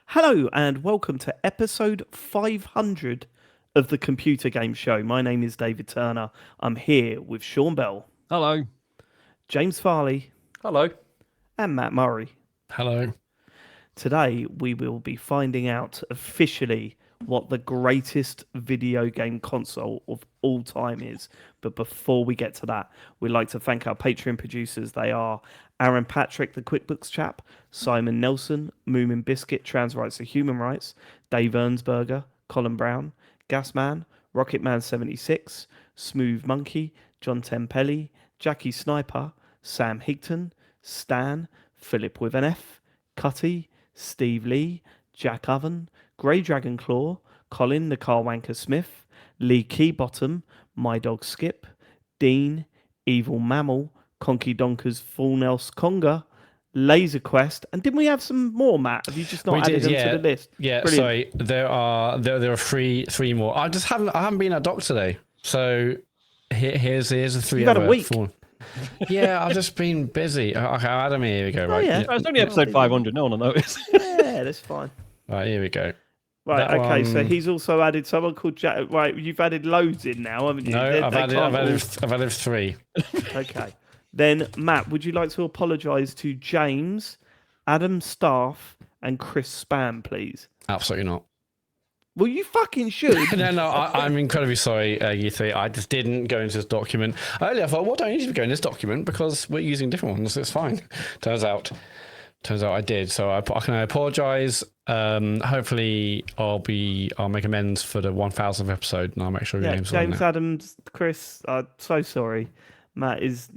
Hello and welcome to episode 500 of the Computer Game Show. My name is David Turner. I'm here with Sean Bell, Hello. James Farley, Hello. and Matt Murray. Hello. Today we will be finding out officially what the greatest video game console of all time is. But before we get to that, we'd like to thank our Patreon producers. They are Aaron Patrick, the QuickBooks chap, Simon Nelson, Moomin Biscuit, Trans Rights to Human Rights, Dave Ernsberger, Colin Brown, Gasman, Rocketman76, Smooth Monkey, John Tempelli, Jackie Sniper, Sam Higton, Stan, Philip with an F, Cutty, Steve Lee, Jack Oven, Grey Dragon Claw, Colin the Car Wanker Smith, Lee Keybottom, My Dog Skip, Dean, Evil Mammal, Conky Donkers Full Nels Conga, Laser Quest, and didn't we have some more, Matt? Have you just not added them to the list? Yeah, Brilliant. sorry. There are three more. I haven't been at doc today. So here's the three. You've had a week. Four. Yeah, I've just been busy. Okay, Adam, here we go. Right. yeah. It's only episode 500. No one will notice. Yeah, that's fine. Right, here we go. Right, That okay, so one- he's also added someone called Jack. Right, you've added loads in now, haven't you? No, They I've can't added three. Okay. Then, Matt, would you like to apologise to James, Adam Staff, and Chris Spam, please? Absolutely not. Well, you fucking should. No, I'm incredibly sorry, you three. I just didn't go into this document. Earlier, I thought, well, don't need to go in this document because we're using different ones. It's fine. Turns out I did. So I can apologise. Hopefully, I'll make amends for the 1000th episode, and I'll make sure your Yeah, name's on James, there. Adams, Chris, so sorry. Matt he's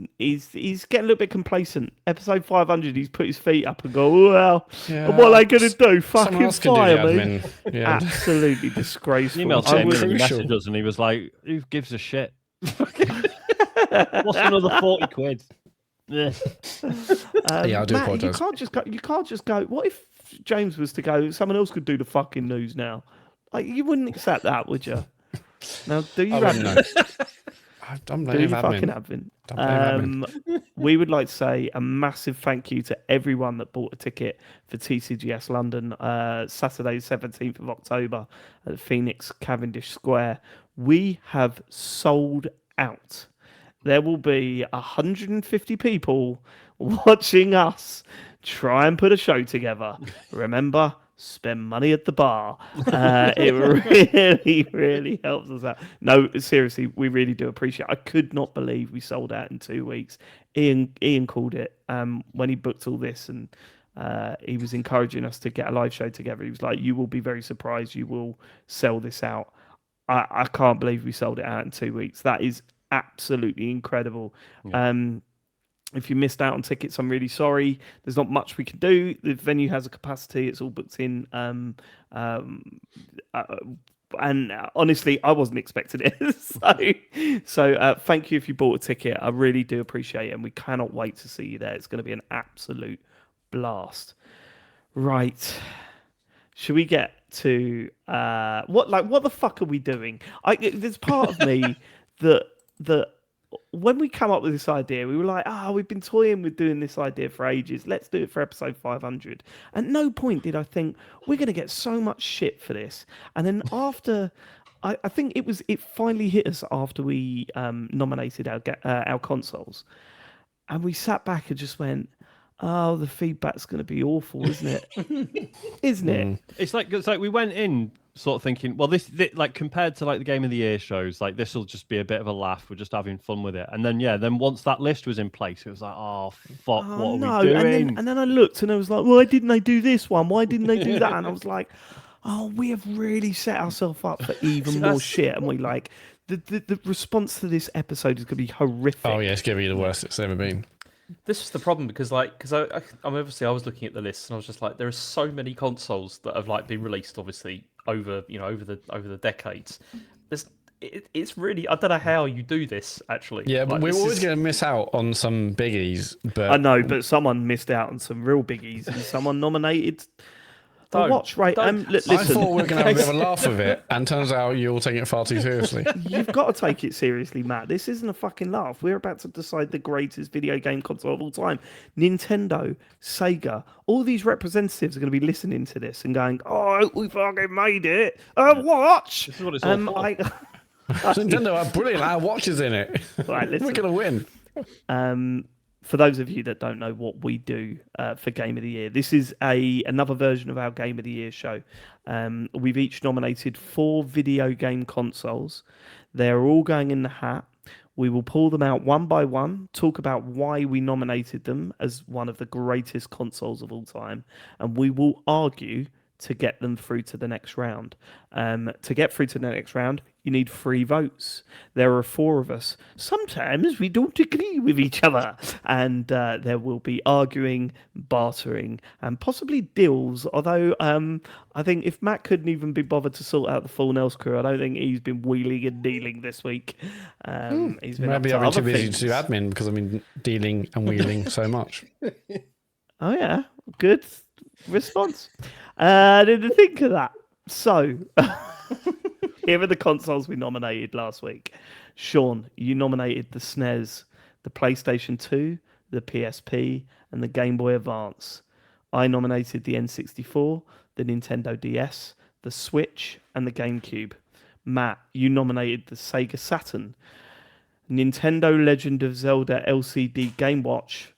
getting a little bit complacent. Episode 500, he's put his feet up and go, well, Yeah, what are they going to do? Someone Fucking else can do fire the me. admin. Yeah. Absolutely disgraceful. Email I him would- and he Crucial. messaged us and he was like, who gives a shit? What's another 40 quid? Yeah. Yeah, I do Matt, apologise. You can't just go. What if James was to go? Someone else could do the fucking news now. Like, you wouldn't accept that, would you? Now, do you? I wouldn't know. I'm Do blaming you fucking admin. admin? Don't blame admin. We would like to say a massive thank you to everyone that bought a ticket for TCGS London, Saturday, 17th of October at Phoenix Cavendish Square. We have sold out. There will be 150 people watching us try and put a show together. Remember, spend money at the bar. It really, really helps us out. No, seriously, we really do appreciate it. I could not believe we sold out in 2 weeks. Ian called it when he booked all this, and he was encouraging us to get a live show together. He was like, you will be very surprised. You will sell this out. I can't believe we sold it out in 2 weeks. That is absolutely incredible. If you missed out on tickets, I'm really sorry. There's not much we can do. The venue has a capacity. It's all booked in. And honestly, I wasn't expecting it. So thank you if you bought a ticket. I really do appreciate it. And we cannot wait to see you there. It's going to be an absolute blast. Right. Should we get to what the fuck are we doing? There's part of me that when we come up with this idea, we were like, we've been toying with doing this idea for ages. Let's do it for episode 500. At no point did I think we're going to get so much shit for this. And then after, I think it finally hit us after we nominated our consoles, and we sat back and just went, oh, the feedback's going to be awful, isn't it? Isn't it? It's like we went in sort of thinking, well, this like compared to like the Game of the Year shows, like this will just be a bit of a laugh. We're just having fun with it. And then once that list was in place, it was like, oh fuck, what are we doing? And then I looked and I was like, why didn't they do this one? Why didn't they do that? And I was like, oh, we have really set ourselves up for even more shit. And we like the response to this episode is going to be horrific. Oh yeah, it's gonna be the worst it's ever been. This is the problem because I was looking at the list and I was just like, there are so many consoles that have like been released, obviously over the decades. It's really, I don't know how you do this actually. Yeah, but Like, we're this always is- gonna miss out on some biggies. But I know, but someone missed out on some real biggies, and someone nominated Well, watch, right? I Listen, thought we were going to have a bit of a laugh with it, and turns out you're all taking it far too seriously. you've got to take it seriously, Matt. This isn't a fucking laugh. We're about to decide the greatest video game console of all time. Nintendo, Sega, all these representatives are going to be listening to this and going, "Oh, we fucking made it! Watch!" This is what it's all for. Nintendo are brilliant. Our watch is in it. Right, We're listen. going to win. For those of you that don't know what we do for Game of the Year, this is another version of our Game of the Year show. We've each nominated 4 video game consoles. They're all going in the hat. We will pull them out one by one, talk about why we nominated them as one of the greatest consoles of all time, and we will argue to get them through to the next round. To get through to the next round, you need 3 votes. There are 4 of us. Sometimes we don't agree with each other, and there will be arguing, bartering, and possibly deals. Although I think if Matt couldn't even be bothered to sort out the full Nels crew, I don't think he's been wheeling and dealing this week. He's been Maybe up I've to been too other busy to do things. admin because I've been dealing and wheeling so much. Oh yeah, good response. I didn't think of that. So, here are the consoles we nominated last week. Sean, you nominated the SNES, the PlayStation 2, the PSP, and the Game Boy Advance. I nominated the N64, the Nintendo DS, the Switch, and the GameCube. Matt, you nominated the Sega Saturn, Nintendo Legend of Zelda LCD Game Watch,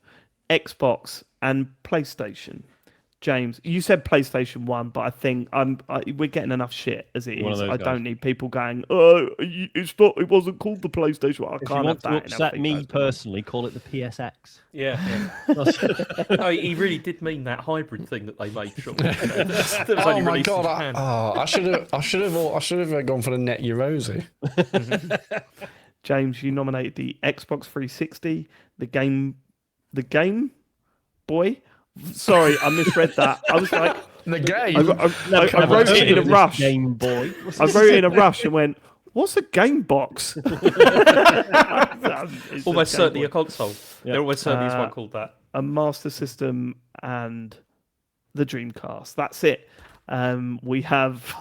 Xbox, and PlayStation. James, you said PlayStation 1, but I think we're getting enough shit as it One of is. those I guys. don't need people going, "Oh, it wasn't called the PlayStation 1." I If you can't want have to that. in upset every me person. personally, call it the PSX. Yeah. That's- No, he really did mean that hybrid thing that they made. Sure. That was Oh only my released in god! Japan. I should have gone for the Net Eurosy. James, you nominated the Xbox 360, the Game Boy. Sorry, I misread that. I was like, The game. I wrote it in a rush. Game Boy. I wrote it in a rush and went, "What's a game box?" It's Almost a Game certainly Boy. a console. Yeah. There almost certainly is one called that. A Master System and the Dreamcast. That's it. We have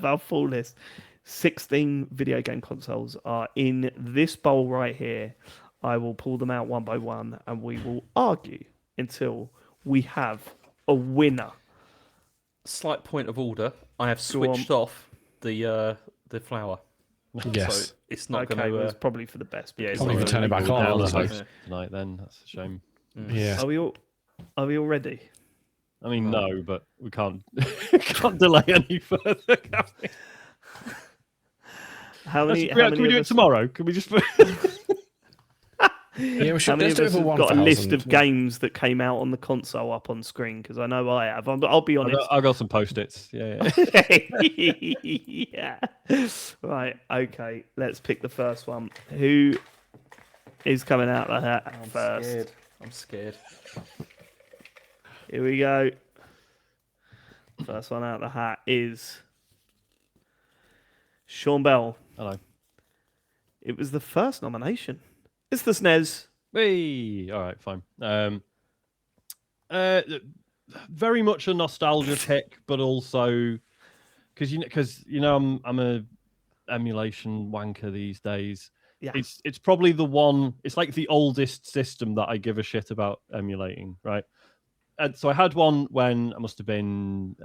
our full list. 16 video game consoles are in this bowl right here. I will pull them out one by one, and we will argue until we have a winner. Slight point of order. I have Go on. switched off the flower. Yes. So it's not Okay, going well, to. it's probably for the best. Yeah, it's because Can't not even gonna turn it back Down on. the honestly. host tonight, then that's a shame. Yeah. Are we all ready? I mean, no, but we can't can't delay any further. Can we? How many? Can How we many do of it us- tomorrow? Can we just? Yeah, we How should. many Let's of do it us for have 1,000. got a list of games that came out on the console up on screen? Because I know I have. I'll be honest. I got some post-its. Yeah. Yeah. Right. Okay. Let's pick the first one. Who is coming out of the hat first? I'm scared. Here we go. First one out of the hat is Sean Bell. Hello. It was the first nomination. It's the SNES. Hey. All right. Fine. Very much a nostalgia pick, but also because I'm a emulation wanker these days. Yeah. It's probably the one. It's like the oldest system that I give a shit about emulating, right? And so I had one when I must have been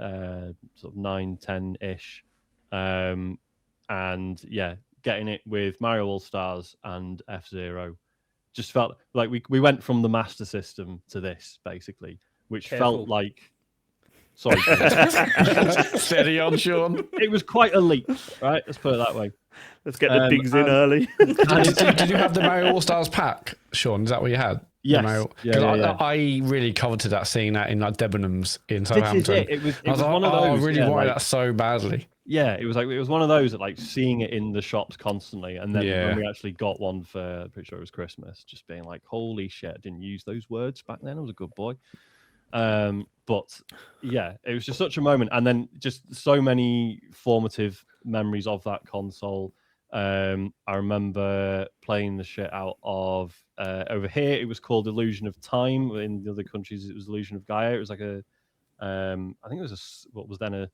sort of 9, 10-ish, and yeah, getting it with Mario All Stars and F-Zero just felt like we went from the Master System to this basically, which Careful. felt like. Sorry, Steady on, Sean. it was quite a leap, right? Let's put it that way. Let's get the digs in and- early. Did you have the Mario All Stars pack, Sean? Is that what you had? The Yes. Mario- Yeah, 'cause yeah. I really coveted that, seeing that in like Debenhams in This is Southampton. it. It was I was like, one of those. I really yeah, wanted like- that so badly. Yeah, it was one of those that like seeing it in the shops constantly, and then Yeah. when we actually got one for, I'm pretty sure it was Christmas, just being like, holy shit, I didn't use those words back then. I was a good boy. But yeah, it was just such a moment, and then just so many formative memories of that console. I remember playing the shit out of over here. It was called Illusion of Time. In the other countries, it was Illusion of Gaia. It was like a I think it was what was then a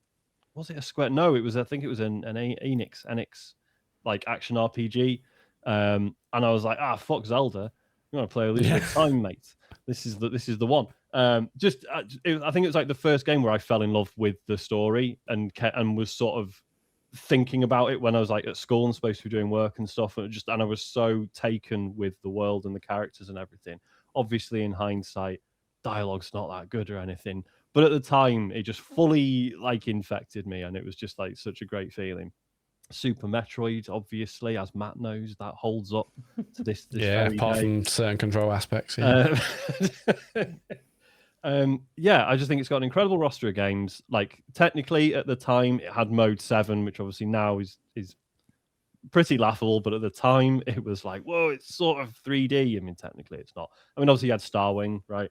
was it a Square? No, it was. I think it was an Enix like action RPG. And I was like, fuck Zelda. I'm gonna play Ocarina of Time, mate. This is the one. I think it was like the first game where I fell in love with the story and was sort of thinking about it when I was like at school and supposed to be doing work and stuff. And I was so taken with the world and the characters and everything. Obviously, in hindsight, dialogue's not that good or anything. But at the time, it just fully like infected me, and it was just like such a great feeling. Super Metroid, obviously, as Matt knows, that holds up to this very apart day. from certain control aspects. Yeah, I just think it's got an incredible roster of games. Like technically, at the time, it had Mode 7, which obviously now is pretty laughable, but at the time, it was like, whoa, it's sort of 3D. I mean, technically, it's not. I mean, obviously, you had Starwing, right?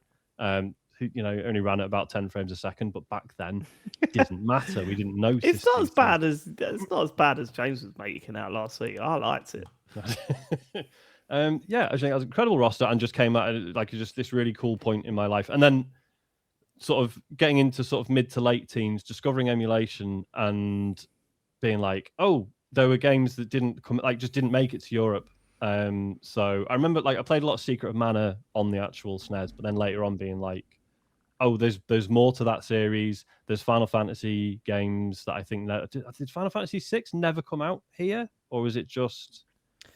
Who only ran at about 10 frames a second, but back then it didn't matter. We didn't notice. It's not as bad as James was making out last week. I liked it. Yeah, I think it was an incredible roster and just came out at like just this really cool point in my life. And then sort of getting into sort of mid to late teens, discovering emulation and being like, oh, there were games that just didn't make it to Europe. So I remember like I played a lot of Secret of Mana on the actual SNES, but then later on being like, oh, there's more to that series. There's Final Fantasy games that I think that did Final Fantasy VI never come out here, or was it just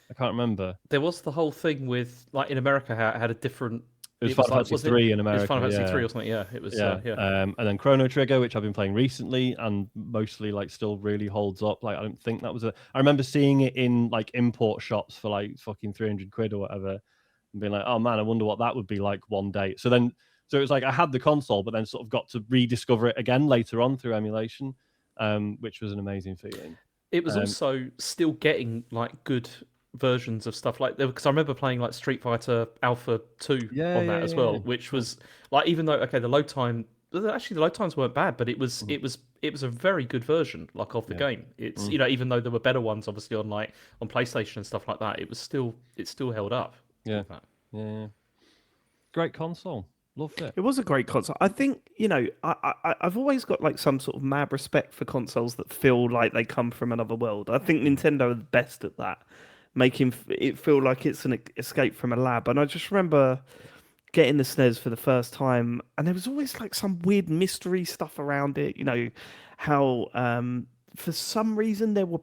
I can't remember. There was the whole thing with like in America how it had a different. It was Final Fantasy 3 in America. It was Final Fantasy 3 or something. Yeah, it was. Yeah. And then Chrono Trigger, which I've been playing recently, and mostly like still really holds up. Like I don't think that was I remember seeing it in like import shops for like fucking 300 quid or whatever, and being like, oh man, I wonder what that would be like one day. So it was like I had the console, but then sort of got to rediscover it again later on through emulation, which was an amazing feeling. It was also still getting like good versions of stuff like because I remember playing like Street Fighter Alpha 2 on that as well, which was like even though the load time actually the load times weren't bad, but it was a very good version like of the game. It's even though there were better ones obviously on PlayStation and stuff like that, it still held up. Yeah. Great console. Loved it. It was a great console. I think, I've always got like some sort of mad respect for consoles that feel like they come from another world. I think Nintendo are the best at that, making it feel like it's an escape from a lab. And I just remember getting the SNES for the first time, and there was always like some weird mystery stuff around it. How for some reason there were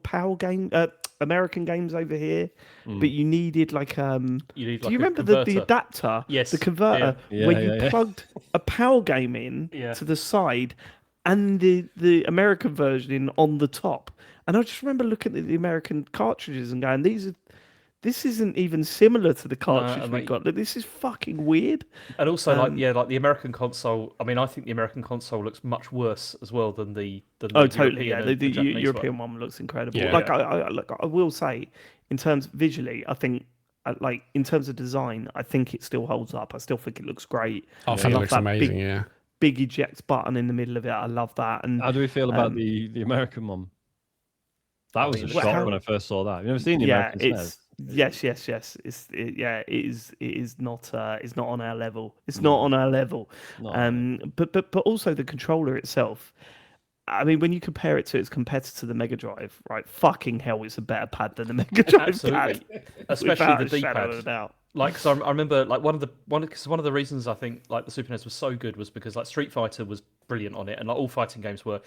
American games over here, but you needed like do you remember the adapter? Yes, the converter where you plugged a PAL game in to the side and the American version in on the top. And I just remember looking at the American cartridges and going, this isn't even similar to the cartridge we got. This is fucking weird. And also, like the American console. I mean, I think the American console looks much worse as well than the totally. European The European one looks incredible. Yeah. I will say, in terms visually, I think like in terms of design, I think it still holds up. I still think it looks great. I think it looks amazing. Big eject button in the middle of it. I love that. And how do we feel about the American one? That was a shock when I first saw that. You've never seen the American SNES? Yes. It is not. It's not on our level. It's not on our level. But also the controller itself. I mean, when you compare it to its competitor, the Mega Drive, right? Fucking hell, it's a better pad than the Mega Drive pad. Especially the D-pad. Like, because I remember, like one of the reasons I think like the Super NES was so good was because like Street Fighter was brilliant on it, and like all fighting games were,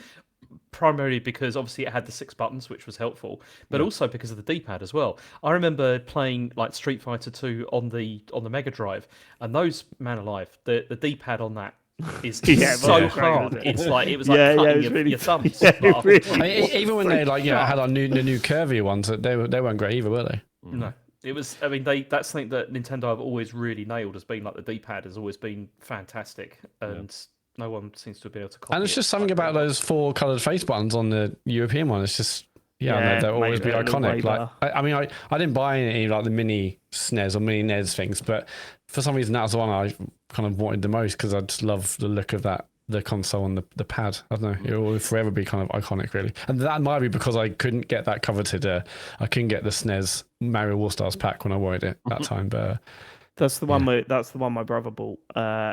primarily because obviously it had the 6 buttons, which was helpful, but also because of the D-pad as well. I remember playing like Street Fighter 2 on the Mega Drive, and those man alive, the D-pad on that is so hard. It's like it was like cutting your thumbs. Even when they had the new curvy ones, they weren't great either, were they? No. It was. I mean, that's something that Nintendo have always really nailed. Has been like the D-pad has always been fantastic, and no one seems to have been able to copy. And it's just something about those 4 coloured face buttons on the European one. It's just they'll always be iconic. Like I didn't buy any like the mini SNES or mini NES things, but for some reason that was the one I kind of wanted the most because I just love the look of that. The console and the pad. I don't know. It will forever be kind of iconic, really. And that might be because I couldn't get that coveted. I couldn't get the SNES Mario All Stars pack when I wanted it that time. But that's the one. That's the one my brother bought.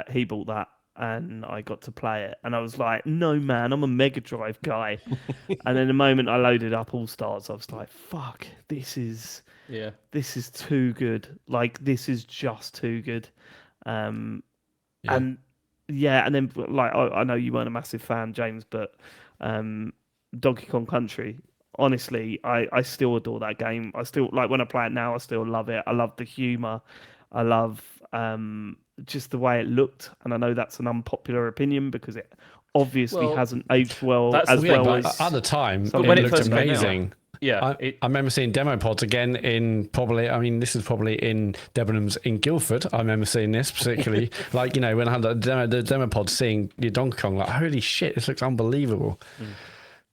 He bought that. and I got to play it, and I was like, no man, I'm a Mega Drive guy. And then the moment I loaded up All Stars, I was like, fuck, this is too good. Like, this is just too good. And yeah, and then like I know you weren't a massive fan, James, but Donkey Kong Country. Honestly, I still adore that game. I still like when I play it now. I still love it. I love the humor. I love just the way it looked. And I know that's an unpopular opinion because it obviously hasn't aged well as well as at the time. some It of looked amazing. Yeah, I remember seeing demo pods again in probably. I mean, this is probably in Debenhams in Guildford. I remember seeing this particularly, like when I had the demo pod, seeing your Donkey Kong, like holy shit, this looks unbelievable.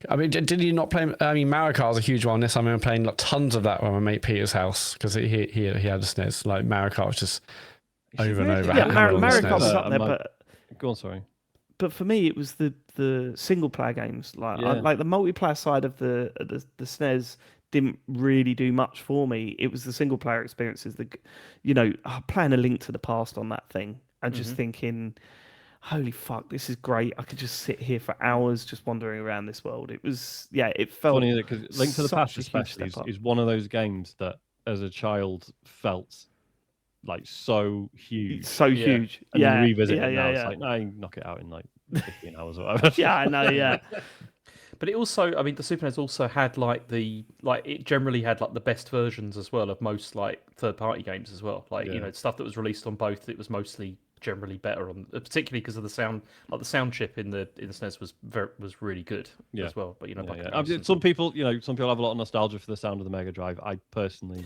I mean, did you not play? I mean, Mario Kart was a huge one. This I remember playing like tons of that when my mate Peter's house because he had a SNES. Like Mario Kart was just over and over. Yeah, Mario Kart was up there, but go on, sorry. But for me, it was the single player games. Like like the multiplayer side of the SNES didn't really do much for me. It was the single player experiences. Playing A Link to the Past on that thing and just thinking, holy fuck, this is great. I could just sit here for hours just wandering around this world. It was it felt funny because Link to the Past especially is one of those games that as a child felt like so huge. Huge. And then revisit it now. It's like, no, knock it out in like 15 hours or whatever. Yeah, I know, yeah. But it also, I mean, the Super NES also had it generally had like the best versions as well of most like third-party games as well. Like stuff that was released on both, it was mostly generally better on, particularly because of the sound. Like the sound chip in the SNES was really good as well. But some people have a lot of nostalgia for the sound of the Mega Drive. I personally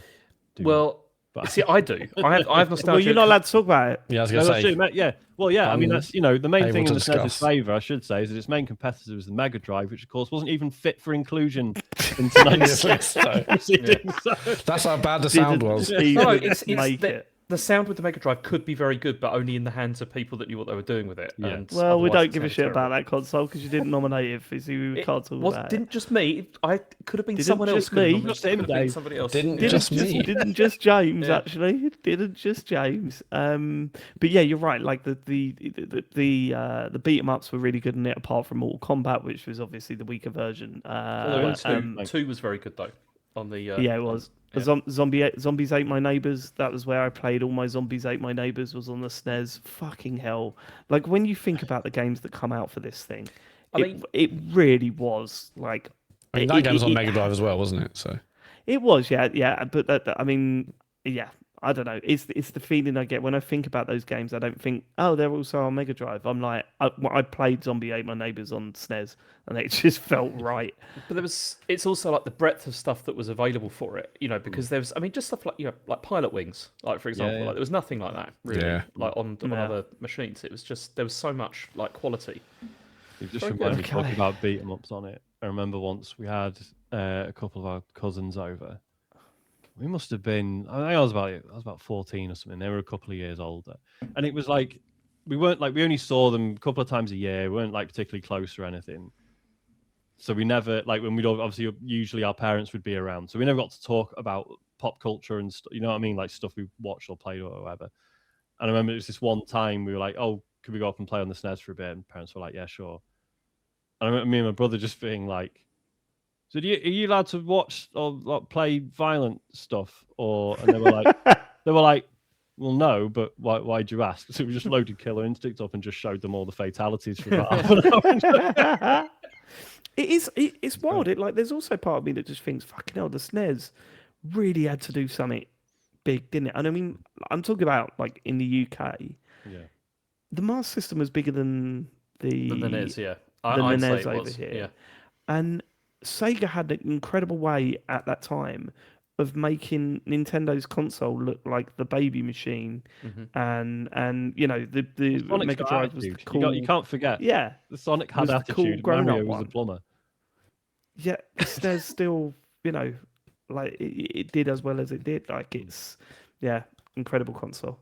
do. Well. But see, I do. I have nostalgia. Well, you're not allowed to talk about it. Yeah, I was going to say. Yeah. Well, yeah. I mean, that's the main thing in the SNES's favour, I should say, is that its main competitor was the Mega Drive, which of course wasn't even fit for inclusion in tonight's proceedings. That's how bad the sound was. The sound with the Mega Drive could be very good, but only in the hands of people that knew what they were doing with it. Yeah. And well, we don't give a shit about that console because you didn't nominate it. We can't talk about it. Didn't just me. I could have been Didn't someone else. Just me. Just him, Dave. Somebody else. Didn't just me. Didn't just James actually. Didn't just James. But yeah, you're right. Like the beat 'em ups were really good in it, apart from Mortal Kombat, which was obviously the weaker version. Two was very good though. On the it was. Zombies Ate My Neighbors. That was where I played all my Zombies Ate My Neighbors. Was on the SNES. Fucking hell! Like when you think about the games that come out for this thing, it really was like. I mean, that game was on Mega Drive as well, wasn't it? So it was, yeah. But I mean, yeah. I don't know. It's the feeling I get when I think about those games. I don't think, oh, they're also on Mega Drive. I'm like, I played Zombie Ate My Neighbors on SNES, and it just felt right. But it's also like the breadth of stuff that was available for it, because there was, I mean, just stuff like like Pilot Wings, like for example, like there was nothing like that really, like on other machines. It was just there was so much like quality. It just reminded me talking about beat 'em ups on it. I remember once we had a couple of our cousins over. We must have been. I think I was about 14 or something. They were a couple of years older, and it was like we only saw them a couple of times a year. We weren't like particularly close or anything. So we never when we'd obviously usually our parents would be around, so we never got to talk about pop culture and you know what I mean, like stuff we watched or played or whatever. And I remember it was this one time we were like, "Oh, could we go up and play on the SNES for a bit?" And parents were like, "Yeah, sure." And I remember me and my brother just being like. So are you allowed to watch or like, play violent stuff? And they were like, well, no, but why'd you ask? So we just loaded Killer Instinct up and just showed them all the fatalities for about half an hour. It's wild. There's also part of me that just thinks, fucking hell, the SNES really had to do something big, didn't it? And I mean, I'm talking about like in the UK. Yeah. The Master System was bigger than the NES, the NES over here. Yeah. And Sega had an incredible way at that time of making Nintendo's console look like the baby machine, and the Mega Drive was the cool. You can't forget. Yeah, the Sonic had attitude. Cool Mario was a plumber. Yeah, there's still like it did as well as it did. Like it's incredible console.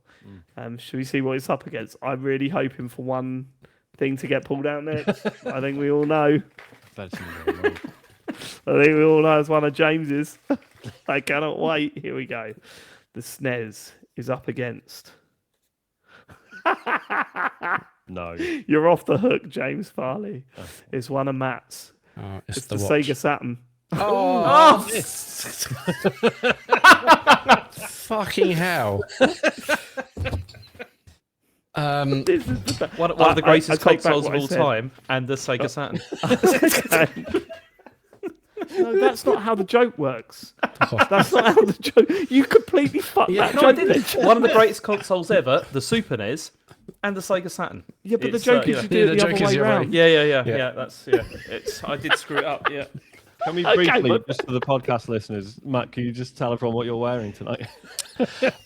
Should we see what it's up against? I'm really hoping for one thing to get pulled out next. I think we all know. I think we all know it's one of James's. I cannot wait. Here we go. The SNES is up against No. You're off the hook, James Farley. It's one of Matt's. It's the watch. Sega Saturn. Oh, fucking hell. This is the One of the greatest I take back consoles what of I all said. time, and the Sega Saturn. No, that's not how the joke works. That's not how the joke. You completely fucked that No, I joke. didn't. One of the greatest consoles ever, the Super NES, and the Sega Saturn. Yeah, but the It's, joke you is know- you do it the the joke other is way you're round. right. Yeah. That's It's I did screw it up. Yeah. Can we Okay, briefly, but- just for the podcast listeners, Matt, can you just tell everyone what you're wearing tonight?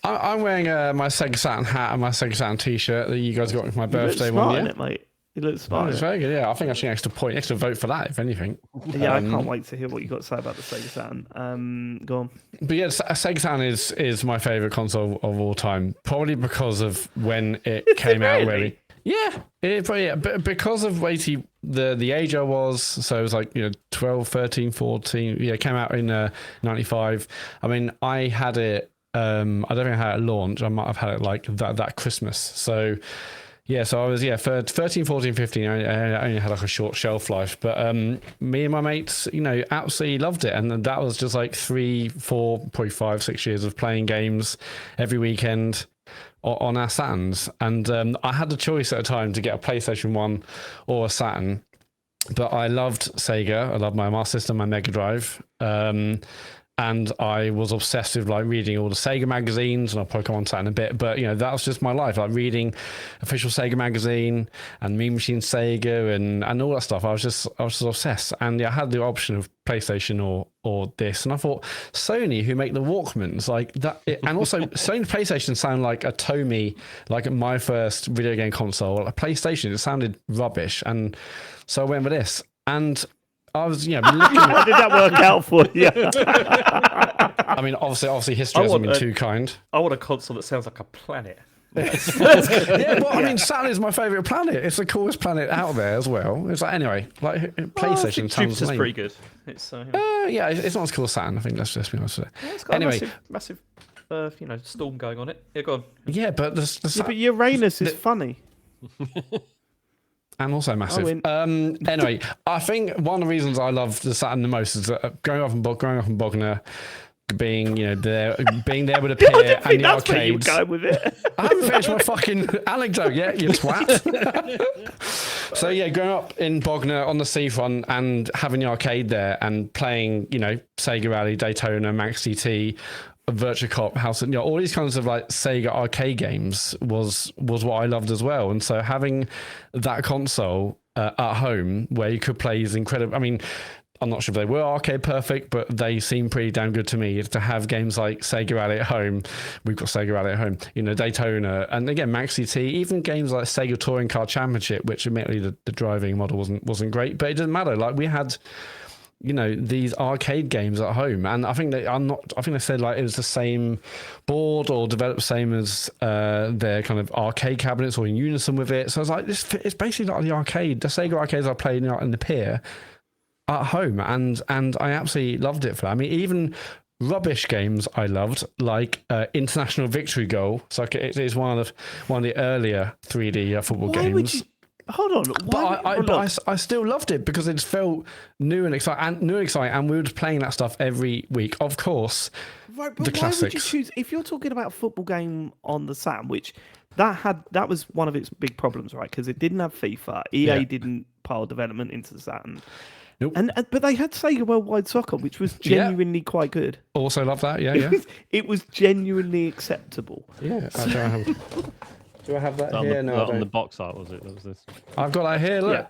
I'm wearing my Sega Saturn hat and my Sega Saturn t-shirt that you guys got for my You look birthday smart one in year. it, mate. You look Oh, smart. it's in it. very good, yeah. I think I should extra vote for that, if anything. Yeah, I can't wait to hear what you got to say about the Sega Saturn. Go on. But yeah, Sega Saturn is my favourite console of all time, probably because of when it came out. Really, yeah, but because of the age I was, so it was like 12, 13, 14. Yeah, it came out in 95. I mean, I had it. I don't think I had it at launch. I might have had it like that Christmas. So. Yeah, so I was, 13, 14, 15, I only had like a short shelf life, but me and my mates, absolutely loved it. And that was just like 3, 4, probably 5, 6 years of playing games every weekend on our Saturns. And I had the choice at a time to get a PlayStation 1 or a Saturn, but I loved Sega. I loved my Master System, my Mega Drive. And I was obsessed with like reading all the Sega magazines, and I'll probably come on to that in a bit. But that was just my life, like reading official Sega magazine and Mean Machine Sega and all that stuff. I was just obsessed, and I had the option of PlayStation or this, and I thought Sony, who make the Walkmans, like that, and also Sony PlayStation sound like a Tomy, like my first video game console. A PlayStation, it sounded rubbish, and so I went with this, and I was, looking How did that work out for you? I mean, obviously, history hasn't been too kind. I want a console that sounds like a planet. Yeah, well, I mean, Saturn is my favourite planet. It's the coolest planet out there as well. It's like, anyway, like PlayStation sounds Jupiter's lame. pretty good. It's Yeah, it's not as cool as Saturn. I think let's just be honest with it. it's got Anyway, a massive, storm going on it. Yeah, go on. yeah, but But Uranus is funny. and also massive. win. Anyway, I think one of the reasons I love the Saturn the most is that growing up in Bognor, being there with a I peer didn't and think the that's where you were arcades. going with it. I haven't finished my fucking anecdote yet, you twat. So yeah, growing up in Bognor on the seafront and having the arcade there and playing, Sega Rally, Daytona, Max DT, Virtua Cop, House, all these kinds of like Sega arcade games was what I loved as well. And so having that console at home where you could play is incredible. I mean, I'm not sure if they were arcade perfect, but they seem pretty damn good to me to have games like Sega Rally at home. We've got Sega Rally at home, Daytona, and again, Max CT, even games like Sega Touring Car Championship, which admittedly the driving model wasn't great, but it doesn't matter. Like we had, these arcade games at home, and I think they said like it was the same board or developed same as their kind of arcade cabinets or in unison with it. So I was like, it's basically like the arcade, the Sega arcades I played in the pier at home, and I absolutely loved it for that. I mean, even rubbish games I loved, like International Victory Goal. So it is one of the earlier 3D football games. Hold on. But I still loved it because it felt new and exciting, and we were just playing that stuff every week. Of course, Right, but the why classics. would you choose if you're talking about a football game on the Saturn, which that was one of its big problems, right? Because it didn't have FIFA. EA didn't pile development into the Saturn. Nope. But they had Sega Worldwide Soccer, which was genuinely quite good. Also love that. Yeah. It was genuinely acceptable. Yeah. Do I have that On here? the, No, I on the don't. box art, was it? That was this. I've got that here. Look. Yeah.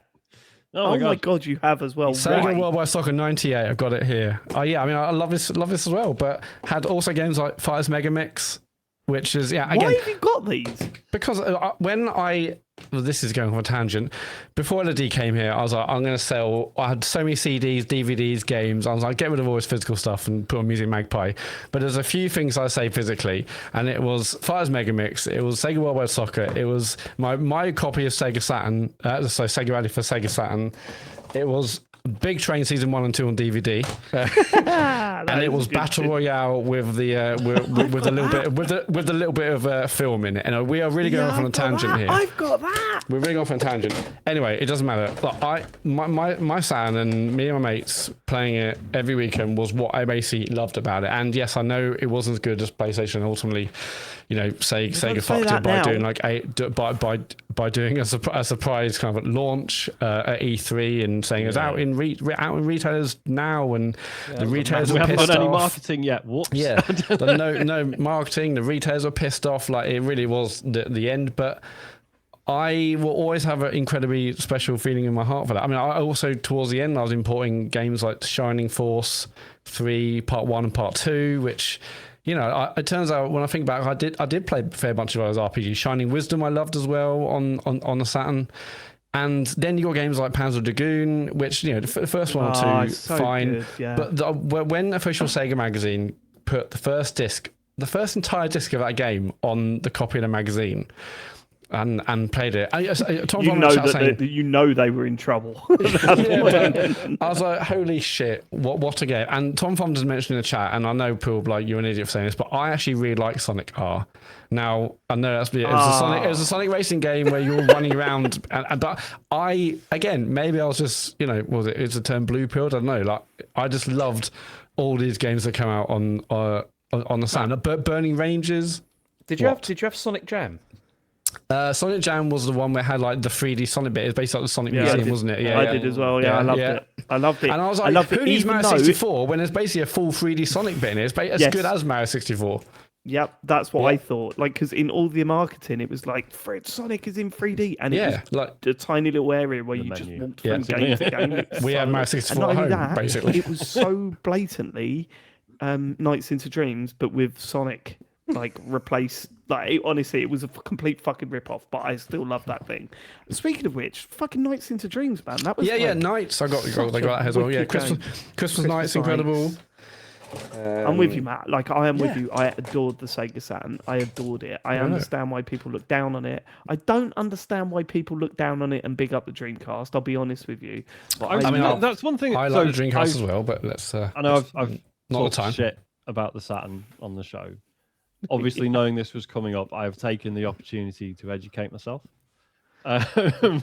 Oh my god. You have as well. Sega Right. Worldwide Soccer 98. I've got it here. Oh yeah, I mean I love this as well. But had also games like Fighters Mega Mix, which is Why again have you got these? because this is going on a tangent. Before LD came here, I was like, I'm going to sell. I had so many CDs, DVDs, games. I was like, get rid of all this physical stuff and put on Music Magpie. But there's a few things I say physically, and it was Fighters Mega Mix. It was Sega Worldwide Soccer. It was my copy of Sega Saturn. So Sega Rally for Sega Saturn. It was Big Train season 1 and 2 on DVD, and it was Battle Royale with the with a little bit of film in it. And we are really going off on a tangent here. I've got that. We're really going off on a tangent. Anyway, it doesn't matter. Look, my son and me and my mates playing it every weekend was what I basically loved about it. And yes, I know it wasn't as good as PlayStation. Ultimately, Sega fucked it by doing by doing a surprise kind of launch at E3 and saying it's out in retailers now, and the retailers we are haven't pissed done any off. marketing yet. Whoops. Yeah, no marketing. The retailers are pissed off. Like, it really was the end. But I will always have an incredibly special feeling in my heart for that. I mean, I also, towards the end, I was importing games like Shining Force 3 Part 1 and Part 2, which, it turns out when I think back, I did play a fair bunch of those RPGs. Shining Wisdom I loved as well on the Saturn. And then you got games like Panzer Dragoon, which, the first one or two, so fine. good, yeah. But when official Sega magazine put the first entire disc of that game on the copy of the magazine and played it, Tom they were in trouble. I was like, holy shit, what a game. And Tom Fom just mentioned in the chat, and I know people will be like, you're an idiot for saying this, but I actually really like Sonic R. Now, I know it was a Sonic racing game where you're running around, but maybe I was just, it's a term blue pilled, I don't know, like, I just loved all these games that come out on the sound. Burning Rangers. Did you have Sonic Jam? Sonic Jam was the one where it had like the 3D Sonic bit. It was based on the Sonic Museum, wasn't it? Yeah, I did as well. Yeah, I loved it. I loved it. And I was like, who needs Mario 64 when there's basically a full 3D Sonic bit in it? It's as good as Mario 64. Yep, that's what I thought. Like, because in all the marketing, it was like, Sonic is in 3D, and it was like a tiny little area where you just walked from game to game. We had Mario 64 at home, basically. It was so blatantly Nights into Dreams, but with Sonic. Like, replace, like, honestly, it was a complete fucking rip-off, but I still love that thing. Speaking of which, fucking Nights into Dreams, man, that was Nights. They got that as well. Yeah, Christmas Nights, incredible. I'm with you, Matt. Like, I am with you. I adored the Sega Saturn. I adored it. I understand why people look down on it. I don't understand why people look down on it and big up the Dreamcast. I'll be honest with you. But that's one thing. I like the Dreamcast as well, but let's. I know I've not the time. Shit about the Saturn on the show. Obviously, knowing this was coming up, I have taken the opportunity to educate myself, and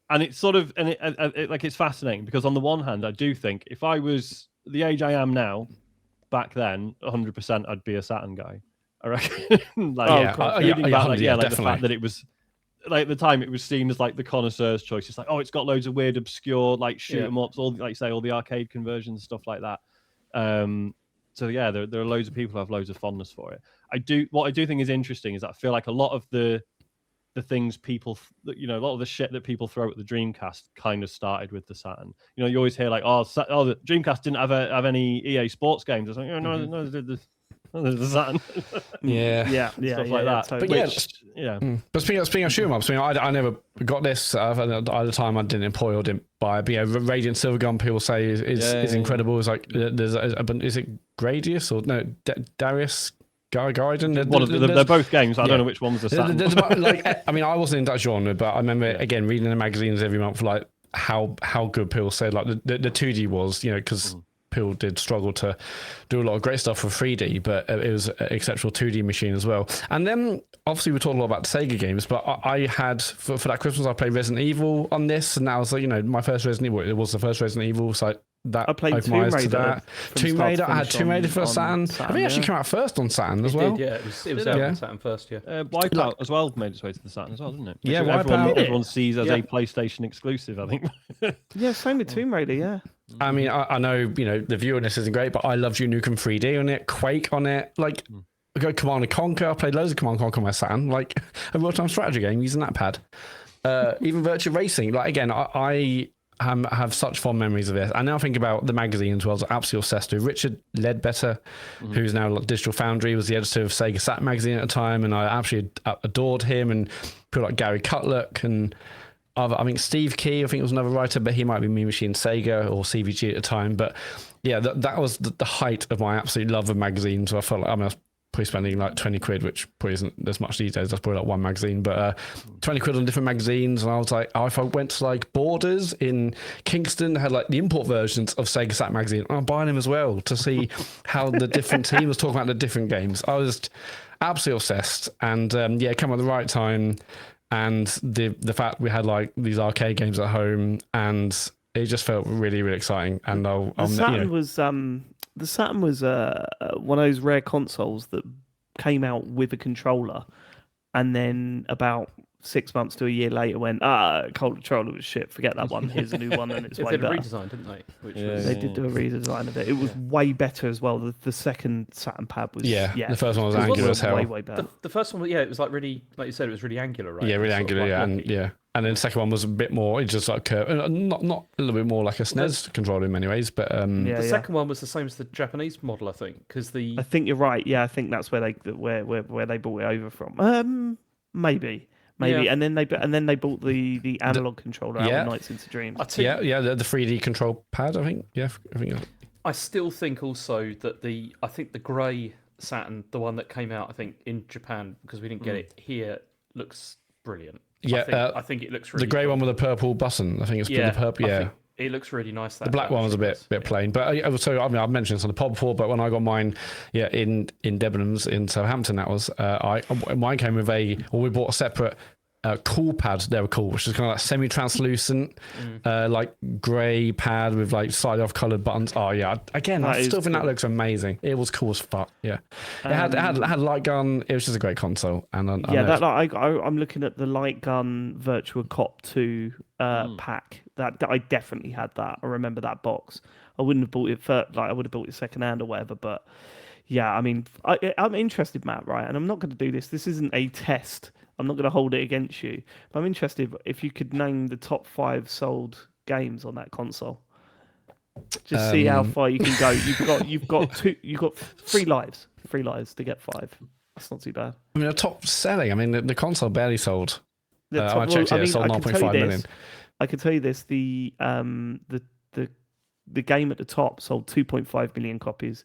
it's sort of it's fascinating because on the one hand, I do think if I was the age I am now, back then, 100% I'd be a Saturn guy. I reckon. The fact that it was like at the time it was seen as like the connoisseur's choice. It's like, it's got loads of weird, obscure like shoot 'em ups, all the arcade conversions, stuff like that. So yeah, there are loads of people who have loads of fondness for it. What I do think is interesting is that I feel like a lot of the things people, a lot of the shit that people throw at the Dreamcast kind of started with the Saturn. You always hear like, the Dreamcast didn't have any EA Sports games. It's like, no, the Saturn. Stuff like that. Totally. But speaking of shoot 'em ups, I never got this. At the time, I didn't employ or didn't buy it. But Radiant Silvergun, people say is incredible. It's like is it Gradius or no Darius? Gaiden. They're both games. I don't know which one's the Saturn. I wasn't in that genre, but I remember again reading the magazines every month, like how good people said like the 2D was, because people did struggle to do a lot of great stuff for 3D, but it was an exceptional 2D machine as well. And then obviously we talked a lot about Sega games, but I had for that Christmas I played Resident Evil on this, and that was my first Resident Evil. It was the first Resident Evil, so that I played Tomb Raider. Tomb Raider. I had Tomb Raider for Saturn. I think it actually came out first on Saturn as well. It was out on Saturn first. Yeah. Wipeout as well made its way to the Saturn as well, didn't it? Yeah, everyone sees as a PlayStation exclusive, I think. Yeah, same with Tomb Raider. Yeah. I mean, I know the view on this isn't great, but I love Duke Nukem 3D on it, Quake on it, like. I go Command and Conquer. I played loads of Command and Conquer on my Saturn, like a real-time strategy game using that pad. Even Virtua Racing. Like again, I have such fond memories of this. I now think about the magazine as well. I was absolutely obsessed with Richard Ledbetter, who's now like Digital Foundry, was the editor of Sega Sat magazine at the time, and I absolutely adored him. And people like Gary Cutlock and I think Steve Key, I think was another writer, but he might be Mean Machine Sega or CVG at the time. But yeah, that was the height of my absolute love of magazines. So I felt like I was probably spending like 20 quid, which probably isn't as much these days. That's probably like one magazine, but 20 quid on different magazines. And I was like, oh, if I went to like Borders in Kingston, they had like the import versions of Sega Saturn magazine. I'm buying them as well to see how the different team was talking about the different games. I was absolutely obsessed. And it came at the right time. And the fact we had like these arcade games at home, and it just felt really, really exciting. And the Saturn was one of those rare consoles that came out with a controller, and then about 6 months to a year later went, controller was shit, forget that one, here's a new one, and it's way They better. redesigned, didn't they? They did do a redesign of it. It was way better as well. The second Saturn pad was the first one was angular as hell. Way better. The first one, it was like really, like you said, it was really angular, right? Yeah, really Sort of angular, like and blocky. and then the second one was a bit more, it just like curved, not a little bit more like a SNES controller in many ways, but The second one was the same as the Japanese model, I think, because I think you're right. Yeah, I think that's where they brought it over from. Maybe. Yeah. And then they bought the analog controller out of Nights into Dreams. the 3D control pad, I think. Yeah, I think. I still think also that the grey Saturn, the one that came out, I think in Japan, because we didn't get it here, looks brilliant. Yeah, I think it looks really the grey cool. one with the purple button. I think it's the purple. I Yeah, think it looks really nice. the black one was a bit plain, but I've mentioned this on the pod before. But when I got mine, in Debenhams in Southampton, that was mine came with we bought a separate cool pad. They were cool, which is kind of like semi-translucent, like grey pad with like slightly off-coloured buttons. Oh yeah, again, I still think that looks amazing. It was cool as fuck. Yeah, it had a light gun. It was just a great console, and I'm looking at the Light Gun Virtua Cop 2 pack. That I definitely had that. I remember that box. I wouldn't have bought it I would have bought it second hand or whatever, but yeah, I mean, I'm interested, Matt, right? And I'm not going to do this. This isn't a test. I'm not going to hold it against you. But I'm interested if you could name the top 5 sold games on that console. Just see how far you can go. You've got 3 lives. 3 lives to get 5. That's not too bad. I mean, the top selling. I mean, the console barely sold. I checked it. It sold 9.5 million. I can tell you this: the game at the top sold 2.5 million copies,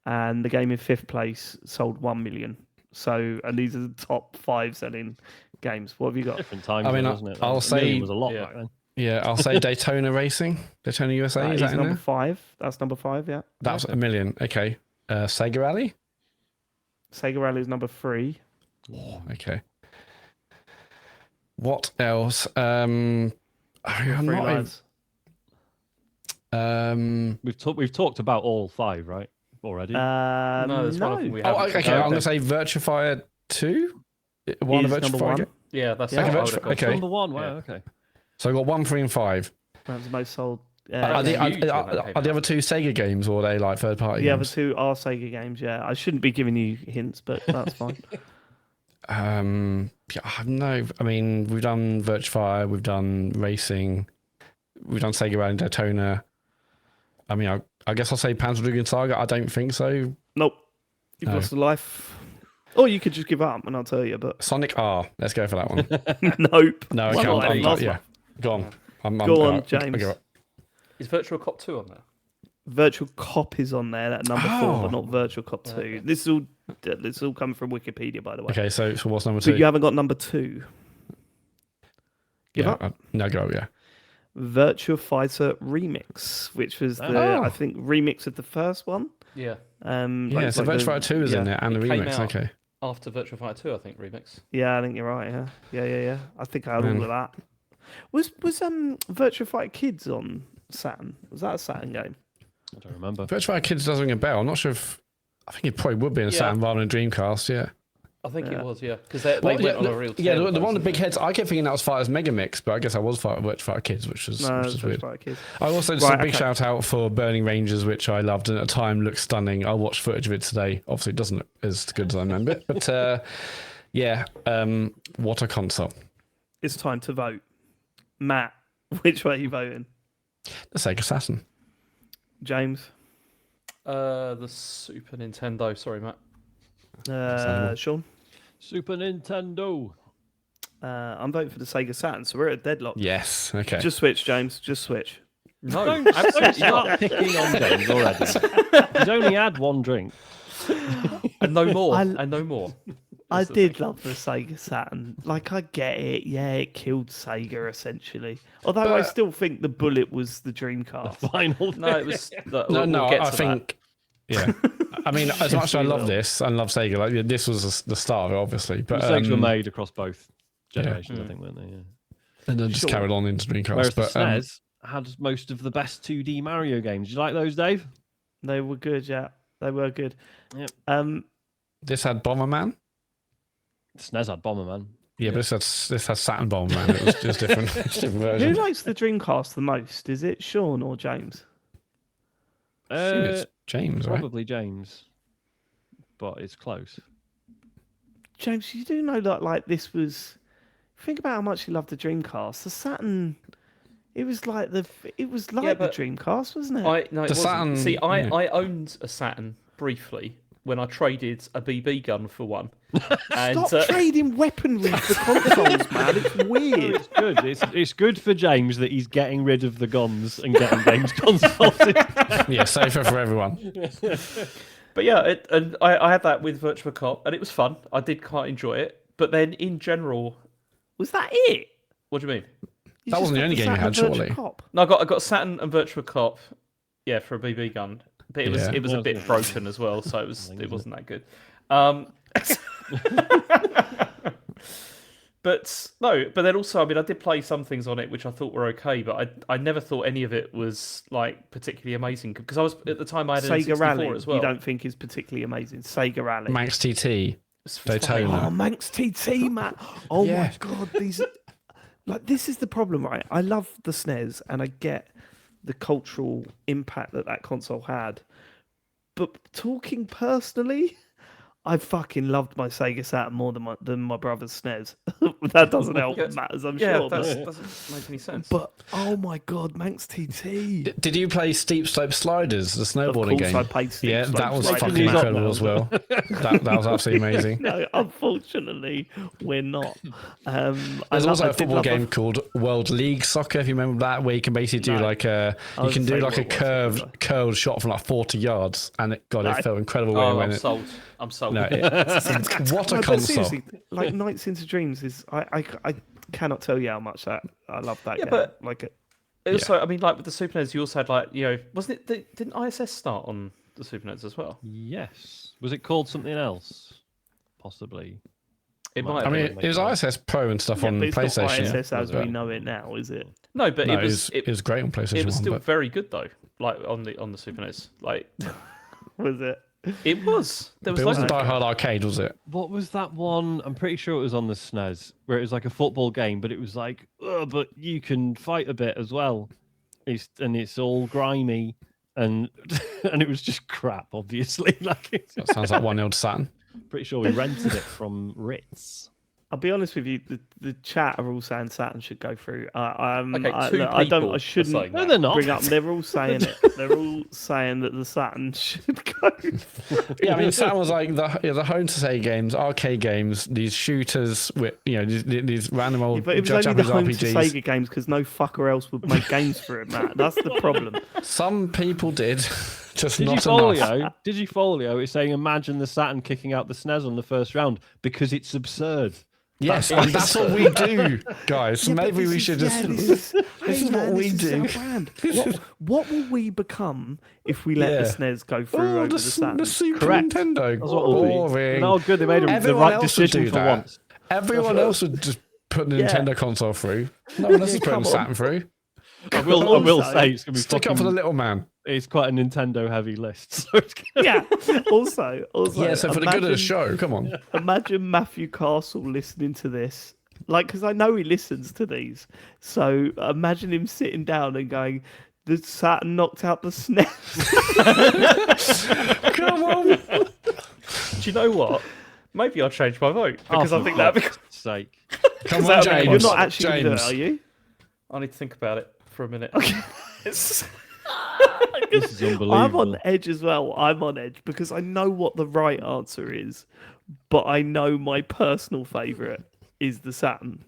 and the game in 5th place sold 1 million. So, and these are the top 5 selling games. What have you got? Different times, wasn't it? I'll say it was a lot back then. Yeah, I'll say Daytona Racing, Daytona USA. Is that in number there? 5? That's number 5. Yeah. That's 1 million. Okay. Sega Rally. Sega Rally is number 3. Oh, okay. What else? I'm not. We've talked about all 5, right? Already. No, there's one of them we haven't. Okay. I'm gonna say Virtua Fighter 2. One of Virtua Fighter. Yeah, that's okay. Number 1. Wow. Okay. So I got 1, 3, and 5. That's the most sold. Are the other 2 Sega games, or are they like third party? The other 2 are Sega games. Yeah, I shouldn't be giving you hints, but that's fine. I mean, we've done Virtua Fighter, we've done racing, we've done Sega Rally and Daytona. I mean, I guess I'll say Panzer Dragoon Saga. I don't think so. Nope. You've lost a life. Or you could just give up, and I'll tell you. But Sonic R. Let's go for that one. Nope. No, I Well, can't. Yeah, go on. Go on, James. Is Virtual Cop 2 on there? Virtual Cop is on there. That number 4, but not Virtual Cop 2. Okay. This is all coming from Wikipedia, by the way. Okay, so what's number 2? But you haven't got number 2. Give up. No, go. Yeah. Virtua Fighter Remix, which was I think remix of the first one. Yeah. So Virtua Fighter 2 is in there and the It came remix. out Okay. After Virtual Fighter 2, I think, remix. Yeah, I think you're right. Yeah. I think I had all of that. Was Virtua Fighter Kids on Saturn? Was that a Saturn game? I don't remember. Virtua Fighter Kids does ring a bell. I'm not sure if. I think it probably would be in a Saturn rather than a Dreamcast. Yeah. I think it was, yeah, because they went on a real. Yeah, the one with the big heads. I kept thinking that was Fighters Megamix, but I guess I was Virtua Fighter Kids, which was weird. Kids. I also just a big shout out for Burning Rangers, which I loved and at the time looked stunning. I watched footage of it today. Obviously, it doesn't look as good as I remember it, but what a console! It's time to vote. Matt, which way are you voting? The Sega Saturn. James. The Super Nintendo. Sorry, Matt. Sean. Super Nintendo. I'm voting for the Sega Saturn, so we're at a deadlock. Yes. Okay. Just switch, James. Just switch. No, Don't start picking on James already. He's only had 1 drink. And no more. I- And no more. I That's the did thing. love the Sega Saturn. Like, I get it. Yeah, it killed Sega essentially. Although I But- still think the bullet was the Dreamcast. Final. No, it was. No, we'll no, get I to think. Yeah, I mean, as much as I we love will. this and love Sega, like this was the start of it, obviously. But Mistakes were made across both generations, Yeah. I think, weren't they? Yeah. and then just Sure. carried on into Dreamcast. Whereas the but SNES had most of the best 2D Mario games. Did you like those, Dave? They were good, yeah. They were good. Yep. this had Bomberman. SNES had Bomberman. Yeah, but this has Saturn Bomberman. It was just different, it's a different Who version. likes the Dreamcast the most? Is it Sean or James? I assume it's James, right? Probably James, but it's close. James, you do know that like this was. Think about how much you loved the Dreamcast. The Saturn, it was like the but Dreamcast, wasn't it? No, it wasn't. Saturn- See, yeah. I owned a Saturn briefly when I traded a BB gun for one. And Stop trading weaponry for consoles, man. It's weird. It's good. It's good for James that he's getting rid of the guns and getting games consoles. Yeah, safer for everyone. But yeah, I had that with Virtua Cop, and it was fun. I did quite enjoy it. But then in general, Was that it? what do you mean? You That just wasn't the got only game you Saturn had, Virtua surely. Cop? No, I got Saturn and Virtua Cop, yeah, for a BB gun. But it was Yeah. it was Yeah, a I was bit gonna- broken as well, so it wasn't that good. But no, but then also, I mean, I did play some things on it which I thought were okay, but I never thought any of it was like particularly amazing because I was at the time I had an Sega N64 Rally, as well. you don't think is particularly amazing. Sega Rally. Max TT. It's Daytona. fine. Oh, Manx TT, man. Oh Yeah. my god, these like this is the problem, right? I love the SNES and I get the cultural impact that console had. But talking personally, I fucking loved my Sega Saturn more than my brother's SNES. That doesn't help Yeah, matters, I'm Yeah, sure. that But, doesn't make any sense. oh my god, Manx TT. Did you play Steep Slope Sliders, the Of snowboarding course game? I played Steep Yeah, Slope that was Sliders. fucking He's up incredible now. as well. That was absolutely amazing. No, unfortunately, we're not. There's also a football game called World League Soccer, if you remember that, where you can basically do No. like a I you can wouldn't do say like a what it was, curved shot from like 40 yards, and it No. felt incredible when it I'm went. sold. I'm sold. No, what a No, but console! seriously, like Nights into Dreams is I cannot tell you how much that I love that Yeah, game. but- Like Also, I mean, like with the Super NES, you also had like wasn't it? Didn't ISS start on the Super NES as well? Yes. Was it called something else? Possibly. It Might might. I Have mean, been. it was ISS Pro and stuff yeah, on but it's not PlayStation. ISS as we but- know it now, is it? No, but No, it was. it was great on PlayStation It was 1. still But very good though. Like on the Super NES, like Was it? it was. There was it loads wasn't of Die Hard Arcade, was it? What was that one? I'm pretty sure it was on the SNES, where it was like a football game, but it was like, but you can fight a bit as well. It's all grimy, and and it was just crap. Obviously, like That sounds like 1-0 to Saturn. pretty sure we rented it from Ritz. I'll be honest with you. The chat are all saying Saturn should go through. Okay, I two don't. people I are shouldn't saying No, that. they're not. bring up. They're all saying it. They're all saying that the Saturn should go. Yeah, I mean, Saturn was like the home to say games, arcade games, these shooters with these random old But it was only the Japanese home RPGs. to Sega games because no fucker else would make games for it, Matt. That's the problem. Some people did, just not enough. Digifolio is saying, imagine the Saturn kicking out the SNES on the first round because it's absurd. Yes, and that's what we do, guys. Yeah, but Maybe this we is- should yeah, just. this this is what we do. our brand. What will we become if we let the Yeah. SNES go through Oh, over the, the Saturn? the Super Correct. Nintendo. That's what we'll be. Boring. No, good. They made the Everyone right else would decision do for that. once. Everyone else would just put the Yeah. Nintendo console through. No one else is come putting Saturn through. I will Also, say it's gonna be Stick up for the little man. It's quite a Nintendo heavy list. So it's gonna... Yeah. Also, Yeah, so for the good of the imagine- show, come on. Imagine Matthew Castle listening to this. Like, because I know he listens to these. So imagine him sitting down and going, the Saturn knocked out the SNES. Come on. Do you know what? Maybe I'll change my vote because Oh, I think for that. God's sake. Come on, That'd be- James. You're not actually going to do it, James. are you? I need to think about it for a minute. This is unbelievable. I'm on edge as well. I'm on edge because I know what the right answer is, but I know my personal favourite is the Saturn.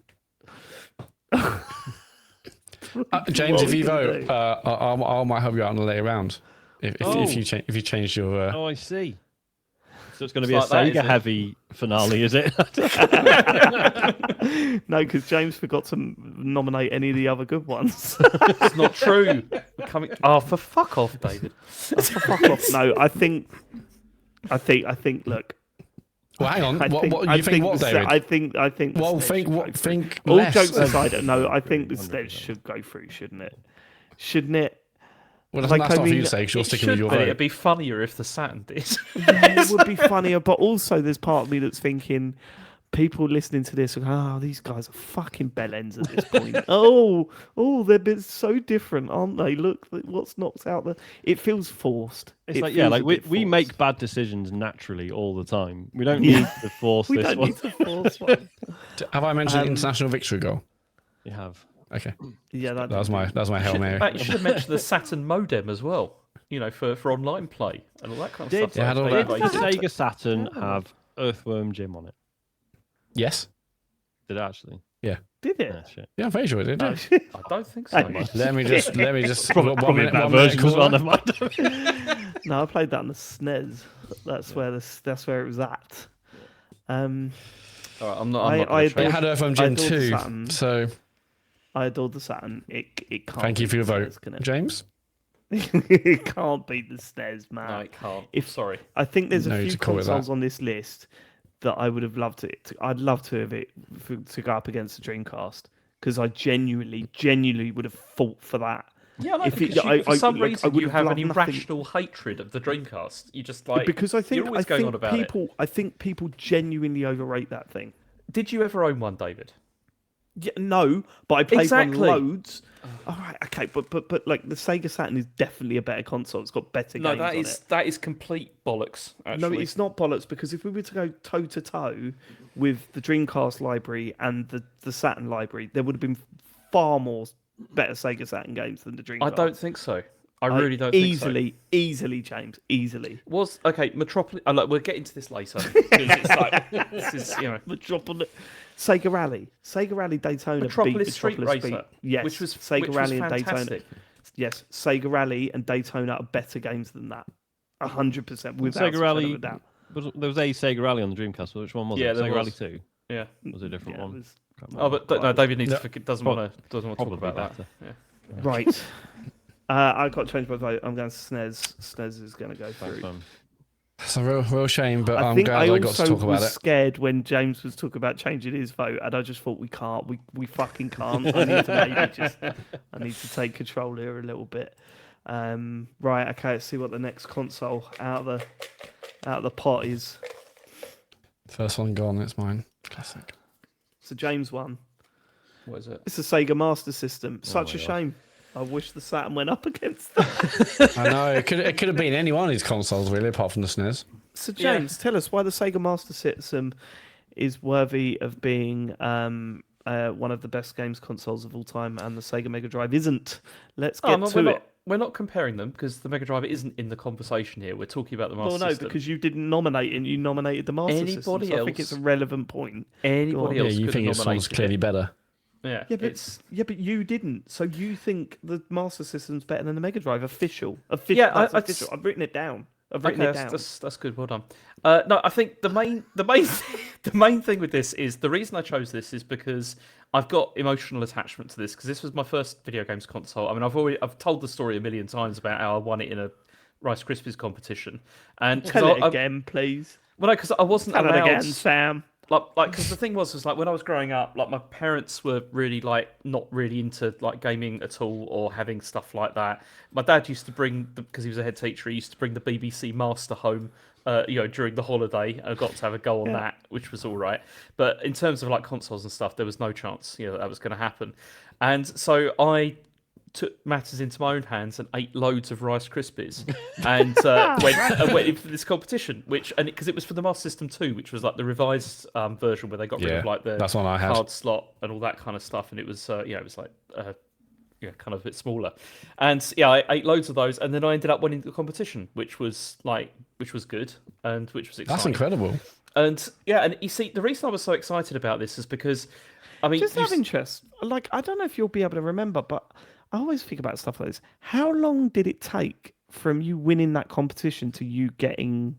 James, What if are we you gonna vote, do? I might help you out in a later round. If Oh. you change your Oh, I see. So it's going to be a It's like that, is Sega it? heavy finale, is it? No, because James forgot to nominate any of the other good ones. It's not true. We're coming. Oh, for fuck off, David. Fuck off. No, I think. Look, Well, hang on. I What think, you think? What, David? I think. The Well, SNES think should what? go through. Think All less. jokes of- aside, no, I think the SNES should go through, shouldn't it? Shouldn't it? Well, that's like, not I for you mean, to say, 'cause you're It sticking with should your be. vote. It'd be funnier if the Saturn did. Yeah, it would be funnier, but also there's part of me that's thinking people listening to this are these guys are fucking bellends at this point. They're so different, aren't they? Look what's knocked out the. It feels forced. It's It like, feels a we bit we forced. make bad decisions naturally all the time. We don't need to force We this don't one. need to force one. Have I mentioned international victory goal? You have. Okay, Yeah, that was my Hail Mary. You should have mentioned the Saturn modem as well. You know, for online play and all that kind of Did, stuff. Yeah, I like had all did that. the Basic. Sega Saturn have Earthworm Jim on it? Yes. Did it actually? Did it? Yeah, shit. Yeah, I'm very sure it did. Oh, Yeah. shit. I don't think so. Mate. Let me just. Probably, one probably minute, a better one minute version as well. corner. Never mind. No, I played that on the SNES. That's where it was at. All right, I'm not. I I'm not gonna adored- change. It had Earthworm I Jim adored too. Saturn. So I adored the Saturn. It can't. thank you beat for your the vote, SNES, can it? James. It can't beat the SNES, man. No, it can't. Sorry, I think there's No, a you few to call it that. consoles on this list that I would have loved it. I'd love to have it to go up against the Dreamcast because I genuinely would have fought for that. Yeah, no, If it- because I- for I- some like, I reason would you have have an loved nothing. irrational hatred of the Dreamcast. You just like Because I think you're always going on about it. I think people genuinely overrate that thing. Did you ever own one, David? Yeah, no, but I played Exactly. one loads. All right, okay, but like the Sega Saturn is definitely a better console. It's got better No, games that on is it. that is complete bollocks. Actually. No, it's not bollocks because if we were to go toe to toe with the Dreamcast library and the Saturn library, there would have been far more better Sega Saturn games than the Dreamcast. I don't think so. I really don't think so. Easily, James, easily. Was okay, Metropolis. We'll get into this later. Because it's like this is Metropolis, Sega Rally Daytona Metropolis beat Street Metropolis Racer, Yes, which was Sega Rally and Daytona. fantastic. Yes, Sega Rally and Daytona are better games than that. 100% without Sega a Rally- shadow of a doubt. There was a Sega Rally on the Dreamcast. Which one was Yeah, it? there Sega Rally was. 2? Yeah. Was it a different Yeah, it one? was- Oh, but no, David needs No. to, doesn't want to talk Probably about that. better. Yeah. Right. I've got to change my vote. I'm going SNES. SNES is going to go Thanks, through. man. It's a real shame, but I I'm think glad I I got also to talk about was it. scared when James was talking about changing his vote, and I just thought we can't. We fucking can't. I need to take control here a little bit. Right. Okay. Let's see what the next console out of the pot is. First one gone. It's mine. Classic. So James won. What is it? It's a Sega Master System. Such my a God. shame. I wish the Saturn went up against that. I know it could have been any one of these consoles really, apart from the SNES. So James, tell us why the Sega Master System is worthy of being one of the best games consoles of all time, and the Sega Mega Drive isn't. Let's get to it. We're not comparing them because the Mega Drive isn't in the conversation here. We're talking about the Master Well, no, System. because you didn't nominate and you nominated the Master System. Anybody So I think it's a else- relevant point. Anybody Yeah, else you could think have this one's nominated clearly it. better. Yeah, Yeah, but you didn't. So you think the Master System's better than the Mega Drive? Official. Yeah, that's I- official. I've written it down. I've written Okay, it down. that's good. Well done. No, I think the main thing with this is the reason I chose this is because I've got emotional attachment to this because this was my first video games console. I mean, I've told the story a million times about how I won it in a Rice Krispies competition, and Tell it again, please. well, no, because I wasn't Tell it allowed. again, Sam. Like because the thing was like when I was growing up, like my parents were really like not really into like gaming at all or having stuff like that. My dad used to bring because he was a head teacher. He used to bring the BBC Master home, during the holiday. I got to have a go on that, which was all right. But in terms of like consoles and stuff, there was no chance that was going to happen. And so I took matters into my own hands and ate loads of Rice Krispies and went in for this competition, because it was for the Master System 2, which was like the revised version where they got rid of like the that's one I had. card slot and all that kind of stuff, and it was it was like kind of a bit smaller, and I ate loads of those, and then I ended up winning the competition, which was good and which was exciting. That's incredible. And and you see, the reason I was so excited about this is because, I mean, Just out of interest, like I don't know if you'll be able to remember, but I always think about stuff like this. How long did it take from you winning that competition to you getting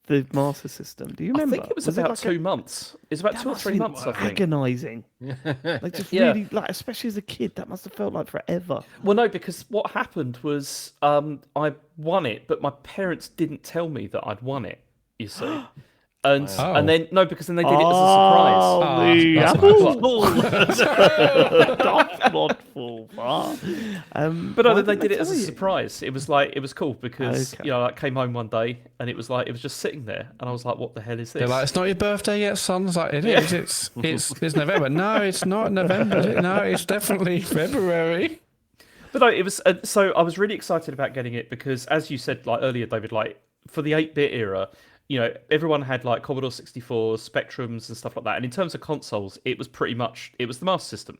the Master System? Do you remember? I think it was it about like 2 months. It was about 2 or 3 months, I think. Agonising. Like just Yeah. really, like especially as a kid, that must have felt like forever. Well, no, because what happened was I won it, but my parents didn't tell me that I'd won it. You see, and Oh. and then no, because then they did it as a surprise. Oh, the that's apple. Not full far. But why no, they didn't did it as a tell you? surprise. It was like it was cool because Okay. I came home one day and it was like it was just sitting there, and I was like, "What the hell is this?" They're like, it's not your birthday yet, son. It's like, it is. It's November. No, it's not November. No, it's definitely February. But no, it was. So I was really excited about getting it because, as you said like earlier, David, like for the 8-bit era, everyone had like Commodore 64, Spectrums, and stuff like that. And in terms of consoles, it was pretty much it was the Master System.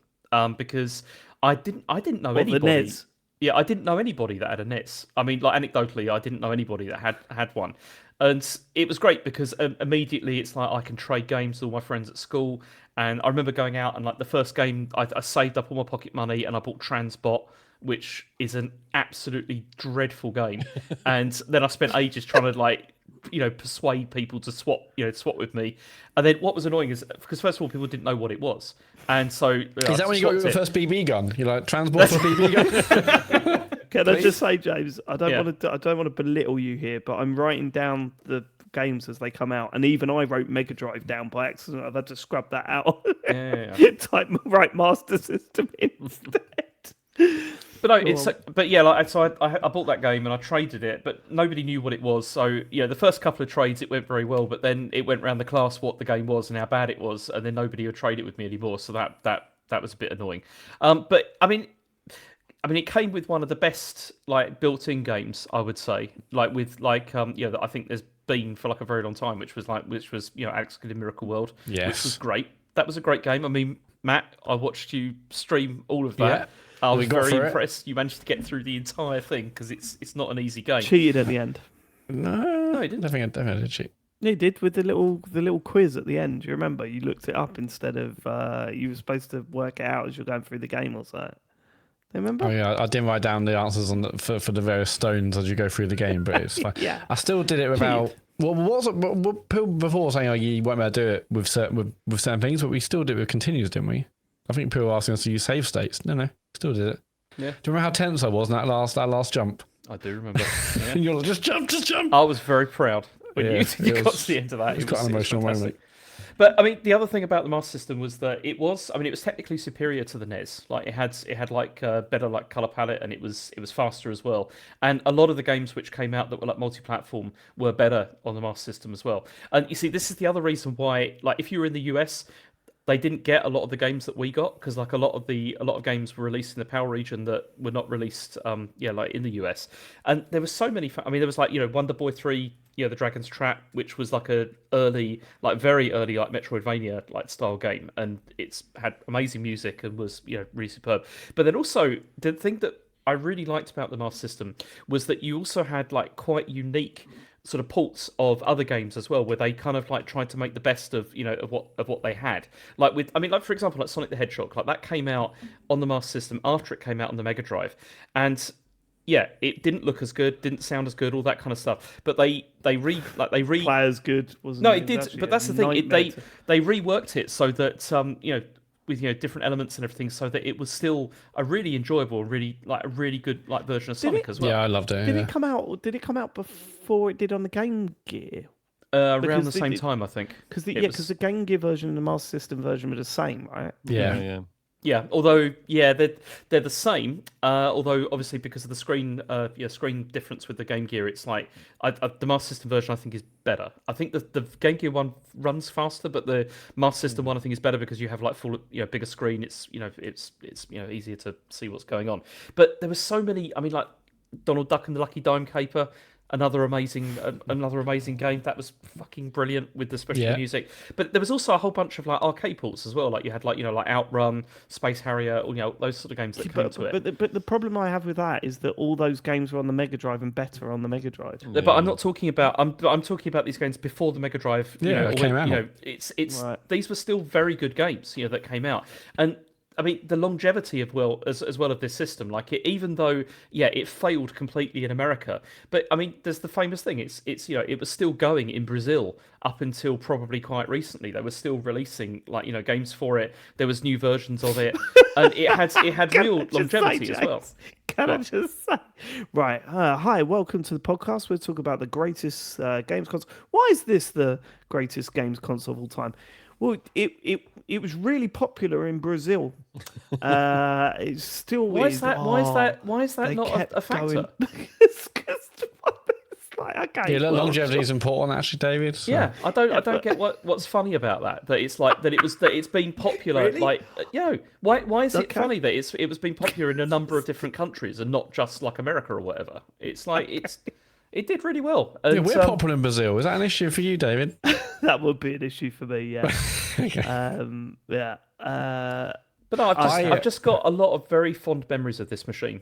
Because I didn't know What, the anybody. NES? Yeah, I didn't know anybody that had a NES. I mean, like anecdotally, I didn't know anybody that had one, and it was great because immediately it's like I can trade games with all my friends at school. And I remember going out and like the first game, I saved up all my pocket money and I bought Transbot, which is an absolutely dreadful game. And then I spent ages trying to like persuade people to swap with me. And then what was annoying is because first of all people didn't know what it was, and so Is that when you got your first BB gun? You're like, transport for BB gun? Can I just say, James? I don't Yeah. want to. I don't want to belittle you here, but I'm writing down the games as they come out, and even I wrote Mega Drive down by accident. I've had to scrub that out. Yeah. Type right Master System instead. But no, but yeah, like so I bought that game and I traded it, but nobody knew what it was. So the first couple of trades it went very well, but then it went around the class what the game was and how bad it was, and then nobody would trade it with me anymore. So that was a bit annoying. But I mean, it came with one of the best like built-in games, I would say, like with like that I think there's been for like a very long time, which was Alex Kidd in Miracle World, Yes. which was great. That was a great game. I mean, Matt, I watched you stream all of that. Yeah. I was We got very through it. impressed. You managed to get through the entire thing because it's not an easy game. Cheated at the end. No, he didn't. I think I did cheat. He did with the little quiz at the end. Do you remember? You looked it up instead of you were supposed to work it out as you're going through the game or something. Do you remember? Oh yeah, I didn't write down the answers on for the various stones as you go through the game, but it's like Yeah. I still did it without. Well, what people before saying, "Oh, you won't be able to do it with certain things," but we still did it with continues, didn't we? I think people were asking us to use save states. No, still did it. Yeah. Do you remember how tense I was in that last jump? I do remember. Yeah. And you're like, just jump. I was very proud when Yeah, you it got was- to the end of that. It's quite an emotional fantastic. moment. But I mean, the other thing about the Master System was that it was technically superior to the NES. Like it had like better like color palette, and it was faster as well. And a lot of the games which came out that were like multi-platform were better on the Master System as well. And you see, this is the other reason why, like, if you were in the US, they didn't get a lot of the games that we got because like a lot of games were released in the PAL region that were not released like in the US. And there were so many there was like Wonder Boy 3, the Dragon's Trap, which was like a very early like Metroidvania like style game, and it's had amazing music and was really superb. But then also the thing that I really liked about the Master System was that you also had like quite unique sort of ports of other games as well, where they kind of like tried to make the best of what they had. Like for example, like Sonic the Hedgehog, like that came out on the Master System after it came out on the Mega Drive, and yeah, it didn't look as good, didn't sound as good, all that kind of stuff. But they Players good, wasn't no, it? it did. Was But that's the actually a thing. nightmare They reworked it so that with different elements and everything, so that it was still a really enjoyable, a really good like version of Sonic as well. Yeah, I loved it. Did yeah. it come out? Did it come out before it did on the Game Gear? Around Because the the- same the- time, I think. Because It was- the Game Gear version and the Master System version were the same, right? Yeah. Yeah, although they're the same. Although obviously because of the screen difference with the Game Gear, it's like the Master System version I think is better. I think the Game Gear one runs faster, but the Master System one I think is better because you have like full bigger screen. It's easier to see what's going on. But there were so many. I mean, like Donald Duck and the Lucky Dime Caper. Another amazing game that was fucking brilliant with the special music. But there was also a whole bunch of like arcade ports as well. Like you had like Outrun, Space Harrier, those sort of games that came to it. But the problem I have with that is that all those games were on the Mega Drive and better on the Mega Drive. But I'm not talking about. I'm talking about these games before the Mega Drive. Yeah, it came out. It's Right. these were still very good games. That came out, and I mean, the longevity of as well of this system, like it, even though it failed completely in America, but I mean, there's the famous thing. It's it was still going in Brazil up until probably quite recently. They were still releasing games for it. There was new versions of it, and it had real longevity as well. Can I just say, right? Hi, welcome to the podcast. We're talking about the greatest games console. Why is this the greatest games console of all time? Well, it was really popular in Brazil. It still Why is. is that? Why is that they not kept a factor? It's like, okay, Yeah, well, longevity is sure. important, actually, David. So. Yeah, I don't get what's funny about that. That it's like that it's been popular. Really? Like why is it Okay. funny that it was being popular in a number of different countries and not just like America or whatever? It's like it did really well. And, Yeah, we're popular in Brazil. Is that an issue for you, David? That would be an issue for me. Yeah. Okay. Yeah. But no, I've just got a lot of very fond memories of this machine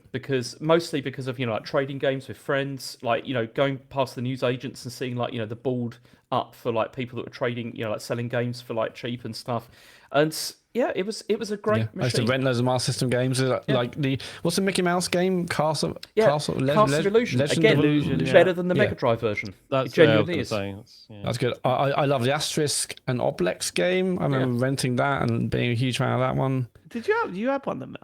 mostly because of like trading games with friends, like going past the news agents and seeing like the board up for like people that were trading, like selling games for like cheap and stuff, and it was a great I used to machine. rent loads of Master System games. Like what's the Mickey Mouse game? Castle Castle Illusion. Legend Again, of Illusion, yeah. better than the Yeah. Mega Drive version. That's It what I was genuinely gonna is. say. That's, That's good. I love the Asterisk and Oblex game. I remember renting that and being a huge fan of that one. Did you have one of them?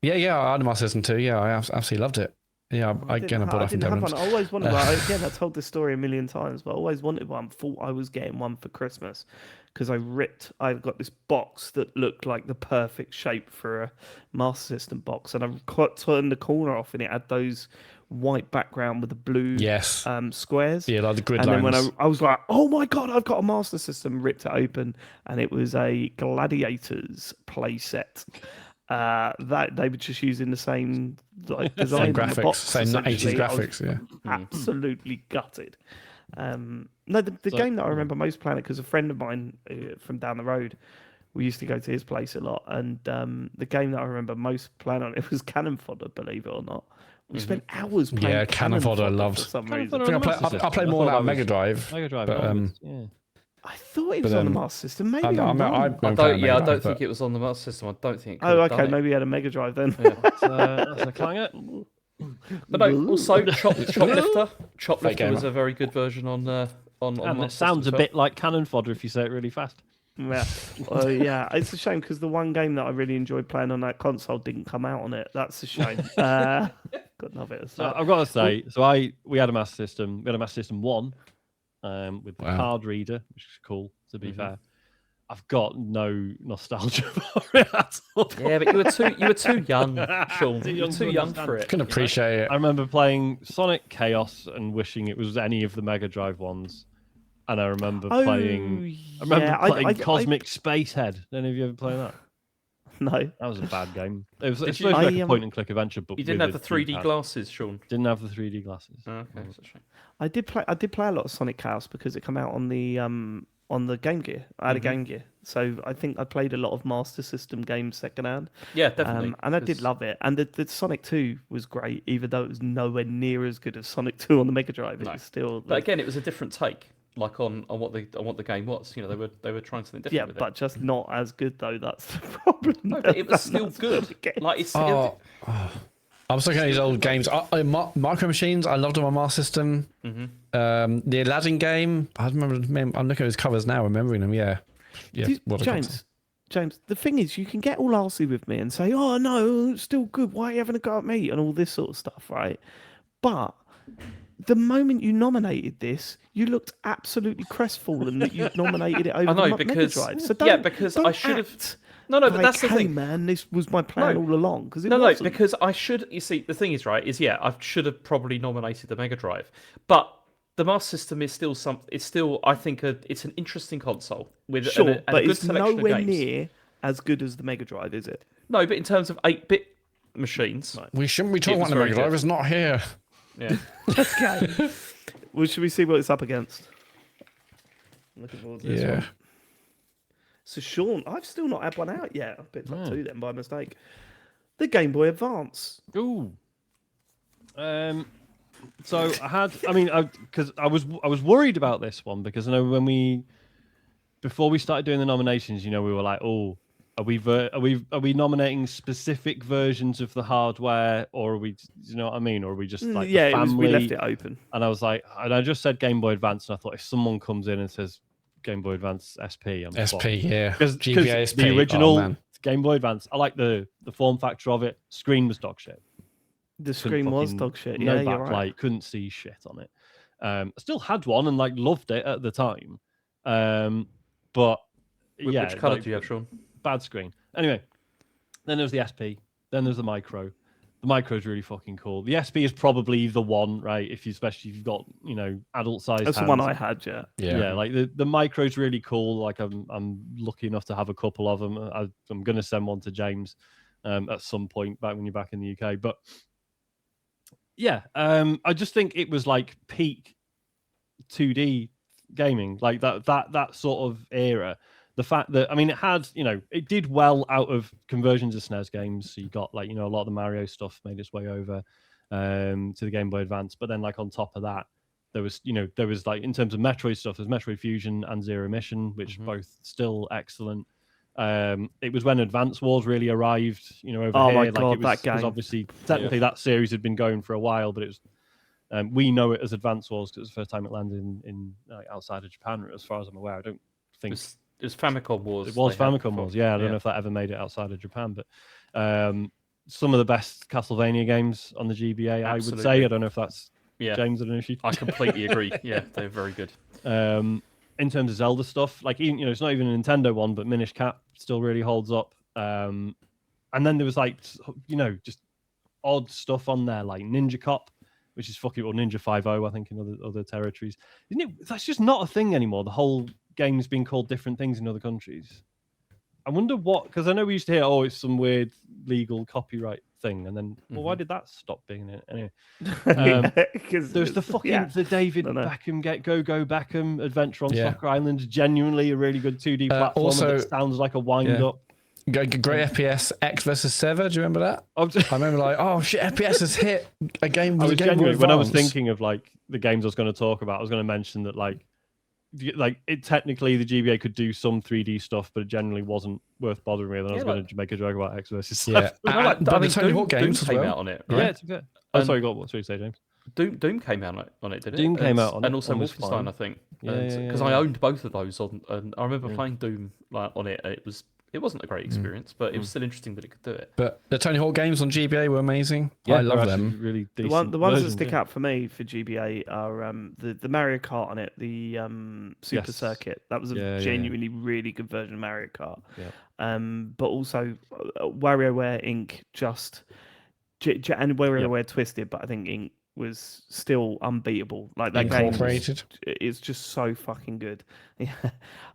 Yeah, I had a Master System too. Yeah, I absolutely loved it. Yeah, I bought I off in didn't have Devon's. one. I always wanted one. Again, I told this story a million times, but I always wanted one. Thought I was getting one for Christmas because I got this box that looked like the perfect shape for a Master System box, and I turned the corner off, and it had those white background with the blue Yes. squares. Yeah, like the grid And then lines. when I was like, oh my God, I've got a Master System, ripped it open, and it was a Gladiators playset. That they were just using the same like design Same on the graphics, box, same 80s essentially. I was graphics, yeah. absolutely gutted. No, the game that I remember most playing it because a friend of mine from down the road, we used to go to his place a lot, and the game that I remember most playing on it was Cannon Fodder, believe it or not. We spent hours playing Yeah, Cannon Fodder I for loved. some Cannon reason. Fodder I think I played more on that Mega Drive. Mega Drive. but, yeah. I thought it was But, on the Master System. Maybe I I'm wrong. I don't think it was on the Master System. I don't think. It could Oh, have okay. done it. Maybe he had a Mega Drive then. That's a clanger. But no, also Choplifter. Fake Choplifter gamer. was a very good version on And Master it sounds System a as bit like Cannon Fodder if you say it really fast. Yeah, yeah. It's a shame because the one game that I really enjoyed playing on that console didn't come out on it. That's a shame. Got love it. So I've got to say, we had a Master System. We had a Master System 1 with the Wow. card reader, which is cool, to be fair. I've got no nostalgia for it at all. Yeah, but you were too young, Sean. Too You young were to too young understand. for it. Can appreciate it. I remember playing Sonic Chaos and wishing it was any of the Mega Drive ones. And I remember playing Cosmic Spacehead. Any of you ever play that? No, That was a bad game. It was Did it's you- supposed to be like I, a point and click adventure, but You didn't with have the a 3D D-pad. glasses, Sean. Didn't have the 3D glasses. Oh, okay, that's a shame. I did play a lot of Sonic Chaos because it came out on the Game Gear. I had a Game Gear, so I think I played a lot of Master System games secondhand. Yeah, definitely. And I did love it. And the Sonic 2 was great, even though it was nowhere near as good as Sonic 2 on the Mega Drive. It was still. But again, it was a different take, like on what the game was. You know, they were trying something different. Yeah, with but just not as good though. That's the problem. no, but it was still That's good. what it gets. Like it's. I was looking at these old games. Micro Machines, I loved on my Master System. The Aladdin game, I remember. I'm looking at his covers now, remembering them. Yeah. What a James, the thing is, you can get all arsey with me and say, "Oh no, it's still good. Why are you having a go at me?" and all this sort of stuff, right? But the moment you nominated this, you looked absolutely crestfallen that you'd nominated it over I know, the Mega because- Drive. So yeah, don't, because don't I should have- act No, but like, that's the hey, thing. man, this was my plan No. all along. Because it No, wasn't. because I should. You see, the thing is, right? I should have probably nominated the Mega Drive, but the Master System is still It's still, I think, it's an interesting console with Sure, and a but good it's selection nowhere of games. near as good as the Mega Drive, is it? No, but in terms of 8-bit machines, We shouldn't be talking was about the very Mega Drive. good. It's not here. yeah. Okay. Well, should we see what it's up against? Looking forward to this Yeah. one. So, Sean, I've still not had one out yet. I picked up two then by mistake. The Game Boy Advance. Ooh. So because I was worried about this one because I know before we started doing the nominations, we were like, oh, Are we nominating specific versions of the hardware, or are we? You know what I mean? Or are we just like the family? we left it open. And I just said Game Boy Advance, and I thought if someone comes in and says Game Boy Advance SP, I'm SP, yeah, because GBA SP. the original man. Game Boy Advance, I like the form factor of it. Screen was dog shit. The screen was dog shit. No Yeah, you're backlight, right. couldn't see shit on it. I still had one and loved it at the time. But yeah, which colour do you have, Sean? Bad screen. Anyway, then there's the SP. Then there's the Micro. The Micro is really fucking cool. The SP is probably the one, right? Especially if you've got adult sized. That's hands. the one I had. Yeah. Yeah. Like the Micro is really cool. Like I'm lucky enough to have a couple of them. I'm gonna send one to James at some point back when you're back in the UK. But yeah, I just think it was like peak 2D gaming, like that sort of era. The fact that it had, it did well out of conversions of SNES games. So you got a lot of the Mario stuff made its way over to the Game Boy Advance. But then on top of that, there was like in terms of Metroid stuff, there's Metroid Fusion and Zero Mission, which both still excellent. It was when Advance Wars really arrived, over here. Oh my God, it was, that game! Because obviously, technically, that series had been going for a while, but it was. We know it as Advance Wars because it was the first time it landed in outside of Japan, as far as I'm aware. I don't think it was Famicom Wars. It was Famicom Wars. Yeah, I don't know if that ever made it outside of Japan, but some of the best Castlevania games on the GBA, I would say. I don't know if that's James. I don't know if you. I completely agree. Yeah, they're very good. In terms of Zelda stuff, like even it's not even a Nintendo one, but Minish Cap still really holds up. And then there was just odd stuff on there, like Ninja Cop, which is or Ninja 5.0, I think, in other territories. Isn't it? That's just not a thing anymore. The whole game's been called different things in other countries. I wonder what, because I know we used to hear, it's some weird legal copyright thing, and then, why did that stop being it? Anyway, there's the fucking the David Beckham Go Beckham Adventure on Soccer Island, genuinely a really good 2D platform. Also, that sounds like a wind up. Great FPS, X versus Sever. Do you remember that? I remember oh shit, FPS has hit a game. When I was thinking of the games I was going to talk about, I was going to mention that it technically the GBA could do some 3D stuff, but it generally wasn't worth bothering with. And I was going to make a joke about X versus Sever. But the Tony Hawk games came out on it. Right? Yeah, it's okay. Oh, sorry, what should you say, James? Doom came out on it, didn't it? Doom came out on it, and also Wolfenstein, I think. Because I owned both of those and I remember playing Doom on it. And it wasn't a great experience, but it was still interesting that it could do it. But the Tony Hawk games on GBA were amazing. I love them. Really decent. The ones that stick out for me for GBA are the Mario Kart on it, the Super Circuit. That was a genuinely really good version of Mario Kart. Yeah. But also WarioWare Inc. and WarioWare Twisted, but I think Inc. was still unbeatable. Like that game is just so fucking good. Yeah.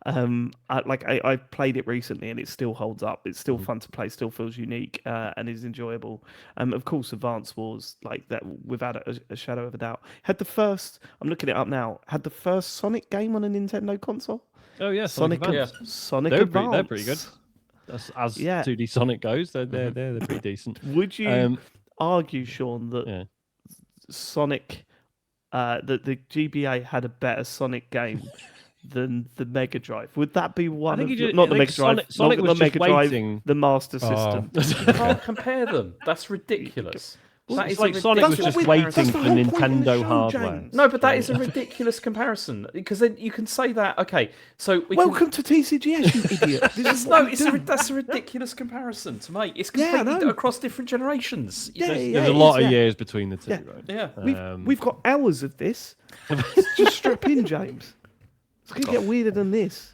I played it recently and it still holds up. It's still fun to play, still feels unique and is enjoyable. Of course, Advance Wars, like that, without a shadow of a doubt, had the first. I'm looking it up now. Had the first Sonic game on a Nintendo console. Oh yeah, Sonic Advance. Sonic Advance. They're pretty good. As 2D Sonic goes, they're pretty decent. Would you argue, Sean, that Sonic, that the GBA had a better Sonic game than the Mega Drive? Would that be one of not the Mega Drive? Sonic was Mega just waiting. Drive, the Master System. You can't compare them. That's ridiculous. That is like Sonic was just waiting for Nintendo hardware. James. No, but that is a ridiculous comparison because then you can say that. Okay, so welcome to TCGS, you idiot. That's a ridiculous comparison to make. It's completely across different generations. There's a lot of years between the two, right? Yeah, we've got hours of this. Just strap in, James. It's gonna get weirder than this.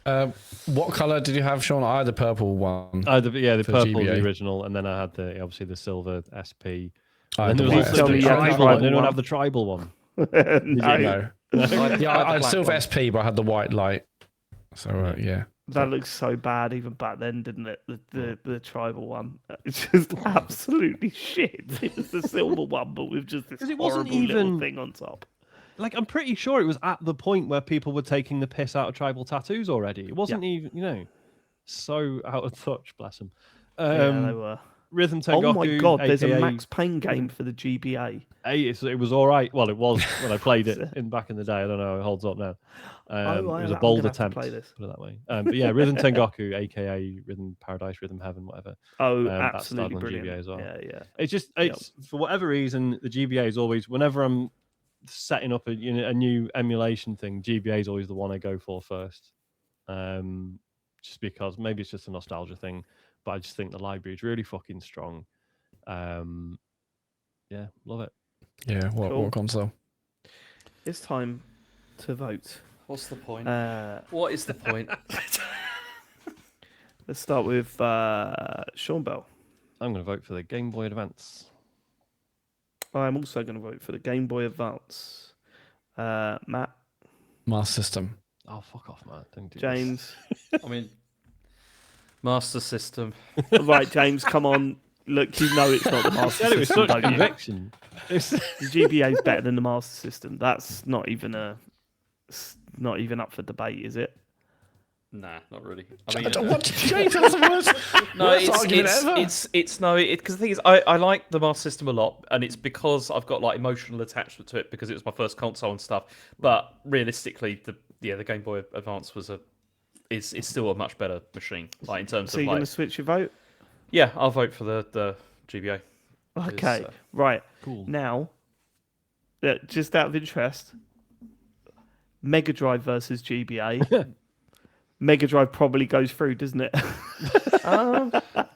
What color did you have, Sean? I had the purple one. The purple, the original, and then I had obviously the silver SP. And there was also the tribal one. Anyone have the tribal one? No. I had silver SP, but I had the white light. So yeah. That looks so bad even back then, didn't it? The tribal one. It's just absolutely shit. It was the silver one, but with just this horrible little thing on top. Like, I'm pretty sure it was at the point where people were taking the piss out of tribal tattoos already. It wasn't even, so out of touch, bless them. Yeah, they were. Rhythm Tengoku. Oh my god, there's a aka Max Payne game for the GBA. It was all right. Well, it was when I played it back in the day. I don't know how it holds up now. It was a bold attempt. Play this. Put it that way. But yeah, Rhythm Tengoku, aka Rhythm Paradise, Rhythm Heaven, whatever. Oh, That's absolutely started on brilliant. GBA as well. Yeah. It's for whatever reason the GBA is always whenever I'm setting up a new emulation thing, GBA is always the one I go for first. Just because maybe it's just a nostalgia thing, but I just think the library is really fucking strong. Yeah, love it. Yeah, what console? It's time to vote. What's the point? What is the point? Let's start with Sean Bell. I'm going to vote for the Game Boy Advance. I'm also going to vote for the Game Boy Advance. Matt, Master System. Oh, fuck off, Matt. Don't do James. I mean, Master System. Right, James, come on. Look, you know it's not the Master This. It was System, such don't you? conviction. The GBA is better than the Master System. That's not even up for debate, is it? Nah, not really. I mean, What did you tell us the worst? no, worst argument ever? it's no, because the thing is, I like the Master System a lot, and it's because I've got like emotional attachment to it because it was my first console and stuff. But realistically, the Game Boy Advance is still a much better machine, like in terms So of you're like. going to switch your vote? Yeah, I'll vote for the GBA. Okay, right. Cool. Now, just out of interest, Mega Drive versus GBA. Mega Drive probably goes through, doesn't it? I'm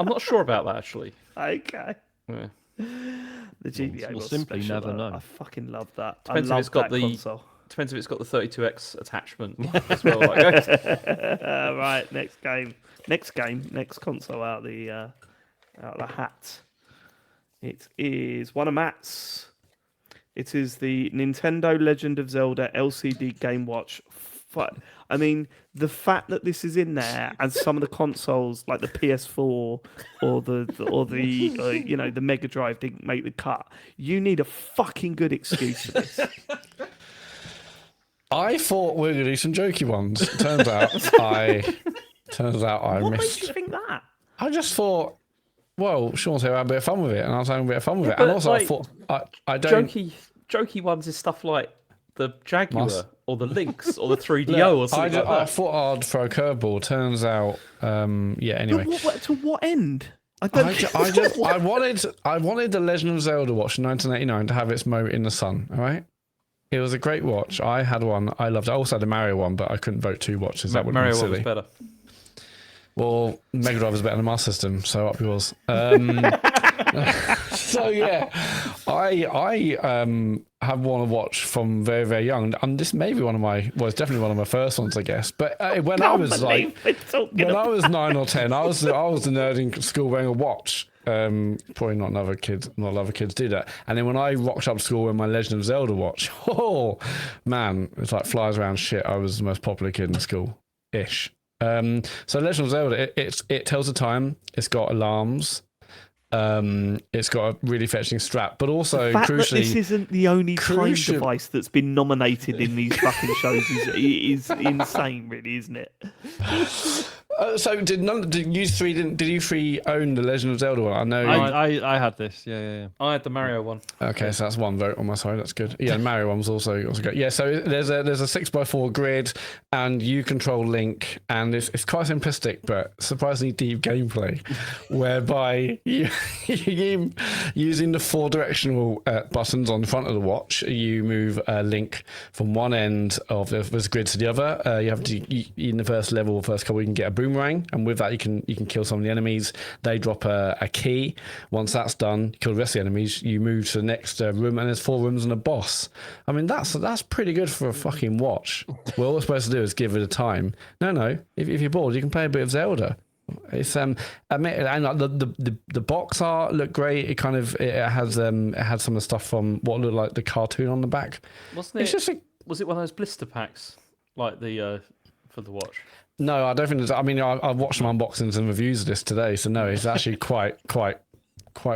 not sure about that actually. Okay. Yeah. The GBA we'll was simply special, never though. know. I fucking love that. Depends I if love it's got that the- console. Depends if it's got the 32X attachment as well. Like, Right, next console out of the hat. It is one of Matt's. It is the Nintendo Legend of Zelda LCD Game Watch. I mean, the fact that this is in there and some of the consoles like the PS4 or the Mega Drive didn't make the cut. You need a fucking good excuse for this. I thought we were going to do some jokey ones. Turns out I What made missed. you think that? I just thought, well, Sean's here having a bit of fun with it, and I was having a bit of fun with Yeah, it. And but, also, like, I thought, I don't. jokey ones is stuff like the Jaguar or the Lynx or the 3DO Look, or something like I that. thought I'd throw a curveball. Turns out, yeah. Anyway, To what end? I don't. I wanted the Legend of Zelda watch in 1989 to have its moment in the sun. All right, it was a great watch. I had one. I loved it. I also had the Mario one, but I couldn't vote two watches. That would be Mario one silly. was better. Well, Mega Drive was better than the Master System, so up yours. So yeah, I have one to watch from very, very young, and this may be it's definitely one of my first ones, I guess. But when I was I was 9 or 10, I was the nerd in school wearing a watch. Probably not other kids do that. And then when I rocked up to school with my Legend of Zelda watch, oh man, it's like flies around shit. I was the most popular kid in school, ish. So Legend of Zelda, it tells the time. It's got alarms. It's got a really fetching strap, but also The fact crucially, that this isn't the only time crucial- device that's been nominated in these fucking shows is insane, really, isn't it? so did you three own the Legend of Zelda one? I know. I had this. Yeah. I had the Mario one. Okay, so that's one vote on my side. That's good. Yeah, Mario one was also good. Yeah, so there's a 6x4 grid, and you control Link, and it's quite simplistic but surprisingly deep gameplay, whereby you using the 4 directional buttons on the front of the watch, you move Link from one end of this grid to the other. You have to in the first level, first couple, you can get a boomerang, and with that you can kill some of the enemies. They drop a key. Once that's done, you kill the rest of the enemies. You move to the next room, and there's 4 rooms and a boss. I mean, that's pretty good for a fucking watch. Well, all we're supposed to do is give it a time. No. If you're bored, you can play a bit of Zelda. It's and like the box art looked great. It kind of it had some of the stuff from what looked like the cartoon on the back. Wasn't it? It's just Was it one of those blister packs, like the for the watch? no, I don't think. I mean, I watched some unboxings and reviews of this today, so no, it's actually quite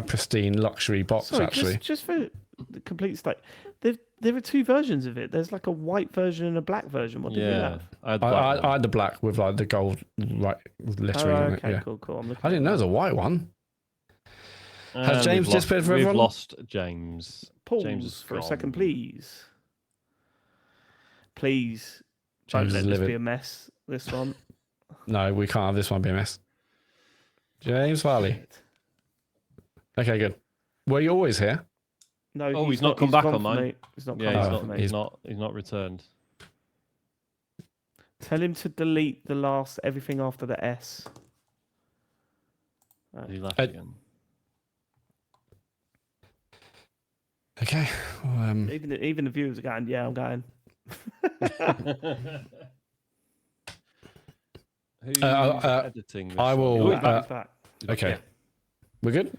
pristine luxury box. Sorry, actually, just for the complete state, there are 2 versions of it. There's like a white version and a black version. What did you have? I had the black one. I had the black with like the gold lettering Oh, on it. okay, Yeah. cool. I'm looking I didn't know at there was a white one. Has James We've disappeared for We've everyone? lost James. Pause James is for a gone. second, please. Please don't James let is this livid. be a mess. This one. No, we can't have this one be a mess. James Farley. Shit. Okay, good. Were you always here? No, Oh, he's not come back gone on for mine. me. He's not Yeah, come he's back not. for me. He's not returned. Tell him to delete the last everything after the S. He left Uh, again. Okay. Well, Even the viewers are going, yeah, I'm going. Who's editing this I one? will- Oh, Oh, he's back, he's back. okay. Yeah. We're good?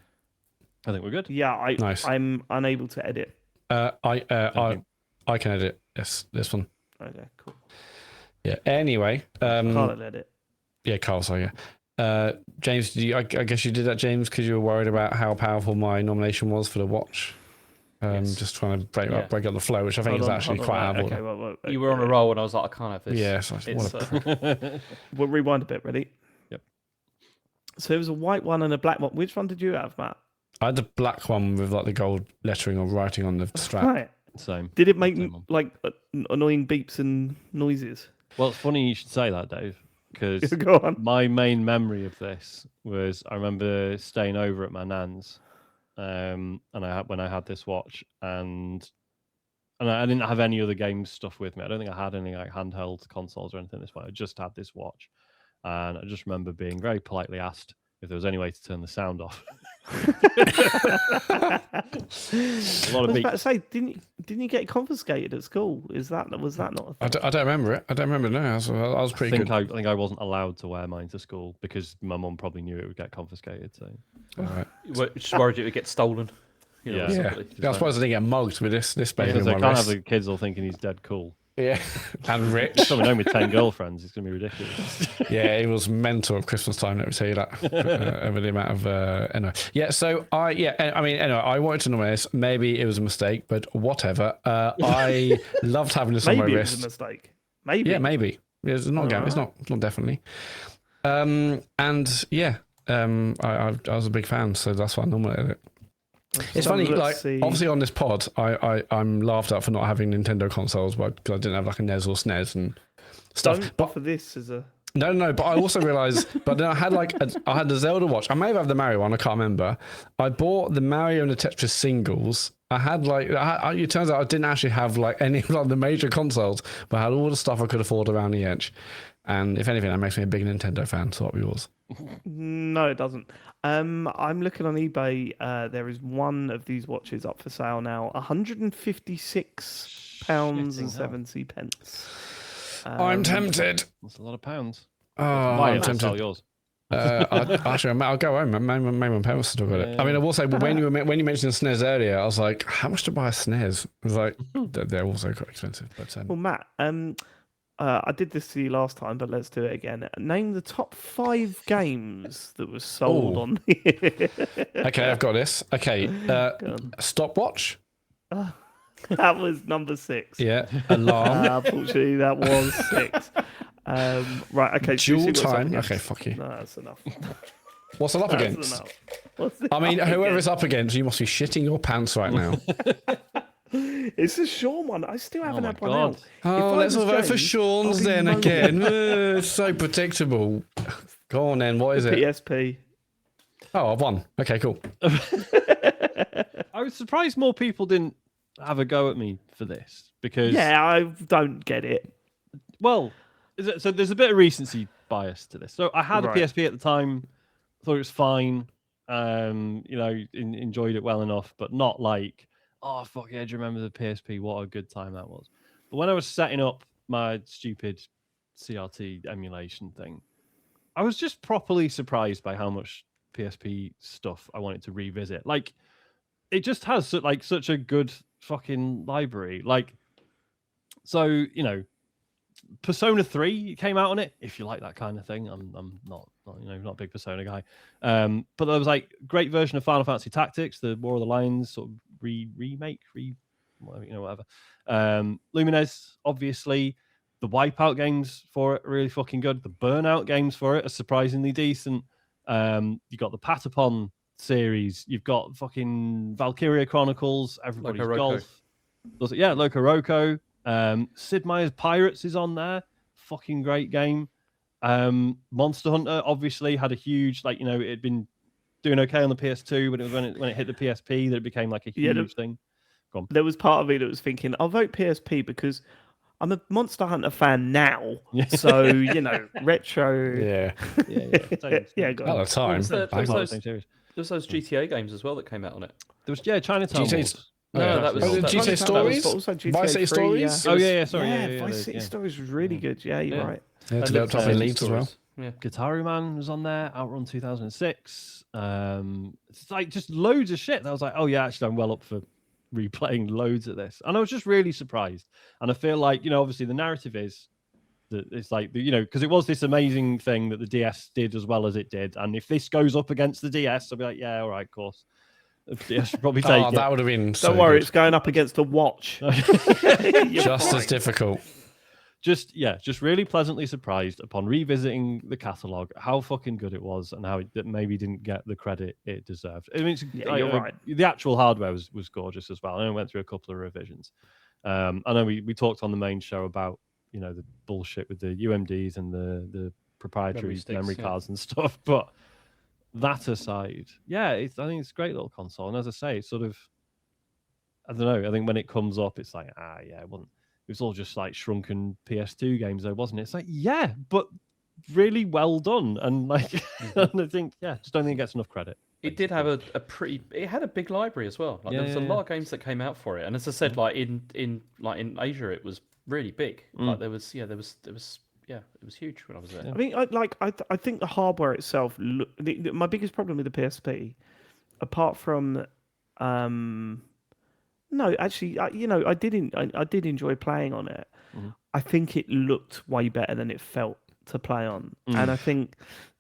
I think we're good. Yeah, Nice. I'm unable to edit. I you. can edit this one. Okay, cool. Yeah. Anyway, Can't edit. yeah, Carl. Sorry. Yeah. James, I guess you did that, James, because you were worried about how powerful my nomination was for the watch. Yes. Just trying to break Yeah. up the flow, which I think is actually quite out of order. Okay, well, You were on a roll, and I was like, I can't have this. Yeah, so It's, what a We'll rewind a bit. Ready? Yep. So there was a white one and a black one. Which one did you have, Matt? I had the black one with like the gold lettering or writing on the strap. Right. Same. Did it make Same one. like annoying beeps and noises? Well, it's funny you should say that, Dave, because Go on. my main memory of this was I remember staying over at my nan's, and when I had this watch, and I didn't have any other games stuff with me. I don't think I had any like handheld consoles or anything this way. I just had this watch, and I just remember being very politely asked if there was any way to turn the sound off. A lot I of was about to beeps. say, didn't you get confiscated at school? Was that not a I thing? don't remember it. I don't remember. No, I was I pretty think good. I think I wasn't allowed to wear mine to school because my mum probably knew it would get confiscated. So All right. just worried it would get stolen. You know, Yeah. or Yeah. something. Just I like- suppose I didn't get mugged with this baby because on I my can't have wrist. the kids all thinking he's dead cool. Yeah, and rich. Coming home with 10 girlfriends, it's going to be ridiculous. Yeah, it was mental at Christmas time. Let me tell you that. Over the amount of anyway. Yeah. So anyway, I wanted to nominate this. Maybe it was a mistake, but whatever. I loved having this on my Maybe it was a wrist. mistake. Maybe. Yeah, maybe. It's not. It's not definitely. And yeah. I was a big fan, so that's why I nominated it. It's funny, like obviously on this pod, I'm laughed at for not having Nintendo consoles, but because I didn't have like a NES or SNES and stuff. Don't But offer this as a. no, but I also realised, but then I had I had the Zelda watch. I may have had the Mario one. I can't remember. I bought the Mario and the Tetris singles. I had it turns out I didn't actually have like any of like the major consoles, but I had all the stuff I could afford around the edge. And if anything, that makes me a big Nintendo fan. So what was yours? No, it doesn't. I'm looking on eBay. There is one of these watches up for sale now. £156.70. I'm tempted. That's a lot of pounds. Oh, Buy I'm it, I'll sell tempted. yours. I'll go home. My parents still got it. I mean, I will say, when you mentioned SNES earlier, I was like, how much to buy a SNES? I was like, they're also quite expensive. But Well, Matt, I did this to you last time, but let's do it again. Name the top 5 games that were sold Oh. on. okay, I've got this. Okay, Go on. stopwatch. That was number 6. Yeah, alarm. Unfortunately, that was 6. Right, okay. so you Dual see what's up time. against. Okay, fuck you. No, that's enough. What's it up That's against? enough. What's it I mean, up whoever against? it's up against, you must be shitting your pants right now. It's a Sean one. I still haven't my had one God. out. Oh, I let's all was vote for James, Sean's I'll be then moaning. again. It's so predictable. Go on then. What is it? PSP. Oh, I've won. Okay, cool. I was surprised more people didn't have a go at me for this because, Yeah, I don't get it. well, so there's a bit of recency bias to this. So I had Right. a PSP at the time, thought it was fine, enjoyed it well enough, but not like, oh, fuck yeah, do you remember the PSP? What a good time that was. But when I was setting up my stupid CRT emulation thing, I was just properly surprised by how much PSP stuff I wanted to revisit. Like, it just has such a good fucking library. Like, so, Persona 3 came out on it, if you like that kind of thing. I'm not a big Persona guy. But there was like great version of Final Fantasy Tactics, the War of the Lions sort of remake, whatever. Lumines, obviously. The Wipeout games for it are really fucking good. The Burnout games for it are surprisingly decent. You got the Patapon series. You've got fucking Valkyria Chronicles, Everybody's Loco Roco. Golf. Yeah, Loco Roco. Sid Meier's Pirates is on there. Fucking great game. Monster Hunter obviously had a huge, like, it had been doing okay on the PS2, but it was when it hit the PSP that it became like a huge thing. Go on. There was part of me that was thinking, I'll vote PSP because I'm a Monster Hunter fan now. So, retro. Yeah. Yeah, go At on. the time. There Series. was those GTA games as well that came out on it. There was Chinatown. GTA's No, that was GTA Stories. But also GTA Vice City 3, Stories. Oh yeah, sorry. Yeah, Yeah, Vice City Stories was really good. Yeah, you're right. Yeah, developed up in Leeds as well. Yeah. Guitar Man was on there. Outrun 2006. It's like just loads of shit. I was like, oh yeah, actually, I'm well up for replaying loads of this, and I was just really surprised. And I feel like, obviously the narrative is that it's like, because it was this amazing thing that the DS did as well as it did, and if this goes up against the DS, I'll be like, yeah, all right, of course. The DS should probably take it. That would have been. Don't worry, it's going up against a watch. just as difficult. Just really pleasantly surprised upon revisiting the catalog how fucking good it was and how it maybe didn't get the credit it deserved. I mean, you're right. The actual hardware was gorgeous as well. I went through a couple of revisions. I know we talked on the main show about the bullshit with the UMDs and the proprietary memory cards and stuff, but that aside, I think it's a great little console. And as I say, it's sort of, I don't know, I think when it comes up, it's like, it wasn't. It was all just like shrunken PS2 games, though, wasn't it? It's like, yeah, but really well done. And like, and I think, just don't think it gets enough credit. It did have it had a big library as well. Like there was a lot of games that came out for it. And as I said, like in Asia, it was really big. Like it was huge when I was there. I mean, I think the hardware itself. My biggest problem with the PSP, apart from, no, actually, I did enjoy playing on it. I think it looked way better than it felt to play on, and I think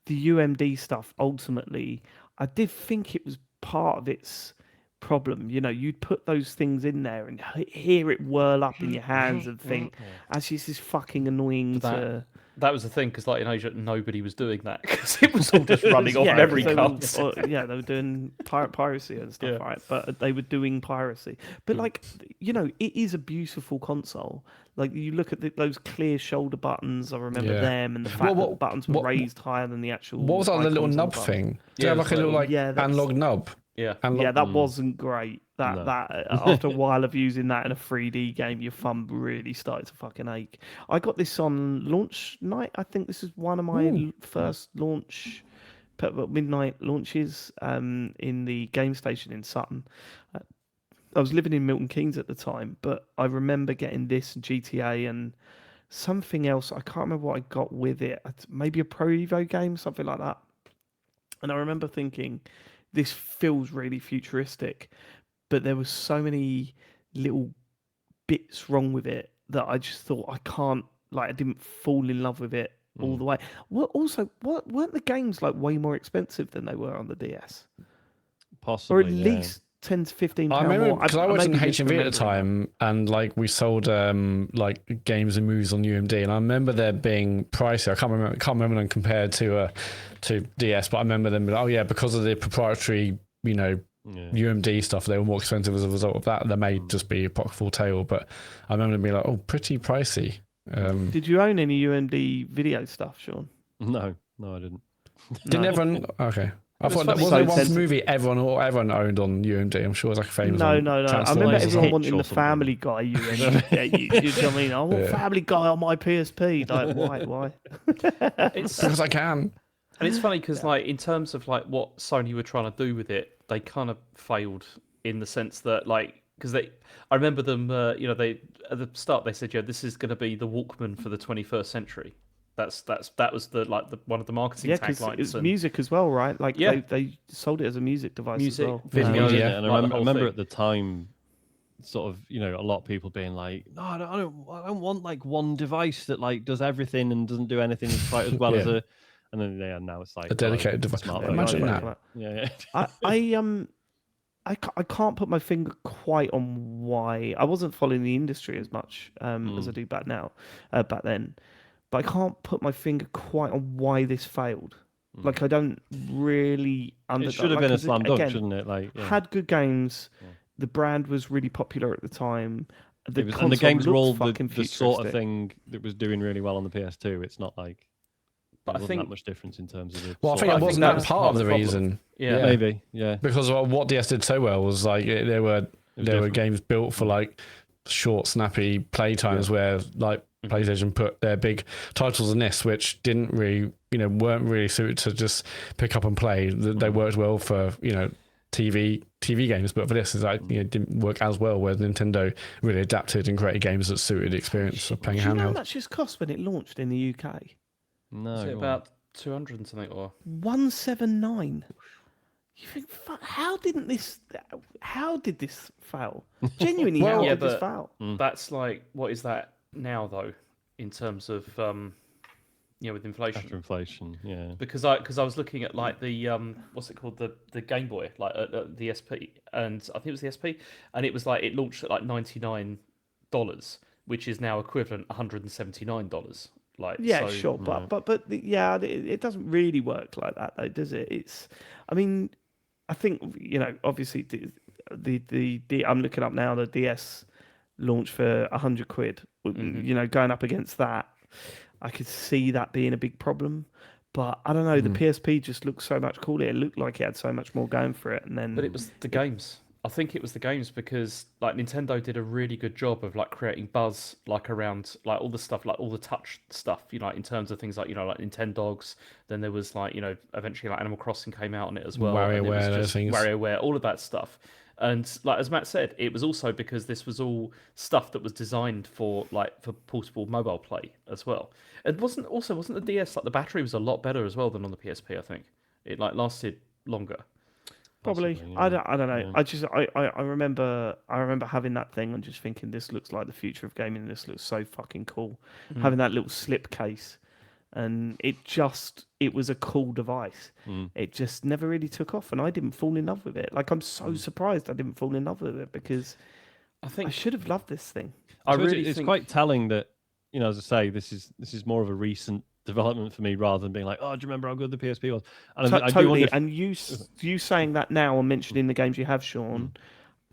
the UMD stuff ultimately, I did think it was part of its problem. You'd put those things in there and hear it whirl up in your hands and think, actually, this is fucking annoying That was the thing, because like in Asia, nobody was doing that because it was all just running off memory cards. They were doing piracy and stuff, right? But they were doing piracy. But like, it is a beautiful console. Like you look at those clear shoulder buttons. I remember them, and the fact that the buttons were raised higher than the actual. What was that little nub button. thing? Did it have like a little analog nub? Yeah, that wasn't great. That after a while of using that in a 3D game, your thumb really started to fucking ache. I got this on launch night. I think this is one of my first midnight launches in the game station in Sutton. I was living in Milton Keynes at the time, but I remember getting this GTA and something else. I can't remember what I got with it. Maybe a Pro Evo game, something like that. And I remember thinking, this feels really futuristic, but there was so many little bits wrong with it that I just thought I didn't fall in love with it all the way. Weren't the games like way more expensive than they were on the DS? Possibly, or at least 10 to 15 I pounds remember more. because I worked in HMV at the time, and like we sold like games and movies on UMD, and I remember there being pricey. I can't remember them compared to DS, but I remember them. Oh yeah, because of the proprietary, UMD stuff, they were more expensive as a result of that. There may just be a pocketful tale, but I remember them being like, oh, pretty pricey. Did you own any UMD video stuff, Sean? No, I didn't. Didn't everyone? Okay. I thought that was one movie everyone owned on UMD. I'm sure it was like a famous one. No. I remember everyone wanting the Family Guy UMD. you know what I mean? I want Family Guy on my PSP. Like, why? Because I can. And it's funny because, like, in terms of like what Sony were trying to do with it, they kind of failed in the sense that, like, because I remember them, they at the start they said, this is going to be the Walkman for the 21st century. That was one of the marketing taglines. It's music as well, right? Like they sold it as a music device as well. Video, and I remember at the time, sort of, a lot of people being like, no, I don't want like one device that like does everything and doesn't do anything quite as well as a. And then now it's like a dedicated device. Imagine that. I can't put my finger quite on why. I wasn't following the industry as much as I do back then, but I can't put my finger quite on why this failed. Like I don't really It understand. should have been a slam dunk, again, shouldn't it? Like, had good games. The brand was really popular at the time. and the console games were all looks fucking the sort of futuristic. thing that was doing really well on the PS2. It's not like But there I wasn't think that much difference in terms of the. Well, I sort think of it I wasn't think that that's part part of the of the problem. reason. Yeah. Maybe, yeah. Because what DS did so well was like there were different. games built for like short, snappy play times where like PlayStation put their big titles in this, which didn't really, weren't really suited to just pick up and play. They worked well for TV games, but for this, it's like it didn't work as well. Where Nintendo really adapted and created games that suited the experience of playing Do you know how handheld. much this cost when it launched in the UK? No, Is it go on. about 200 and something or 179. You think, fuck, how did this fail? Genuinely, Well, how yeah, did this but- fail? that's like what is that now though in terms of with inflation? After inflation, yeah. Because I was looking at like the what's it called, the Game Boy, like the SP, and I think it was the SP, and it was like it launched at like $99, which is now equivalent $179. Like Yeah, so, sure, but it doesn't really work like that though, does it? I mean, I think obviously the I'm looking up now the DS launched for £100. Going up against that, I could see that being a big problem. But I don't know, the PSP just looked so much cooler. It looked like it had so much more going for it, and then. But it was the games. I think it was the games because like Nintendo did a really good job of like creating buzz like around like all the stuff, like all the touch stuff, in terms of things like like Nintendogs. Then there was like eventually like Animal Crossing came out on it as well. and it was WarioWare, those just things. WarioWare, all of that stuff. And like as Matt said, it was also because this was all stuff that was designed for portable mobile play as well. It wasn't the DS, like the battery was a lot better as well than on the PSP. I think it like lasted longer. Probably, Possibly, I yeah. don't know. Yeah. I remember having that thing and just thinking this looks like the future of gaming. This looks so fucking cool. Having that little slip case, and it was a cool device. It just never really took off, and I didn't fall in love with it. Like I'm so surprised I didn't fall in love with it because I think I should have loved this thing. I suppose really it's think quite telling that as I say, this is more of a recent development for me rather than being like, oh, do you remember how good the PSP was? And I do Totally. wonder if, And you saying that now and mentioning the games you have, Sean.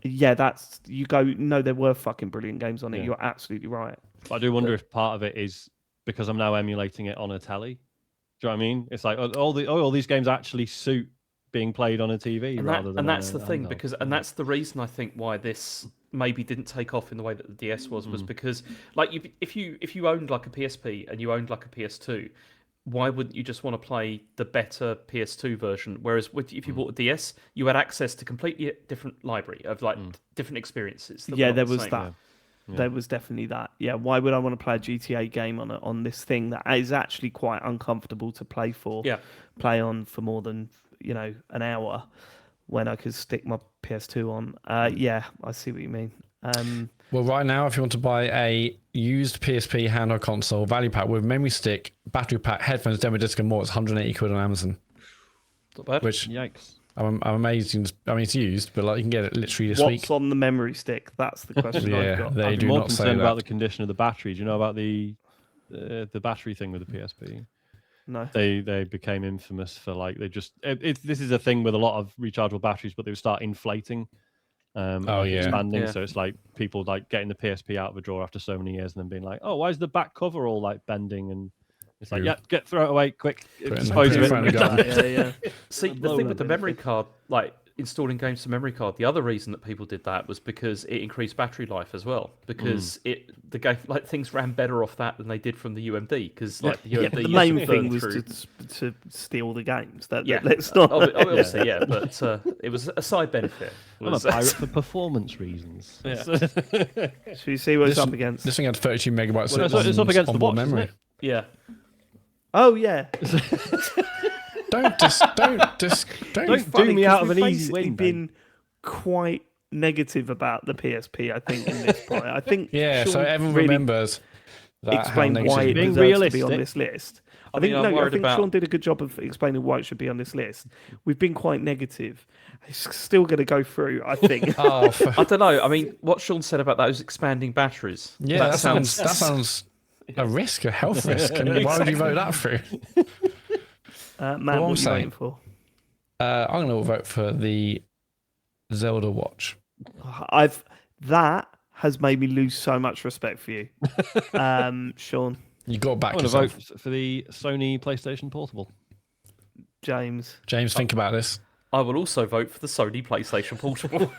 Yeah, that's you go. No, there were fucking brilliant games on it. Yeah. You're absolutely right. but I do wonder if part of it is because I'm now emulating it on a telly. Do you know what I mean? It's like all these games actually suit being played on a TV rather than. And that's on the a thing handheld. because and that's the reason I think why this maybe didn't take off in the way that the DS was because like if you owned like a PSP and you owned like a PS2, why wouldn't you just want to play the better PS2 version? Whereas if you bought a DS, you had access to completely different library of like different experiences. That Yeah, were there not the was same. that. There was definitely that. Yeah, why would I want to play a GTA game on this thing that is actually quite uncomfortable to play play on for more than an hour when I could stick my PS2 on? Yeah, I see what you mean. Well, right now, if you want to buy a used PSP handheld console value pack with memory stick, battery pack, headphones, demo disc, and more, it's 180 quid on Amazon. Not bad. Which Yikes. I'm amazed. I mean, it's used, but like you can get it literally this week. What's on the memory stick? That's the question Yeah, I've got. they I'd be do more not say concerned about that. the condition of the battery. Do you know about the battery thing with the PSP? No. They became infamous for like this is a thing with a lot of rechargeable batteries, but they would start inflating. Expanding. Yeah. So it's like people like getting the PSP out of a drawer after so many years and then being like, oh, why is the back cover all like bending? And it's like, throw it away quick, dispose of front of the it. garden. Yeah. See, the thing with the memory card, like installing games to memory card, the other reason that people did that was because it increased battery life as well. Because the game, like things ran better off that than they did from the UMD. Because like the UMD, Yeah, but the used main to thing burn was through. to steal the games. Yeah, Let's not. obviously, yeah, but it was a side benefit. I'm a pirate for performance reasons. Yeah. Should we see what it's up against? This thing had 32 megabytes Well, it's up against the onboard watch, isn't memory. it? Yeah, Oh yeah. Don't Don't do me out of an easy We've win. been quite negative about the PSP. I think in this point. I think Yeah, so Sean everyone really remembers that how explained why it negative. Being deserves to be on realistic. this list. I mean, think I'm no, I worried think about- Sean did a good job of explaining why it should be on this list. We've been quite negative. It's still going to go through, I think. Oh, I don't know. I mean, what Sean said about that was expanding batteries. yeah, that sounds a risk, a health risk. And why would you vote that through? Matt, What I'm what are you saying- waiting for? I'm going to vote for the Zelda watch. That has made me lose so much respect for you, Sean, You got to back I'm going to yourself. vote for the Sony PlayStation Portable. James. James, think about this. I will also vote for the Sony PlayStation Portable.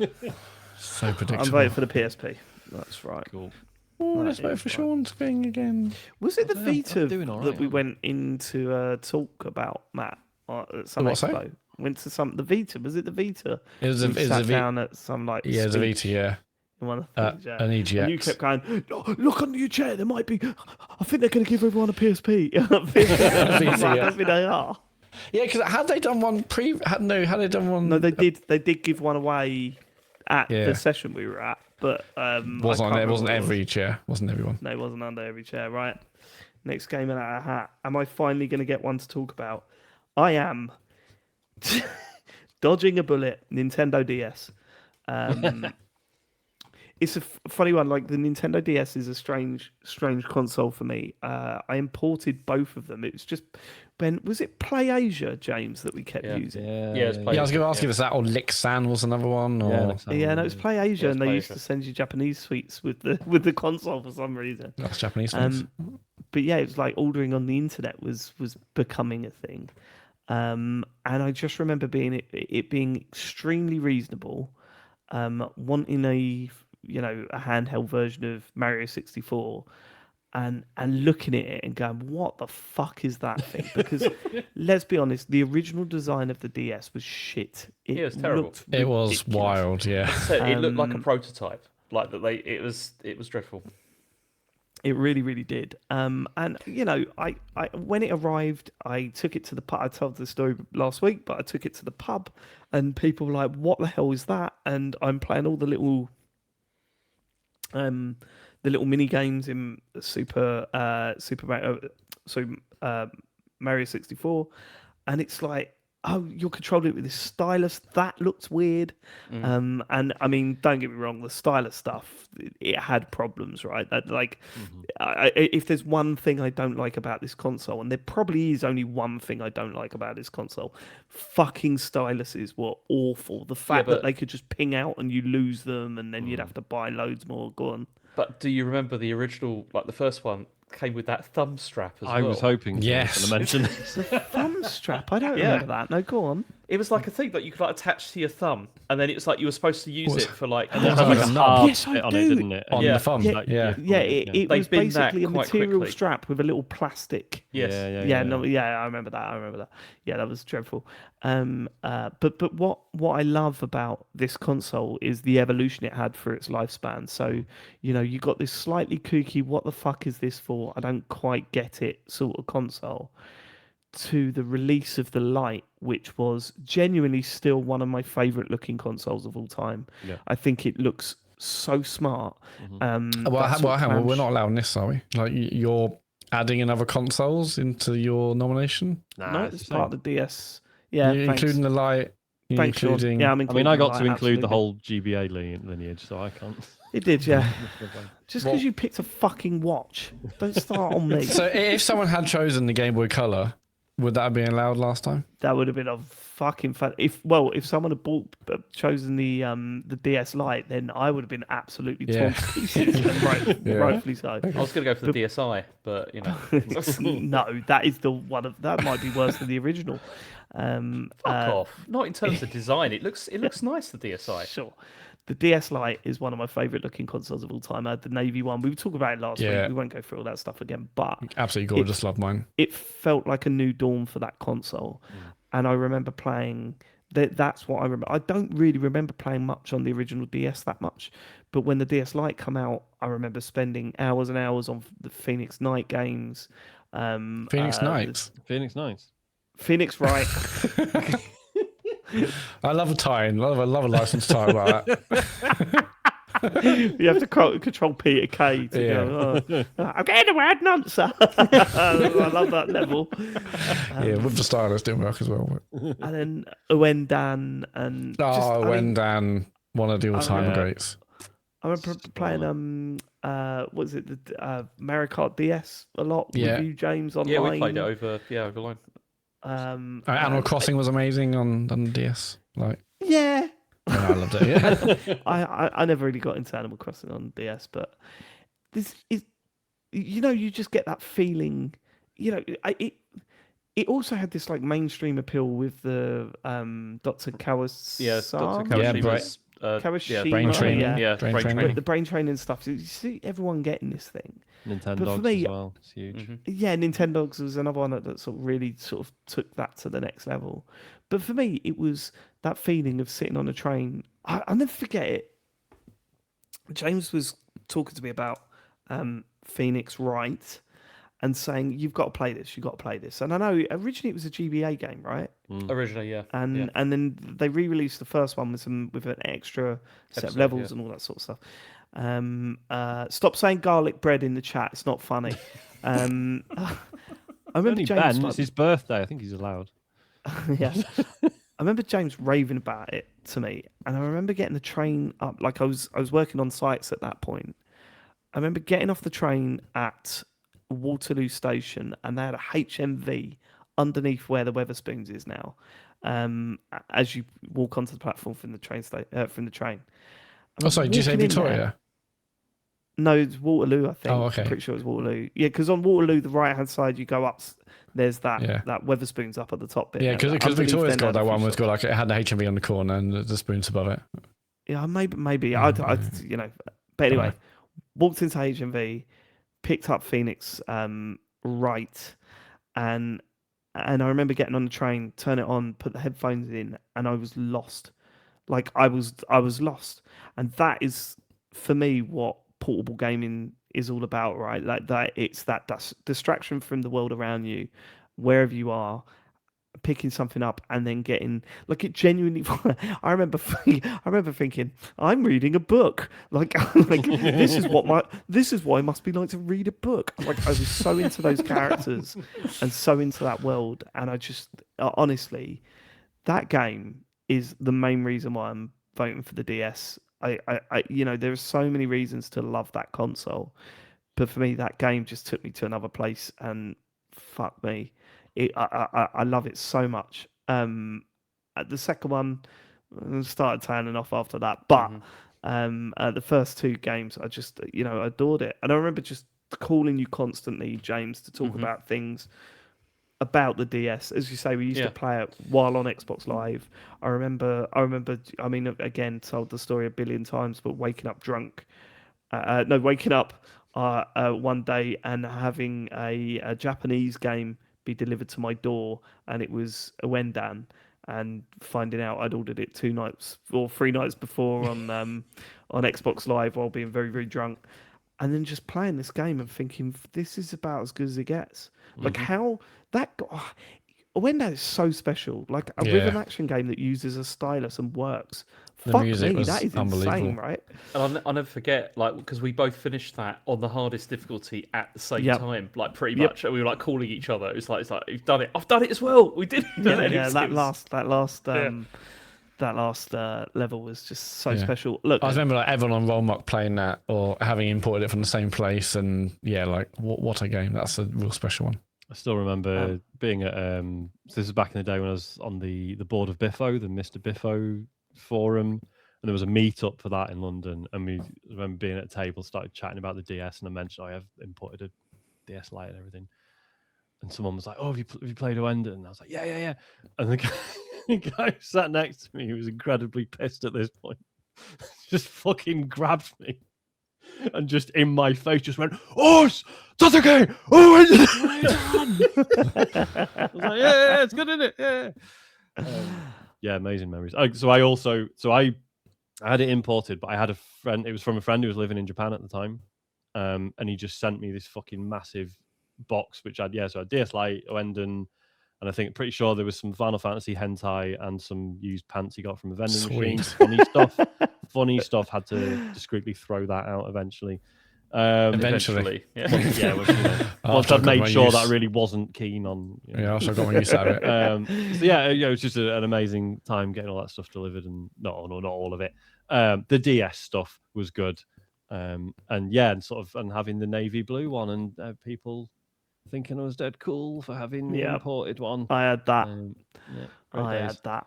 So predictable. I'm voting for the PSP. That's right. Cool. Oh, let's That vote is for right. Sean's thing again. Was it the I'm Vita doing all that right, we aren't I? went into talk about, Matt, at some what, sorry? expo? Went to the Vita. Was it the Vita? It was a, We it was sat a down at some yeah, it was a speech Vita, yeah. in one of the things, yeah. An And you EGX. kept going, "Oh, look under your chair. There might be. I think they're going to give everyone a PSP. I don't think they are. Yeah, because had they done one had they done one? No, they did. They did give one away at Yeah. the session we were at, but Wasn't I on, it can't wasn't remember what it was. every chair. Wasn't everyone. No, it wasn't under every chair. Right. Next game in our hat. Am I finally going to get one to talk about? I am. Dodging a bullet. Nintendo DS. It's a funny one. Like the Nintendo DS is a strange console for me. I imported both of them. It was just was it Play Asia, James, that we kept Yeah. using? Yeah, it's Yeah, I was going to ask yeah. if it's that or Lixan was another one. Or... Yeah, next time. Yeah, no, it's Play Asia, Yeah, it's and they Play used Asia. to send you Japanese sweets with the console for some reason. That's Japanese ones. But yeah, it was like ordering on the internet was becoming a thing, and I just remember it being extremely reasonable, wanting a handheld version of Mario 64, and looking at it and going, what the fuck is that thing? Because let's be honest, the original design of the DS was shit. Yeah, it was terrible. looked It was ridiculous. wild, yeah. So it looked like a prototype. Like that, it was dreadful. It really, really did. And I when it arrived, I took it to the pub. I told the story last week, but I took it to the pub, and people were like, "What the hell is that?" And I'm playing all the little mini games in Mario 64, and it's like, oh, you're controlling it with this stylus. That looks weird. And I mean, don't get me wrong, the stylus stuff, it had problems, right? That if there's one thing I don't like about this console, and there probably is only one thing I don't like about this console, fucking styluses were awful. The fact that but- they could just ping out and you lose them, and then you'd have to buy loads more. Go on. But do you remember the original? Like the first one came with that thumb strap as well. I was hoping Yes. to mention this. Thumb strap. I don't Yeah. remember that. No, go on. It was like a thing that you could like attach to your thumb, and then it was like you were supposed to use Was- it for like. And it Yes, had like a yes, hard yes, I bit on do. it, didn't it? On Yeah. the thumb. Yeah, Yeah. It They was bin that basically a quite material quickly. strap with a little plastic. Yes. I remember that. Yeah, that was dreadful. But what I love about this console is the evolution it had for its lifespan. So, you got this slightly kooky, what the fuck is this for? I don't quite get it sort of console, to the release of the Lite, which was genuinely still one of my favorite looking consoles of all time. Yeah. I think it looks so smart. Well, that sort of hang on, we're clamsh- not allowing this, are we? Like, you're adding another consoles into your nomination? Nah, No, it's it's the part same. of the DS. Yeah, You're thanks. including the Lite. You're Thanks, Sean. including... Yeah, I mean, including I the got to Lite, include the absolutely. whole GBA lineage, so I can't. It did, yeah. Just Well- because you picked a fucking watch, don't start on me. So if someone had chosen the Game Boy Color, would that have been allowed last time? That would have been a fucking fun. If someone had chosen the DS Lite, then I would have been absolutely torn Yeah. to pieces. And rightfully so. I was going to go for the DSi, but No, that is the one of that might be worse than the original. fuck off. Not in terms of design. It looks nice. The DSi. Sure. The DS Lite is one of my favourite looking consoles of all time. I had the navy one. We talked about it last Yeah. week. We won't go through all that stuff again, but Absolutely gorgeous. Love mine. it felt like a new dawn for that console. And I remember playing that's what I remember. I don't really remember playing much on the original DS that much, but when the DS Lite come out, I remember spending hours and hours on the Phoenix Knight games. Phoenix Knights. Phoenix Nights. Phoenix Wright. I love a tie-in. I love a license tie about that. You have to control Peter Kay to go, I'm getting the word nonsense. I love that level. Yeah, with the stylus didn't work as well. And then Owen Dan and Dan, one of the all-time remember- greats. I remember playing what was it, the Mario Kart DS a lot Yeah. with you, James, online. Yeah, we played it over line. Animal Crossing was amazing on the DS. Like, yeah. I loved it. Yeah. I never really got into Animal Crossing on DS, but this is, you just get that feeling. It also had this like mainstream appeal with the Dr. Kawasaki. Yeah, Dr. Yeah, Kawashima's Kawashima, brain training. yeah. Brain brain training. The brain training stuff. You see everyone getting this thing. Nintendo But for me, as well. It's huge. Yeah, Nintendogs was another one that sort of really sort of took that to the next level. But for me, it was that feeling of sitting on a train. I'll never forget it. James was talking to me about Phoenix Wright and saying, "You've got to play this. You've got to play this." And I know originally it was a GBA game, right? Originally, yeah. And then they re-released the first one with an extra set of levels and all that sort of stuff. Stop saying garlic bread in the chat. It's not funny. I remember James. It's his birthday. I think he's allowed. Yeah. I remember James raving about it to me, and I remember getting the train up. Like I was working on sites at that point. I remember getting off the train at Waterloo Station, and they had a HMV underneath where the Weatherspoons is now. As you walk onto the platform from the train. Oh, sorry, did you say Victoria? No, it's Waterloo, I think. Oh, okay. I'm pretty sure it's Waterloo. Yeah, because on Waterloo, the right-hand side, you go up. There's that Weatherspoons up at the top bit. Yeah, because Victoria's got that one. Was got like it had the HMV on the corner and the spoons above it. Yeah, maybe. I But anyway, walked into HMV, picked up Phoenix Wright, and I remember getting on the train, turn it on, put the headphones in, and I was lost. Like I was lost, and that is for me what portable gaming is all about, right? Like that, it's that distraction from the world around you, wherever you are, picking something up and then getting like it genuinely. I remember thinking, I'm reading a book. Like this is what it must be like to read a book. Like I was so into those characters and so into that world, and I just honestly, that game is the main reason why I'm voting for the DS. There are so many reasons to love that console, but for me, that game just took me to another place, and fuck me, I love it so much. The second one started turning off after that, but the first two games, I just adored it, and I remember just calling you constantly, James, to talk about things about the DS. As you say, we used to play it while on Xbox Live. I remember. I mean, again, told the story a billion times, but waking up drunk. Waking up one day and having a Japanese game be delivered to my door, and it was a Wendan, and finding out I'd ordered it 2 nights or 3 nights before on Xbox Live while being very, very drunk. And then just playing this game and thinking, this is about as good as it gets. Like how that Wendan is so special. Like a rhythm action game that uses a stylus and works. The Fuck music me, was that is insane, right? And I'll never forget, like, because we both finished that on the hardest difficulty at the same time, like pretty much. And we were like calling each other. It's like you've done it. I've done it as well. We did. That last level was just so special. Look, I remember like everyone on Rollmock playing that or having imported it from the same place, and like what a game! That's a real special one. I still remember being at so this is back in the day when I was on the board of Biffo, the Mr. Biffo forum, and there was a meetup for that in London, and we remember being at a table, started chatting about the DS, and I mentioned I have imported a DS Lite and everything, and someone was like, "Oh, have you played Oenda?" And I was like, "Yeah," and the guy who sat next to me, who was incredibly pissed at this point, just fucking grabbed me and just in my face just went, "Oh, Sasuke! Oh, I was like, yeah, it's good, isn't it? Yeah. Amazing memories. I had it imported, but I had a friend. It was from a friend who was living in Japan at the time, and he just sent me this fucking massive box, which I had DS Lite, Oenden, and I think pretty sure there was some Final Fantasy hentai and some used pants he got from a vending machine. Funny stuff. Had to discreetly throw that out eventually. Eventually. Once I'd made sure that I really wasn't keen on. Also got my use out of it. It was just an amazing time getting all that stuff delivered, and not all of it. The DS stuff was good, and having the navy blue one, and people thinking I was dead cool for having the Yeah. imported one. I had that. Yeah, great I days. had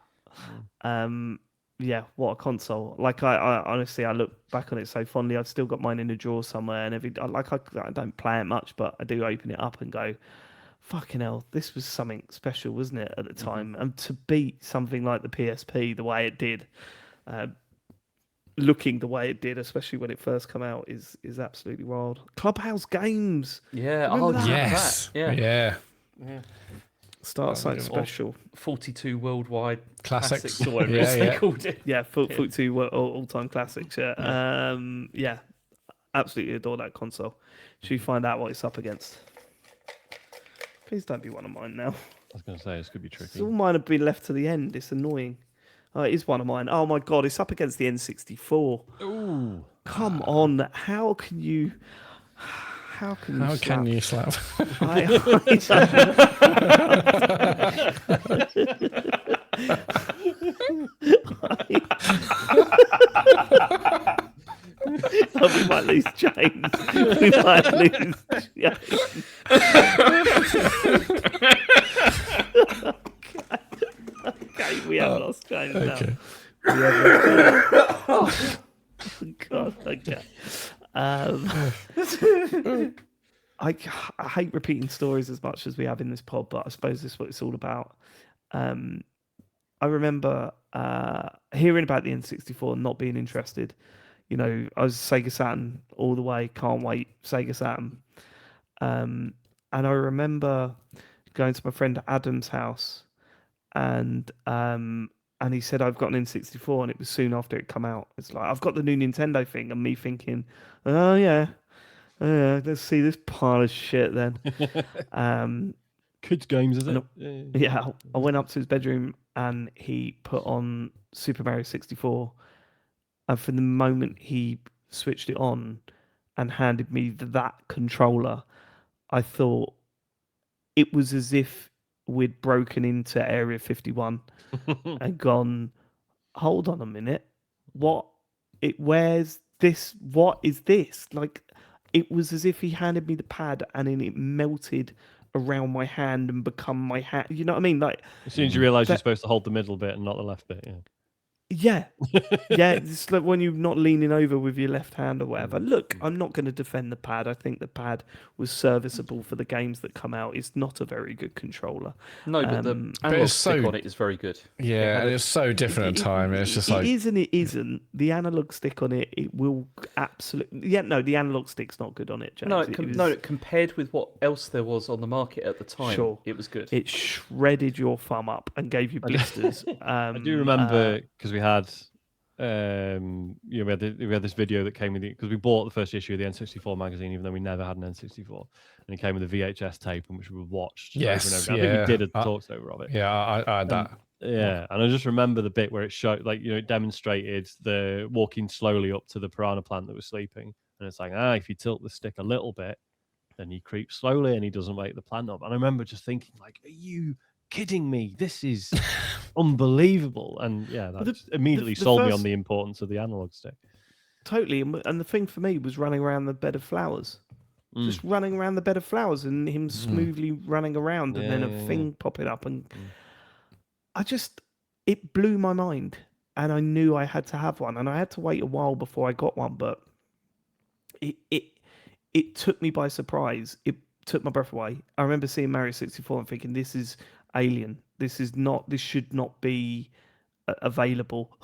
that. Yeah, what a console! Like I honestly, I look back on it so fondly. I've still got mine in a drawer somewhere, and I don't play it much, but I do open it up and go, "Fucking hell, this was something special, wasn't it?" At the time, and to beat something like the PSP the way it did, uh, looking the way it did, especially when it first came out, is absolutely wild. Clubhouse Games, Yeah. remember Oh, that? Yes. That. Yeah. Start something good. special. 42 worldwide Classics. or whatever Yeah, they yeah. called it. Yeah, 42 all-time classics. Yeah. Yeah, absolutely adore that console. Should we find out what it's up against? Please don't be one of mine now. I was going to say, this could be tricky. All mine have been left to the end. It's annoying. Oh, it is one of mine. Oh my god, it's up against the N64. Ooh. Come on, how can you? How can you? How can you slap? Oh, we might lose James. We might lose James. Okay, we have lost James now. Okay. We have lost James. Oh, God, okay. I hate repeating stories as much as we have in this pod, but I suppose this is what it's all about. I remember hearing about the N64 and not being interested. You know, I was Sega Saturn all the way, can't wait, Sega Saturn. And I remember going to my friend Adam's house and he said, I've got an N64, and it was soon after it come out. It's like, I've got the new Nintendo thing, and me thinking, oh yeah, let's see this pile of shit then. Kids games, is it? Yeah, I went up to his bedroom and he put on Super Mario 64. And from the moment he switched it on and handed me that controller, I thought it was as if we'd broken into Area 51 and gone, hold on a minute, where's this? What is this? Like, it was as if he handed me the pad and then it melted around my hand and become my hand. You know what I mean? Like, as soon as you realise you're supposed to hold the middle bit and not the left bit, yeah, it's like when you're not leaning over with your left hand or whatever. Look, I'm not going to defend the pad. I think the pad was serviceable for the games that come out. It's not a very good controller. No, but the analog it's stick so- on it is very good. Yeah, and it's so different at time. It's just like it is and it isn't. The analog stick on it, it will absolutely. Yeah, no, the analog stick's not good on it, James. No, It was- no, compared with what else there was on the market at the time, Sure. it was good. It shredded your thumb up and gave you blisters. I do remember because we had, we had this video that came with it because we bought the first issue of the N64 magazine, even though we never had an N64, and it came with a VHS tape, in which we watched Yes, over and over. I think we did a yeah. talks over of it. yeah, I had that. Yeah, and I just remember the bit where it showed, like, it demonstrated the walking slowly up to the piranha plant that was sleeping, and it's like, if you tilt the stick a little bit, then he creeps slowly and he doesn't wake the plant up. And I remember just thinking, like, are you kidding me? This is unbelievable. And yeah, that just immediately sold me on the importance of the analog stick. Totally, and the thing for me was running around the bed of flowers. Just running around the bed of flowers and him smoothly running around and then a thing popping up. And it blew my mind. And I knew I had to have one. And I had to wait a while before I got one. But it took me by surprise. It took my breath away. I remember seeing Mario 64 and thinking, this is alien. This should not be available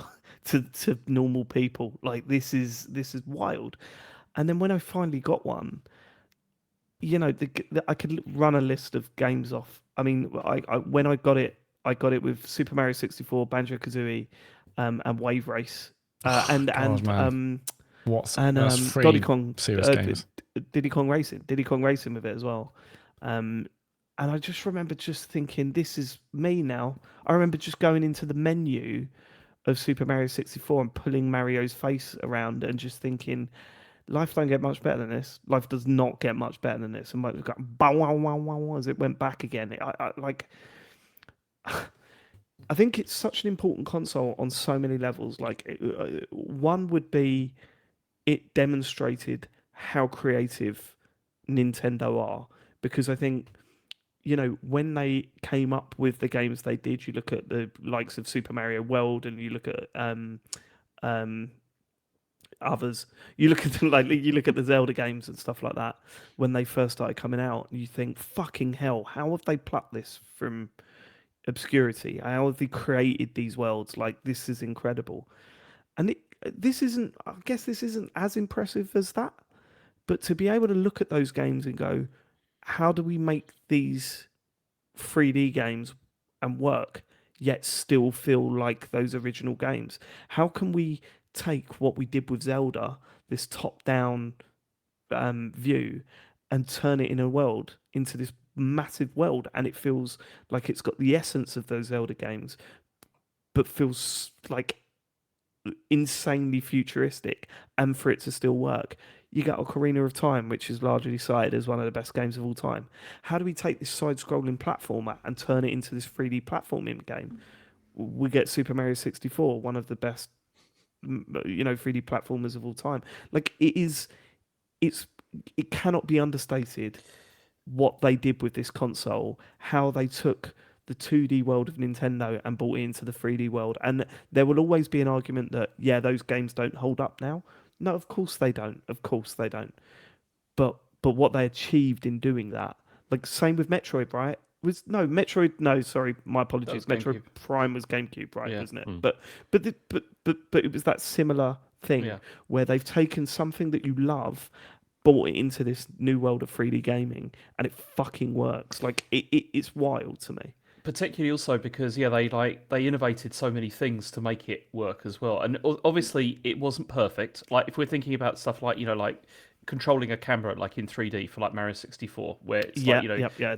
to normal people. Like, this is wild. And then when I finally got one, I could run a list of games off. I mean, when I got it with Super Mario 64, Banjo-Kazooie, and Wave Race, and Three Donkey Kong, serious games. Diddy Kong Racing with it as well. And I just remember just thinking, this is me now. I remember just going into the menu of Super Mario 64 and pulling Mario's face around and just thinking, life don't get much better than this. Life does not get much better than this. And it got bow wow wow wow as it went back again. I think it's such an important console on so many levels. Like, one would be, it demonstrated how creative Nintendo are, because I think, when they came up with the games they did, you look at the likes of Super Mario World, and you look at um, others. You look at the Zelda games and stuff like that when they first started coming out, and you think, fucking hell, how have they plucked this from obscurity? How have they created these worlds? Like, this is incredible. And this isn't. I guess this isn't as impressive as that, but to be able to look at those games and go, how do we make these 3D games and work, yet still feel like those original games? How can we take what we did with Zelda, this top-down view, and turn it into this massive world, and it feels like it's got the essence of those Zelda games, but feels like insanely futuristic, and for it to still work. You got Ocarina of Time, which is largely cited as one of the best games of all time. How do we take this side-scrolling platformer and turn it into this 3D platforming game? We get Super Mario 64, one of the best, 3D platformers of all time. Like, it cannot be understated what they did with this console, how they took the 2D world of Nintendo and brought it into the 3D world. And there will always be an argument that, yeah, those games don't hold up now. No, of course they don't. Of course they don't. But what they achieved in doing that, like, same with Metroid, right? No, sorry, my apologies. Metroid GameCube. Prime was GameCube, right? Yeah. Wasn't it? But it was that similar thing where they've taken something that you love, brought it into this new world of 3D gaming, and it fucking works. Like, it's wild to me. Particularly also because they innovated so many things to make it work as well, and obviously it wasn't perfect. Like, if we're thinking about stuff like like controlling a camera like in 3D for like Mario 64, where it's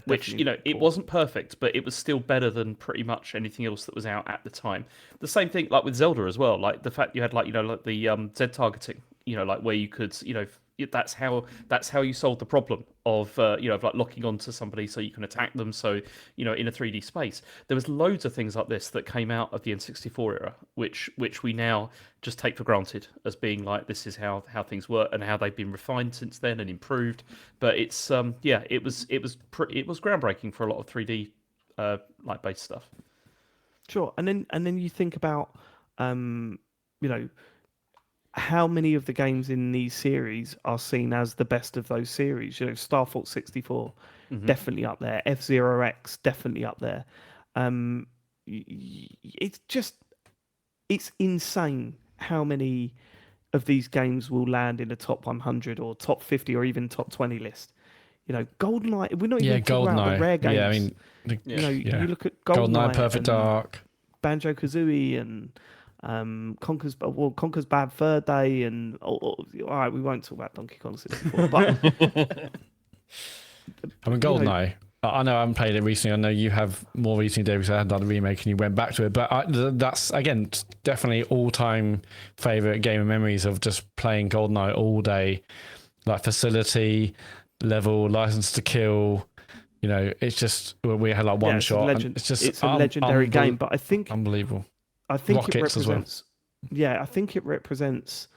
which it wasn't perfect, but it was still better than pretty much anything else that was out at the time. The same thing like with Zelda as well, like the fact you had like the Z targeting, like where you could that's how you solve the problem of of like locking onto somebody so you can attack them. So in a 3D space, there was loads of things like this that came out of the N64 era, which we now just take for granted as being like, this is how things work and how they've been refined since then and improved. But it's it was groundbreaking for a lot of 3D like based stuff. Sure, and then you think about how many of the games in these series are seen as the best of those series? Star Fox 64, definitely up there. F-Zero X, definitely up there. It's insane how many of these games will land in a top 100 or top 50 or even top 20 list. GoldenEye. We're not even talking about the rare games. Yeah, I mean, you look at GoldenEye, Perfect Dark, Banjo-Kazooie, and Conker's Bad Fur Day, and all right, we won't talk about Donkey Kong 64, but I mean, GoldenEye. I know I haven't played it recently. I know you have more recently, David, because I hadn't done the remake and you went back to it. But that's, again, definitely all-time favourite game of memories of just playing GoldenEye all day. Like, facility, level, license to kill. It's just, we had like one shot. It's a legendary game, but I think unbelievable. I think Rockets it represents. as well. Yeah, I think it represents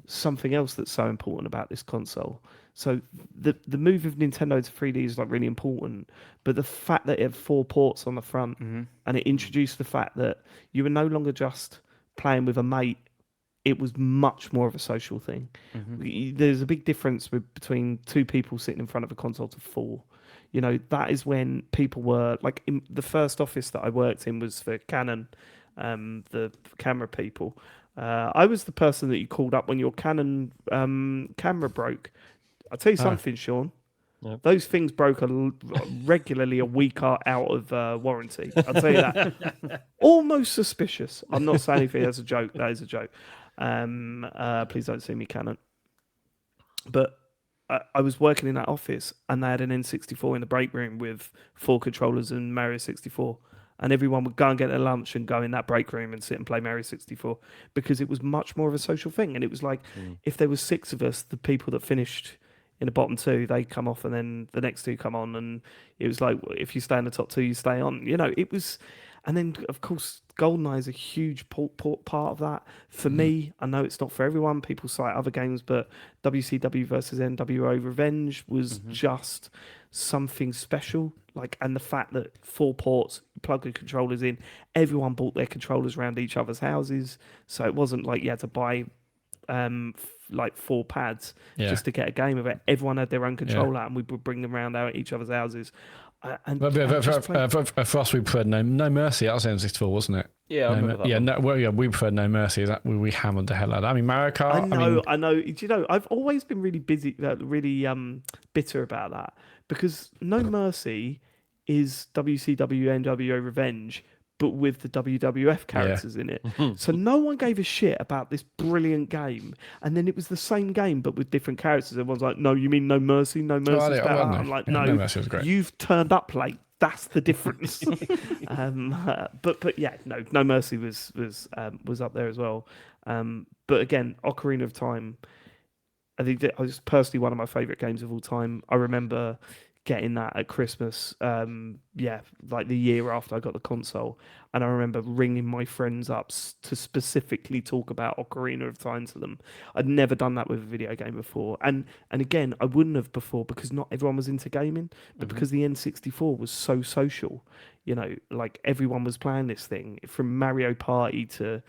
something else that's so important about this console. So the move of Nintendo to 3D is like really important, but the fact that it had 4 ports on the front and it introduced the fact that you were no longer just playing with a mate, it was much more of a social thing. There's a big difference between 2 people sitting in front of a console to 4. That is when people were like, in the first office that I worked in was for Canon, the camera people. I was the person that you called up when your Canon camera broke. I'll tell you something, Sean. Yep. Those things broke regularly a week out of warranty. I'll tell you that. Almost suspicious. I'm not saying anything. That's a joke. That is a joke. Please don't sue me, Canon. But I was working in that office, and they had an N64 in the break room with 4 controllers and Mario 64. And everyone would go and get their lunch and go in that break room and sit and play Mario 64 because it was much more of a social thing. And it was like, if there was 6 of us, the people that finished in the bottom 2, they come off and then the next 2 come on. And it was like, if you stay in the top 2, you stay on. It was... And then, of course, GoldenEye is a huge part of that. For me, I know it's not for everyone. People cite other games, but WCW versus NWO Revenge was just something special. Like, and the fact that 4 ports, plug the controllers in, everyone bought their controllers around each other's houses, so it wasn't like you had to buy like 4 pads just to get a game of it. Everyone had their own controller, and we would bring them around out each other's houses. For us, we preferred No Mercy. That was N64, wasn't it? Yeah, I remember that one. We preferred No Mercy. That we hammered the hell out of that. I mean, Mario Kart. I know. Do you know? I've always been really bitter about that, because No Mercy is WCW NWO Revenge, but with the WWF characters in it. So no one gave a shit about this brilliant game, and then it was the same game but with different characters. Everyone's like, "No, you mean No Mercy? No Mercy's better." I'm like, "No, No Mercy was great. You've turned up late. That's the difference." But yeah, No Mercy was up there as well. But again, Ocarina of Time, I think that was personally one of my favorite games of all time. I remember getting that at Christmas, like the year after I got the console, and I remember ringing my friends up to specifically talk about Ocarina of Time to them. I'd never done that with a video game before, and again, I wouldn't have before, because not everyone was into gaming, but because the N64 was so social, you know, like everyone was playing this thing, from Mario Party to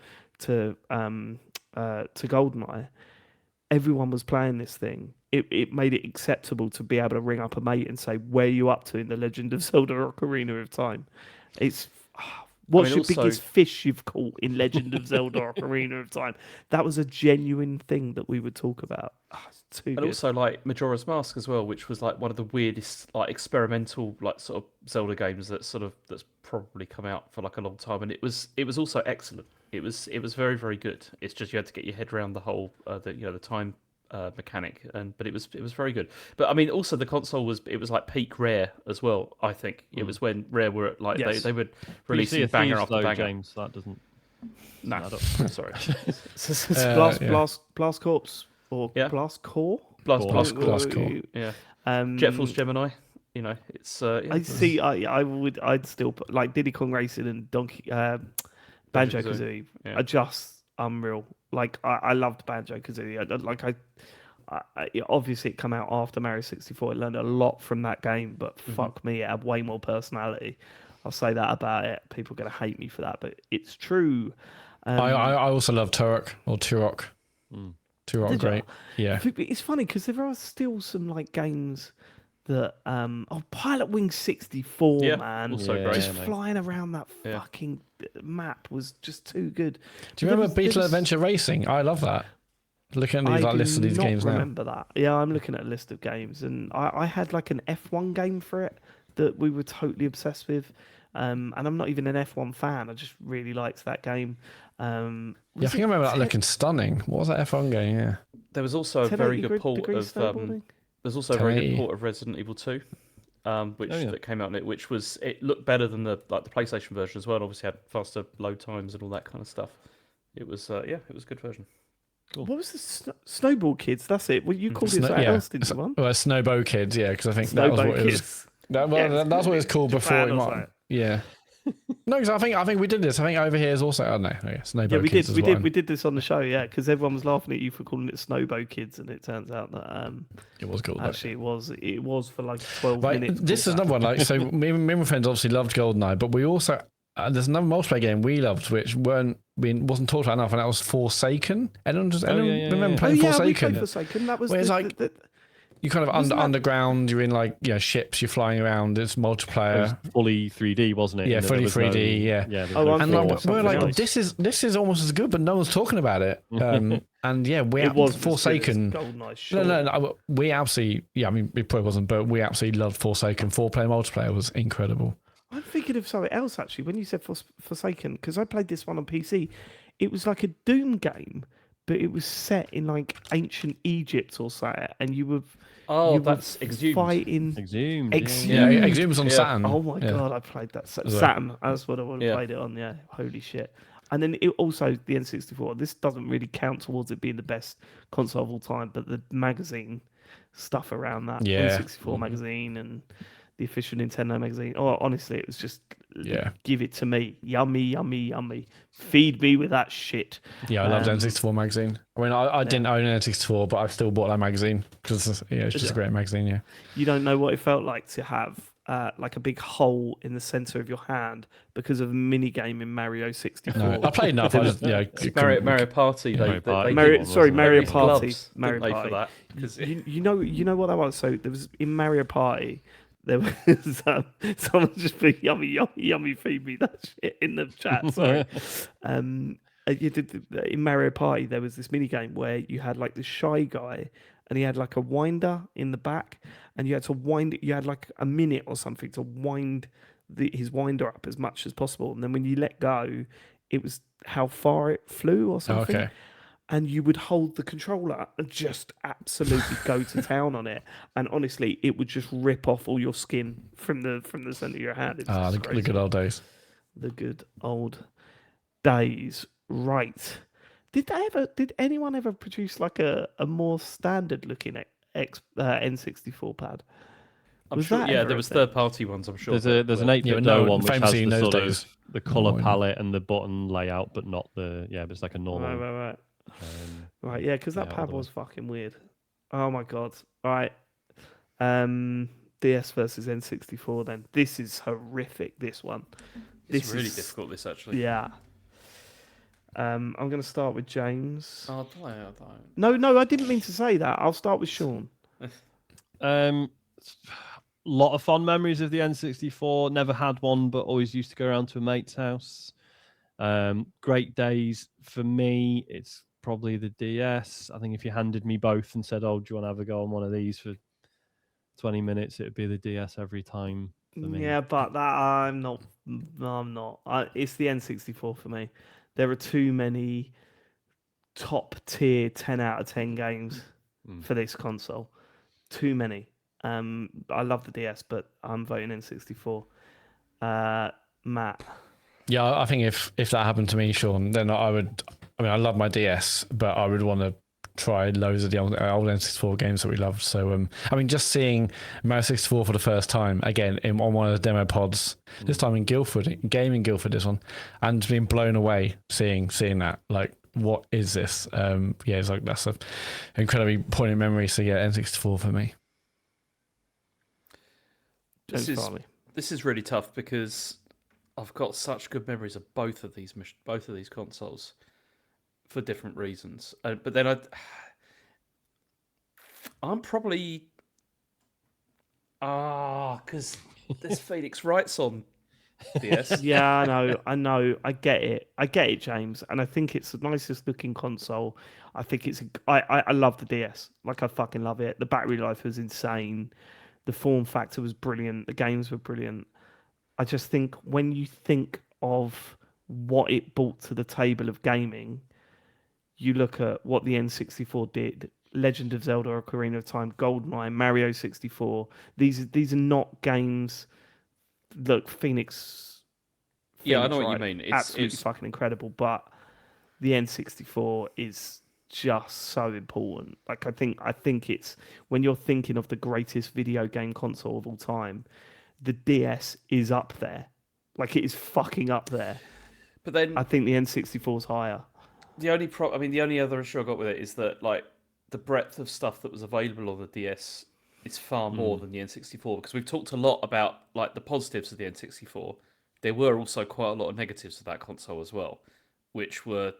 GoldenEye. Everyone was playing this thing. It made it acceptable to be able to ring up a mate and say, "Where are you up to in the Legend of Zelda Ocarina of Time?" It's what's your biggest fish you've caught in Legend of Zelda Ocarina of Time? That was a genuine thing that we would talk about. It's too good. Also like Majora's Mask as well, which was like one of the weirdest like experimental like sort of Zelda games that's probably come out for like a long time, and it was also excellent. It was very, very good. It's just you had to get your head around the whole the time mechanic, but it was very good. But I mean, also the console was like peak Rare as well. I think it was when Rare were like they would releasing banger after banger. James, that doesn't. No, sorry. Blast Corps or Blast Core. Blast Corps. Yeah. Jet Force Gemini. You know, it's. I'd still put like Diddy Kong Racing and Banjo Kazooie are just unreal. Like I loved Banjo Kazooie. Obviously it came out after Mario 64. I learned a lot from that game, but fuck me, it had way more personality. I'll say that about it. People are gonna hate me for that, but it's true. I also love Turok or Turok. Turok, great. Yeah. It's funny because there are still some like games that Pilot Wing 64, man. Also great. Just flying around that fucking map was just too good. Do you remember Beetle Adventure Racing? I love that. Looking at these lists of these games now. I remember that. Yeah, I'm looking at a list of games, and I had like an F1 game for it that we were totally obsessed with. And I'm not even an F1 fan. I just really liked that game. I think I remember that looking stunning. What was that F1 game? Yeah. There was also a very good port of. There's also a very good port of Resident Evil 2, that came out in it, it looked better than the PlayStation version as well. Obviously had faster load times and all that kind of stuff. It was it was a good version. Cool. What was the Snowball Kids? That's it. Well, you called it something else, didn't you? One? Well, Snowbow Kids, yeah, because I think that was what it was. That's what it's called before. Yeah. No, because I think we did this. I think over here is also. Oh no, Snowbow Kids. We did this on the show, because everyone was laughing at you for calling it Snowbow Kids, and it turns out that it was called. Actually, it was for like 12 minutes. This is another one. Like, so me and my friends obviously loved GoldenEye, but we also there's another multiplayer game we loved which wasn't talked about enough, and that was Forsaken. Anyone remember playing Forsaken? We played Forsaken. That was you kind of underground. You're in like ships. You're flying around. It's multiplayer. It was fully 3D, wasn't it? Yeah, fully 3D. We're like, this is almost as good, but no one's talking about it. And it was Forsaken. No, we absolutely. Yeah, I mean, it probably wasn't, but we absolutely loved Forsaken. 4-player multiplayer was incredible. I'm thinking of something else actually. When you said Forsaken, because I played this one on PC, it was like a Doom game, but it was set in like ancient Egypt or something, and you were. That's Exhumed. Fighting Exhumed. Exhumed was on Saturn. Oh my god, I played that Saturn. That's what I would have played it on. Yeah, holy shit. And then it also the N64. This doesn't really count towards it being the best console of all time, but the magazine stuff around that N64 magazine and the official Nintendo magazine. Oh, honestly, it was just Yeah. Give it to me. Yummy, yummy, yummy. Feed me with that shit. Yeah, I love the N64 magazine. I mean, I didn't own an N64, but I still bought that magazine because it's just a great magazine. Yeah. You don't know what it felt like to have like a big hole in the center of your hand because of a mini game in Mario 64. No, I played enough. I just, Mario Party. Mario Party. Mario Gloves, Party. Mario didn't they, Party. for that? 'Cause You know what that was. So there was in Mario Party. There was someone just put yummy, yummy, yummy, feed me that shit in the chat. Sorry. You did in Mario Party. There was this mini game where you had like the shy guy, and he had like a winder in the back, and you had to wind it. You had like a minute or something to wind his winder up as much as possible, and then when you let go, it was how far it flew or something. Okay. And you would hold the controller and just absolutely go to town on it. And honestly, it would just rip off all your skin from the center of your hand. The good old days. The good old days. Right. Did anyone ever produce like a more standard looking N64 pad? I'm sure. Yeah, there was third party ones. I'm sure. There's an 8-bit one which has the sort of the color palette and the button layout, but not the but it's like a normal. Right. Right, yeah, because that pad was fucking weird. Oh my god! All right, DS versus N64. Then this is horrific. This one. It's really difficult. This actually. Yeah. I'm going to start with James. Oh, don't. No, I didn't mean to say that. I'll start with Sean. Lot of fond memories of the N64. Never had one, but always used to go around to a mate's house. Great days for me. It's probably the DS. I think if you handed me both and said, "Oh, do you want to have a go on one of these for 20 minutes?" It'd be the DS every time for me. Yeah, but that I'm not. It's the N64 for me. There are too many top tier 10 out of 10 games for this console. Too many. I love the DS, but I'm voting N64. Matt. Yeah, I think if that happened to me, Sean, then I would. I mean, I love my DS, but I would want to try loads of the old N64 games that we loved. So, I mean, just seeing Mario 64 for the first time again on one of the demo pods, this time in Guildford, gaming Guildford, this one, and being blown away seeing that. Like, what is this? It's like that's an incredibly poignant memory. So yeah, N64 for me. This is really tough because I've got such good memories of both of these consoles for different reasons. But then I'm probably because there's Phoenix Wrights on DS. Yeah, I know. I get it, James. And I think it's the nicest looking console. I think I love the DS. Like, I fucking love it. The battery life was insane. The form factor was brilliant. The games were brilliant. I just think when you think of what it brought to the table of gaming, you look at what the N64 did. Legend of Zelda: Ocarina of Time, GoldenEye, Mario 64. These are not games. Look, Phoenix I know what you mean. It's absolutely fucking incredible, but the N64 is just so important. Like, I think it's when you're thinking of the greatest video game console of all time, the DS is up there. Like, it is fucking up there. But then I think the N64 is higher. The only other issue I got with it is that, like, the breadth of stuff that was available on the DS is far more than the N64, because we've talked a lot about, like, the positives of the N64. There were also quite a lot of negatives of that console as well, which were,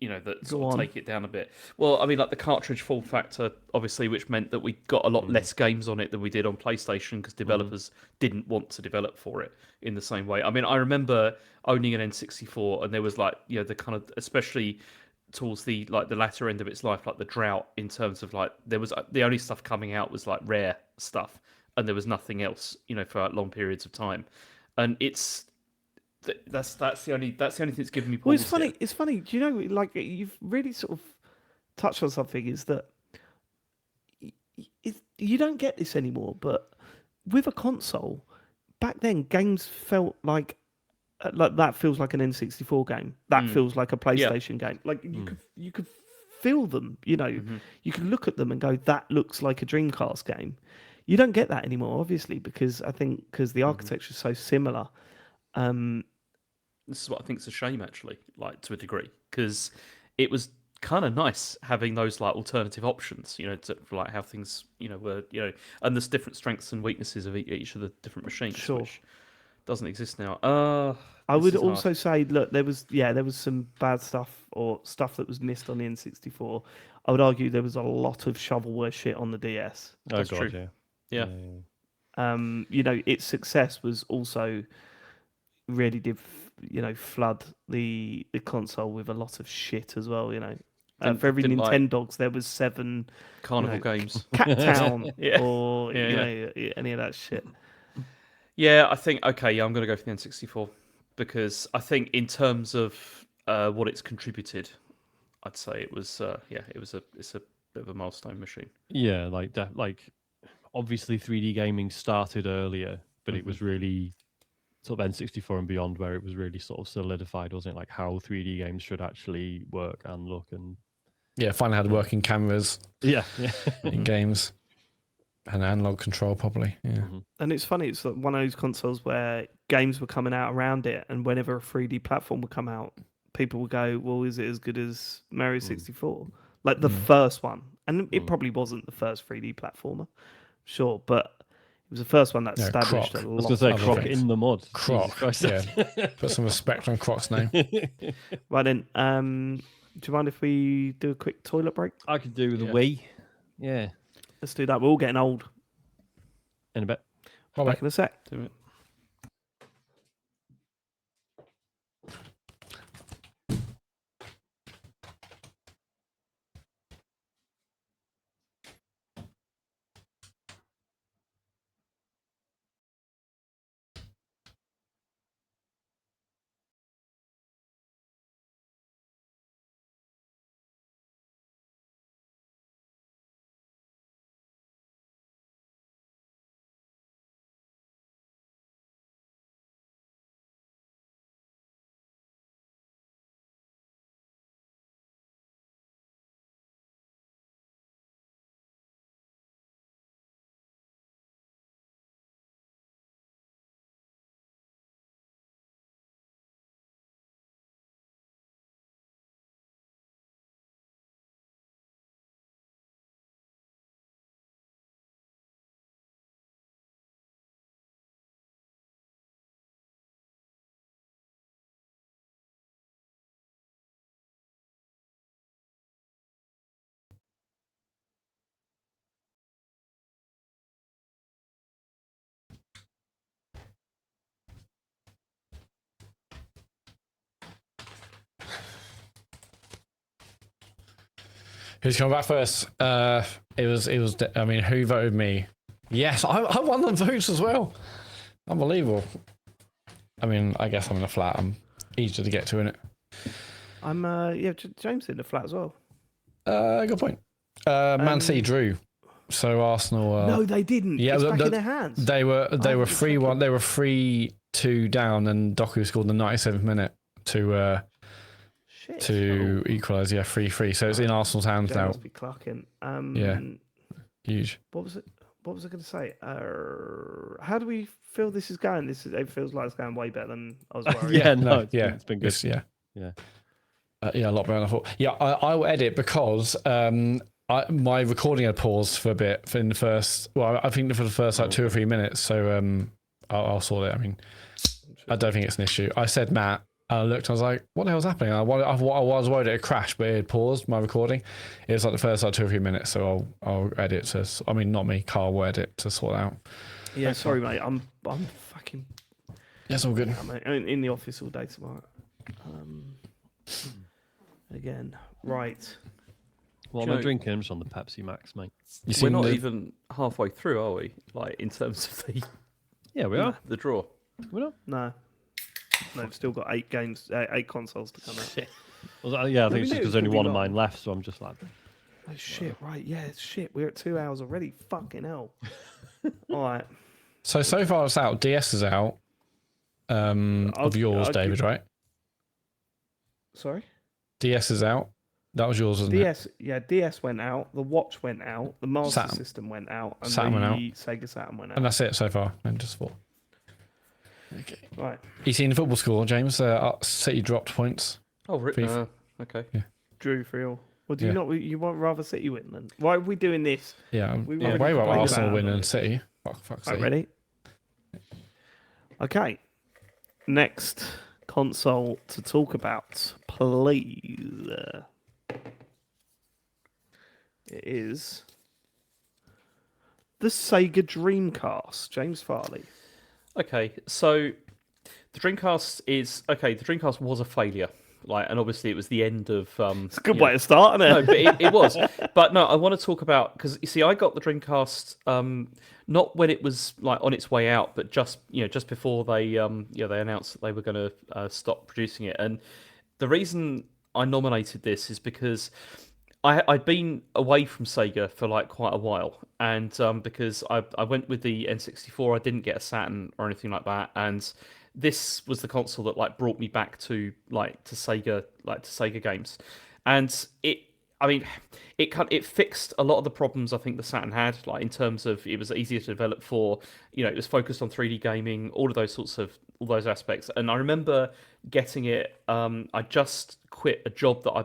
that sort of take it down a bit. Well, I mean, like the cartridge form factor, obviously, which meant that we got a lot less games on it than we did on PlayStation, because developers didn't want to develop for it in the same way. I mean, I remember owning an N64, and there was, like, the kind of, especially towards the latter end of its life, like the drought in terms of, like, there was the only stuff coming out was like rare stuff, and there was nothing else, for like, long periods of time, and that's the only thing that's given me pause. Well, it's funny. Do you know, like, you've really sort of touched on something, is that you don't get this anymore, but with a console back then, games felt like that feels like an N64 game. That feels like a PlayStation game. Like, you could feel them. You could look at them and go, that looks like a Dreamcast game. You don't get that anymore, obviously, because the architecture is so similar. This is what I think is a shame, actually, like to a degree, because it was kind of nice having those like alternative options, for like how things, were, and there's different strengths and weaknesses of each of the different machines, Sure. which doesn't exist now. I This would is hard. also say, look, there was some bad stuff or stuff that was missed on the N64. I would argue there was a lot of shovelware shit on the DS. Oh, That's God, true. yeah. Its success was also really did, flood the console with a lot of shit as well. For every didn't like- Nintendogs, there was 7 Carnival games. Cat Town Yeah. or Yeah, any of that shit. Yeah, I think I'm going to go for the N64 because I think in terms of what it's contributed, I'd say it was it's a bit of a milestone machine. Yeah, like obviously 3D gaming started earlier, but it was really sort of N64 and beyond where it was really sort of solidified, wasn't it? Like how 3D games should actually work and look and finally had working cameras yeah. in games and analog control properly. Yeah. And it's funny, it's like one of those consoles where games were coming out around it, and whenever a 3D platform would come out, people would go, well, is it as good as Mario 64? Like the first one. And it probably wasn't the first 3D platformer, sure, but it was the first one that established Croc. a I was lot. going to say other Croc things. in the mud. Croc. Jesus Christ. Yeah. Put some respect on Croc's name. Right then, do you mind if we do a quick toilet break? I could do the Yeah. Wii. Yeah. Let's do that. We're all getting old. In a bit. Back in a sec. Do it. Who's coming back first? It was. I mean, who voted me? Yes, I won the votes as well. Unbelievable. I mean, I guess I'm in a flat. I'm easier to get to in it. I'm James in the flat as well. Good point. Man City drew, so Arsenal. No, they didn't. Yeah, it's back in their hands. They were Oh, 3-1. They were 3-2 down, and Doku scored in the 97th minute to Shit. equalise. Yeah, 3-3. So it's in Arsenal's hands James now. must be clocking. Yeah. Huge. What was it? What was I going to say? How do we feel this is going? It feels like it's going way better than I was worried. Yeah, no, it's been good. yeah. Yeah. A lot better than I thought. Yeah, I will edit because my recording had paused for a bit in the first. Well, I think for the first like 2 or 3 minutes. So I'll sort it. I mean, I don't think it's an issue. I said Matt. I looked. I was like, "What the hell's happening?" I was worried it had crashed, but it had paused my recording. It was like the first like 2 or 3 minutes. So I'll edit to. I mean, not me. Carl will edit to sort it out. Yeah, sorry, mate. I'm fucking. That's all good. I'm in the office all day tomorrow. Again, right. What am I drinking? I'm just on the Pepsi Max, mate. We're not even halfway through, are we? Like in terms of Yeah, we are. the draw. We're not. No, we've still got 8 games, 8 consoles to come out. Yeah, I think we it's just knew because it only could be one of long. mine left, so I'm just like, Oh shit! Right, yeah, shit. We're at 2 hours already. Fucking hell. All right. So far it's out. DS is out. Of yours, I'll David, give- right? Sorry. DS is out. That was yours, wasn't it? DS, yeah, DS went out. The Watch went out. The Master Saturn. System went out, and Saturn the went out. Sega Saturn went out. And that's it so far. And just 4. Okay. Right. You seen the football score, James? City dropped points. Oh, FIFA. okay. Drew for real. Well, do Yeah. you not? You want rather City win then? Why are we doing this? Yeah, We I'm already way about complained Arsenal about winning it. City. Fuck Right, City. ready? Okay. Next console to talk about, please. It is the Sega Dreamcast. James Farley. Okay, so the Dreamcast is okay. The Dreamcast was a failure, and obviously it was the end of. It's a good way to start, isn't it? No, but it was. But no, I want to talk about because you see, I got the Dreamcast not when it was like on its way out, but just before they they announced that they were going to stop producing it. And the reason I nominated this is because I'd been away from Sega for like quite a while, and because I went with the N64, I didn't get a Saturn or anything like that, and this was the console that like brought me back to Sega games, and it fixed a lot of the problems I think the Saturn had, like in terms of it was easier to develop for, it was focused on 3D gaming, all those aspects. And I remember getting it. I just quit a job that I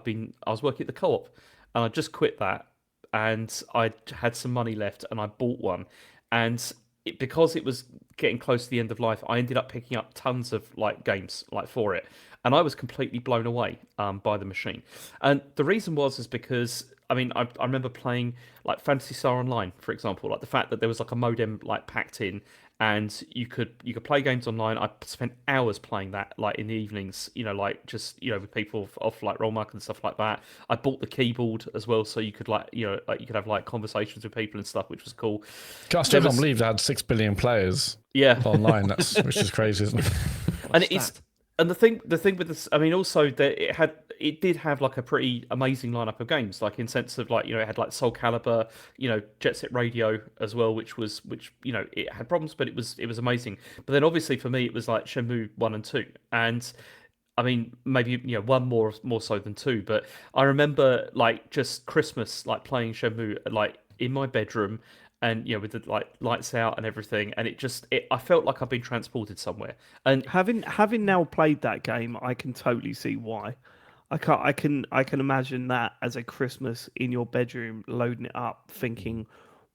was working at the co-op, and I just quit that, and I had some money left, and I bought one, and because it was getting close to the end of life, I ended up picking up tons of like games like for it, and I was completely blown away by the machine. And the reason is because I remember playing like Phantasy Star Online, for example, like the fact that there was like a modem like packed in, and you could play games online. I spent hours playing that like in the evenings, like just with people off like Rollmark and stuff like that. I bought the keyboard as well, so you could you could have like conversations with people and stuff, which was cool. I still can't believe they had 6 billion players. Yeah, online. Which is crazy, isn't it? And the thing with this, also that it did have like a pretty amazing lineup of games, like in sense of like it had like Soul Calibur, Jet Set Radio as well, which it had problems, but it was amazing. But then obviously for me it was like Shenmue 1 and 2, and maybe one more so than two, but I remember like just Christmas like playing Shenmue like in my bedroom, and with the like lights out and everything, and I felt like I've been transported somewhere. And having now played that game, I can totally see why. I can imagine that as a Christmas in your bedroom, loading it up, thinking,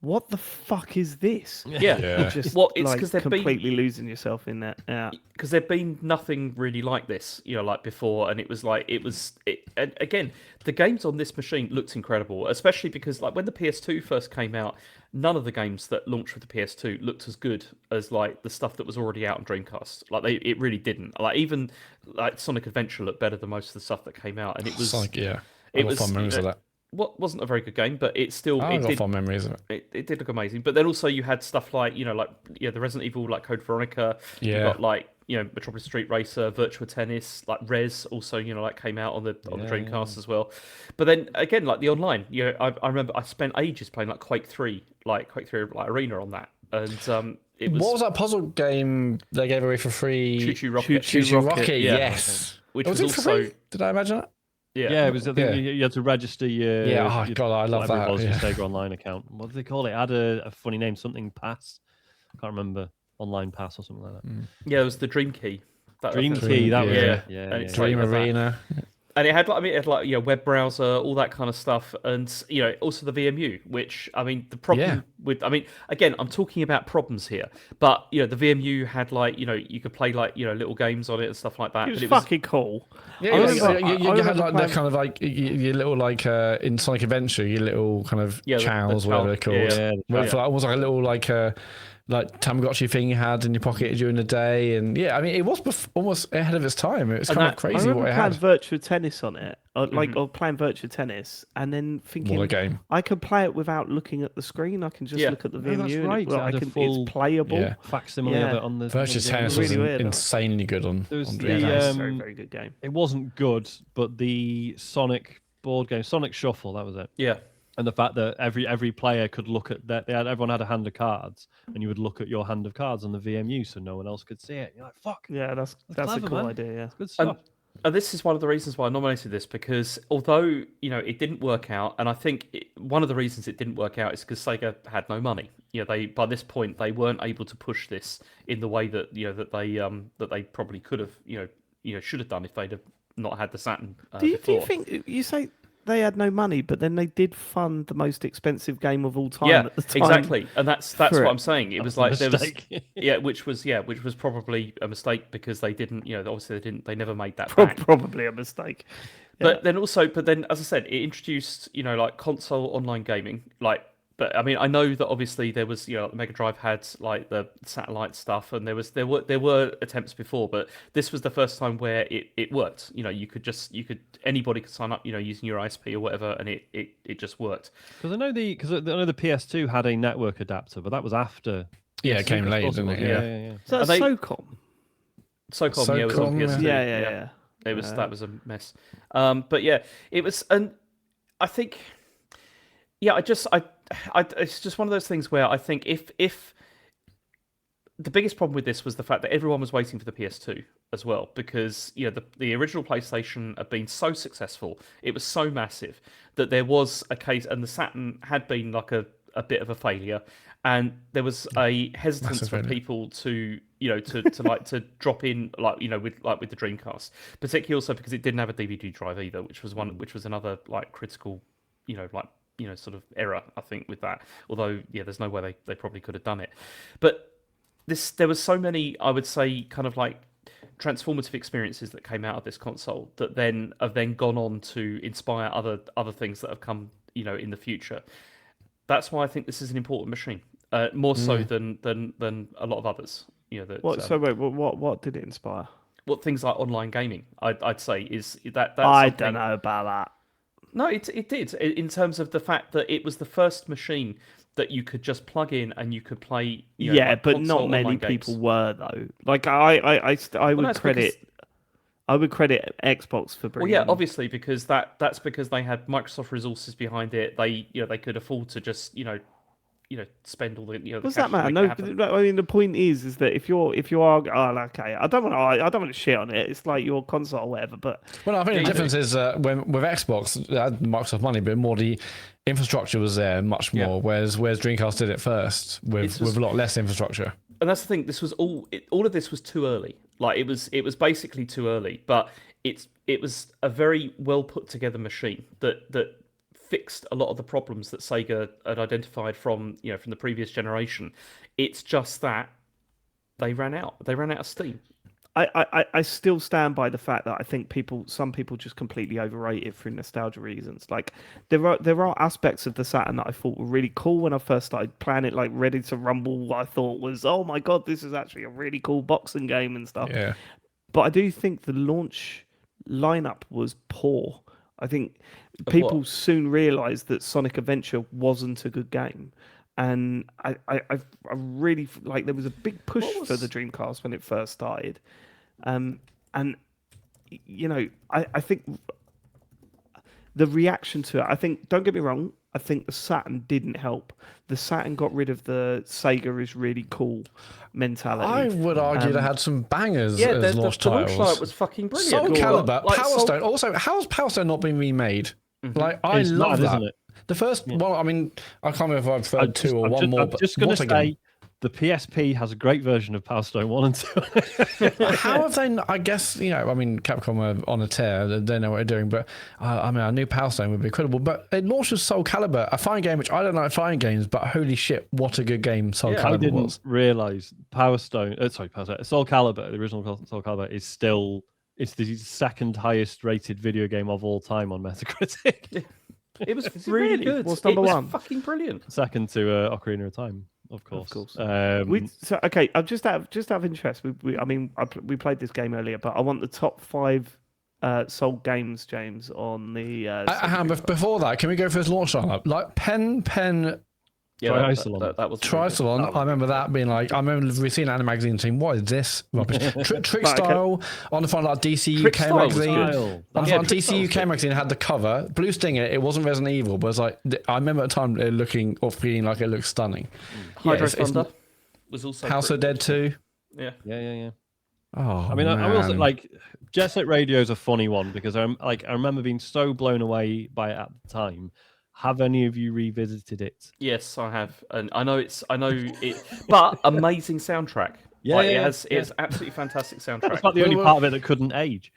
"What the fuck is this?" Yeah. Just well, it's like because they've completely losing yourself in that. Yeah, because there'd been nothing really like this, like before, and and again, the games on this machine looked incredible, especially because like when the PS2 first came out, none of the games that launched with the PS2 looked as good as like the stuff that was already out on Dreamcast. Like it really didn't. Like even like Sonic Adventure looked better than most of the stuff that came out, and it was Sonic, yeah. I got fond memories of that. What wasn't a very good game, but it still I got fond memories of it. It did look amazing. But then also you had stuff like the Resident Evil like Code Veronica. Yeah. You got like Metropolis Street Racer, Virtua Tennis, like Rez also like came out on the Dreamcast as well. But then again, like the online, I remember I spent ages playing like Quake 3 like Arena on that, and it was. What was that puzzle game they gave away for free? Choo Choo Rocket. Choo Choo Rocket, yes. Which was it also for free? Did I imagine that? Yeah, it was. I think you had to register your. Yeah, God, I love that. Your Sega Online account. What do they call it? It had a funny name, something Pass. I can't remember. Online Pass or something like that. Yeah, it was the Dream Key. Dream Key, that was it. Yeah. Dream Arena. And it had web browser, all that kind of stuff, and also the VMU, which the problem with again, I'm talking about problems here, but the VMU had you could play little games on it and stuff like that. It was but fucking cool. Yeah, you had like the kind of like your little like in Sonic Adventure, your little kind of chows, whatever they're called. With almost like a little like Tamagotchi thing you had in your pocket during the day, and it was almost ahead of its time. It was kind of crazy what it had. I remember playing Virtua Tennis on it, or playing Virtua Tennis, and then thinking, what a game. I could play it without looking at the screen. I can just look at the VMU. That's right. It's playable. Facsimile of it on the. Virtua Tennis was insanely good on. It was a very, very good game. It wasn't good, but the Sonic board game, Sonic Shuffle, that was it. Yeah. And the fact that every player could look at that, everyone had a hand of cards, and you would look at your hand of cards on the VMU, so no one else could see it. You're like, "Fuck!" Yeah, that's a cool idea. Yeah, it's good stuff. And this is one of the reasons why I nominated this, because although it didn't work out, and I think one of the reasons it didn't work out is because Sega had no money. They by this point they weren't able to push this in the way that that they probably could have should have done if they'd have not had the Saturn. Do you before. think you say they had no money, but then they did fund the most expensive game of all time Yeah, at the time? exactly, and that's what it. I'm saying. It was like there was Mistake. which was probably a mistake because they didn't obviously they never made that back. Probably a mistake. But then as I said, it introduced like console online gaming. But I mean, I know that obviously there was the Mega Drive had like the satellite stuff, and there were attempts before, but this was the first time where it worked. Anybody could sign up using your ISP or whatever, and it just worked. Because I know the PS2 had a network adapter, but that was after. Yeah, it came late, didn't it? Yeah. So that's SOCOM. SOCOM, yeah, it was on SOCOM, PS2. Yeah. That was a mess. But yeah, it was, and I think, yeah, it's just one of those things where I think if the biggest problem with this was the fact that everyone was waiting for the PS2 as well, because the original PlayStation had been so successful, it was so massive that there was a case, and the Saturn had been like a bit of a failure, and there was a hesitance for people to to drop in with the Dreamcast, particularly also because it didn't have a DVD drive either, which was another like critical sort of error, I think, with that. Although, yeah, there's no way they probably could have done it. But there was so many, I would say, kind of like transformative experiences that came out of this console that have then gone on to inspire other things that have come, in the future. That's why I think this is an important machine, more so than a lot of others. So wait, what did it inspire? What things like online gaming, I'd say, is that's I something... don't know about that. No, it did, in terms of the fact that it was the first machine that you could just plug in and you could play. But not many people were though. Like I would credit. I would credit Xbox for bringing. Well, yeah, obviously, because that's because they had Microsoft resources behind it. They they could afford to just spend all the What's the cash that matter? No, I mean the point is that if you are okay, I don't want to shit on it. It's like your console or whatever. But I think the difference is when with Xbox, they had Microsoft money, but more the infrastructure was there much more. Whereas Dreamcast did it first with a lot less infrastructure. And that's the thing. This was all of this was too early. Like it was basically too early. But it was a very well put together machine that fixed a lot of the problems that Sega had identified from the previous generation. It's just that they ran out of steam. I still stand by the fact that I think some people just completely overrate it for nostalgia reasons. Like there are aspects of the Saturn that I thought were really cool when I first started playing it, like Ready to Rumble. What I thought was, oh my god, this is actually a really cool boxing game and stuff. Yeah. But I do think the launch lineup was poor. I think people soon realised that Sonic Adventure wasn't a good game. And I really like there was a big push for the Dreamcast when it first started. And I think the reaction to it, I think, don't get me wrong, I think the Saturn didn't help. The Saturn got rid of the Sega is really cool mentality. I would argue they had some bangers as launch the titles. launch was fucking brilliant. Soul Calibur, Power Stone. Also, how's Power Stone not been remade? Like, I love that. Isn't it? The first one, I mean, I can't remember if I've heard two or one more. I'm just going to say the PSP has a great version of Power Stone 1 and 2. How have they? I guess, I mean, Capcom are on a tear. They know what they're doing. But I mean, I knew Power Stone would be incredible. But it launched with Soul Calibur, a fighting game which I don't like fighting games, but holy shit, what a good game Soul Calibur I didn't was. realise Soul Calibur, the original Soul Calibur, is still the second highest rated video game of all time on Metacritic. It was really good. What's number one? Fucking brilliant. Second to Ocarina of Time, of course. I'm just out of interest. We played this game earlier, but I want the top 5 sold games, James, on the. Before that, can we go for his launch lineup? Like Pen. Yeah, Triathlon. That was Triathlon. I remember that being like, I remember we've seen Anime magazine saying, what is this rubbish? Trick Style on the front, like DC Trick UK Style was magazine. good. On the front, DC UK magazine had the cover. Blue Stinger, it wasn't Resident Evil, but it was like, I remember at the time it looking or feeling like it looked stunning. Hydro Thunder was also House of Dead 2. Yeah. Yeah. Oh, I mean, I will say, like, Jet Set Radio is a funny one because I remember being so blown away by it at the time. Have any of you revisited it? Yes, I have, and I know it, but amazing soundtrack. Yeah, Like, yeah, it's absolutely fantastic soundtrack. That's like the only part of it that couldn't age.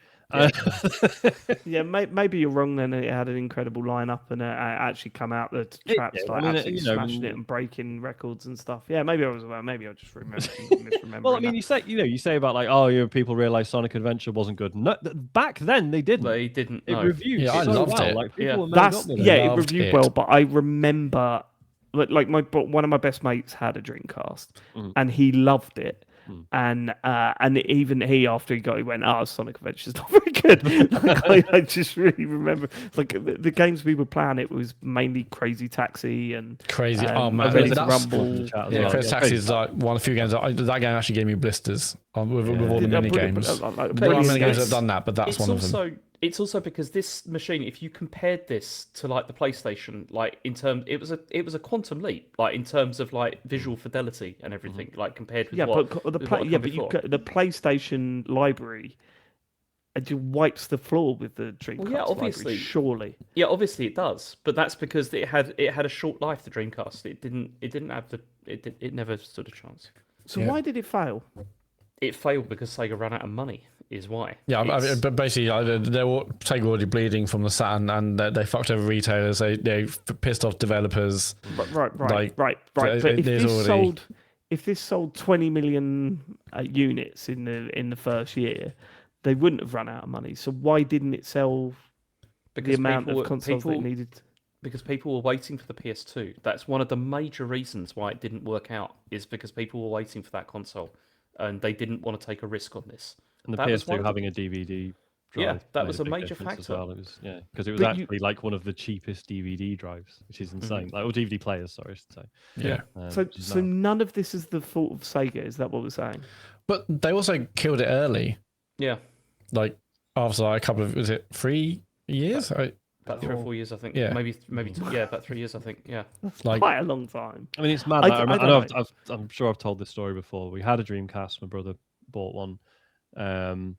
Yeah, maybe you're wrong. Then it had an incredible lineup, and it actually come out the traps did. like I mean, absolutely you know, smashing it and breaking records and stuff. Yeah, maybe I was maybe I just misremembering. Well, I mean, you say about like, oh, people realize Sonic Adventure wasn't good. No, back then they didn't. They didn't. It No. reviewed Yeah, I so loved well. it. Like people were made That's up with it. it Loved reviewed it. well, but I remember like one of my best mates had a Dreamcast and he loved it. And even he, after he got, he went, "Oh, Sonic Adventure's not very good." Like, I just really remember, like the games we were playing, it was mainly Crazy Taxi and Crazy. Oh man, Ready to that's- Rumble. Yeah, Crazy Taxi is like one of the few games that game actually gave me blisters with all the mini games. There are many games that have done that, but that's one of them. It's also because this machine, if you compared this to like the PlayStation, like in terms, it was a quantum leap, like in terms of like visual fidelity and everything, like compared with but the PlayStation library. It just wipes the floor with the Dreamcast. Well, yeah, obviously, library, surely. Yeah, obviously it does, but that's because it had a short life. The Dreamcast, it didn't have it never stood a chance. So why did it fail? It failed because Sega ran out of money. Is why. Yeah, I mean, but basically, they were Sega already bleeding from the Saturn, and they fucked over retailers. They pissed off developers. Right. But if this sold 20 million units in the first year, they wouldn't have run out of money. So why didn't it sell the amount of consoles that it needed? Because people were waiting for the PS2. That's one of the major reasons why it didn't work out. Is because people were waiting for that console, and they didn't want to take a risk on this. And the PS2 having a DVD drive. Yeah, that was a big major difference factor. as well. It was, because it was actually like one of the cheapest DVD drives, which is insane. Like, or DVD players, sorry, I should say. Yeah. So none of this is the fault of Sega. Is that what we're saying? But they also killed it early. Yeah. Like after like a couple of, was it 3 years? About 3 or 4 years, I think. Yeah. Maybe about 3 years, I think. Yeah. That's like quite a long time. I mean, it's mad. I'm sure I've told this story before. We had a Dreamcast. My brother bought one. And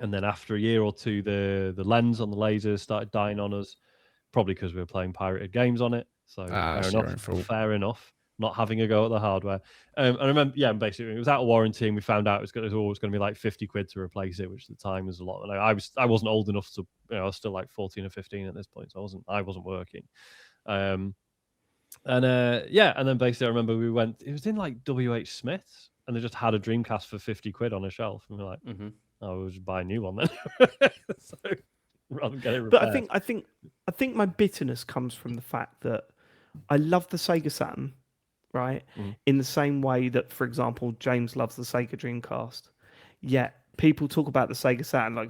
then after a year or two, the lens on the lasers started dying on us, probably because we were playing pirated games on it. So fair enough. Not having a go at the hardware. I remember, basically it was out of warranty, and we found out it was always going to be like 50 quid to replace it, which at the time was a lot. And I wasn't old enough to, I was still like 14 or 15 at this point, so I wasn't working. And then basically I remember we went. It was in like WH Smith's, and they just had a Dreamcast for 50 quid on a shelf, and we're like, we'll just buy a new one then. So rather than get it repaired. But I think my bitterness comes from the fact that I love the Sega Saturn, right? In the same way that, for example, James loves the Sega Dreamcast. Yet people talk about the Sega Saturn like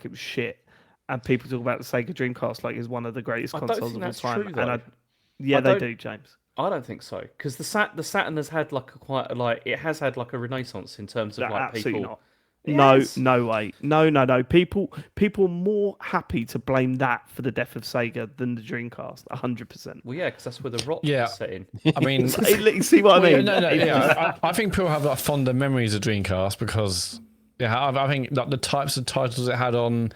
it was shit, and people talk about the Sega Dreamcast like it's one of the greatest consoles of all time. True, they do, James. I don't think so, because the Saturn has had it has had like a renaissance in terms of like absolutely people. Not. Yes. No way. No. People are more happy to blame that for the death of Sega than the Dreamcast. 100%. Well, yeah, because that's where the rock was set in. I mean, you see what I mean? I think people have like fonder memories of Dreamcast because I think like the types of titles it had on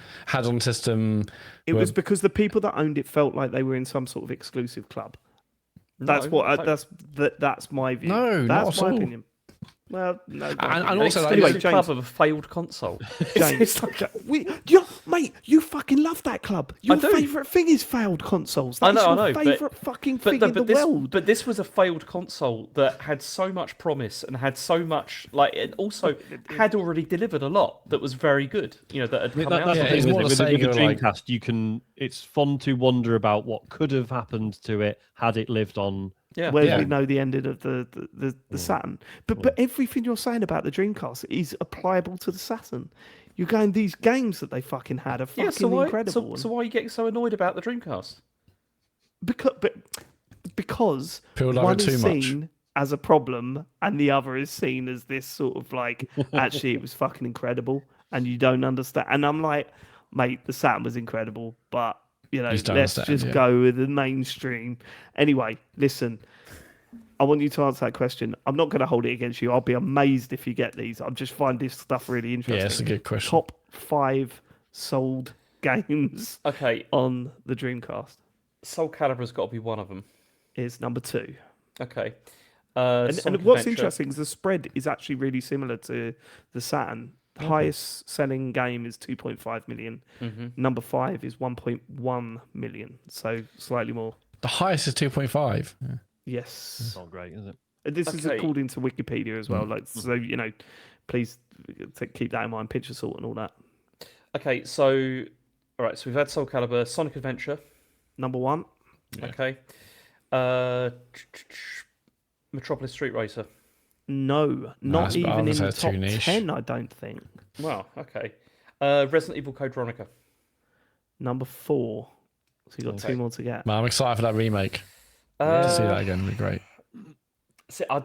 system. It was because the people that owned it felt like they were in some sort of exclusive club. That's that's my view. No, that's not my at all. opinion. Well, no, and also anyway, James, club of a failed console. James, mate, you fucking love that club. Your favourite thing is failed consoles. That's your favourite fucking thing in the world. But this was a failed console that had so much promise and had so much it also had already delivered a lot that was very good. That had come out. That's the it's thing more with the the Sega, Dreamcast. It's fun to wonder about what could have happened to it had it lived on. Where we know the ending of the Saturn. But everything you're saying about the Dreamcast is applicable to the Saturn. You're going, these games that they fucking had are fucking incredible. So why are you getting so annoyed about the Dreamcast? Because people love one it too is much. seen as a problem and the other is seen as this sort of like, actually it was fucking incredible and you don't understand. And I'm like, mate, the Saturn was incredible, but let's just go with the mainstream. Anyway, listen, I want you to answer that question. I'm not going to hold it against you. I'll be amazed if you get these. I just find this stuff really interesting. Yeah, it's a good question. Top 5 sold games Okay, on the Dreamcast Soul Calibur's got to be one of them. is number 2. Okay. And Sonic what's Adventure. interesting is the spread is actually really similar to the Saturn. The highest selling game is 2.5 million. Number 5 is 1.1 million, so slightly more. The highest is 2.5. Yeah. Yes. It's not great, is it? This is Okay. according to Wikipedia as well. Like, so please keep that in mind. Pinch of salt and all that. Okay, so all right, so we've had Soul Calibur, Sonic Adventure. Number 1. Yeah. Okay. Metropolis Street Racer. No, not I even would in say the it's too top niche. 10. I don't think. Wow. Okay. Resident Evil Code Veronica. Number 4. So you got Okay. 2 more to get. Man, I'm excited for that remake. To see that Uh, again would be great. see, I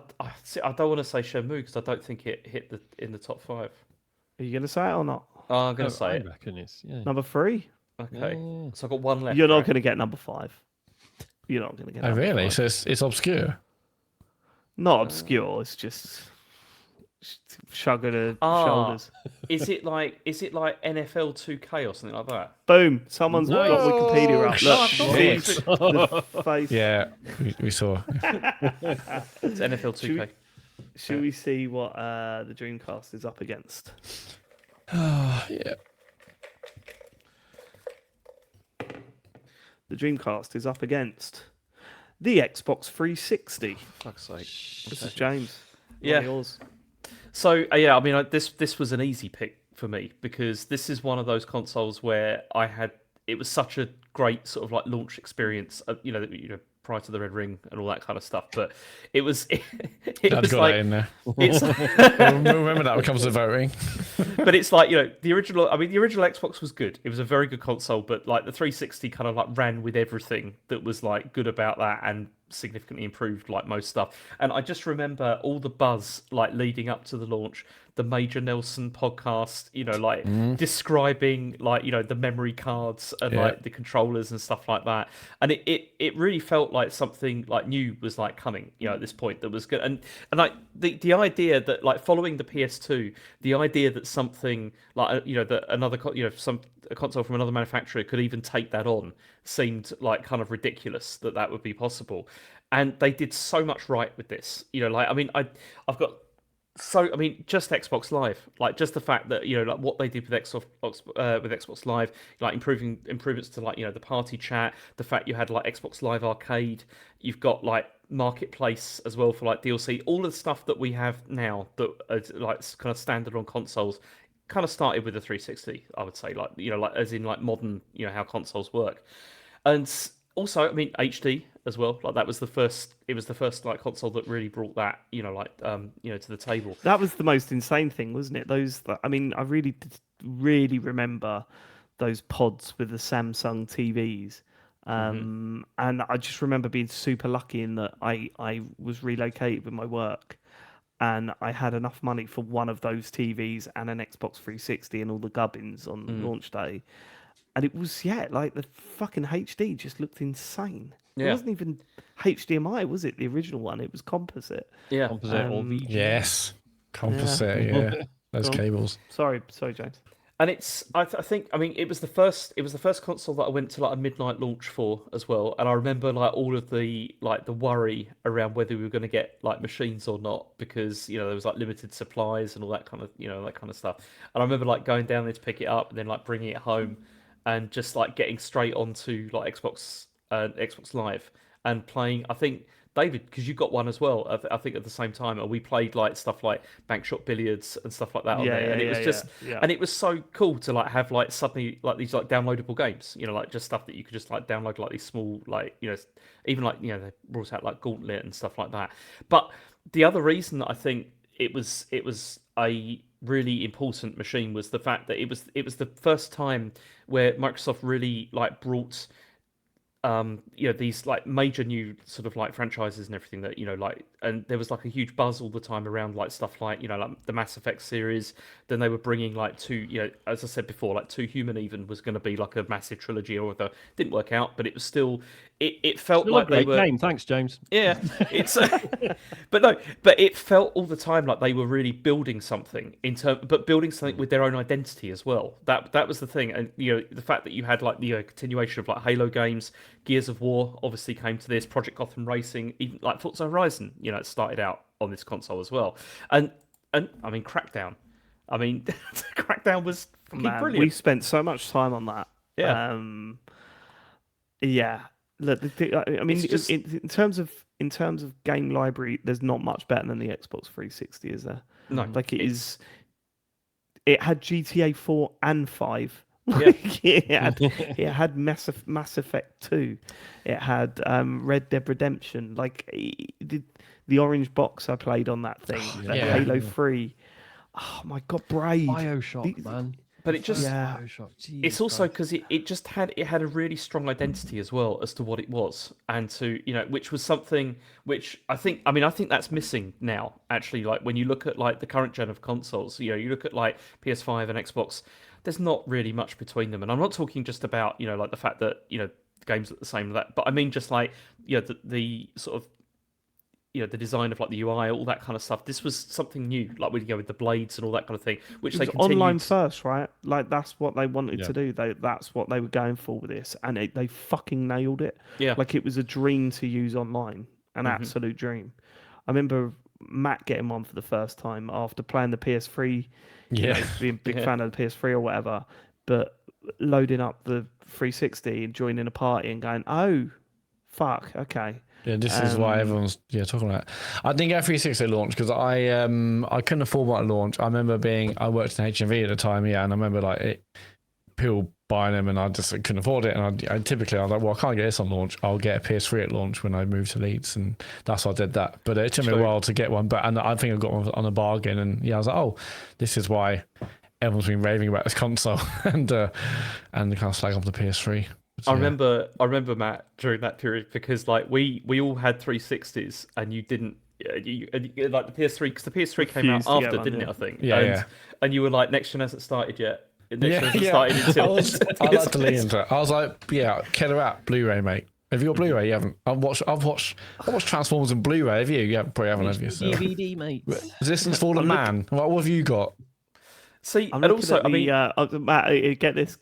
don't want to say Shenmue because I don't think it hit in the top 5. Are you going to say it or not? I'm gonna say I it. reckon it's Number 3. Okay. Yeah. So I've got one left. You're not right? going to get number 5. You're not going to get. Oh, number really? 5. So it's obscure. Not obscure. It's just shrug of the Ah. shoulders. Is it like NFL 2K or something like that? Boom! Someone's got Whoa. Wikipedia up. No, Look, I've see not the face. Yeah, we saw. It's NFL 2K. Should we see what the Dreamcast is up against? Yeah. The Dreamcast is up against the Xbox 360. Fuck's sake. This is James. One Yeah. of yours. So yeah, I mean, this was an easy pick for me because this is one of those consoles where it was such a great sort of like launch experience. Prior to the Red Ring and all that kind of stuff, but it was it I've was got like that in there. it's Remember that when it comes to voting. but it's like the original. I mean, the original Xbox was good. It was a very good console, but like the 360 kind of like ran with everything that was like good about that and significantly improved like most stuff. And I just remember all the buzz like leading up to the launch, the Major Nelson podcast, describing like the memory cards and Yeah. like the controllers and stuff like that. And it really felt like something like new was like coming, at this point that was good. And like the idea that like following the PS2, the idea that something like that another a console from another manufacturer could even take that on seemed like kind of ridiculous that would be possible. And they did so much right with this. I've got just Xbox Live, like just the fact that like what they did with Xbox Live, like improvements to like the party chat, the fact you had like Xbox Live Arcade, you've got like Marketplace as well for like DLC, all of the stuff that we have now that is like kind of standard on consoles, kind of started with the 360. I would say like like as in like modern how consoles work, and also I mean HD as well. Like that was the first. It was the first like console that really brought that to the table. That was the most insane thing, wasn't it? I really remember those pods with the Samsung TVs. And I just remember being super lucky in that I was relocated with my work and I had enough money for one of those TVs and an Xbox 360 and all the gubbins on launch day. And it was, like the fucking HD just looked insane. It Yeah. wasn't even HDMI, was it? The original one. It was composite. Yeah. Composite or VG. Yes. Composite, yeah. Those Go on. cables. Sorry, James. And I think it was the first console that I went to like a midnight launch for as well. And I remember like all of the worry around whether we were going to get like machines or not because there was like limited supplies and all that kind of stuff. And I remember like going down there to pick it up and then like bringing it home and just like getting straight onto like Xbox Live and playing. I think David, because you got one as well, I think at the same time, and we played like stuff like bank shot billiards and stuff like that on there, and it was and it was so cool to like have like suddenly like these like downloadable games, like just stuff that you could just like download, like these small like even like they brought out like Gauntlet and stuff like that. But the other reason that I think it was a really important machine was the fact that it was the first time where Microsoft really like brought these like major new sort of like franchises and everything that like, and there was like a huge buzz all the time around like stuff like like the Mass Effect series. Then they were bringing like two, as I said before, like Two Human even was going to be like a massive trilogy, or the didn't work out, but it was still it felt Still a like they great were. game. Thanks, James. Yeah, it's but it felt all the time like they were really building something but building something with their own identity as well. That was the thing, and the fact that you had like the continuation of like Halo games, Gears of War obviously came to this, Project Gotham Racing, even like Forza Horizon, it started out on this console as well, and I mean Crackdown, Crackdown was fucking brilliant. We spent so much time on that. Yeah. Yeah. Look, I mean, just... in terms of game library, there's not much better than the Xbox 360, is there? No, like it had GTA 4 and 5. Yeah. it had Mass Effect 2. It had Red Dead Redemption. Like the orange box I played on that thing. Halo 3. Oh my god, Brave. BioShock, man. But it just it's also because it just had a really strong identity as well as to what it was, and to which was something which I think that's missing now, actually. Like when you look at like the current gen of consoles, you look at like PS5 and Xbox, there's not really much between them. And I'm not talking just about like the fact that the games are the same, that, but I mean just like the sort of the design of like the UI, all that kind of stuff. This was something new, like we go with the blades and all that kind of thing, which it they was continued. Online first, right? Like that's what they wanted to do. That's what they were going for with this, and they fucking nailed it. Yeah, like it was a dream to use online, an absolute dream. I remember Matt getting one for the first time after playing the PS3. Being a big fan of the PS3 or whatever, but loading up the 360 and joining a party and going, oh, fuck, okay. Yeah, this is why everyone's talking about it. I didn't get 360 at launch because I couldn't afford one at launch. I remember I worked in HMV at the time, and I remember like people buying them, and I just couldn't afford it. And I typically I was like, well, I can't get this on launch. I'll get a PS3 at launch when I moved to Leeds, and that's why I did that. But it took me a while to get one. But I think I got one on a bargain, and I was like, oh, this is why everyone's been raving about this console, and kind of slag off the PS3. I remember Matt during that period, because like we all had 360s and you didn't, like the PS3, because the PS3 came out after, didn't it? I think. And you were like, next gen hasn't started yet. Next gen hasn't started until. I like to lean into it. I was like, killer app, Blu-ray, mate. Have you got Blu-ray? You haven't. I've watched Transformers and Blu-ray. Have you? Yeah, probably haven't. Have you? So. DVD, mate. Resistance Fallen Man. What have you got? See, and also, Matt, get this,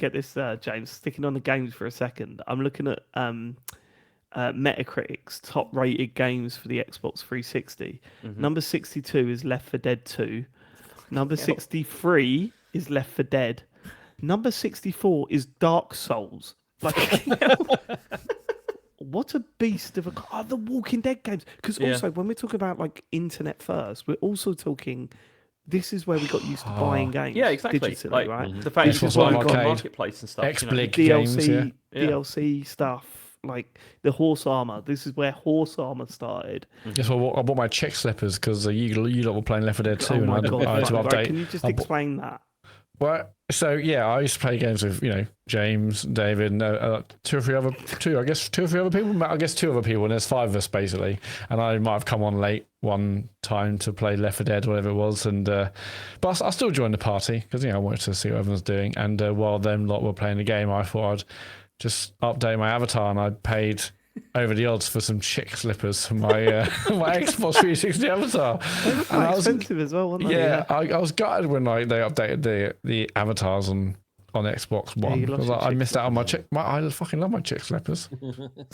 James. Sticking on the games for a second, I'm looking at Metacritic's top-rated games for the Xbox 360. Number 62 is Left 4 Dead 2. Number 63 is Left 4 Dead. Number 64 is Dark Souls. Like, what a beast of the Walking Dead games. Because also, when we're talking about like internet first, we're also talking. This is where we got used to buying games. Yeah, exactly. Digitally, like, right? The fact is why we got marketplace and stuff. DLC stuff, like the horse armor. This is where horse armor started. Yes, well, I bought my chick slippers because you lot were playing Left 4 Dead 2, and I had to update. Right, can you just explain that? Well, so I used to play games with James, David, and two or three other people. I guess two other people, and there's five of us basically. And I might have come on late one time to play Left 4 Dead, whatever it was, and but I still joined the party because I wanted to see what everyone's doing. And while them lot were playing the game, I thought I'd just update my avatar, and I paid over the odds for some chick slippers for my my Xbox 360 avatar. They were quite expensive as well, weren't they? Yeah, I was gutted when they updated the avatars on Xbox One. I missed out on I fucking love my chick slippers.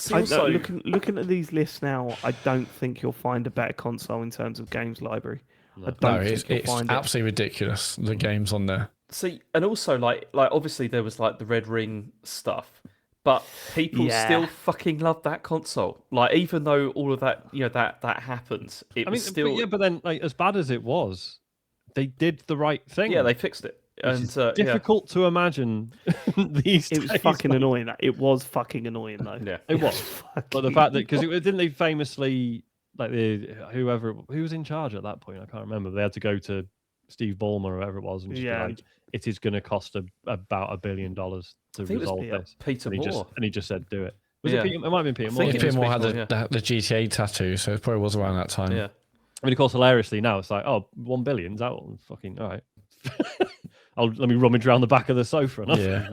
Looking at these lists now, I don't think you'll find a better console in terms of games library. No, it's absolutely ridiculous, the games on there. See, and also like obviously there was like the Red Ring stuff. But people still fucking love that console. Like, even though all of that, that happened, was still. But then, like, as bad as it was, they did the right thing. Yeah, they fixed it. And it's difficult to imagine these. It was fucking annoying. It was fucking annoying, though. Yeah, it was. But the fact that didn't they famously who was in charge at that point? I can't remember. They had to go to Steve Ballmer or whoever it was, and just be like, it is going to cost about $1 billion to resolve this. Peter Moore. And he just said, do it. It might have been Peter Moore. Peter Moore had the GTA tattoo, so it probably was around that time. Yeah. I mean, of course, hilariously now it's like, $1 billion, that one, fucking all right. Let me rummage around the back of the sofa. Yeah,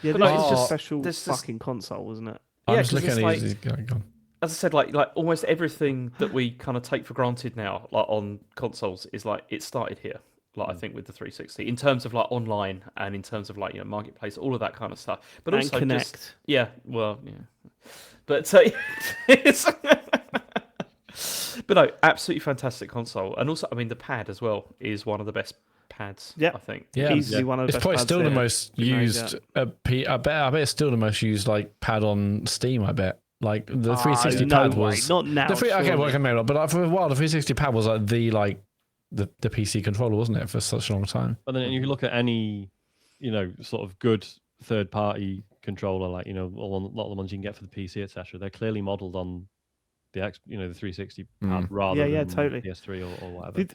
this is just special fucking console, wasn't it? I'm Yeah, just 'cause looking it's at like- these. Go on. As I said, like almost everything that we kind of take for granted now, like on consoles, is like it started here. Like I think with the 360, in terms of like online and in terms of like marketplace, all of that kind of stuff. But And also Connect. just yeah. But it's but no, absolutely fantastic console, and also I mean the pad as well is one of the best pads. Yeah. I think. Yeah, Easily one of the it's best probably pads still the there. most Been made, used. I bet it's still the most used like pad on Steam. I bet like the 360 no pad way. was Not now. okay, well, surely. okay, maybe not. But like, for a while, the 360 pad was like the PC controller, wasn't it, for such a long time? But then if you look at any, sort of good third-party controller, like a lot of the ones you can get for the PC, etc., they're clearly modelled on the the 360 pad rather Yeah, than totally. PS3 or whatever.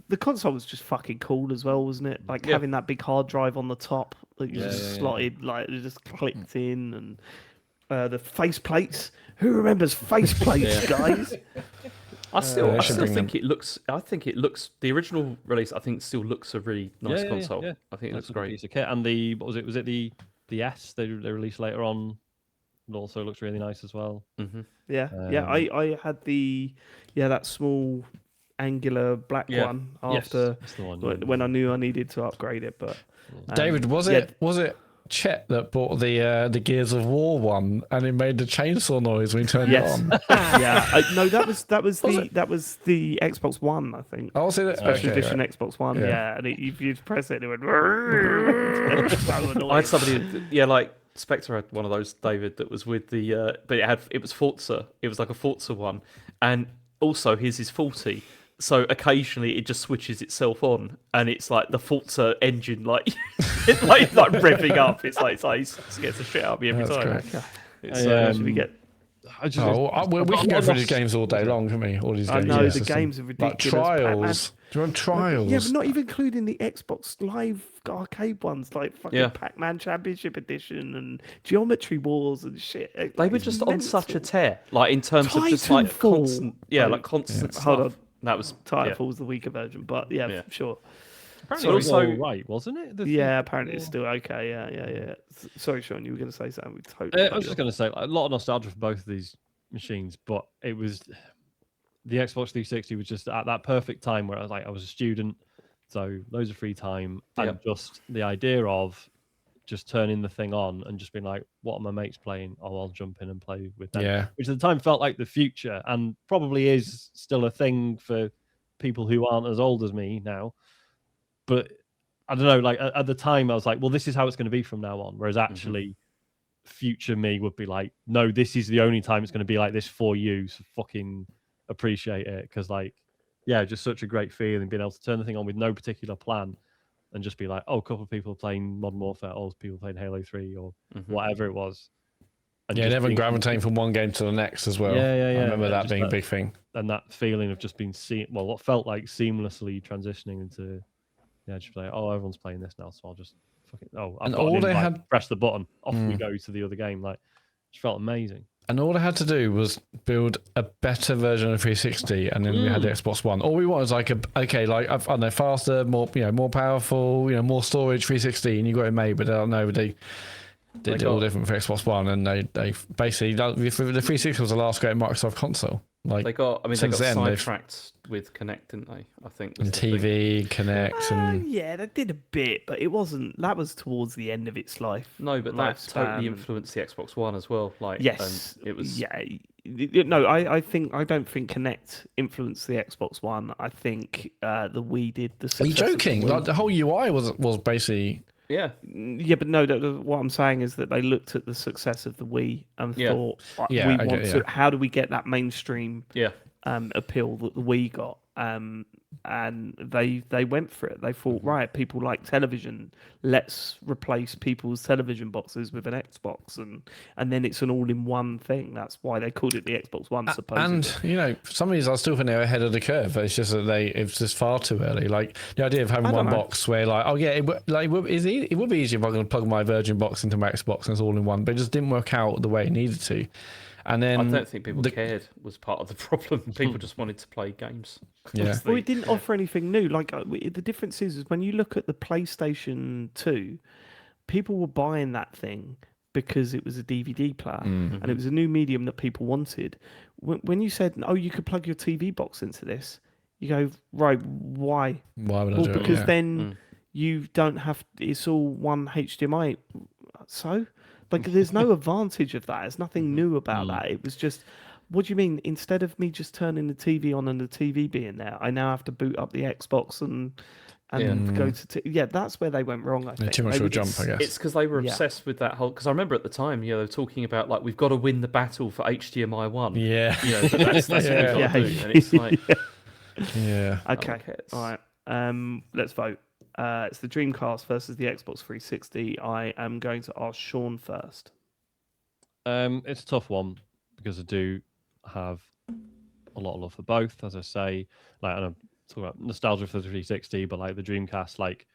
The console was just fucking cool as well, wasn't it? Like Yeah. having that big hard drive on the top that you Yeah, just yeah. slotted, like it just clicked in, and the face plates. Who remembers face plates, guys? I still should bring think it looks. I think it looks. The original release, I think, still looks a really nice console. Yeah. I think it looks Nice great. piece of kit. And the what was it? Was it the S they released later on? It also looks really nice as well. Yeah. I had that small angular black Yeah. one Yes, after that's the one, when I knew I needed to upgrade it, but David, was yeah. it Chet that bought the Gears of War one and it made the chainsaw noise when he turned Yes. it on? No, that was the Xbox One, I think. Oh, see that? Special Okay, edition right. Xbox One, Yeah. yeah, and if you press it, it went. So annoying. I had somebody, like Spectre had one of those, David, that was with the, but it was Forza. It was like a Forza one, and also his is 40. So occasionally it just switches itself on, and it's like the Forza engine, like like revving up. It's like it scares the shit out of me every That's time. great. It's, Should we get? I just, We can go through these games all day long, can we? All these I games. know, in the system. games are Like ridiculous. Trials. Do you want Trials? Yeah, but not even including the Xbox Live arcade ones, like fucking Yeah. Pac-Man Championship Edition and Geometry Wars and shit. They were It's just on such a mental. tear, like in terms of just like Titanfall. constant, like constant stuff. Hold on. That was Titanfall's the weaker version, but yeah. Sure. apparently So it was also- all right, wasn't it? Yeah, apparently it's still okay. Yeah. Sorry, Sean, you were going to say something. We totally. I was just going to say a lot of nostalgia for both of these machines, but it was the Xbox 360 was just at that perfect time where I was a student, so loads of free time, and just the idea of just turning the thing on and just being like, what are my mates playing? Oh, I'll jump in and play with them. Yeah. Which at the time felt like the future and probably is still a thing for people who aren't as old as me now. But I don't know, like at the time I was like, well, this is how it's going to be from now on. Whereas actually future me would be like, no, this is the only time it's going to be like this for you. So fucking appreciate it. Because just such a great feeling being able to turn the thing on with no particular plan and just be like, oh, a couple of people playing Modern Warfare, or people playing Halo 3 or whatever it was. And Yeah, just never being- gravitating from one game to the next as well. Yeah. I remember And that just being a big thing. And that feeling of just being what felt like seamlessly transitioning into, just like, oh, everyone's playing this now, so I'll just fucking, I've And got an all they invite, had- press the button, off we go to the other game. Like, it felt amazing. And all I had to do was build a better version of 360, and then we had the Xbox One. All we want is like I don't know, faster, more more powerful, more storage 360, and you got it made. But I don't know, they did it all different for Xbox One, and they basically the 360 was the last great Microsoft console. Like they got since then, they've- sidetracked with Connect, didn't they? I think. and was the thing. TV Connect and Yeah, they did a bit, but it wasn't. That was towards the end of its life. No, but that totally lifespan. influenced the Xbox One as well. Like, Yes, and it was. Yeah, no, I don't think Connect influenced the Xbox One. I think the Wii did. The Are you success of the joking? Wii. Like the whole UI was basically Yeah. Yeah, but no. What I'm saying is that they looked at the success of the Wii and Yeah. thought, Yeah, we I want get- to. yeah. How do we get that mainstream Yeah. appeal that the Wii got? And they went for it. They thought, right, people like television. Let's replace people's television boxes with an Xbox, and then it's an all-in-one thing. That's why they called it the Xbox One, supposedly. and some of these I still think they're ahead of the curve. It's just that it's just far too early. Like the idea of having I one don't know. box where it would be easier if I could plug my Virgin box into my Xbox and it's all in one, but it just didn't work out the way it needed to. And then I don't think people cared was part of the problem. People just wanted to play games. Yeah. Well, it didn't offer anything new. Like the difference is when you look at the PlayStation 2, people were buying that thing because it was a DVD player Mm. and it was a new medium that people wanted. When you said, "Oh, you could plug your TV box into this," you go, "Right, why?" Why would I Well, do it? because Yeah. then you don't have. It's all one HDMI. So, like, there's no advantage of that. There's nothing new about that. It was just, what do you mean? Instead of me just turning the TV on and the TV being there, I now have to boot up the Xbox and go to yeah. That's where they went wrong. I think Too much of a jump, I guess. It's because they were Yeah. obsessed with that whole. Because I remember at the time, they were talking about like we've got to win the battle for HDMI 1. Yeah. That's what we've got Yeah. to do. And it's like, Yeah. Okay, cares? all right. Let's vote. It's the Dreamcast versus the Xbox 360. I am going to ask Sean first. It's a tough one because I do have a lot of love for both, as I say. Like, and I'm talking about nostalgia for the 360, but like the Dreamcast, like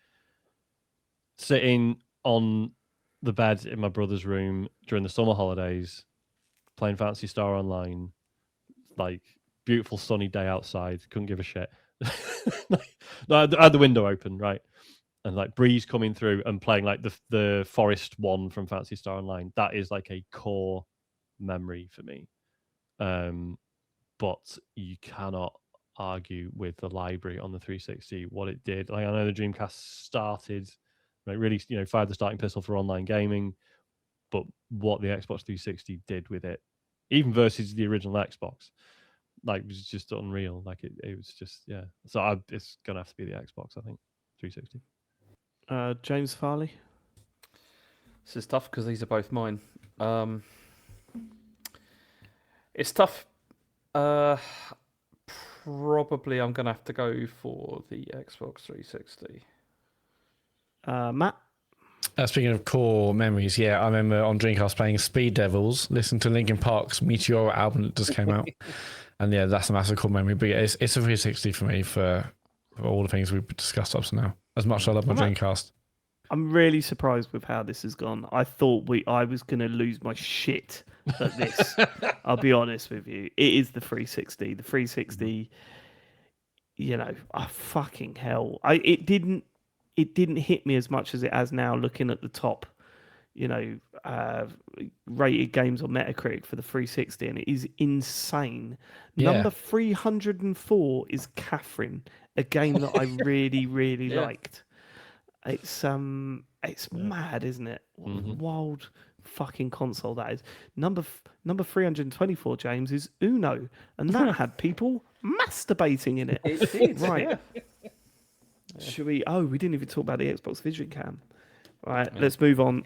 sitting on the bed in my brother's room during the summer holidays, playing Fantasy Star Online, like beautiful sunny day outside, couldn't give a shit. No, I had the window open, right? And like breeze coming through and playing like the forest one from Fantasy Star Online. That is like a core memory for me. But you cannot argue with the library on the 360, what it did. Like, I know the Dreamcast started, like, really, fired the starting pistol for online gaming, but what the Xbox 360 did with it, even versus the original Xbox, like, was just unreal. Like, it was just, yeah. So it's gonna have to be the Xbox, I think, 360. James Farley. This is tough because these are both mine. It's tough. Probably I'm gonna have to go for the Xbox 360. Matt. Speaking of core memories, yeah, I remember on Dreamcast playing Speed Devils, listening to Linkin Park's Meteor album that just came out, and yeah, that's a massive core memory. But yeah, it's a 360 for me for all the things we've discussed up to now. As much as I love my Dreamcast. I'm really surprised with how this has gone. I thought I was going to lose my shit at this. I'll be honest with you. It is the 360. The 360, fucking hell. It didn't hit me as much as it has now looking at the top, rated games on Metacritic for the 360, and it is insane. Yeah. Number 304 is Catherine, a game that I really, really liked. It's mad, isn't it? What a wild fucking console that is. Number 324, James, is Uno, and that had people masturbating in it. It did, right? Yeah. Should we? Oh, we didn't even talk about the Xbox Vision Cam. Right, let's move on.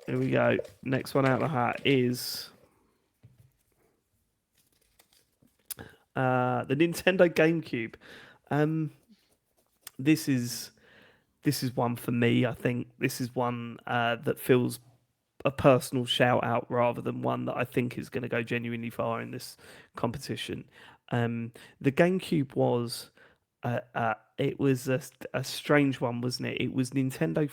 Here we go. Next one out of the hat is the Nintendo GameCube. This is one for me. I think this is one that feels a personal shout out rather than one that I think is going to go genuinely far in this competition. The GameCube was it was a strange one, wasn't it? It was Nintendo's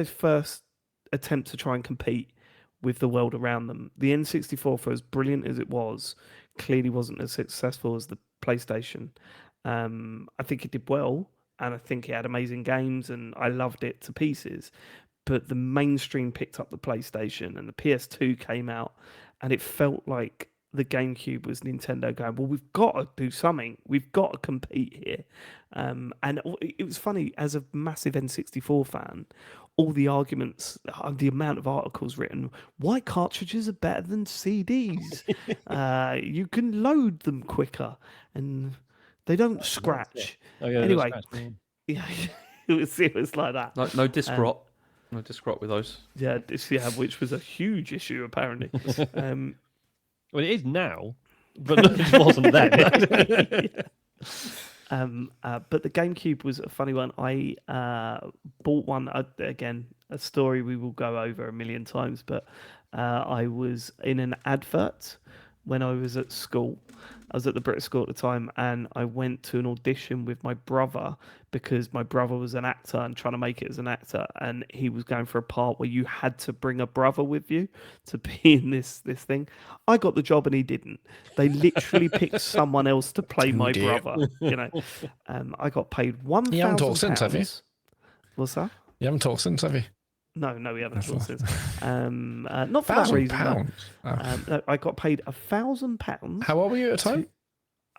first attempt to try and compete with the world around them. The N64, for as brilliant as it was, clearly wasn't as successful as the PlayStation. I think it did well, and I think it had amazing games, and I loved it to pieces. But the mainstream picked up the PlayStation, and the PS2 came out, and it felt like the GameCube was Nintendo going, well, we've got to do something. We've got to compete here. And it was funny, as a massive N64 fan, all the arguments, the amount of articles written, why cartridges are better than CDs. You can load them quicker, and they don't scratch. Oh, yeah, anyway, yeah, it was like that. No disc rot. No disc rot with those. Yeah, which was a huge issue, apparently. Well, it is now, but it wasn't then. But the GameCube was a funny one. I bought one, again, a story we will go over a million times, but I was in an advert when I was at school. I was at the British School at the time, and I went to an audition with my brother because my brother was an actor and trying to make it as an actor, and he was going for a part where you had to bring a brother with you to be in this thing. I got the job and he didn't. They literally picked someone else to play my brother. I got paid £1,000. You haven't talked since, have you? What's that? You haven't talked since, have you? No, we haven't That's talked fine. since. Not for that reason. No. £1,000. Oh. No, I got paid £1,000. How old were you at the time?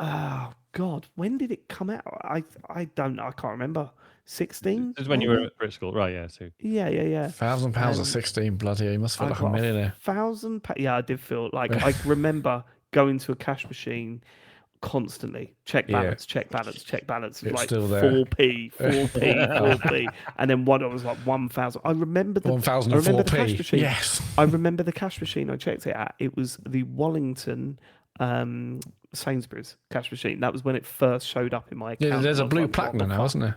Oh God, when did it come out? I don't know. I can't remember. 16. This is when you were at Brit School, right? Yeah. So Yeah. £1,000 at 16. Bloody hell, you must feel I like a got millionaire. £1,000. Yeah, I did feel like I remember going to a cash machine constantly. Check Yeah. balance, check balance, check balance. It's Like still there. 4p, 4p, and then one was like 1,000. I remember the 1,004p. cash machine. Yes. I remember the cash machine. I checked it out. It was the Wallington Sainsbury's cash machine. That was when it first showed up in my account. Yeah, there's a I was blue like, what platinum the now, fuck? isn't there?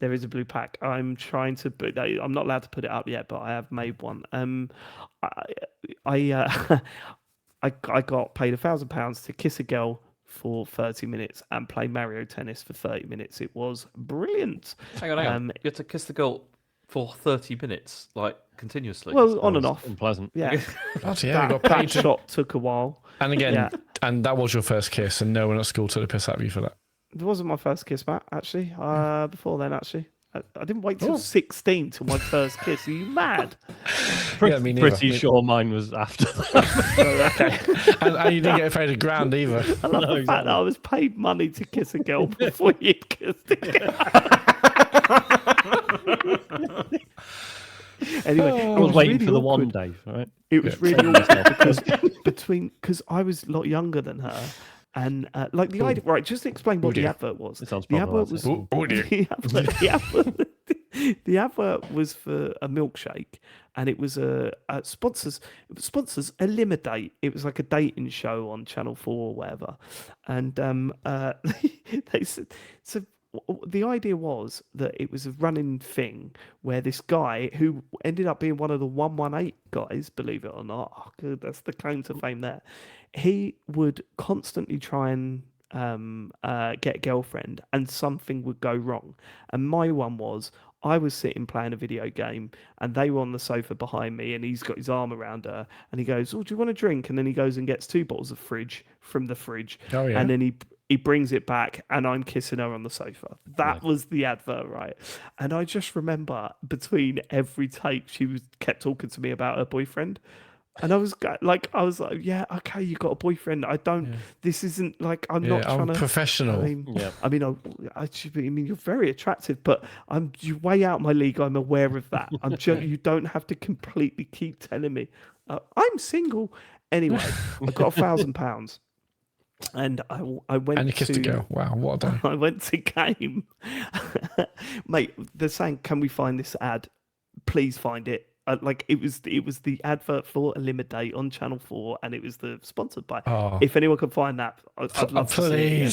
There is a blue pack. I'm trying to put. I'm not allowed to put it up yet, but I have made one. I I got paid £1,000 to kiss a girl for 30 minutes and play Mario Tennis for 30 minutes. It was brilliant. Hang on. You had to kiss the girl for 30 minutes, like continuously. Well, on and off. unpleasant. Yeah, Bloody hell, you got that paid to... shot took a while. And again, Yeah. and that was your first kiss, and no one at school took the piss out of you for that. It wasn't my first kiss, Matt, actually. Before then, actually. I didn't wait till Oh. 16 till my first kiss. Are you mad? Yeah, me neither. Pretty sure mine was after that. Okay. And you didn't get paid a grand either. I love the fact that I was paid money to kiss a girl before you'd kissed a girl. Anyway, I was waiting for the awkward. one day, right? It was really awkward because I was a lot younger than her, and like the idea. Right, just to explain what the dear. advert was. It sounds The advert problematic. was Oh dear. the advert was for a milkshake, and it was a sponsors a Limidate. It was like a dating show on Channel 4 or whatever, and they said so. The idea was that it was a running thing where this guy who ended up being one of the 118 guys, believe it or not, oh, good, that's the claim to fame there. He would constantly try and get a girlfriend, and something would go wrong. And my one was I was sitting playing a video game, and they were on the sofa behind me, and he's got his arm around her, and he goes, "Oh, do you want a drink?" And then he goes and gets 2 bottles of fridge from the fridge, Oh, yeah. and then he brings it back, and I'm kissing her on the sofa. That was the advert, right? And I just remember between every take, she kept talking to me about her boyfriend. And I was like, yeah, okay, you got a boyfriend. I don't. Yeah. This isn't like I'm not trying to. Professional. I mean, you're very attractive, but you way out my league. I'm aware of that. You don't have to completely keep telling me I'm single. Anyway, I got £1,000, and I went. And you kissed a girl. Wow, what a day! I went to game, mate. They're saying, "Can we find this ad? Please find it." Like it was the advert for a Limidate on Channel 4, and it was the sponsored by. Oh. If anyone can find that, I'd love to see it.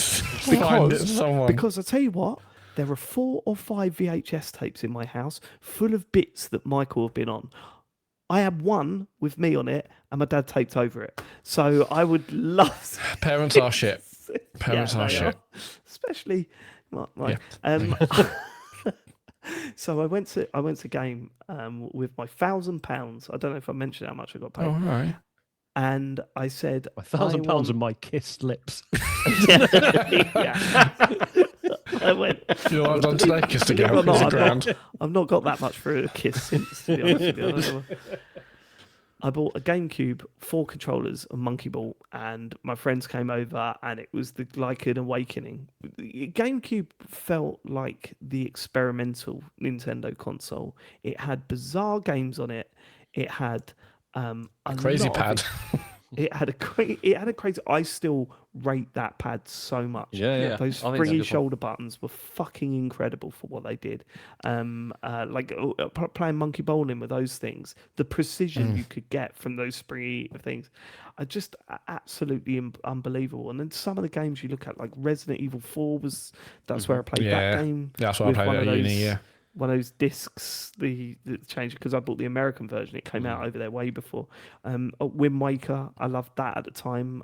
Find it, someone. Because I tell you what, there are 4 or 5 VHS tapes in my house full of bits that Michael have been on. I had one with me on it, and my dad taped over it. So I would love. Parents are shit. Parents are shit. Especially, Mike. Yeah. So I went to game with my £1,000. I don't know if I mentioned how much I got paid. Oh, right. And I said £1,000 of my kissed lips. Yeah. I went. You know what I've done today? Kissed a girl. It's £1,000. I've not got that much for a kiss since, to be honest with you. I bought a GameCube, 4 controllers, a monkey ball, and my friends came over, and it was like an awakening. GameCube felt like the experimental Nintendo console. It had bizarre games on it. It had a Crazy lot pad. It had a crazy. I still rate that pad so much. Yeah. Those I think it's a springy good shoulder buttons were fucking incredible for what they did. Playing monkey bowling with those things, the precision you could get from those springy things, are just absolutely unbelievable. And then some of the games you look at, like Resident Evil 4, that's where I played that game. That's what I played at uni. Yeah. One of those discs, the change, because I bought the American version. It came out over there way before. Wind Waker, I loved that at the time.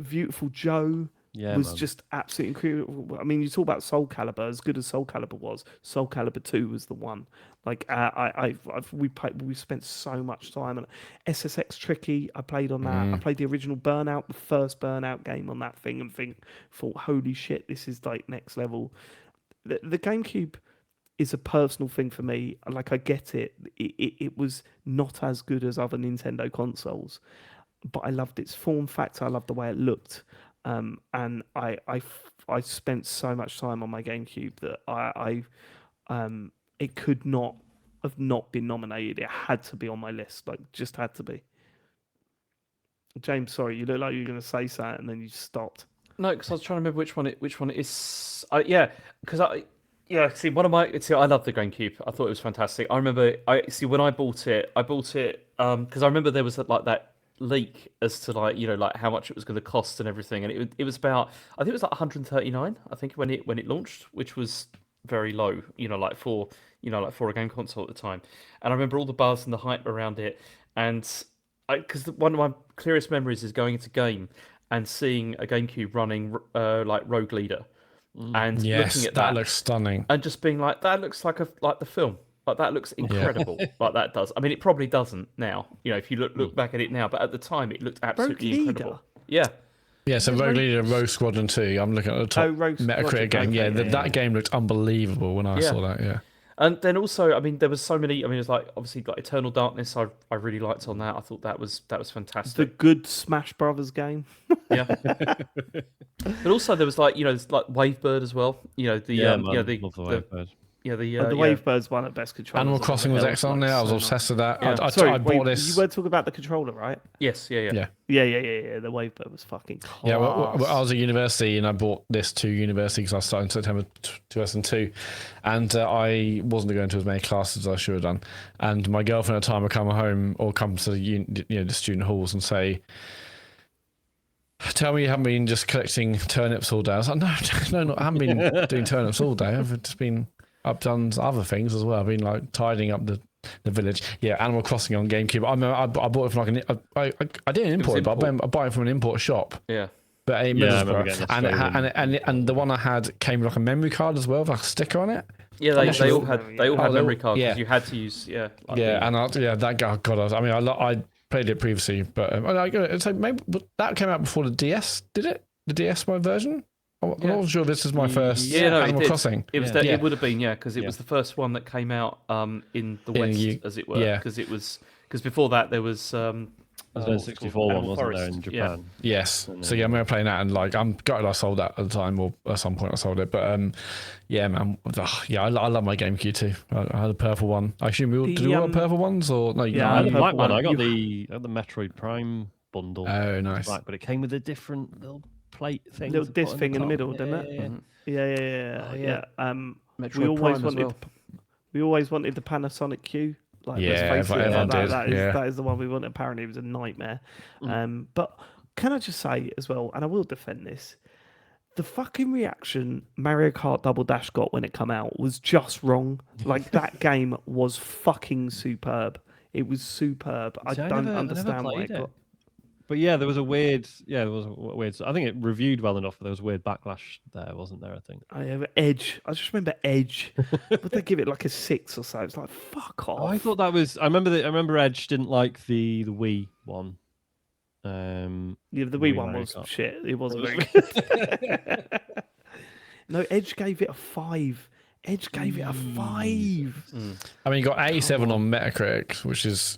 Beautiful Joe was just absolutely incredible. I mean, you talk about Soul Calibur. As good as Soul Calibur was, Soul Calibur 2 was the one. Like we spent so much time on SSX Tricky. I played on that. I played the original Burnout, the first Burnout game on that thing, and thought, holy shit, this is like next level. The GameCube, is a personal thing for me. Like, I get it. It was not as good as other Nintendo consoles, but I loved its form factor. I loved the way it looked, and I spent so much time on my GameCube that it could not have not been nominated. It had to be on my list. Like, just had to be. James, sorry, you look like you were going to say something and then you stopped. No, because I was trying to remember which one it is. Because see, I love the GameCube. I thought it was fantastic. I remember when I bought it because I remember there was like that leak as to like how much it was going to cost and everything, and it was about, I think it was like 139. I think when it launched, which was very low, like for a game console at the time. And I remember all the buzz and the hype around it, and because one of my clearest memories is going into game and seeing a GameCube running like Rogue Leader, and looking at that looks stunning, and just being like, that looks like the film, like that looks incredible, like that does. I mean, it probably doesn't now, if you look back at it now, but at the time it looked absolutely incredible. Yeah. Yeah, so Rogue Leader, Rogue Squadron 2. I'm looking at the top Metacritic game. That game looked unbelievable when I saw that. Yeah. And then also, I mean, there was so many. I mean, it was like obviously like Eternal Darkness. I really liked on that. I thought that was fantastic. The good Smash Brothers game. Yeah. But also there was like there's like Wavebird as well. The Wavebird. The Wavebirds one at best controller. Animal Crossing was excellent there. I was obsessed with that. Yeah. I bought this. You were talking about the controller, right? Yes. Yeah. The Wavebird was fucking class. Yeah, well, I was at university and I bought this to university because I started in September 2002, and I wasn't going to as many classes as I should have done. And my girlfriend at the time would come home or come to the student halls and say, "Tell me you haven't been just collecting turnips all day." I was like, no, I haven't been doing turnips all day. I've just been. I've done other things as well. I've been like tidying up the village. Yeah, Animal Crossing on GameCube. I remember I bought it from like I didn't import it, but I bought it from an import shop. Yeah. But in Middlesbrough, and the one I had came with like a memory card as well, with like a sticker on it. Yeah, they all had memory cards. Yeah. You had to use that guy. God, I played it previously, but so maybe that came out before the DS. Did it? The DS version? I'm not sure this is my first Animal Crossing. It was it would have been, because it was the first one that came out in the West, as it were. Yeah. Because before that there was the 64 one, wasn't there, in Japan? Yeah. Yes. So I remember playing that, and like I'm gutted I sold that at the time, or at some point I sold it. But I love my GameCube too. I had a purple one. I assume did we all have purple ones, or no? Yeah, I had the black one. I got the Metroid Prime bundle. Oh, nice. Black, but it came with a different little plate thing, little disc thing in the middle, didn't it? Yeah. We always wanted the Panasonic Q. Like, that is the one we wanted. Apparently, it was a nightmare. But can I just say as well, and I will defend this, the fucking reaction Mario Kart Double Dash got when it came out was just wrong. Like, that game was fucking superb. It was superb. I don't understand why it got. But yeah, there was a weird. I think it reviewed well enough, but there was a weird backlash there, wasn't there? I think. I have Edge. I just remember Edge. Would they give it like a 6 or so? It's like, fuck off. Oh, I thought that was. I remember Edge didn't like the Wii one. The Wii one was shit. It wasn't very good. No, Edge gave it a 5. Edge gave it a 5. I mean, you got 87 on Metacritic, which is,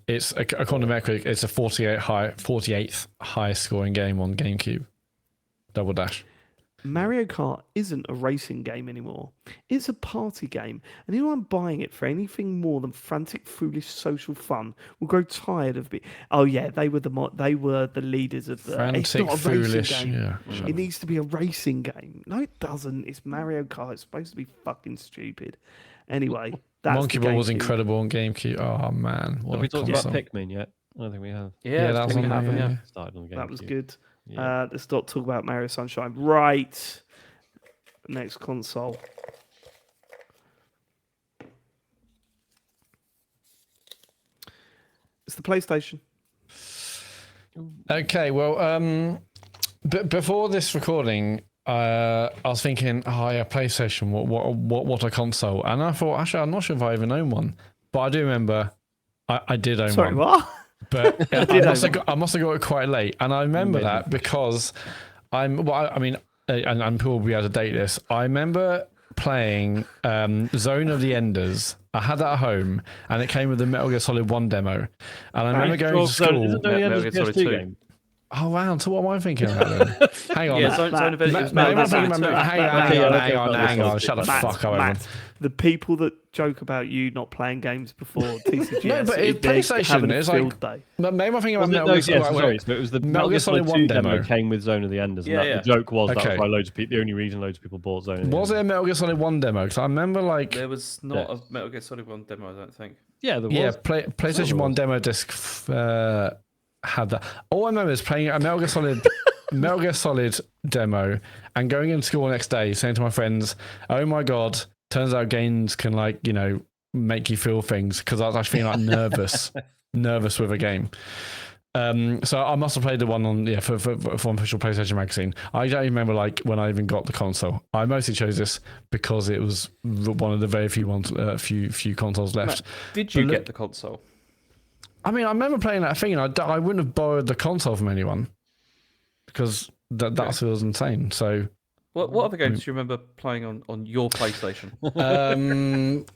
it's according to Metacritic, it's a 48th highest scoring game on GameCube. Double Dash. Mario Kart isn't a racing game anymore. It's a party game, and anyone buying it for anything more than frantic, foolish social fun will grow tired of it. Oh yeah, they were the leaders of the frantic, it's not a foolish racing game. Yeah. It needs to be a racing game. No, it doesn't. It's Mario Kart. It's supposed to be fucking stupid. Anyway, that's Monkey Ball was incredible on GameCube. Oh man, have we talked about Pikmin yet? I don't think we have. Yeah, that was on there. Started on GameCube. That was good. Yeah. Let's not talk about Mario Sunshine. Right. Next console. It's the PlayStation. Okay, well, before this recording, I was thinking, PlayStation. What a console! And I thought, actually, I'm not sure if I even own one, but I do remember I did own one. Sorry, what? But I must have got it quite late, and I remember that because and people will be able to date this. I remember playing Zone of the Enders. I had that at home, and it came with the Metal Gear Solid 1 demo. And I remember going to school. Is it Metal Gear Solid 2 game? Oh wow! So what am I thinking about then? Hang on. Yeah, Zone of it was Hang Metal Gear on, Solid 2. hang on. Shut the fuck up, everyone. The people that joke about you not playing games before TCGS, No, but it's PlayStation. It's like, day. but maybe I'm thinking about No, Metal yes, Gear sorry. So it was the Metal Gear Solid 2 demo came with Zone of the Enders. And Yeah, the joke was Okay. that's why loads of people. The only reason loads of people bought Zone of the Was it a Metal Gear Solid 1 demo? Because I remember like There was not a Metal Gear Solid 1 demo, I don't think. Yeah, there was. yeah, PlayStation 1 demo disc had that. All I remember is playing a Metal Gear Solid Metal Gear Solid demo and going into school the next day saying to my friends, "Oh my god, turns out games can make you feel things," because I was actually feeling like nervous with a game. So I must have played the one on for official PlayStation magazine. I don't remember when I even got the console. I mostly chose this because it was one of the very few ones, few consoles left. Did you get the console? I mean, I remember playing that thing, and I wouldn't have borrowed the console from anyone because that was insane. So, What other games do you remember playing on your PlayStation?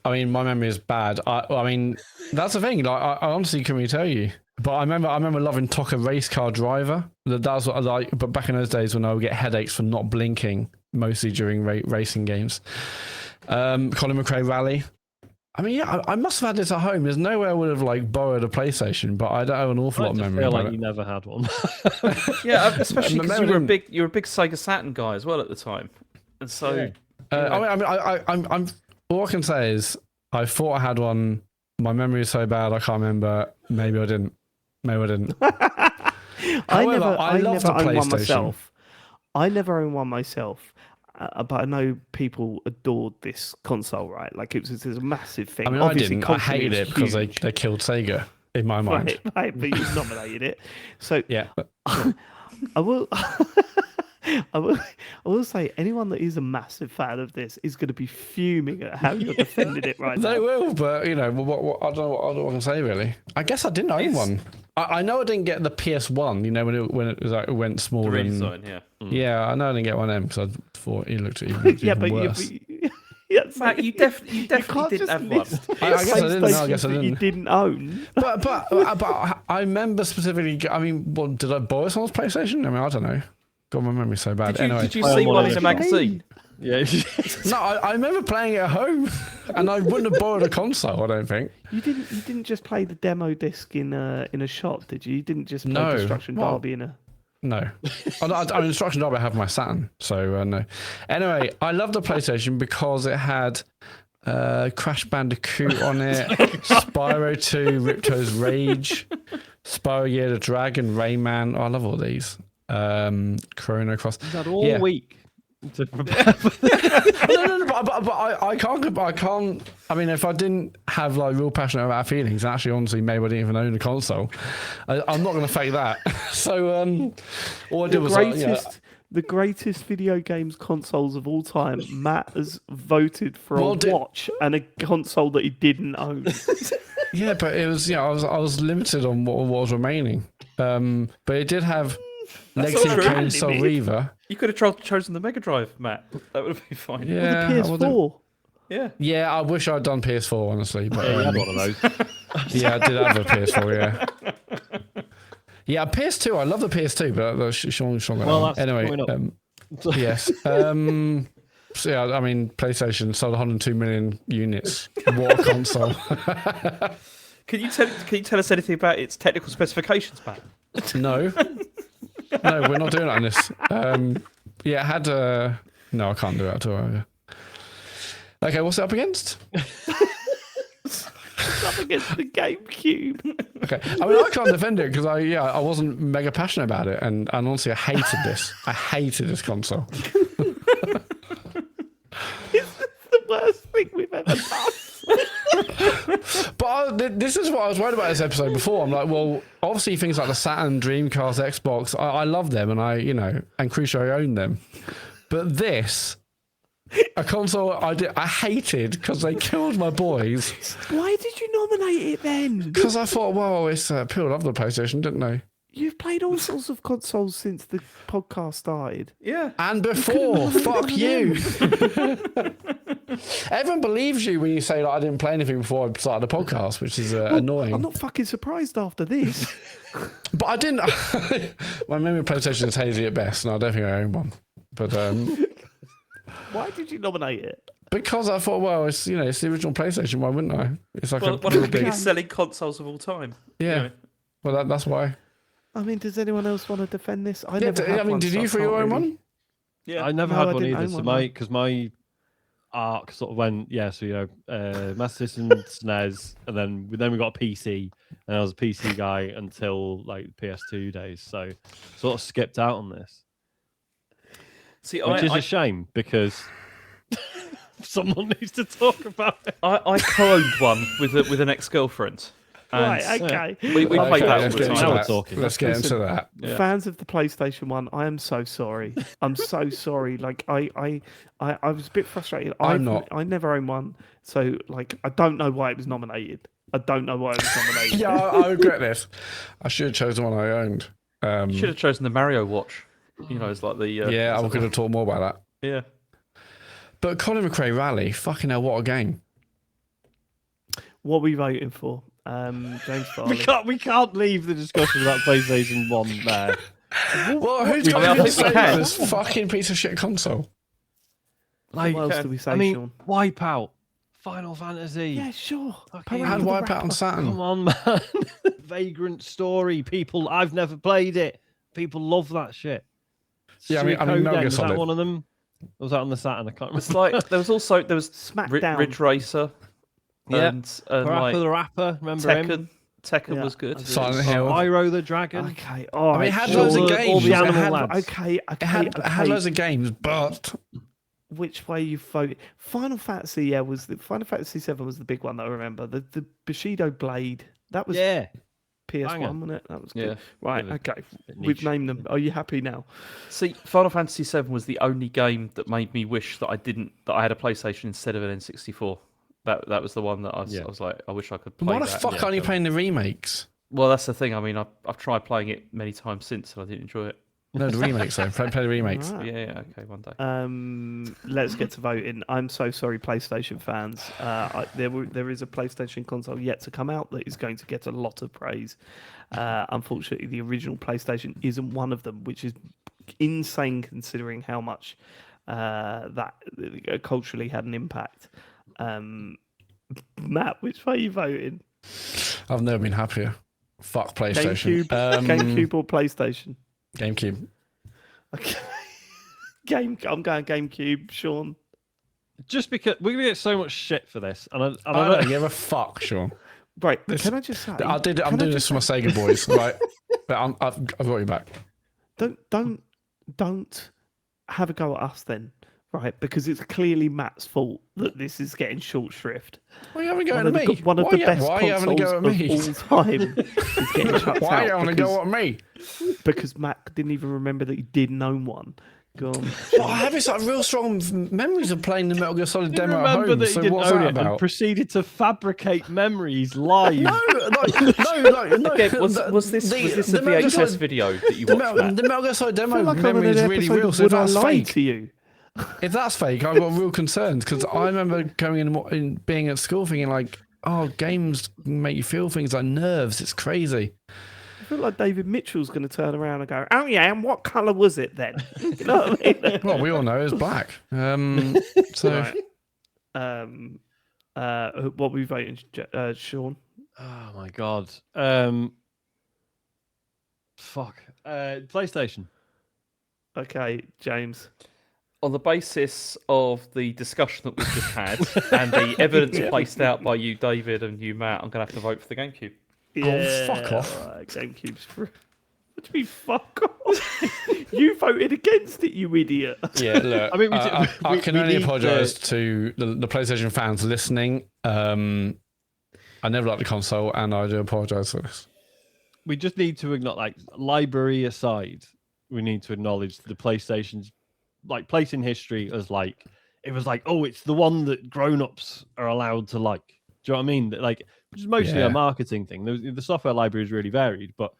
I mean, my memory is bad. I mean, that's the thing. Like, I honestly couldn't really tell you. But I remember loving Toka Race Car Driver. That was what I like. But back in those days when I would get headaches for not blinking, mostly during racing games. Colin McRae Rally. I mean, yeah, I must have had this at home. There's no way I would have borrowed a PlayStation, but I don't have an awful lot of memory. I feel about like it. You never had one. Yeah, especially because Maybe you were a big Sega Saturn guy as well at the time, and so. I'm all I can say is I thought I had one. My memory is so bad I can't remember. Maybe I didn't. I love the owned one PlayStation. myself. I never owned one myself, but I know people adored this console. Right, like it was a massive thing. I mean, Obviously, I didn't. I constantly hated was it because huge. they killed Sega in my mind. Right, but you nominated it. So Yeah. I will. I will say anyone that is a massive fan of this is going to be fuming at how you're defending it right They now. will, but what I don't know what I can say really. I guess I didn't own one. I know I didn't get the PS1. When it was it went smaller. Redesign, yeah. Yeah, I know I didn't get one of them because I thought it looked even Yeah, but worse. Matt, you definitely can't didn't just have one. list I guess I didn't. No, I PlayStations guess I that you didn't. didn't own. But I remember specifically. I mean, did I borrow someone's PlayStation? I mean, I don't know. God, my memory's so bad. Did you I see own one one of in a the- magazine? Yeah. No, I remember playing it at home, and I wouldn't have borrowed a console. I don't think. You didn't just play the demo disc in a shop, did you? You didn't just play No. Destruction Well, Derby in a. No, I mean, Instruction Derby I have my Saturn, so no. Anyway, I love the PlayStation because it had Crash Bandicoot on it, Spyro 2, Ripto's Rage, Spyro Year the Dragon, Rayman. Oh, I love all these. Chrono Cross. You had all Yeah. week to prepare for No, but I can't. I mean, if I didn't have real passion about feelings, and actually, honestly, maybe I didn't even own a console. I'm not going to fake that. So, all I did was The greatest video games consoles of all time. Matt has voted for a watch and a console that he didn't own. yeah, but it was I was limited on what was remaining. But it did have Legacy not of true. Kain Soul Reaver. You could have chosen the Mega Drive, Matt. That would have been fine. Yeah, The I would've- PS4. Yeah. Yeah, I wish I'd done PS4 honestly, but you had one of those. yeah, I did have a PS4. Yeah, yeah, PS2. I love the PS2, but Sean Well, that's anyway. coming up. Yes. So yeah, I mean, PlayStation sold 102 million units. What a console! Can you tell us anything about its technical specifications, Matt? No, we're not doing that on this. Yeah, it had. No, I can't do that at all. Okay, what's it up against? Up against the GameCube. Okay, I mean, I can't defend it because I wasn't mega passionate about it, and honestly, I hated this. I hated this console. It's the worst thing we've ever done. But this is what I was worried about this episode before. I'm like, well, obviously things like the Saturn, Dreamcast, Xbox, I love them, and and crucially I own them. But this, a console I hated because they killed my boys. Why did you nominate it then? Because I thought, well, it's people love the PlayStation, didn't they? You've played all sorts of consoles since the podcast started. Yeah. And before, fuck you. Everyone believes you when you say like, I didn't play anything before I started the podcast, which is annoying. I'm not fucking surprised after this. But I didn't. My memory of PlayStation is hazy at best, and I don't think I own one. But Why did you nominate it? because I thought, well, it's it's the original PlayStation. Why wouldn't I? It's like One a of real the big. biggest selling consoles of all time. Yeah. You know. Well, that's why. I mean, does anyone else want to defend this? I Yeah, never had one, did so you I for your can't own really- one? Yeah. I never No, had I one didn't either. own So one, my arc sort of went, Master System, SNES, and then we got a PC, and I was a PC guy until like PS2 days. So sort of skipped out on this, See, which is a shame because someone needs to talk about it. I co-owned one with an ex-girlfriend. And Right, okay. we played that all let's the get into time. Now we're that. talking. Let's get into Listen, that. Yeah. Fans of the PlayStation 1, I am so sorry. I'm so sorry. Like I was a bit frustrated. I'm not. I never owned one, so like I don't know why it was nominated. I don't know why it was nominated. Yeah, I regret this. I should have chosen one I owned. Should have chosen the Mario Watch. You know, it's like the Yeah, I could have talked more about that. yeah. But Colin McRae Rally, fucking hell, what a game! What are we voting for? James Farley. We can't leave the discussion about PlayStation 1 there. Well, who's I got think to we say can. this fucking piece of shit console? Like, What else do we say, I mean, Sean? Wipeout, Final Fantasy. Yeah, sure. Fucking- Parade Had of the Wipeout on Rapper. Saturn. Come on, man. Vagrant Story. People, I've never played it. People love that shit. Yeah, I mean, Suikoden, Metal Gear was that Solid. one of them? Or was that on the Saturn? I can't remember. It's like there was Smackdown. Ridge Racer. Yeah. And Parappa like the Rapper. Remember him? Tekken Yeah, was I good. do. Silent Hill. Pyro the Dragon. Okay. All right. I mean, it had sure. loads of all games. the It animal had- lads. Okay. It had Okay. loads of games, but Which way you vote? Final Fantasy, Final Fantasy 7 was the big one that I remember. The Bushido Blade. That was Yeah. PS1, banger. wasn't it? That was Yeah. good. Right. Bit of Okay. bit We've niche. named them. Are you happy now? See, Final Fantasy VII was the only game that made me wish that I had a PlayStation instead of an N64. That was the one that I was like, I wish I could play why the that. fuck aren't you playing the remakes? Well, that's the thing. I mean, I've tried playing it many times since, and I didn't enjoy it. No, the remakes though. Play the remakes. All right. Yeah, okay, one day. Let's get to voting. I'm so sorry, PlayStation fans. There is a PlayStation console yet to come out that is going to get a lot of praise. Unfortunately, the original PlayStation isn't one of them, which is insane considering how much that culturally had an impact. Matt, which way are you voting? I've never been happier. Fuck PlayStation. GameCube or PlayStation? GameCube. Okay. I'm going GameCube, Sean. Just because we're gonna get so much shit for this, and I I don't don't know. give a fuck, Sean. Right, can I just say? I'm can I doing just this for my Sega boys, right? But I've got you back. Don't have a go at us then, right? Because it's clearly Matt's fault that this is getting short shrift. Why are you having a go One at of the, me? one of Why the you- best Why are you having a consoles go at me? of all time is getting shut Why are you out having a go at me? because Matt didn't even remember that he didn't own one. Go on. Well, I have this like real strong memories of playing the Metal Gear Solid You demo at remember home. that he So didn't what's own that it and about? proceeded to fabricate memories live. No. Okay, was this a Metal Gear VHS Solid- video that you The watched? Matt? Metal Gear Solid I demo feel like I'm memory in is an really episode real. of So if Would I that's Lie fake, to you? if that's fake, I've got real concerns because I remember going in being at school thinking like, oh, games make you feel things like nerves. It's crazy. I feel like David Mitchell's going to turn around and go, "Oh yeah, and what colour was it then?" You know what I mean? Well, we all know it's black. So Right. What we voting, Sean? Oh my god. Fuck. PlayStation. Okay, James. On the basis of the discussion that we've just had and the evidence placed out by you, David, and you, Matt, I'm going to have to vote for the GameCube. fuck off. All right, GameCube's for. What do you mean, fuck off? You voted against it, you idiot. yeah, look, I mean, I can we only need apologise to the PlayStation fans listening. I never liked the console, and I do apologise for this. We just need to acknowledge, like, library aside, we need to acknowledge the PlayStation's like place in history as like it was like, oh, it's the one that grown-ups are allowed to like. Do you know what I mean? Like, which is mostly Yeah. a marketing thing. The software library is really varied, but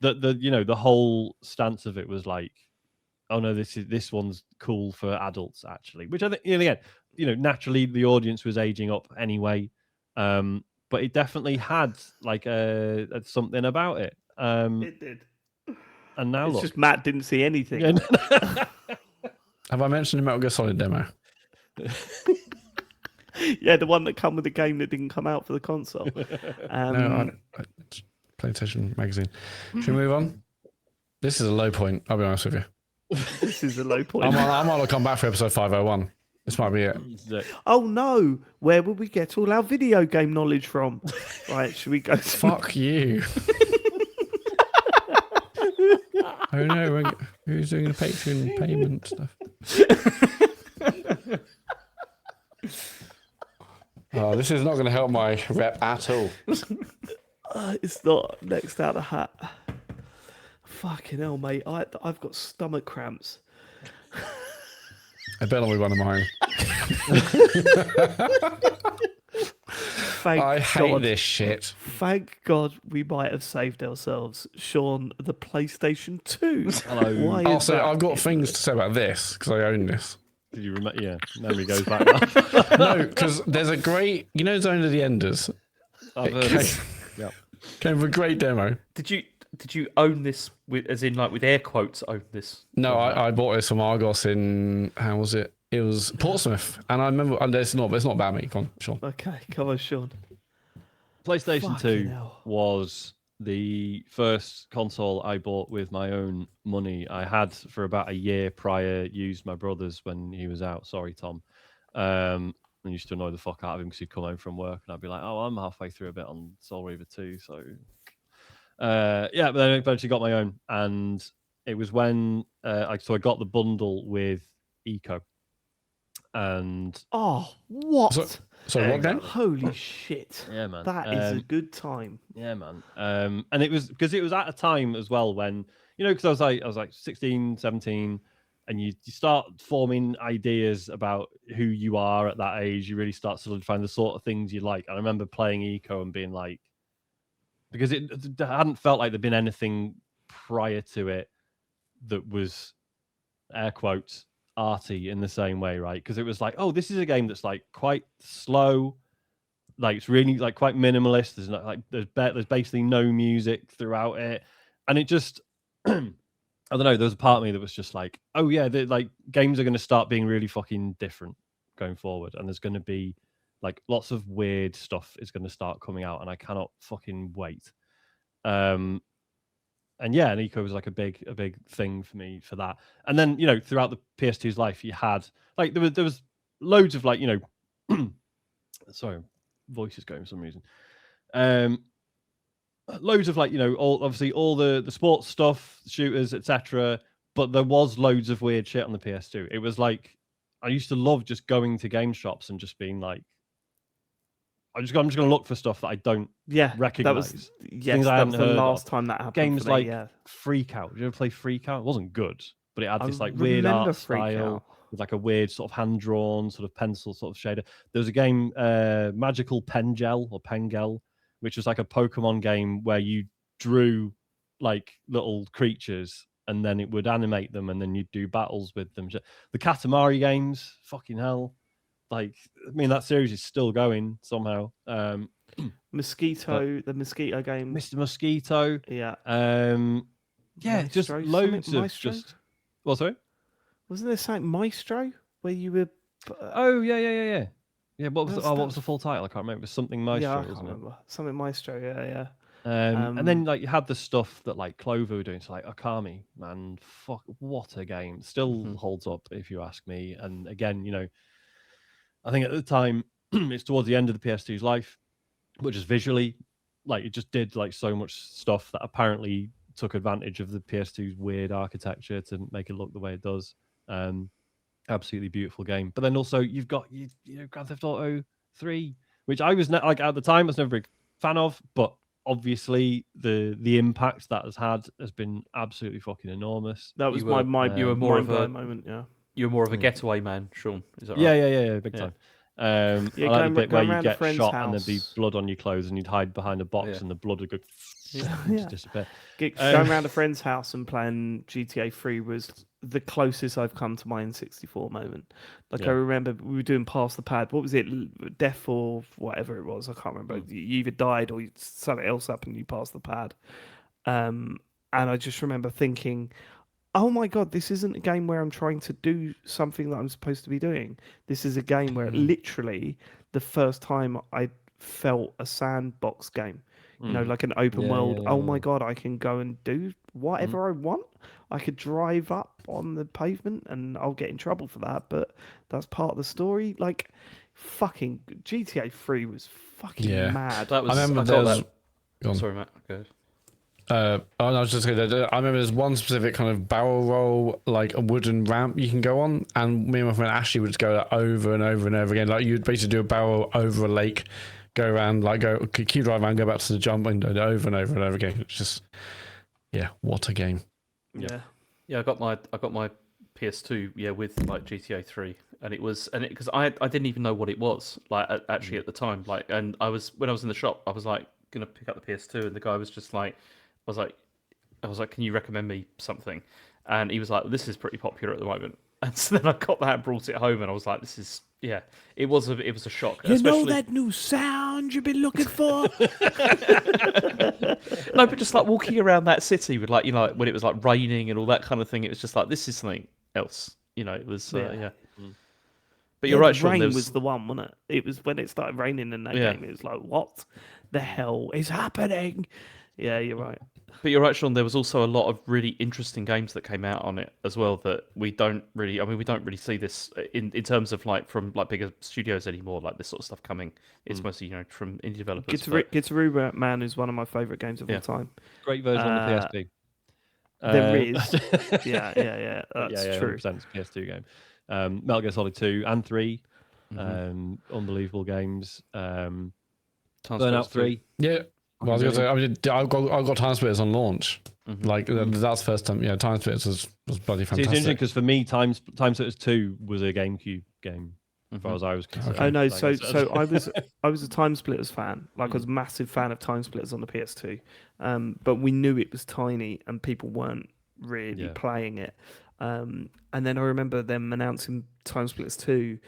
the whole stance of it was like, oh no, this one's cool for adults actually. Which I think, again, naturally the audience was aging up anyway, but it definitely had like something about it. It did. And now It's look, just Matt didn't see anything. yeah, Have I mentioned the Metal Gear Solid demo? Yeah, the one that come with the game that didn't come out for the console. No, it's PlayStation Magazine. Should we move on? This is a low point, I'll be honest with you. This is a low point. I'm on to come back for episode 501. This might be it. Oh no! Where would we get all our video game knowledge from? Right, should we go? Fuck you. Oh no, who's doing the Patreon payment stuff? Oh, this is not going to help my rep at all. It's not next out the hat. Fucking hell, mate! I've got stomach cramps. I bet I'll be one of mine. I hate this shit. Thank God we might have saved ourselves, Sean, the PlayStation 2. Hello. Why is Also, that? I've got things to say about this because I own this. Did you remember? Yeah, memory goes back. Now. No, because there's a great, Zone of the Enders. I've heard Came, it. Yeah. came with a great demo. Did you own this as in like with air quotes own this? No, I bought this from Argos in, how was it? It was Portsmouth, and I remember. And it's not about me. Come on, Sean. Okay, come on, Sean. PlayStation Fucking 2 hell. was the first console I bought with my own money. I had for about a year prior used my brother's when he was out. Sorry, Tom. And used to annoy the fuck out of him because he'd come home from work and I'd be like, "Oh, I'm halfway through a bit on Soul Reaver 2, so." Yeah, but then I eventually got my own, and it was when I got the bundle with Eco, and Oh, what? So what game? Holy shit. yeah, man, That is a good time. yeah, man. And it was because it was at a time as well when because I was like 16, 17, and you start forming ideas about who you are at that age. You really start solidifying the sort of things you like. And I remember playing Eco and being like, because it hadn't felt like there'd been anything prior to it that was air quotes arty in the same way, right? Because it was like, oh, this is a game that's like quite slow, like it's really like quite minimalist. There's not like there's basically no music throughout it, and it just I don't know. There was a part of me that was just like, oh yeah, like games are going to start being really fucking different going forward, and there's going to be like lots of weird stuff is going to start coming out, and I cannot fucking wait. And yeah, and Eco was like a big thing for me for that. And then throughout the PS2's life, you had like there was loads of like sorry, voice is going for some reason. Loads of like obviously all the sports stuff, shooters, etc. But there was loads of weird shit on the PS2. It was like I used to love just going to game shops and just being like, I'm just going to look for stuff that I don't recognize. That was the last time that happened. Games for me, like yeah. Freak Out. Did you ever play Freak Out? It wasn't good, but it had this like weird art style with like a weird sort of hand drawn sort of pencil sort of shader. There was a game, Magical Pengel or Pengel, which was like a Pokemon game where you drew like little creatures and then it would animate them and then you'd do battles with them. The Katamari games, fucking hell. Like, I mean, that series is still going somehow. Mosquito, the Mosquito game. Mr. Mosquito. Yeah. Yeah, Maestro, just loads of Maestro? just. What, sorry? Wasn't there something Maestro where you were? Oh yeah. Yeah, what was the full title? I can't remember. It was something Maestro, Yeah, I can't wasn't it? remember. Something Maestro. Yeah. And then like you had the stuff that like Clover were doing, so like Okami, man, fuck, what a game! Still holds up if you ask me. And again, I think at the time it's towards the end of the PS2's life, but just visually, like it just did like so much stuff that apparently took advantage of the PS2's weird architecture to make it look the way it does. Absolutely beautiful game. But then also you've got Grand Theft Auto 3, which I was like at the time I was never a big fan of, but obviously the impact that has had has been absolutely fucking enormous. That was you were more of a moment. Yeah. You were more of a getaway man, Sean. Is that right? Yeah, big time. I like the bit where you get shot and there'd be blood on your clothes and you'd hide behind a box and the blood would go just disappear. Going around a friend's house and playing GTA 3 was the closest I've come to my N64 moment. Like Yeah. I remember we were doing Pass the Pad. What was it? Death or whatever it was. I can't remember. You either died or you something else up and you passed the pad. And I just remember thinking, oh my God, this isn't a game where I'm trying to do something that I'm supposed to be doing. This is a game where literally the first time I felt a sandbox game, like an open world. Oh my God, I can go and do whatever I want. I could drive up on the pavement and I'll get in trouble for that, but that's part of the story. Like, fucking GTA 3 was fucking mad. That was. I remember I there got was. that. Go on. Sorry, Matt. Go ahead. I was just going to. I remember there's one specific kind of barrel roll, like a wooden ramp you can go on, and me and my friend Ashley would just go like, over and over and over again. Like you'd basically do a barrel over a lake, go around, like keep driving around, go back to the jump window over and over and over again. It's just, what a game. Yeah. Yeah, I got my PS2 with like GTA 3, and because I didn't even know what it was like actually at the time, like, and when I was in the shop I was like gonna pick up the PS2 and the guy was just like I was like, can you recommend me something? And he was like, this is pretty popular at the moment. And so then I got that and brought it home, and I was like, this is it was a shock. You know that new sound you've been looking for? No, but just like walking around that city with like like when it was like raining and all that kind of thing, it was just like this is something else. It was But you're right, Sean. Rain was the one, wasn't it? It was when it started raining in that game. It was like, what the hell is happening? Yeah, you're right. But you're right, Sean. There was also a lot of really interesting games that came out on it as well that we don't really. I mean, we don't really see this in terms of like from like bigger studios anymore. Like this sort of stuff coming. It's mostly from indie developers. Guitar Man is one of my favorite games of all time. Great version on the PSP. There is. Yeah. That's true. 100% it's a PS2 game. Metal Gear Solid 2 and 3. Unbelievable games. Burnout 3. Yeah. Well, I was going to say, I got Time Splitters on launch. Like that's the first time. Yeah, Time Splitters was bloody fantastic. See, it's interesting because for me, Time Splitters 2 was a GameCube game, as far as I was concerned. Oh no, so I was a Time Splitters fan. Like I was a massive fan of Time Splitters on the PS2. But we knew it was tiny and people weren't really playing it. And then I remember them announcing Time Splitters 2.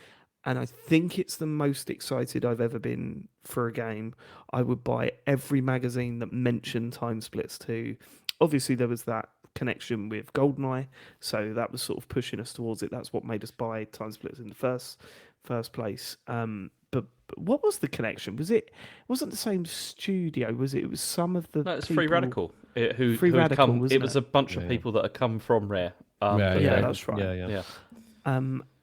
And I think it's the most excited I've ever been for a game. I would buy every magazine that mentioned Time Splitters 2. Obviously, there was that connection with GoldenEye, so that was sort of pushing us towards it. That's what made us buy Time Splitters in the first place. But what was the connection? It wasn't the same studio, was it? It was some of the. No, it's people... Free Radical. Who Free had Radical, come. wasn't It was a bunch of people that had come from Rare. That's right. Yeah.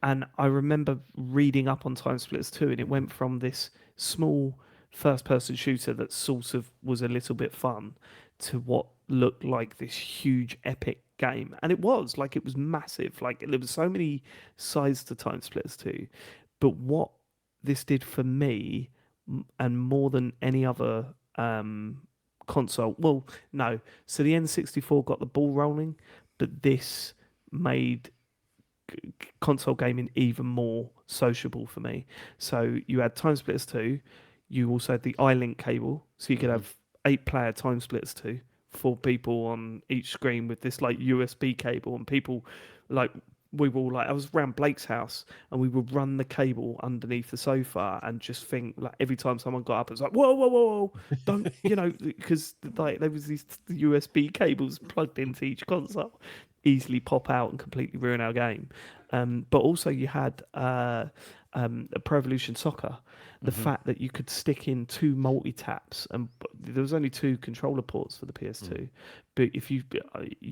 And I remember reading up on Time Splitters 2, and it went from this small first-person shooter that sort of was a little bit fun to what looked like this huge epic game. And it was massive. Like there was so many sides to Time Splitters 2. But what this did for me, and more than any other console, well, no. So the N64 got the ball rolling, but this made console gaming even more sociable for me. So you had Time Splitters 2, you also had the iLink cable, so you could have 8-player Time Splitters 2, 4 people on each screen with this like USB cable, and people like we were all like, I was around Blake's house and we would run the cable underneath the sofa and just think like every time someone got up, it was like, whoa, don't, because like there was these USB cables plugged into each console, easily pop out and completely ruin our game. But also you had Pro Evolution Soccer, the fact that you could stick in 2 multi-taps, and there was only 2 controller ports for the PS2. But if you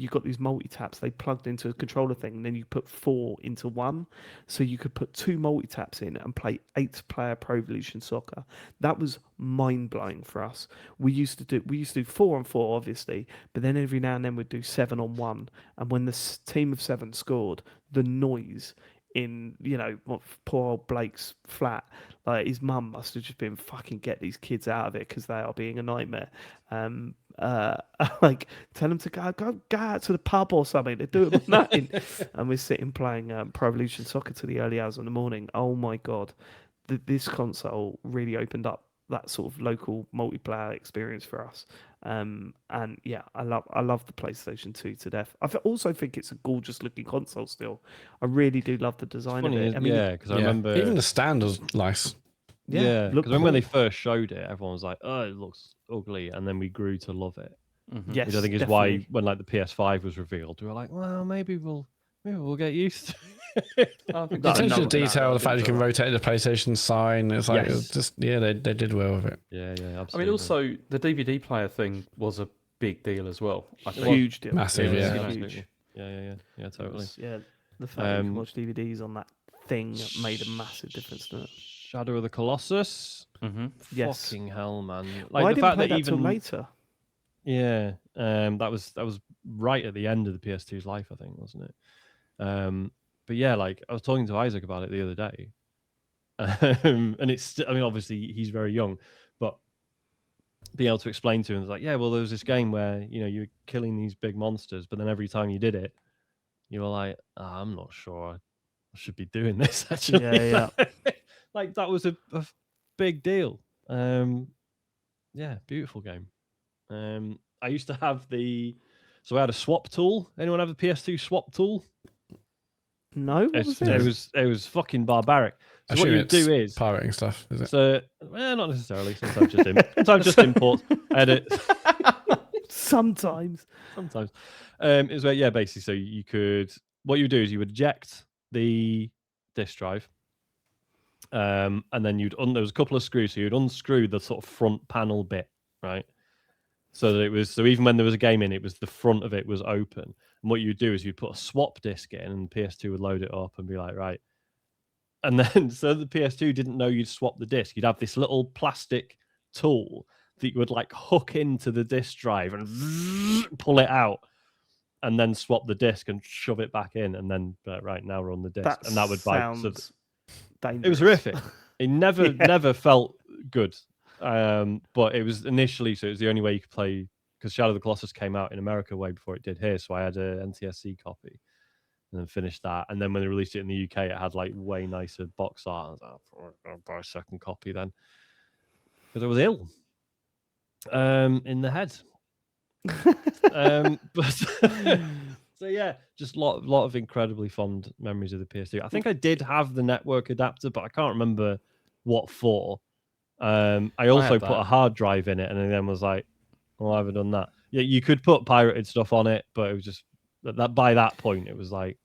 got these multi-taps, they plugged into a controller thing, and then you put 4 into 1. So you could put 2 multi-taps in and play 8-player Pro Evolution Soccer. That was mind-blowing for us. We used to do 4-on-4, obviously, but then every now and then we'd do 7-on-1. And when the team of 7 scored, the noise in poor old Blake's flat, like his mum must have just been fucking get these kids out of it because they are being a nightmare. Like tell them to go out to the pub or something. They do it with nothing. And we're sitting playing Pro Evolution Soccer to the early hours in the morning. Oh my god, this console really opened up that sort of local multiplayer experience for us. And yeah, I love the PlayStation 2 to death. Also think it's a gorgeous looking console still. I really do love the design of it. I mean, yeah, because I remember even the stand was nice. yeah, look because when they cool. first showed it, everyone was like, "Oh, it looks ugly," and then we grew to love it. Yes, Which I think is definitely. why when like the PS5 was revealed, we were like, "Well, maybe we'll get used to it." I think No, The attention no, to detail, no, the fact you can no. rotate the PlayStation sign, it's like Yes. just they did well with it. Yeah, I absolutely. mean, also the DVD player thing was a big deal as well. I think. Huge deal. Massive, yeah, yeah. absolutely. Yeah, totally. Yeah, the fact that you can Um, watch DVDs on that thing made a massive difference to it. Shadow of the Colossus. Yes. Fucking hell, man! Well, I Like the didn't fact play that that till even later. yeah, that was right at the end of the PS2's life, I think, wasn't it? But yeah, like I was talking to Isaac about it the other day, and it's I mean, obviously he's very young, but being able to explain to him, it's like, yeah, well, there was this game where you're killing these big monsters, but then every time you did it, you were like, I'm not sure I should be doing this actually. Yeah. Like that was a big deal. Yeah, beautiful game. I used to have so I had a swap tool. Anyone have a PS2 swap tool? No, what was it? It was fucking barbaric. I So what assume you do it's is pirating stuff, is it? so not necessarily. Sometimes just sometimes just import. I had it Sometimes. sometimes. It was where basically so you could what you would do is you would eject the disk drive. And then there was a couple of screws, so you'd unscrew the sort of front panel bit, right? So that it was even when there was a game in, it was the front of it was open. And what you'd do is you'd put a swap disc in, and PS2 would load it up and be like, right. And then so the PS2 didn't know you'd swap the disc. You'd have this little plastic tool that you would like hook into the disc drive and pull it out, and then swap the disc and shove it back in, and then right now we're on the disc, and that would sounds dangerous. it was horrific. It never felt good. But it was initially, so it was the only way you could play because Shadow of the Colossus came out in America way before it did here. So I had a NTSC copy and then finished that. And then when they released it in the UK, it had like way nicer box art. I was like, I'll buy a second copy then because I was ill in the head. But so yeah, just lot of incredibly fond memories of the PS2. I think I did have the network adapter, but I can't remember what for. I also put a hard drive in it, and then was like, "Oh, I haven't done that." Yeah, you could put pirated stuff on it, but it was just that by that point, it was like,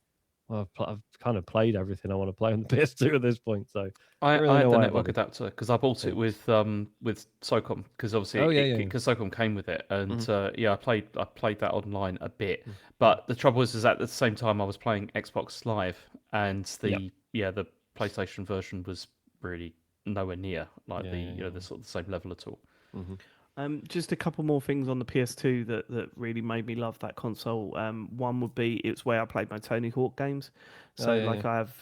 well, I've kind of played everything I want to play on the PS2 at this point. So I had the network bothered. adapter because I bought it with SOCOM because obviously because SOCOM came with it, and I played that online a bit. But the trouble is at the same time I was playing Xbox Live, and the PlayStation version was really nowhere near like the sort of the same level at all. Just a couple more things on the PS2 that really made me love that console. One would be it's where I played my Tony Hawk games. So I have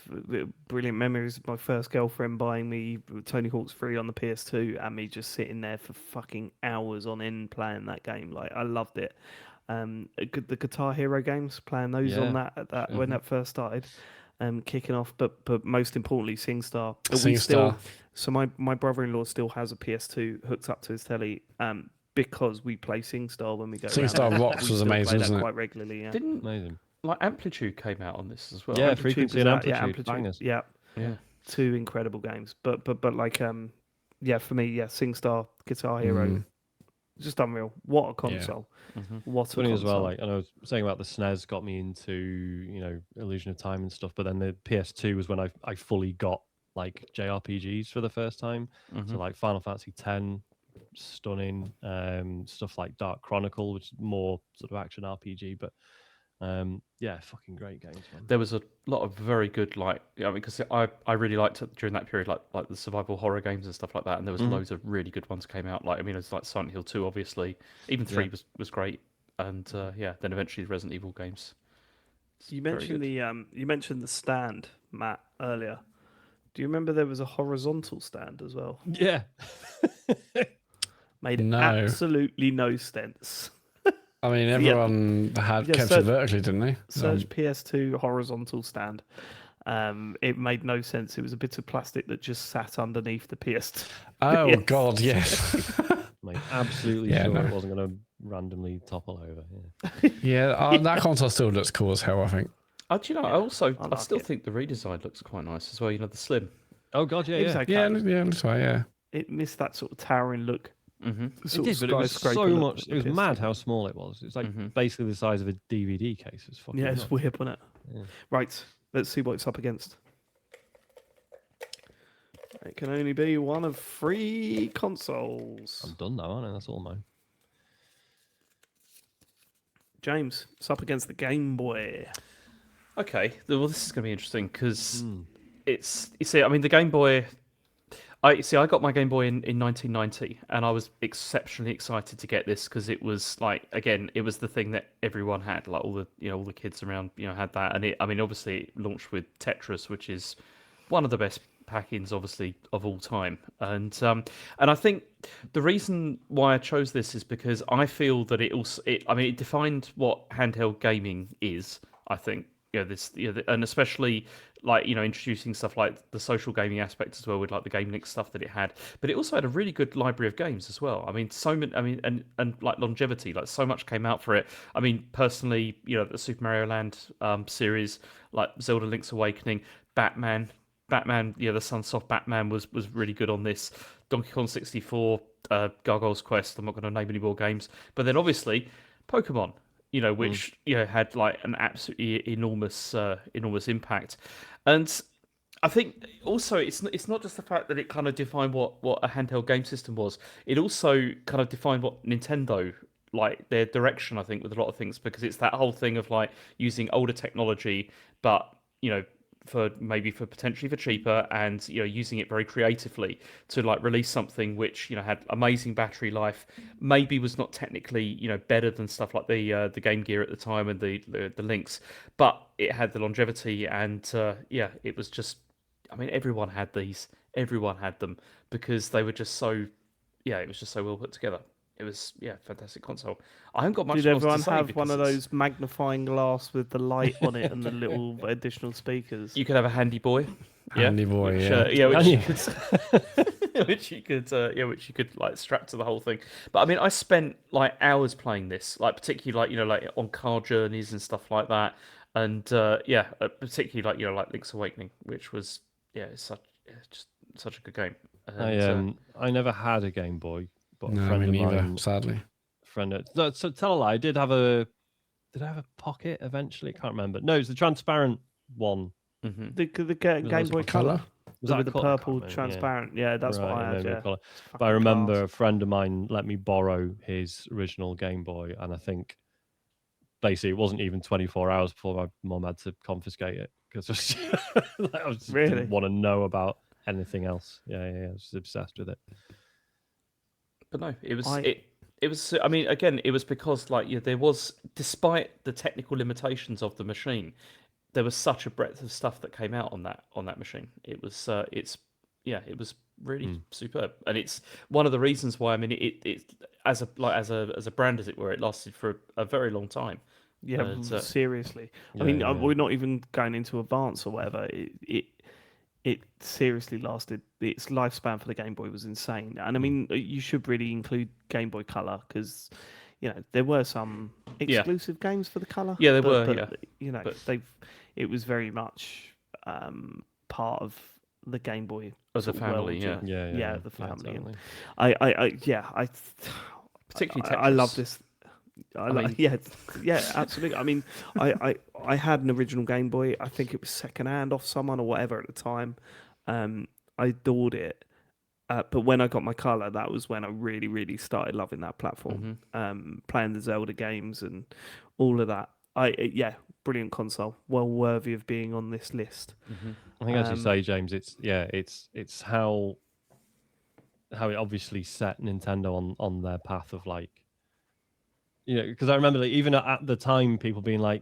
brilliant memories of my first girlfriend buying me Tony Hawk's 3 on the PS2 and me just sitting there for fucking hours on end playing that game. Like I loved it. The Guitar Hero games, playing those on that when that first started. Kicking off, but most importantly, SingStar. So my brother-in-law still has a PS2 hooked up to his telly, because we play SingStar when we go. SingStar Rocks was amazing, wasn't it? Quite regularly, yeah. Amazing. Like Amplitude came out on this as well. Yeah, right? Frequency and Amplitude. Bangers. Yeah. Two incredible games, but like for me, SingStar, Guitar Hero, just unreal. What a console! What a funny console. as well. Like, and I was saying about the SNES got me into Illusion of Time and stuff, but then the PS2 was when I fully got like JRPGs for the first time. So like Final Fantasy X, stunning. Stuff like Dark Chronicle, which is more sort of action RPG, but fucking great games, man. There was a lot of very good because I really liked it during that period like the survival horror games and stuff like that, and there was loads of really good ones came out. Like it's like Silent Hill 2, obviously. Even 3 was great, and then eventually the Resident Evil games. You mentioned the stand, Matt, earlier. Do you remember there was a horizontal stand as well? Yeah. Made absolutely no sense. I mean, everyone kept it vertically, didn't they? Search PS2 horizontal stand. It made no sense. It was a bit of plastic that just sat underneath the PS. Oh Yes. God, yes. Made absolutely Yeah, sure no. it wasn't going to randomly topple over. Yeah. Yeah, that console still looks cool as hell, I think. Do you know? I like still it. think the redesign looks quite nice as well. You know, the slim. Oh God, yeah, It was yeah. okay. Yeah, that's right, yeah. It missed that sort of towering look. Mm-hmm. It Sort did, of but it was skyscraper so look much. that It was the PS2 mad how had. small it was. It's like Mm-hmm. basically the size of a DVD case. It's fucking Yeah, it's nuts. weird, wasn't it? Yeah. Right, let's see what it's up against. It can only be one of 3 consoles. I'm done now, aren't I? That's all mine. James, it's up against the Game Boy. Okay, well, this is going to be interesting because it's. You see, I mean, the Game Boy. I got my Game Boy in 1990, and I was exceptionally excited to get this because it was like, again, it was the thing that everyone had, like all the kids around had that, and I mean, obviously it launched with Tetris, which is one of the best pack-ins, obviously, of all time, and I think the reason why I chose this is because I feel that it defined what handheld gaming is. I think and especially like introducing stuff like the social gaming aspect as well with like the Game Link stuff that it had, but it also had a really good library of games as well. I mean, so many. I mean, and like longevity, like so much came out for it. I mean, personally, the Super Mario Land series, like Zelda: Link's Awakening, Batman, the Sunsoft Batman was really good on this. Donkey Kong 64, Gargoyle's Quest. I'm not going to name any more games, but then obviously Pokemon. Which had like an absolutely enormous impact, and I think also it's not just the fact that it kind of defined what a handheld game system was. It also kind of defined what Nintendo, like their direction, I think, with a lot of things, because it's that whole thing of like using older technology, but for potentially for cheaper, and using it very creatively to like release something which had amazing battery life, maybe was not technically better than stuff like the Game Gear at the time and the Lynx, but it had the longevity, and it was just, I mean, everyone had them because they were just so, it was just so well put together. It was fantastic console. I haven't got much Did else everyone to say have one because of those magnifying glass with the light on it and the little additional speakers? you could have a handy boy. Handy boy, which, yeah. which you could, which you could like strap to the whole thing. But I mean, I spent like hours playing this, like particularly like on car journeys and stuff like that, and particularly like Link's Awakening, which was it's just such a good game. And, I never had a Game Boy, but a No, friend me of neither, mine, sadly. So tell a lie. Did I have a Pocket eventually? Can't remember. No, it's the transparent one. The Game Boy Color. Was that with a the colour? purple Can't remember, yeah. transparent? Yeah, that's what I had. Yeah. Colour. It's But I fucking remember class. a friend of mine let me borrow his original Game Boy, and I think basically it wasn't even 24 hours before my mum had to confiscate it because I just Really? didn't want to know about anything else. Yeah, I was just obsessed with it. But no, it was. I mean, again, it was because there was, despite the technical limitations of the machine, there was such a breadth of stuff that came out on that machine. It was it was really superb, and it's one of the reasons why, I mean, it as a brand, as it were, it lasted for a very long time. Yeah, seriously. I Yeah, mean, yeah. we're not even going into Advance or whatever. It seriously lasted. Its lifespan for the Game Boy was insane. And I mean, you should really include Game Boy Color because, there were some exclusive games for the Color. Yeah, there were. But it was very much part of the Game Boy as a sort of family. world, Yeah, the family. totally. I Particularly I love Tetris. this. Absolutely. I mean, I had an original Game Boy. I think it was second hand off someone or whatever at the time. I adored it. But when I got my Color, that was when I really, really started loving that platform. Playing the Zelda games and all of that. Brilliant console. Well worthy of being on this list. I think, as you say, James, it's how it obviously set Nintendo on their path of like. Because I remember even at the time, people being like,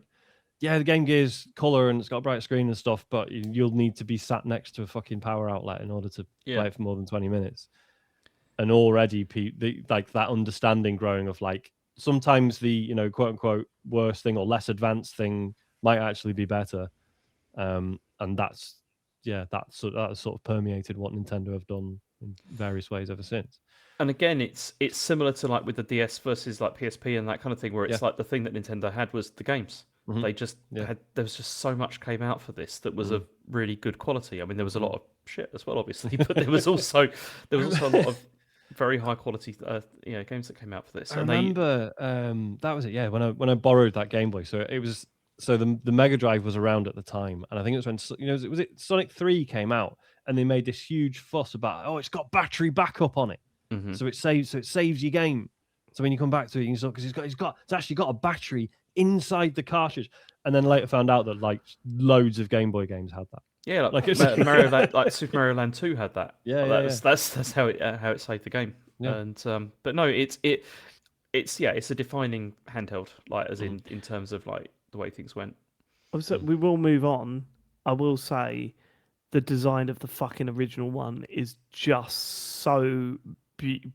"Yeah, the Game Gear's color and it's got a bright screen and stuff, but you'll need to be sat next to a fucking power outlet in order to play it for more than 20 minutes." And already, like that understanding growing of like sometimes the quote unquote worst thing or less advanced thing might actually be better. And and that's sort of permeated what Nintendo have done in various ways ever since. And again, it's similar to like with the DS versus like PSP and that kind of thing, where it's like the thing that Nintendo had was the games. They just had, there was just so much came out for this that was of really good quality. I mean, there was a lot of shit as well, obviously, but there was also a lot of very high quality games that came out for this. I remember that was it. Yeah, when I borrowed that Game Boy, so it was the Mega Drive was around at the time, and I think it was when was it Sonic 3 came out, and they made this huge fuss about it's got battery backup on it, so it saves your game. So when you come back to it, you can because it's actually got a battery inside the cartridge, and then later found out that like loads of Game Boy games had that. Yeah, like Mario Land, like Super Mario Land 2 had that. That's how it saved the game. Yeah. And but no, it's a defining handheld, like as in terms of like the way things went. So we will move on. I will say, the design of the fucking original one is just so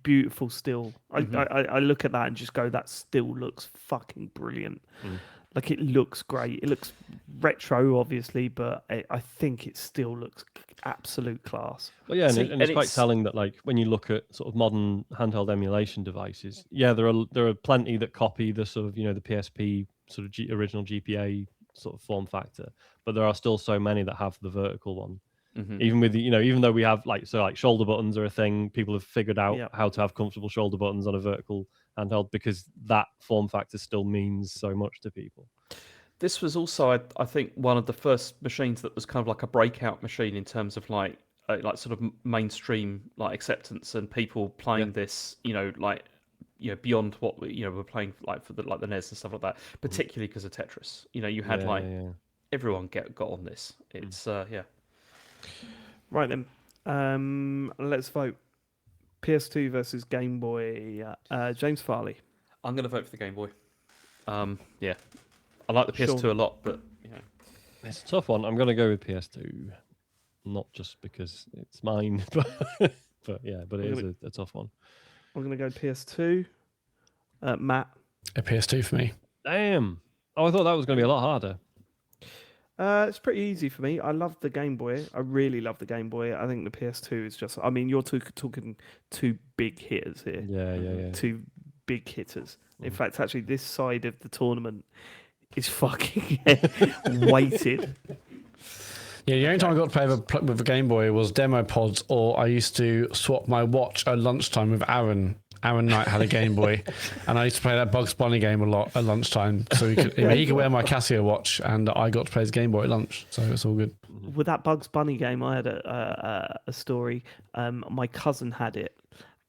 beautiful. Still, I look at that and just go, that still looks fucking brilliant. Like, it looks great. It looks retro, obviously, but I think it still looks absolute class. Well, yeah, and it's quite telling that, like, when you look at sort of modern handheld emulation devices, there are plenty that copy the sort of the PSP sort of original GPA sort of form factor, but there are still so many that have the vertical one. Even with even though we have shoulder buttons are a thing, people have figured out how to have comfortable shoulder buttons on a vertical handheld because that form factor still means so much to people. This was also, I think, one of the first machines that was kind of like a breakout machine in terms of like sort of mainstream like acceptance and people playing this, beyond what we were playing like for the NES and stuff like that. Particularly because of Tetris. You had everyone got on this. It's Right then, let's vote. PS2 versus Game Boy. James Farley. I'm going to vote for the Game Boy. I like the PS2 a lot, but it's a tough one. I'm going to go with PS2, not just because it's mine, but it is a tough one. I'm going to go PS2. Matt. A PS2 for me. Damn. Oh, I thought that was going to be a lot harder. It's pretty easy for me. I love the Game Boy. I really love the Game Boy. I think the PS2 is just... I mean, you're talking two big hitters here. Yeah. Two big hitters. In fact, actually, this side of the tournament is fucking weighted. Yeah, the only time I got to play with a Game Boy was demo pods, or I used to swap my watch at lunchtime with Aaron. Aaron Knight had a Game Boy, and I used to play that Bugs Bunny game a lot at lunchtime. So he could wear my Casio watch, and I got to play his Game Boy at lunch. So it's all good. With that Bugs Bunny game, I had a story. My cousin had it,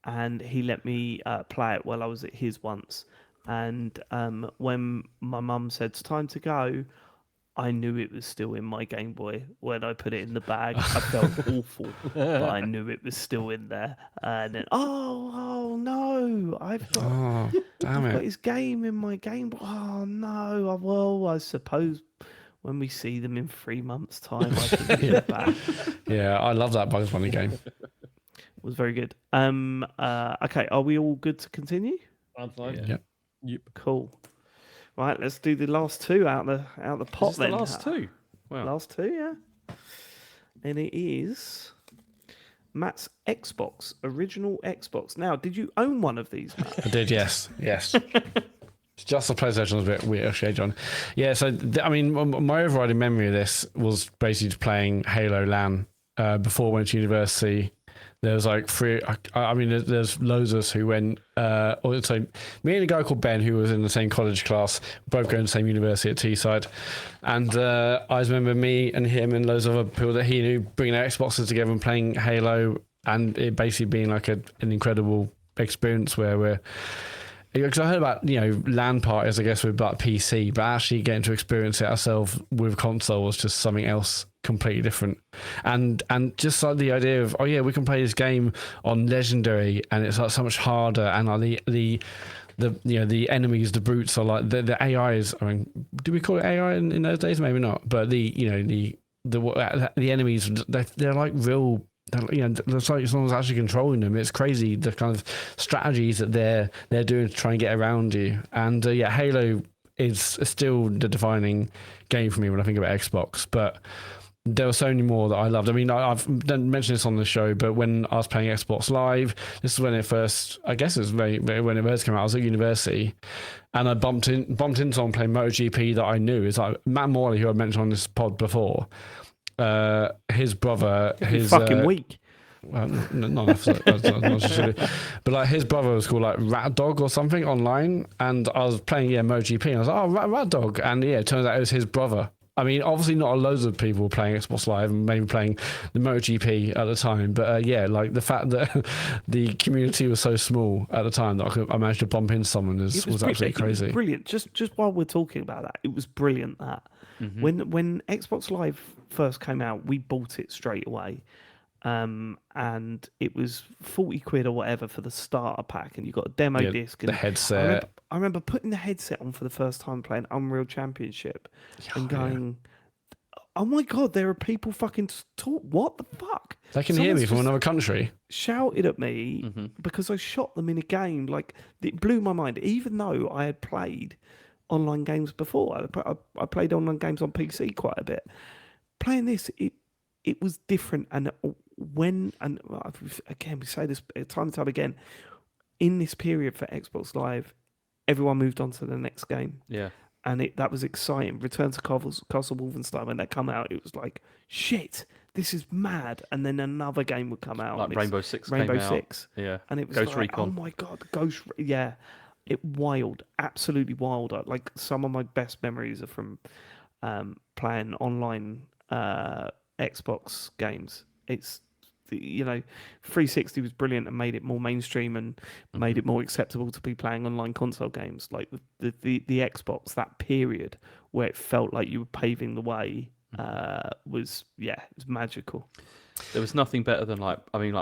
and he let me play it while I was at his once. And when my mum said it's time to go, I knew it was still in my Game Boy. When I put it in the bag, I felt awful, but I knew it was still in there. And then, oh no, I've got his game in my Game Boy. Oh no, well, I suppose when we see them in 3 months' time, I can get it back. Yeah, I love that Bugs Bunny game. It was very good. Okay, are we all good to continue? I'm fine. Yeah. Yep. Cool. Right, let's do the last two out the pot then. The last two? Wow. Last two, yeah. And it is Matt's Xbox, original Xbox. Now, did you own one of these, Matt? I did, yes. Just the PlayStation was a bit weird, actually, John. Yeah, so, I mean, my overriding memory of this was basically playing Halo LAN before I went to university. There was like three. I mean, there's loads of us who went. So me and a guy called Ben, who was in the same college class, both going to the same university at Teesside, and I remember me and him and loads of other people that he knew bringing their Xboxes together and playing Halo, and it basically being like an incredible experience where we're. Because I heard about LAN parties, I guess, with like PC, but actually getting to experience it ourselves with console was just something else completely different. And just like the idea of we can play this game on Legendary, and it's like so much harder, and like the enemies, the brutes are like the AIs. I mean, do we call it AI in those days? Maybe not, but the enemies, they're like real. It's like someone's actually controlling them. It's crazy the kind of strategies that they're doing to try and get around you. And Halo is still the defining game for me when I think about Xbox. But there were so many more that I loved. I mean, I've done mention this on the show, but when I was playing Xbox Live, this is when it first, I guess it was when it first came out. I was at university, and I bumped into someone playing MotoGP that I knew. It's like Matt Morley, who I mentioned on this pod before. His brother, his fucking weak. Well, not enough, but like his brother was called like Rat Dog or something online, and I was playing MotoGP, and I was like, oh, Rat Dog, and yeah, it turns out it was his brother. I mean, obviously not loads of people playing Xbox Live and maybe playing the MotoGP at the time, but yeah, like the fact that the community was so small at the time that I managed to bump into someone was absolutely crazy. It was brilliant. Just while we're talking about that, it was brilliant that when Xbox Live first came out, we bought it straight away. And it was 40 quid or whatever for the starter pack, and you got a demo disc and the headset. I remember putting the headset on for the first time playing Unreal Championship and going, oh my god, there are people fucking talk. What the fuck? They can hear me from another country. Shouted at me because I shot them in a game. Like, it blew my mind, even though I had played online games before. I played online games on PC quite a bit. Playing this, it was different. And again, we say this time and time again, in this period for Xbox Live, everyone moved on to the next game. Yeah. And that was exciting. Return to Castle Wolfenstein, when that come out, it was like, shit, this is mad. And then another game would come out. Like Rainbow Six Rainbow came Six. Out. Yeah. And it was Ghost like, Recon. oh my God, yeah. It wild, absolutely wild. Like, some of my best memories are from playing online Xbox games. It's, 360 was brilliant and made it more mainstream and made it more acceptable to be playing online console games. Like the Xbox, that period where it felt like you were paving the way was magical. There was nothing better than like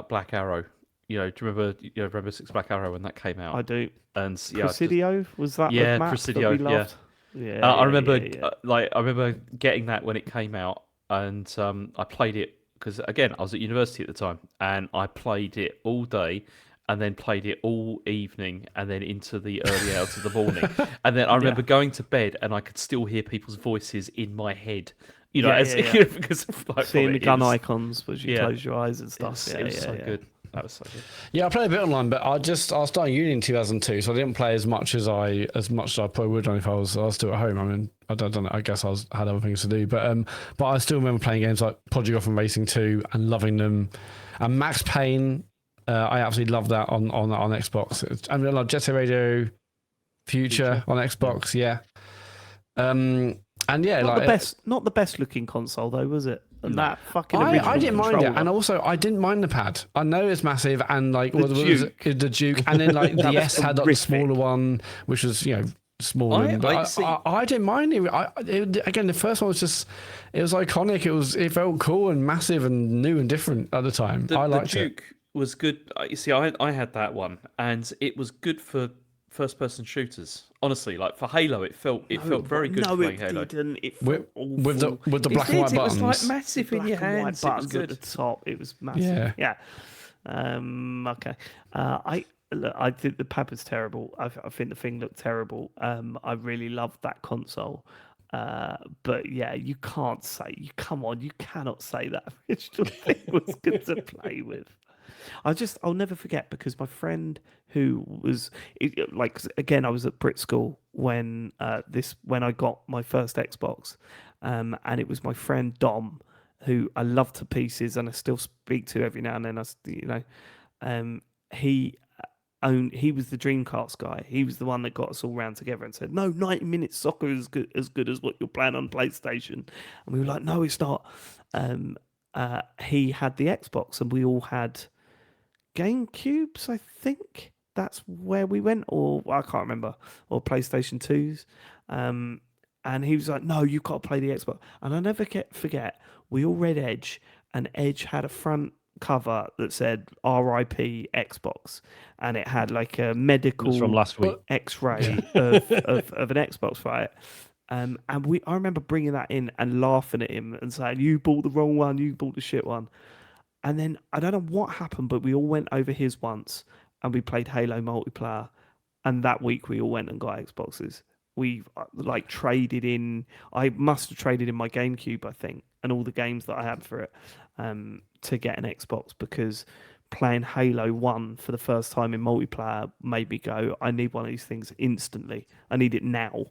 Black Arrow. Do you remember Rainbow Six Black Arrow when that came out? I do. And Presidio, was that the map Presidio, that we loved? Yeah. I remember I remember getting that when it came out, and I played it because, again, I was at university at the time, and I played it all day and then played it all evening and then into the early hours of the morning. And then I remember going to bed and I could still hear people's voices in my head. Because of, like, seeing the gun icons as you close your eyes and stuff. It was so good. That was so good. Yeah, I played a bit online, but I started uni in 2002, so I didn't play as much as I probably would have if I was still at home. I mean, I don't know. I guess had other things to do, but I still remember playing games like Project Gotham Racing 2 and loving them, and Max Payne. I absolutely love that on Xbox. I mean, like Jet Set Radio Future on Xbox, yeah. And yeah, not the best looking console though, was it? And that fucking I didn't mind controller. it, and also I didn't mind the pad. I know it's massive, and like the Duke, and then like the S had like the smaller one, which was smaller. I didn't mind it. Again, the first one was it was iconic. It felt cool and massive and new and different at the time. I liked the Duke was good. You see, I had that one, and it was good for first-person shooters. Honestly, like for Halo, it felt very good for playing Halo. Didn't. It felt with the black and white buttons. It was like massive in your hands. It was good at the top. It was massive. Yeah. Okay. I think the pad was terrible. I think the thing looked terrible. I really loved that console. But yeah, you cannot say that original thing was good to play with. I'll never forget, because my friend who was again, I was at Brit School when I got my first Xbox, and it was my friend Dom, who I love to pieces and I still speak to every now and then. He was the Dreamcast guy. He was the one that got us all round together and said, no, 90-minute soccer is as good as what you're playing on PlayStation. And we were like, no, it's not. He had the Xbox and we all had GameCubes, I think. That's where we went, or I can't remember, or PlayStation 2s. And he was like, no, you've got to play the Xbox. And I never forget, we all read Edge, and Edge had a front cover that said RIP Xbox, and it had like a medical from last week X-ray of an Xbox, right? And I remember bringing that in and laughing at him and saying, you bought the wrong one, you bought the shit one. And then I don't know what happened, but we all went over his once and we played Halo multiplayer, and that week we all went and got Xboxes. we like traded in. I must have traded in my GameCube, I think, and all the games that I had for it, to get an Xbox, because playing Halo 1 for the first time in multiplayer made me go, I need one of these things instantly. I need it now.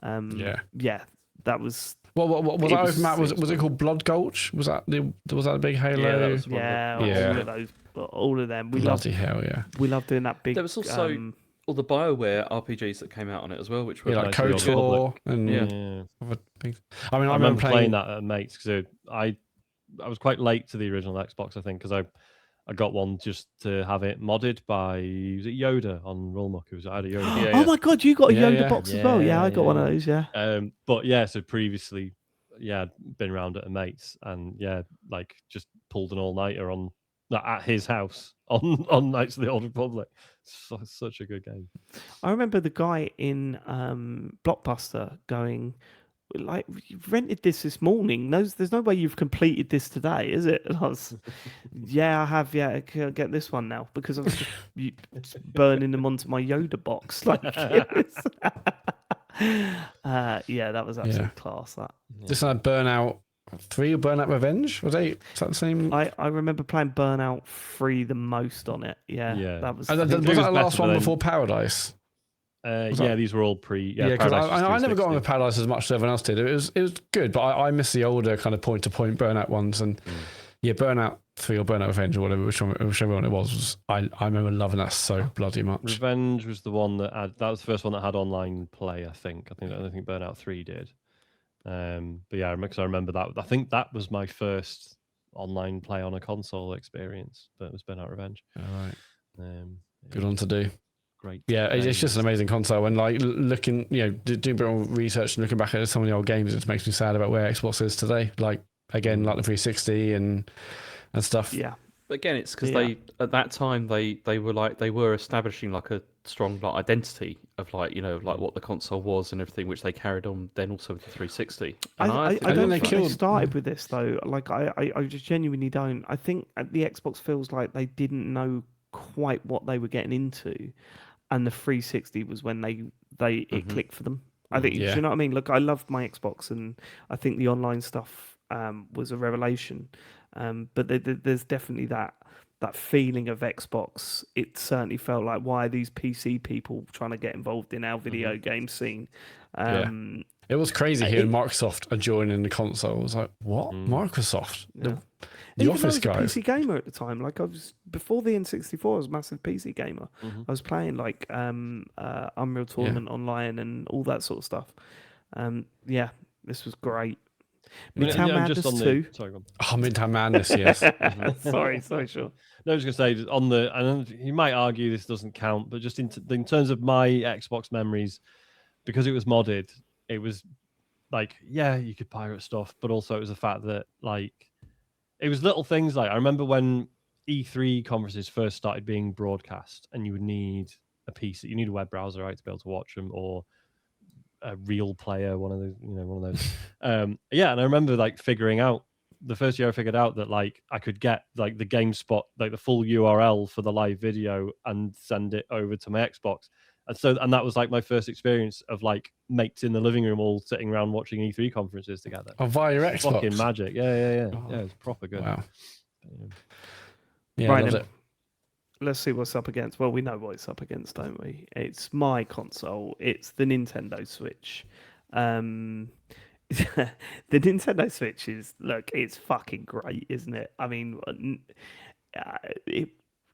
Yeah, that was. What was It that was- open map? Was it was it called Blood Gulch? Was that a big Halo? Yeah, that was one Yeah, of the- Yeah. all of those, all of them. We love Bloody hell, yeah. doing that big. There was also all the BioWare RPGs that came out on it as well, which were Yeah, like Knights of the KOTOR and Yeah. other things. I mean, I I remember remember playing that at mates because I was quite late to the original Xbox, I think, because I got one just to have it modded by, was it Yoda on Rollmuck? I had a Yoda. Yeah, Oh my god, you got a Yeah, Yoda yeah. box as well? Yeah, I got one of Yeah. those. Yeah. But yeah, so previously, yeah, I'd been around at a mate's and yeah, like just pulled an all nighter on at his house on Knights of the Old Republic. Such a good game. I remember the guy in Blockbuster going, like, you've rented this morning. There's no way you've completed this today, is it? And I was, yeah, I have. Yeah, can I get this one now, because I was just burning them onto my Yoda box. Like, yeah, that was absolute class. That. This Burnout 3 or Burnout Revenge? Was that the same? I remember playing Burnout 3 the most on it. Yeah, Yeah. that was. Was I that think the was last better one than- before Paradise? Yeah, these were all pre. Yeah, because Paradise was I never got on 360. with Paradise as much as everyone else did. It was good, but I miss the older kind of point-to-point Burnout ones. And yeah, Burnout 3 or Burnout Revenge or whatever, whichever one it was I remember loving that so bloody much. Revenge was the one that was the first one that had online play. I think Burnout 3 did. But yeah, because I remember that. I think that was my first online play on a console experience. But it was Burnout Revenge. All right, good Yeah, one to do. great. Yeah, it's just an games. amazing console. And like looking, doing a bit of research and looking back at some of the old games, it makes me sad about where Xbox is today. Like again, like the 360 and stuff. Yeah. But again, it's because Yeah. they at that time they were establishing like a strong like identity of like what the console was and everything, which they carried on then also with the 360. And I think don't they think they killed- started with this though. Like I just genuinely don't. I think the Xbox feels like they didn't know quite what they were getting into, and the 360 was when it clicked for them. I think, do Yeah. you know what I mean? Look, I loved my Xbox, and I think the online stuff was a revelation. But there's definitely that feeling of Xbox. It certainly felt like, why are these PC people trying to get involved in our video game scene? It was crazy it- hearing Microsoft are joining the console. I was like, what? Microsoft? Yeah. The Even though Office I was a guys? PC gamer at the time. Like, I was before the N64. I was a massive PC gamer. I was playing like Unreal Tournament online and all that sort of stuff. Yeah, this was great. Midtown Madness too. Sorry, go on. Oh, Midtown Madness, yes. sorry, sure. No, I was going to say and you might argue this doesn't count, but just in terms of my Xbox memories, because it was modded, it was like, yeah, you could pirate stuff, but also it was the fact that like it was little things. Like I remember when E3 conferences first started being broadcast, and you would need a PC, you need a web browser, right, to be able to watch them, or a real player, one of those. Yeah, and I remember like figuring out the first year I figured out that like I could get like the GameSpot, like the full URL for the live video and send it over to my Xbox. And that was like my first experience of like mates in the living room all sitting around watching E3 conferences together. Oh, via your Xbox? Fucking magic. Yeah. Oh. Yeah, it's proper good. Wow. Yeah, Right loved then. it. Let's see what's up against. Well, we know what it's up against, don't we? It's my console. It's the Nintendo Switch. The Nintendo Switch it's fucking great, isn't it? I mean, it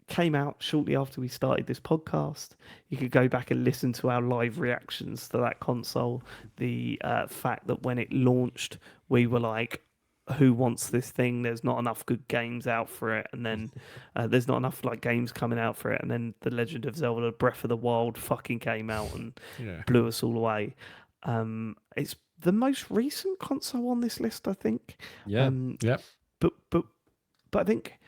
came out shortly after we started this podcast. You could go back and listen to our live reactions to that console. The fact that when it launched, we were like, who wants this thing? There's not enough good games out for it, and then there's not enough like games coming out for it, and then The Legend of Zelda: Breath of the Wild fucking came out and blew us all away. It's the most recent console on this list, I think. Yeah. Yep. But I think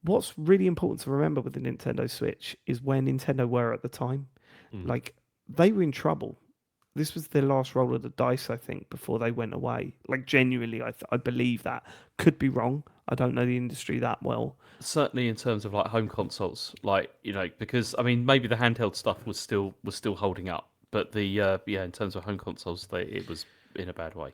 what's really important to remember with the Nintendo Switch is where Nintendo were at the time. Like, they were in trouble. This was their last roll of the dice, I think, before they went away. Like, genuinely, I believe that. Could be wrong. I don't know the industry that well. Certainly in terms of like home consoles, like because I mean maybe the handheld stuff was still holding up, But the in terms of home consoles, it was in a bad way.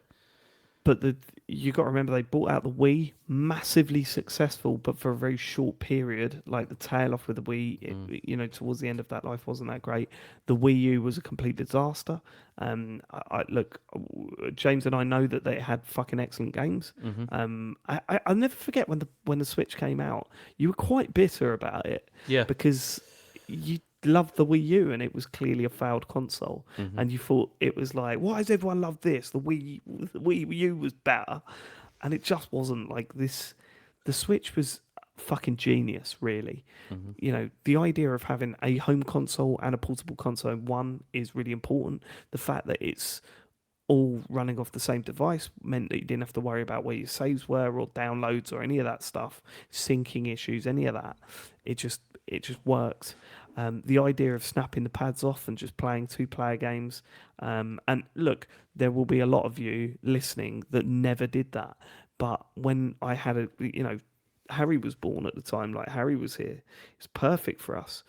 But you got to remember they brought out the Wii, massively successful, but for a very short period. Like the tail off with the Wii, towards the end of that life wasn't that great. The Wii U was a complete disaster. Look, James and I know that they had fucking excellent games. I'll never forget when the Switch came out. You were quite bitter about it, Yeah. because you loved the Wii U and it was clearly a failed console, and you thought it was like, why does everyone love this? The Wii U was better, and it just wasn't. Like this. The Switch was fucking genius, really. The idea of having a home console and a portable console in one is really important. The fact that it's all running off the same device meant that you didn't have to worry about where your saves were or downloads or any of that stuff, syncing issues, any of that. It just worked. The idea of snapping the pads off and just playing two-player games, and look, there will be a lot of you listening that never did that. But when I had Harry was born at the time, like Harry was here, it's perfect for us.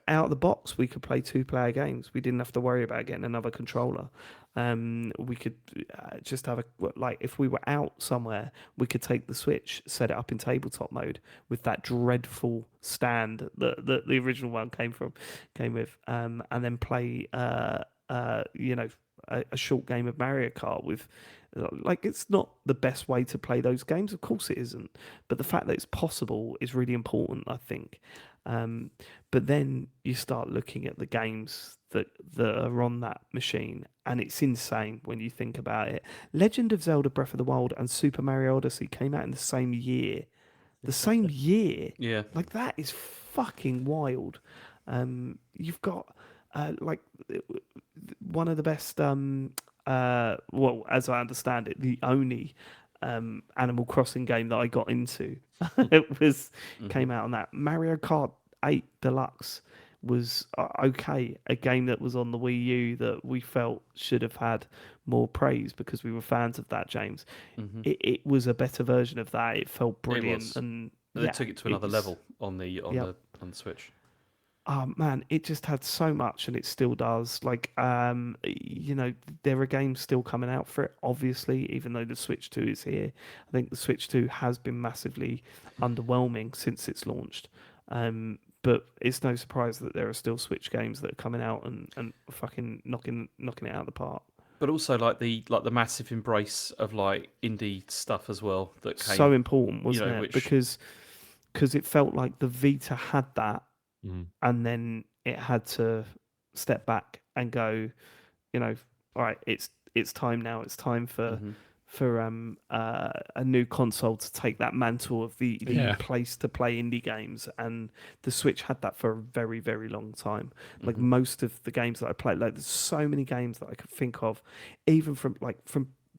Out of the box, we could play two-player games. We didn't have to worry about getting another controller. We could just have if we were out somewhere, we could take the Switch, set it up in tabletop mode with that dreadful stand that the original one came with, and then play a short game of Mario Kart with. Like, it's not the best way to play those games, of course it isn't, but the fact that it's possible is really important, I think. But then you start looking at the games that are on that machine, and it's insane when you think about it. Legend of Zelda Breath of the Wild and Super Mario Odyssey came out in the same year. The same year? Yeah. Like, that is fucking wild. You've got, one of the best, as I understand it, the only Animal Crossing game that I got into it was came out on that. Mario Kart 8 Deluxe was okay, a game that was on the Wii U that we felt should have had more praise because we were fans of that, James. It was a better version of that. It felt brilliant, and they took it to another level on the Switch. Oh man, it just had so much, and it still does. Like, there are games still coming out for it, obviously, even though the Switch 2 is here. I think the Switch 2 has been massively underwhelming since it's launched. But it's no surprise that there are still Switch games that are coming out and fucking knocking it out of the park. But also the massive embrace of like indie stuff as well that came. So important, wasn't it? Because it felt like the Vita had that. And then it had to step back and go, all right, it's time now. It's time for a new console to take that mantle of the place to play indie games. And the Switch had that for a very, very long time. Like most of the games that I played, like there's so many games that I could think of, even from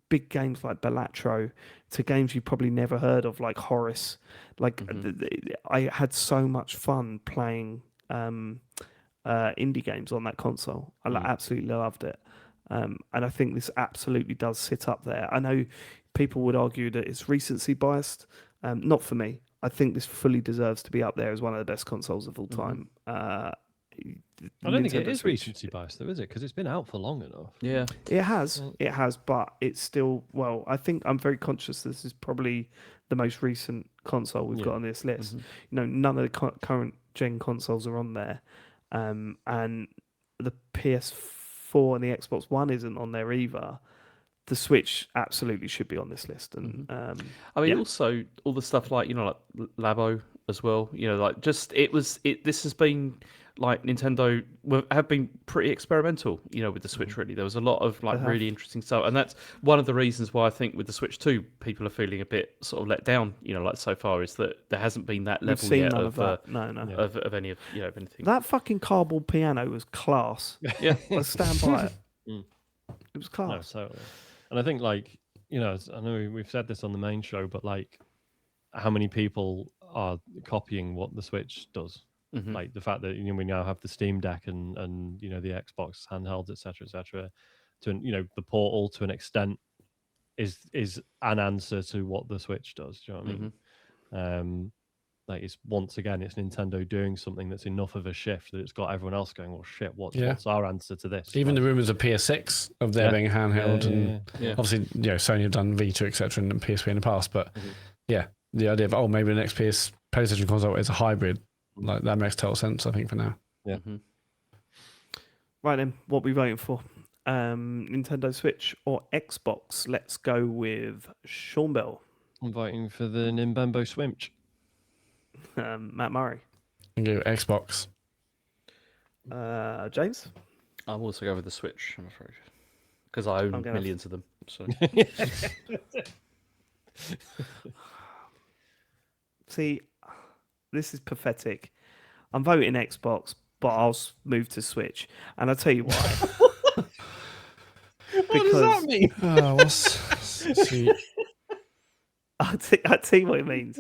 big games like Balatro to games you probably never heard of, like Horace. Like I had so much fun playing indie games on that console. I absolutely loved it. And I think this absolutely does sit up there. I know people would argue that it's recency biased. Not for me. I think this fully deserves to be up there as one of the best consoles of all time. I don't think it is recency bias, though, is it? Because it's been out for long enough. Yeah, it has, but it's still. Well, I think I'm very conscious. This is probably the most recent console we've got on this list. None of the current gen consoles are on there, and the PS4 and the Xbox One isn't on there either. The Switch absolutely should be on this list, and also all the stuff like Labo as well. This has been like Nintendo have been pretty experimental, with the Switch. Really, there was a lot of really interesting stuff, and that's one of the reasons why I think with the Switch 2, people are feeling a bit sort of let down. So far is that there hasn't been that level yet of of any of anything. That fucking cardboard piano was class. Yeah, I stand by it. It was class. No, totally. And I think, I know we've said this on the main show, but how many people are copying what the Switch does? Like the fact that we now have the Steam Deck and the Xbox handhelds, etc., to the Portal to an extent is an answer to what the Switch does. Do you know what I mean? like it's once again it's Nintendo doing something that's enough of a shift that it's got everyone else going, well, shit, what's our answer to this? Even the rumours of PS6 of there being handheld, and obviously Sony have done Vita, etc., and PSP in the past, but the idea of maybe the next PlayStation console is a hybrid, like that makes total sense, I think, for now. Yeah. Right then, what are we voting for? Nintendo Switch or Xbox? Let's go with Sean Bell. I'm voting for the Nintendo Switch. Matt Murray. And go Xbox. James? I'll also go with the Switch, I'm afraid. Because I own millions of them. So. See, this is pathetic. I'm voting Xbox, but I'll move to Switch. And I'll tell you why. What does that mean? Sweet. I'll tell you what it means.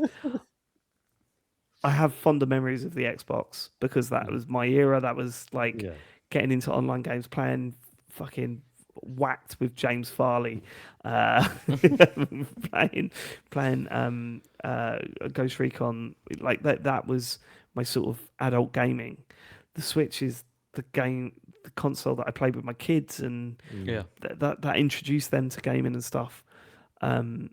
I have fonder memories of the Xbox because that was my era. That was like getting into online games, playing fucking whacked with James Farley, playing Ghost Recon. Like that was my sort of adult gaming. The Switch is the console that I played with my kids, and that introduced them to gaming and stuff. I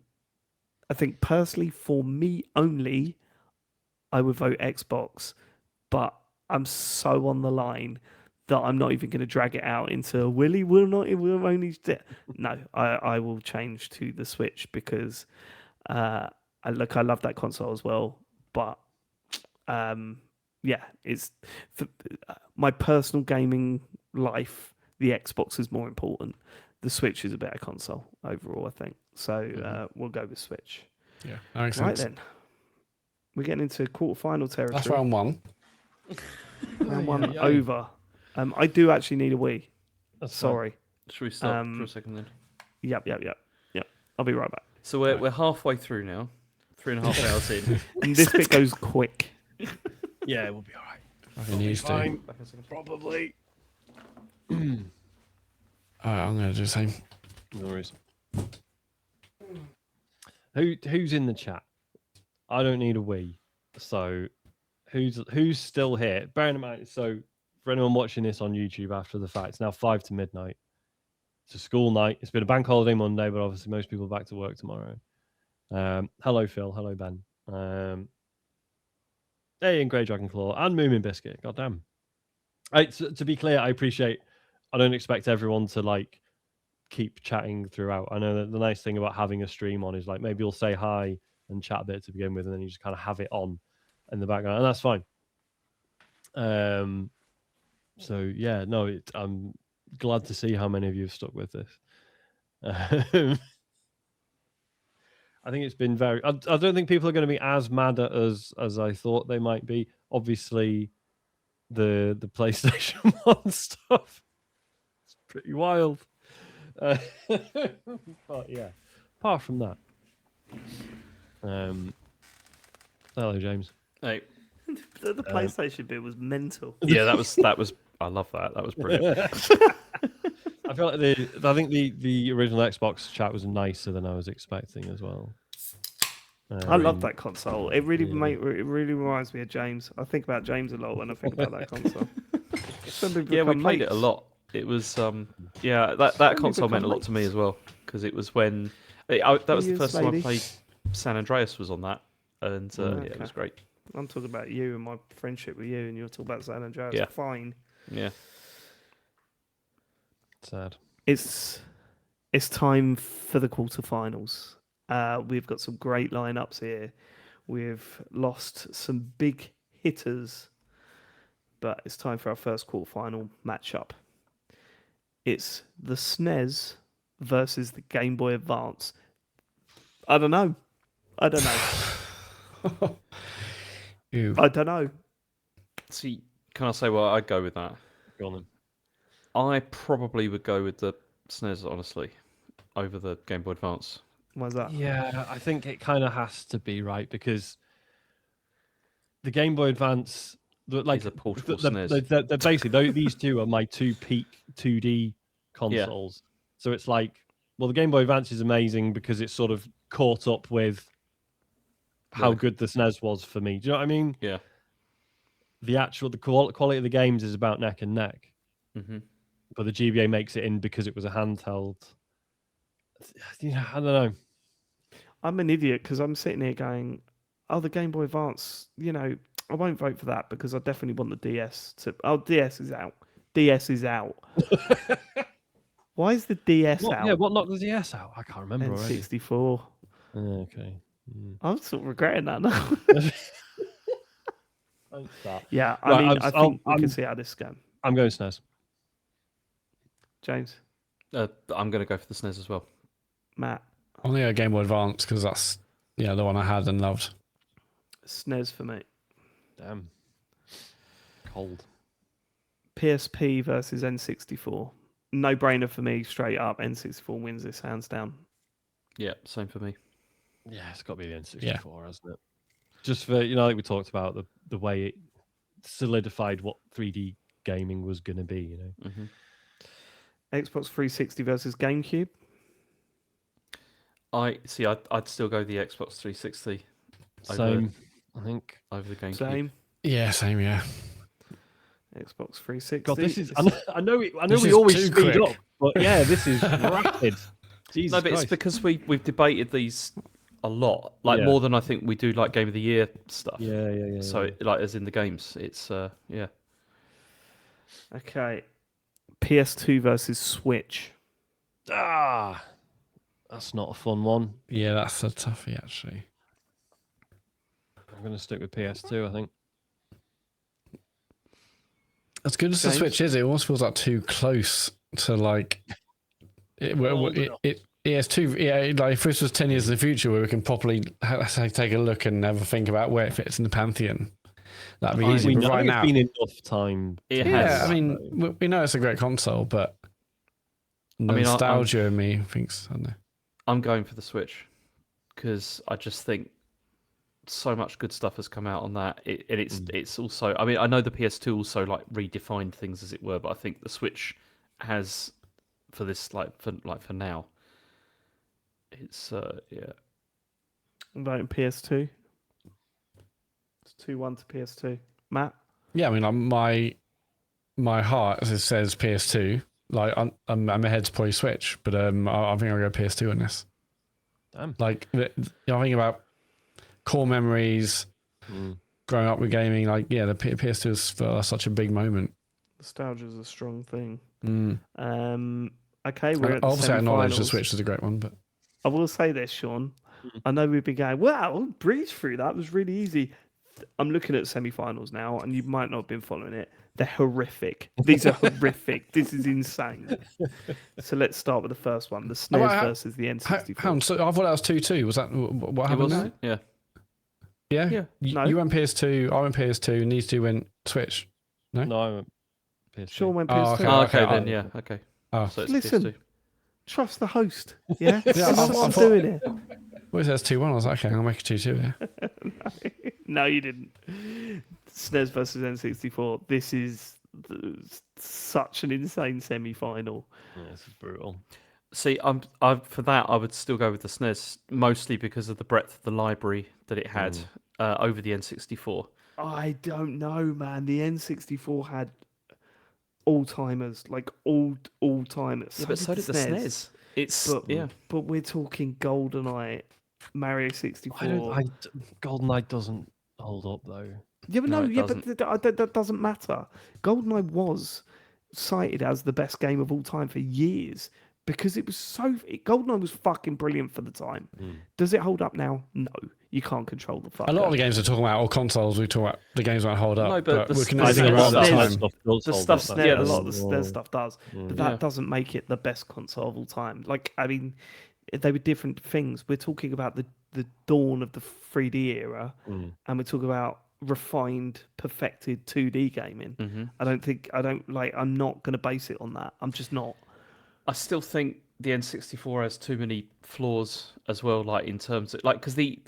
think personally, for me only, I would vote Xbox, but I'm so on the line that I'm not even going to drag it out into Willie will only. No, I will change to the Switch because I love that console as well, but it's for my personal gaming life. The Xbox is more important. The Switch is a better console overall, I think. So we'll go with Switch. Yeah, that makes Right sense. then, we're getting into quarterfinal territory. That's round one. Round one over. I do actually need a wee. Sorry. Should we stop for a second then? Yep. I'll be right back. So we're halfway through now. 3.5 hours in. And this bit goes quick. Yeah, we'll be all right. I used to. Probably. Alright, I'm going to do the same. No worries. Who's in the chat? I don't need a wee. So who's still here? Bearing in mind, so for anyone watching this on YouTube after the fact, it's now 5 to midnight. It's a school night. It's been a bank holiday Monday, but obviously most people are back to work tomorrow. Hello Phil, hello Ben. Hey, and Grey Dragon Claw and Moomin Biscuit. Goddamn. To be clear, I appreciate. I don't expect everyone to like keep chatting throughout. I know that the nice thing about having a stream on is like maybe you'll say hi and chat a bit to begin with, and then you just kind of have it on in the background, and that's fine. So yeah, no, I'm glad to see how many of you have stuck with this. I think it's been very. I don't think people are going to be as mad at us as I thought they might be. Obviously, the PlayStation 1 stuff, it's pretty wild. But yeah, apart from that, hello James. Hey. The PlayStation bit was mental. Yeah, that was. I love that. That was brilliant. I feel like I think the original Xbox chat was nicer than I was expecting as well. I love that console. It really reminds me of James. I think about James a lot when I think about that console. Yeah, we played it a lot. It was that console meant a lot to me as well because it was when that was the first time I played San Andreas was on that, and it was great. I'm talking about you and my friendship with you, and you're talking about San Andreas. Yeah. Fine. Yeah. Sad. It's time for the quarterfinals. We've got some great lineups here. We've lost some big hitters, but it's time for our first quarterfinal matchup. It's the SNES versus the Game Boy Advance. I don't know. I don't know. See, can I say what I'd go with that? Go on then. I probably would go with the SNES, honestly, over the Game Boy Advance. Why's that? Yeah, I think it kind of has to be, right? Because the Game Boy Advance, like a portable SNES. They're basically these two are my two peak 2D consoles. Yeah. So it's like, well, the Game Boy Advance is amazing because it's sort of caught up with how good the SNES was for me. Do you know what I mean? Yeah. The quality of the games is about neck and neck, Mm-hmm. but the GBA makes it in because it was a handheld. I don't know. I'm an idiot because I'm sitting here going, "Oh, the Game Boy Advance." I won't vote for that because I definitely want the DS to. Oh, DS is out. DS is out. Why is the DS out? Yeah, what knocked the DS out? I can't remember already. N64. Okay. I'm sort of regretting that now. Thanks, that. Yeah, Right, I think we can see how this goes. I'm going SNES. James, I'm going to go for the SNES as well. Matt, Only a Game Boy Advance because that's the one I had and loved. SNES for me. Damn. Cold. PSP versus N64. No brainer for me, straight up. N64 wins this hands down. Yeah, same for me. Yeah, it's got to be the N64, hasn't it? Just for like we talked about the way it solidified what 3D gaming was going to be. Mm-hmm. Xbox 360 versus GameCube. I'd still go the Xbox 360. Same, I think. Over the GameCube. Same. Yeah, same. Yeah. Xbox 360. God, this is. I know This we is always too speed quick. up, but yeah, this is rapid. Jesus No, but Christ. it's because we've debated these a lot, more than I think we do like Game of the Year stuff. Yeah. So as in the games, it's yeah. Okay. PS2 versus Switch. That's not a fun one. Yeah, that's a toughie actually. I'm going to stick with PS2, I think. As good as the James? Switch is, it almost feels like too close to like. It's too. Yeah, like if this was 10 years in the future, where we can properly take a look and have a think about where it fits in the pantheon, that'd be easy. But right now, it's been enough time. It yeah, has. I mean, we know it's a great console, but nostalgia in me thinks, I don't know. I'm going for the Switch because I just think so much good stuff has come out on that. It's also. I mean, I know the PS2 also like redefined things as it were, but I think the Switch has for this for now. It's yeah. I'm voting PS2. It's 2-1 to PS2. Matt? Yeah, I mean, my heart says PS2. Like, my head's probably Switch, but I think I'll go PS2 on this. Damn. Like, I think about core memories, growing up with gaming. Like, yeah, the PS2 is such a big moment. Nostalgia is a strong thing. Mm. Okay, we're at the Obviously, I acknowledge the semi-finals. Switch is a great one, but I will say this, Sean. I know we've been going, wow, breeze through that was really easy. I'm looking at semi-finals now, and you might not have been following it. They're horrific. These are horrific. This is insane. So let's start with the first one: the SNES versus the N64. So I thought that was 2-2. Was that what happened there? Yeah. Yeah. No. You went PS2. I went PS2. And these two went Switch. No, I went PS2. Sean went Oh, PS2. okay. Oh, okay then. Yeah. Okay. Oh. So it's Listen. PS2. Trust the host. Yeah, Yeah, that's I what I'm thought- doing here. Well, it says 2-1. I was like, okay, I'll make it 2-2. Yeah. No, you didn't. SNES versus N64. This is such an insane semi-final. Yeah, this is brutal. See, for that I would still go with the SNES, mostly because of the breadth of the library that it had over the N64. I don't know, man. The N64 had all-timers, like all-timers. Yeah, but so did the SNES. It's But we're talking GoldenEye, Mario 64. GoldenEye doesn't hold up though. Yeah, but No, no, it yeah, doesn't. but that doesn't matter. GoldenEye was cited as the best game of all time for years because it was GoldenEye was fucking brilliant for the time. Does it hold up now? No, you can't control the fuck. A lot of the games we're talking about, or consoles, we talk about the games won't hold up. No, but we can I think think a lot about of the that time. stuff does the hold stuff, up, yeah, a that's lot of all. their stuff does, but that doesn't make it the best console of all time. Like, I mean, they were different things. We're talking about the dawn of the 3D era, and we're talking about refined, perfected 2D gaming. I'm not going to base it on that. I'm just not. I still think the N64 has too many flaws as well, like in terms of because the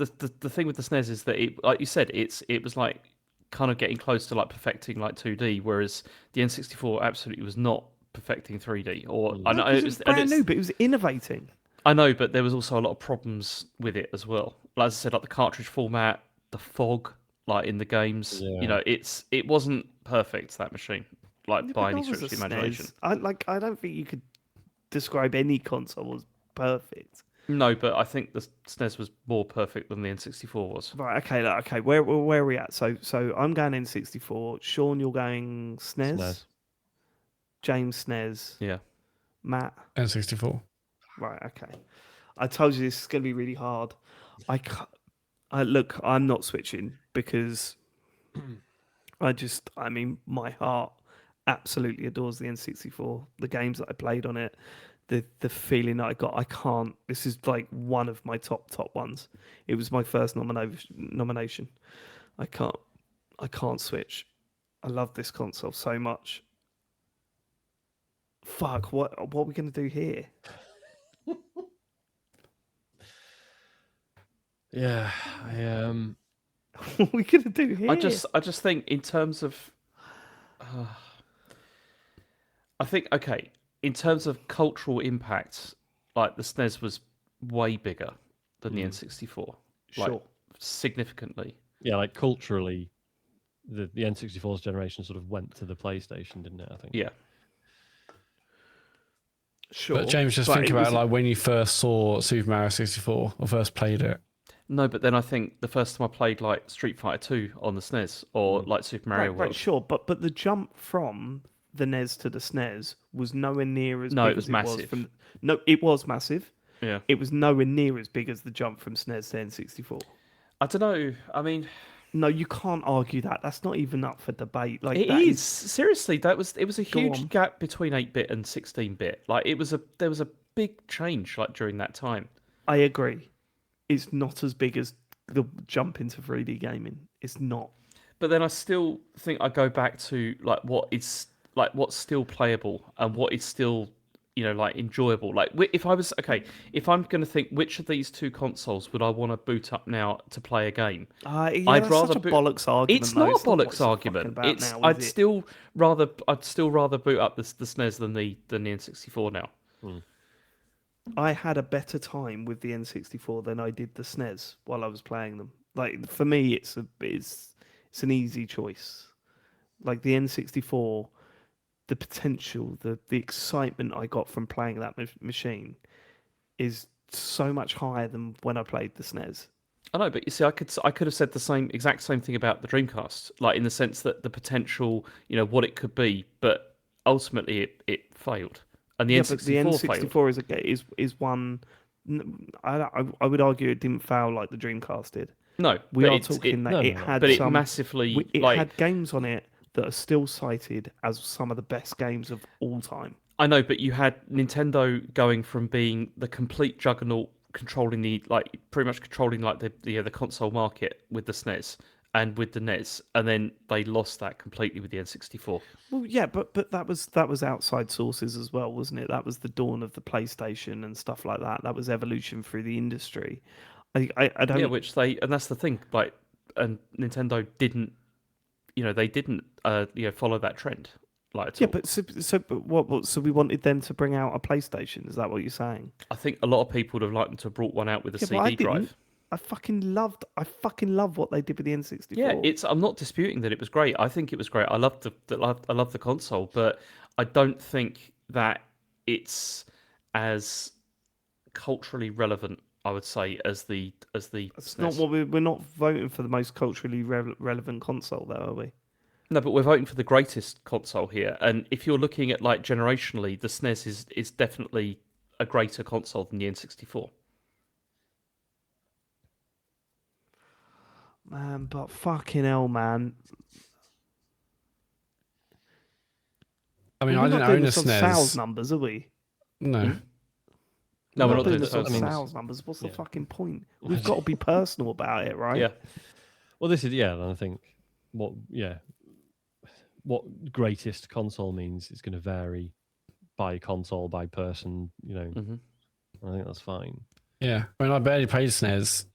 thing with the SNES is that it, like you said, it was like kind of getting close to like perfecting like 2D, whereas the N64 absolutely was not perfecting 3D. Or I know it was brand new, but it was innovating. I know, but there was also a lot of problems with it as well. like as I said, like the cartridge format, the fog, like in the games. You Yeah. know, it wasn't perfect, that machine, like Yeah, by but any that was stretch a of the imagination. SNES. I don't think you could describe any console as perfect. No, but I think the SNES was more perfect than the N64 was. Right, okay, okay. Where are we at? So I'm going N64. Sean, you're going SNES. SNES. James SNES. Yeah. Matt. N64. Right, okay. I told you this is going to be really hard. I can't, look. I'm not switching because I mean, my heart absolutely adores the N64. The games that I played on it, the feeling that I got, I can't. This is like one of my top ones. It was my first nomination. I can't switch. I love this console so much. Fuck, what are we gonna do here? Yeah, What are we gonna do here? I just think in terms of, I think okay, in terms of cultural impact, like the SNES was way bigger than the N64, like Sure. significantly. yeah. Like culturally, the N64's generation sort of went to the PlayStation, didn't it? I think. Yeah. Sure. But James, just but think it about was- like when you first saw Super Mario 64 or first played it. No, but then I think the first time I played like Street Fighter 2 on the SNES or like Super Mario right, World. sure, but the jump from the NES to the SNES was nowhere near as No, big it was as massive. from. No, it was massive. Yeah. It was nowhere near as big as the jump from SNES to N64. I don't know. I mean, No, you can't argue that. That's not even up for debate. Like it that is seriously. It was a Go huge on. gap between 8-bit and 16-bit. Like there was a big change like during that time. I agree. It's not as big as the jump into 3D gaming. It's not. But then I still think I go back to like what's still playable and what is still like enjoyable. Like if I was if I'm going to think which of these two consoles would I want to boot up now to play a game, Yeah, I'd that's rather such a bollocks argument. It's though. not a what bollocks it's fucking argument. about It's now, I'd is it? still rather boot up the SNES than the N64 now. I had a better time with the N64 than I did the SNES while I was playing them. Like for me, it's an easy choice. Like the N64, the potential, the excitement I got from playing that machine is so much higher than when I played the SNES. I know, but you see, I could have said the exact same thing about the Dreamcast, like in the sense that the potential, what it could be, but ultimately it failed, and the Yeah, N64 but the failed. N64 is one. I would argue it didn't fail like the Dreamcast did. No, We but are it, talking that no, it no, no. had but it some. massively It like had games on it that are still cited as some of the best games of all time. I know, but you had Nintendo going from being the complete juggernaut, controlling pretty much controlling like the console market with the SNES and with the NES, and then they lost that completely with the N64. Well, yeah, but that was outside sources as well, wasn't it? That was the dawn of the PlayStation and stuff like that. That was evolution through the industry. I don't. Yeah, and that's the thing, like, and Nintendo didn't, they didn't, follow that trend, like at Yeah, all. but what? So we wanted them to bring out a PlayStation. Is that what you're saying? I think a lot of people would have liked them to have brought one out with a Yeah, but I CD didn't. drive. I fucking love what they did with the N64. Yeah, I'm not disputing that it was great. I think it was great. I loved I love the console, but I don't think that it's as culturally relevant, I would say, as the That's SNES. not what we're not voting for the most culturally relevant console, though, are we? No, but we're voting for the greatest console here. And if you're looking at like generationally, the SNES is definitely a greater console than the N64. Man, but fucking hell, man. I mean, We're I not didn't doing own a this on sales SNES. numbs, are we? No. No, we're We're not doing this the on sales numbers. sales numbers. What's the fucking point? We've got to be personal about it, right? Yeah. Well, this is and I think what greatest console means is going to vary by console, by person. Mm-hmm. I think that's fine. Yeah. I mean, I barely played SNES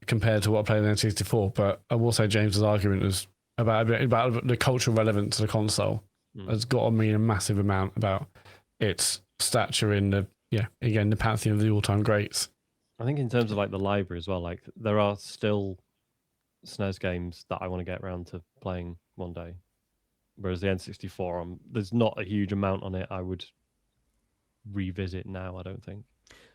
compared to what I played on N64, but I will say James's argument was about the cultural relevance of the console has got on me a massive amount about its stature in the pantheon of the all-time greats. I think in terms of like the library as well, like there are still SNES games that I want to get around to playing one day. Whereas the N64, there's not a huge amount on it I would revisit now, I don't think.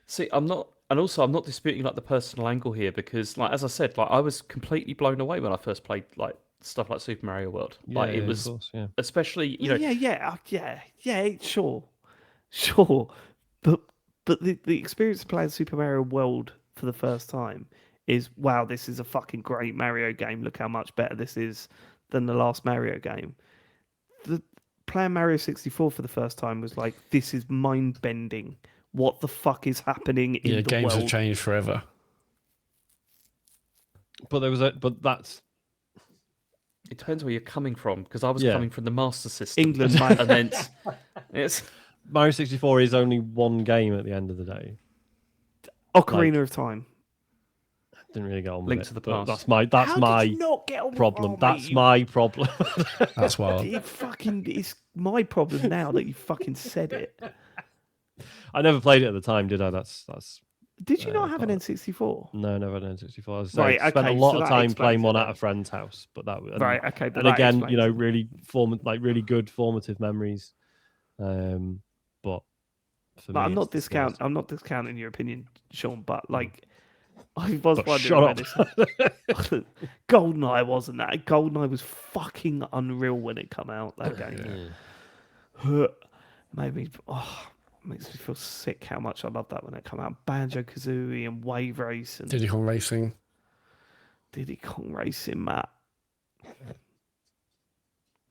See, I'm not, and also I'm not disputing like the personal angle here because, like as I said, like I was completely blown away when I first played like stuff like Super Mario World. Like it was, of course, yeah. especially you know, sure, sure, but the experience of playing Super Mario World for the first time is wow, this is a fucking great Mario game. Look how much better this is than the last Mario game. The playing Mario 64 for the first time was like, this is mind bending. What the fuck is happening in the games world? have changed forever. But that's it depends where you're coming from because I was Yeah. coming from the Master System, England, mate. and then it's Mario 64 is only one game at the end of the day. Ocarina of Time. Didn't really get on with Link it. to the but Past. That's How my did you not get on with- problem. Oh, That's mate, my problem. That's wild. It's my problem now that you fucking said it. I never played it at the time, did I? That's Did you not have an but- N64? no, never had an N64. As I say, Right, I spent a okay, lot so of that time explains playing it one then. at a friend's house, but that Right, okay, but and that again, explains it. really really good formative memories. But for me, I'm not it's the SNES. I'm not discounting your opinion, Sean. But like, I was But wondering shut where up. this. Goldeneye wasn't that. Goldeneye was fucking unreal when it come out. That game made me. Makes me feel sick how much I loved that when it come out. Banjo Kazooie and Wave Race and Diddy Kong Racing. Diddy Kong Racing, Matt.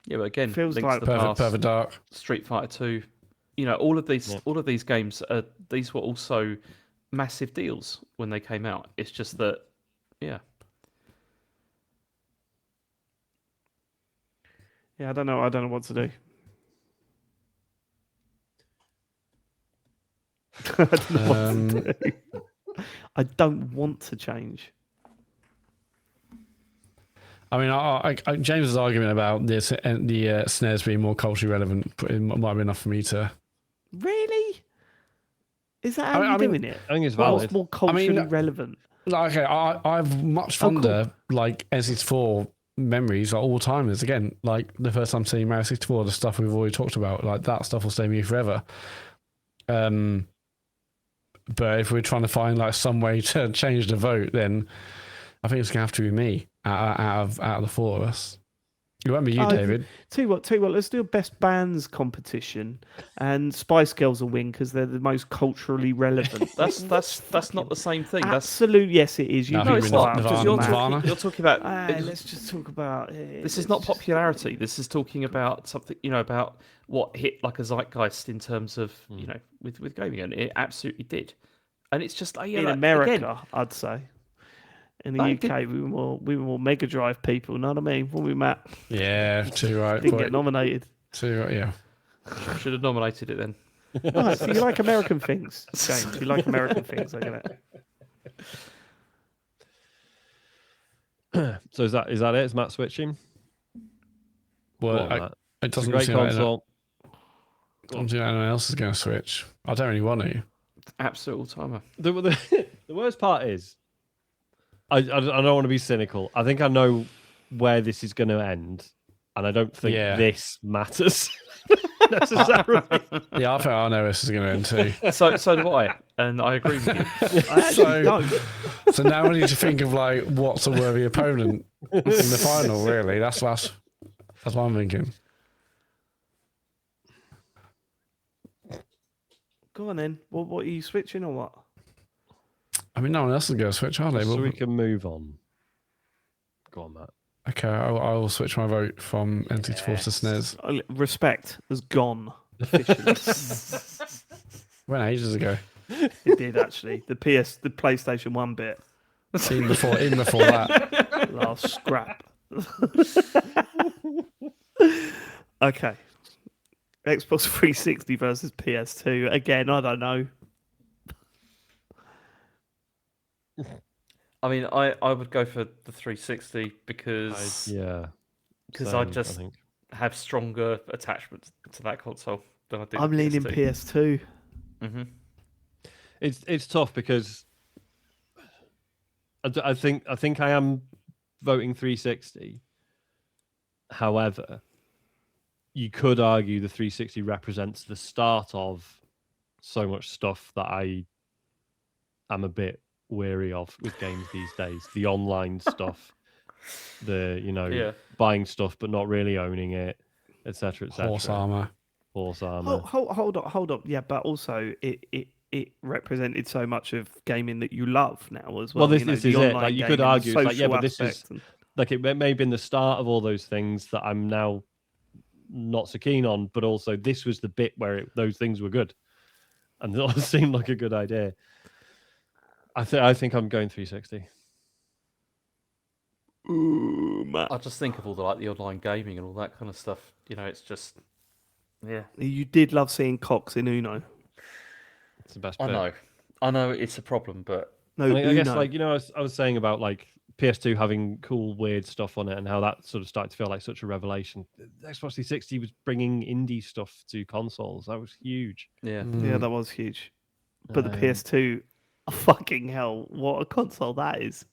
yeah, but again, Feels Link like to the Past, Perfect Dark. Street Fighter 2. You know, all of these games, these were also massive deals when they came out. It's just that, yeah. Yeah, I don't know what to do. I don't know what to do. I don't want to change. I mean, James's argument about this and the SNES being more culturally relevant it might be enough for me to. Really? Is that how I you're mean, doing it? I think it's What's valid. more culturally relevant? Like, okay, I've much Oh, cool. fonder like N64 memories like all time. Is again like the first time seeing Mario 64, the stuff we've already talked about. Like that stuff will stay with me forever. But if we're trying to find like some way to change the vote, then I think it's gonna have to be me out of the four of us. It won't be you, David. Tell you what, let's do a best bands competition, and Spice Girls will win because they're the most culturally relevant. That's not the same thing. Absolute, yes, it is. You No, I know think it's we not. win Because Nirvana. You're talking about. let's just talk about. This is not popularity. This is talking about something, you know, about what hit like a zeitgeist in terms of, you know, with gaming, and it absolutely did. And it's just in like, America, again, I'd say. In the Like, UK, we were more Mega Drive people. Know what I mean? Weren't we, Matt? Yeah, too right. Didn't get nominated. Too right, yeah. should have nominated it then. Oh, so you like American things, James? You like American things? I get So is that it? Is Matt switching? Well, Go on, Matt. it It's a doesn't great seem like console. doesn't seem like anyone else is going to switch. I don't really want to. Absolute all timer. The worst part is, I don't want to be cynical. I think I know where this is going to end, and I don't think this matters necessarily. Yeah, I think I know this is going to end too. So do I, and I agree with you. I actually don't. So now we need to think of like what's a worthy opponent in the final. Really, that's what I'm thinking. Go on then. What are you switching or what? I mean, no one else is going to switch, are they? So But- we can move on. Go on, Matt. Okay, I will switch my vote from N64 to SNES. Respect has gone officially. Went ages ago. It did actually. The PlayStation 1 bit. Even before that. Last scrap. Okay. Xbox 360 versus PS2. Again, I don't know. I mean, I would go for the 360 because Yeah. I Same, just think. have stronger attachments to that console than I do. I'm leaning PS2. Mm-hmm. It's tough because I think I am voting 360. However, you could argue the 360 represents the start of so much stuff that I am a bit weary of with games these days. The online stuff, the buying stuff but not really owning it, etc. Horse armor. Horse armor. Hold on. Yeah, but also it represented so much of gaming that you love now as well. Well, this is it. Like, you could argue, it's like, yeah, but this is and... like it may have been the start of all those things that I'm now not so keen on, but also this was the bit where those things were good, and it all seemed like a good idea. I think I'm going 360. I just think of all the online gaming and all that kind of stuff. It's just, yeah. You did love seeing Cox in Uno. It's the best bit. I know it's a problem, but no, I guess I was saying about like PS2 having cool weird stuff on it and how that sort of started to feel like such a revelation. Xbox 360 was bringing indie stuff to consoles. That was huge. Yeah, yeah, that was huge. But the PS2, fucking hell, what a console that is.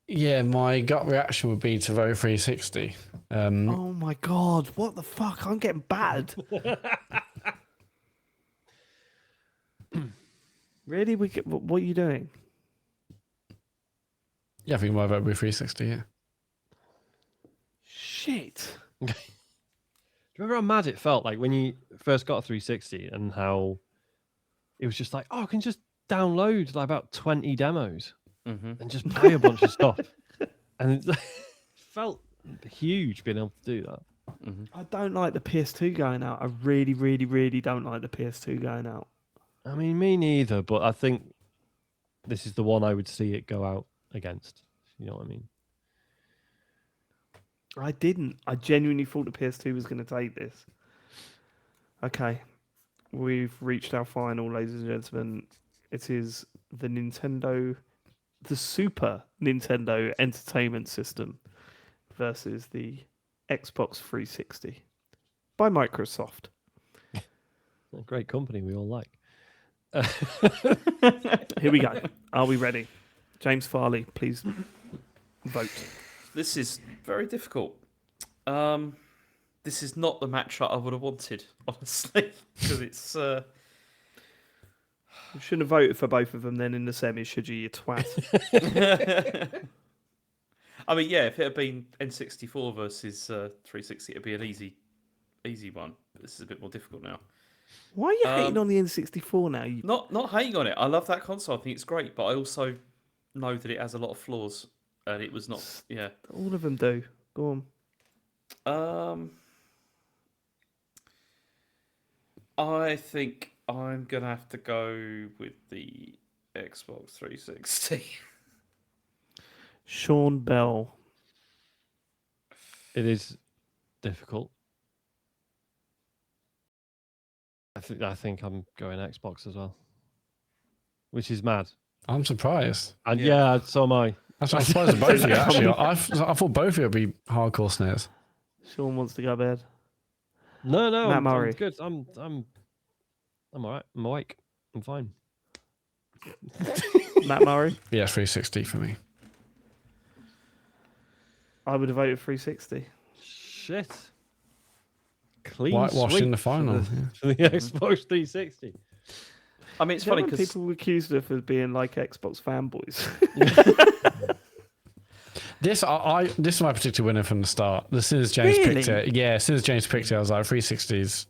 Yeah, my gut reaction would be to vote 360. Oh my god, what the fuck? I'm getting bad. Really? What are you doing? Yeah, I think my vote would be 360, yeah. Shit. Do you remember how mad it felt like when you first got a 360 and how it was just like, oh, I can just download like about 20 demos and just buy a bunch of stuff. And it felt huge being able to do that. I don't like the PS2 going out. I really, really, really don't like the PS2 going out. I mean, me neither, but I think this is the one I would see it go out against. You know what I mean? I didn't. I genuinely thought the PS2 was going to take this. Okay. We've reached our final, ladies and gentlemen. It is the Super Nintendo Entertainment System versus the Xbox 360 by Microsoft. A great company we all like. Here we go. Are we ready? James Farley, please vote. This is very difficult. This is not the matchup I would have wanted, honestly, because it's. You shouldn't have voted for both of them then in the semis, should you twat? I mean, yeah, if it had been N64 versus 360, it'd be an easy one. But this is a bit more difficult now. Why are you hating on the N64 now? Not hating on it. I love that console. I think it's great, but I also know that it has a lot of flaws, and it was not. Yeah, all of them do. Go on. I think I'm gonna have to go with the Xbox 360. Sean Bell. It is difficult. I think I'm going Xbox as well, which is mad. I'm surprised. And yeah, so am I. I'm surprised at both of you, actually. I thought both of you would be hardcore snares. Sean wants to go to bed. No, Matt Murray. I'm good. I'm all right. I'm awake. I'm fine. Matt Murray. Yeah, 360 for me. I would have voted 360. Shit. Clean Whitewash sweep in the final. for the Xbox 360. I mean, it's funny because people accused us of being like Xbox fanboys. This is my particular winner from the start. As soon as James picked it, as soon as James picked it, I was like 360s.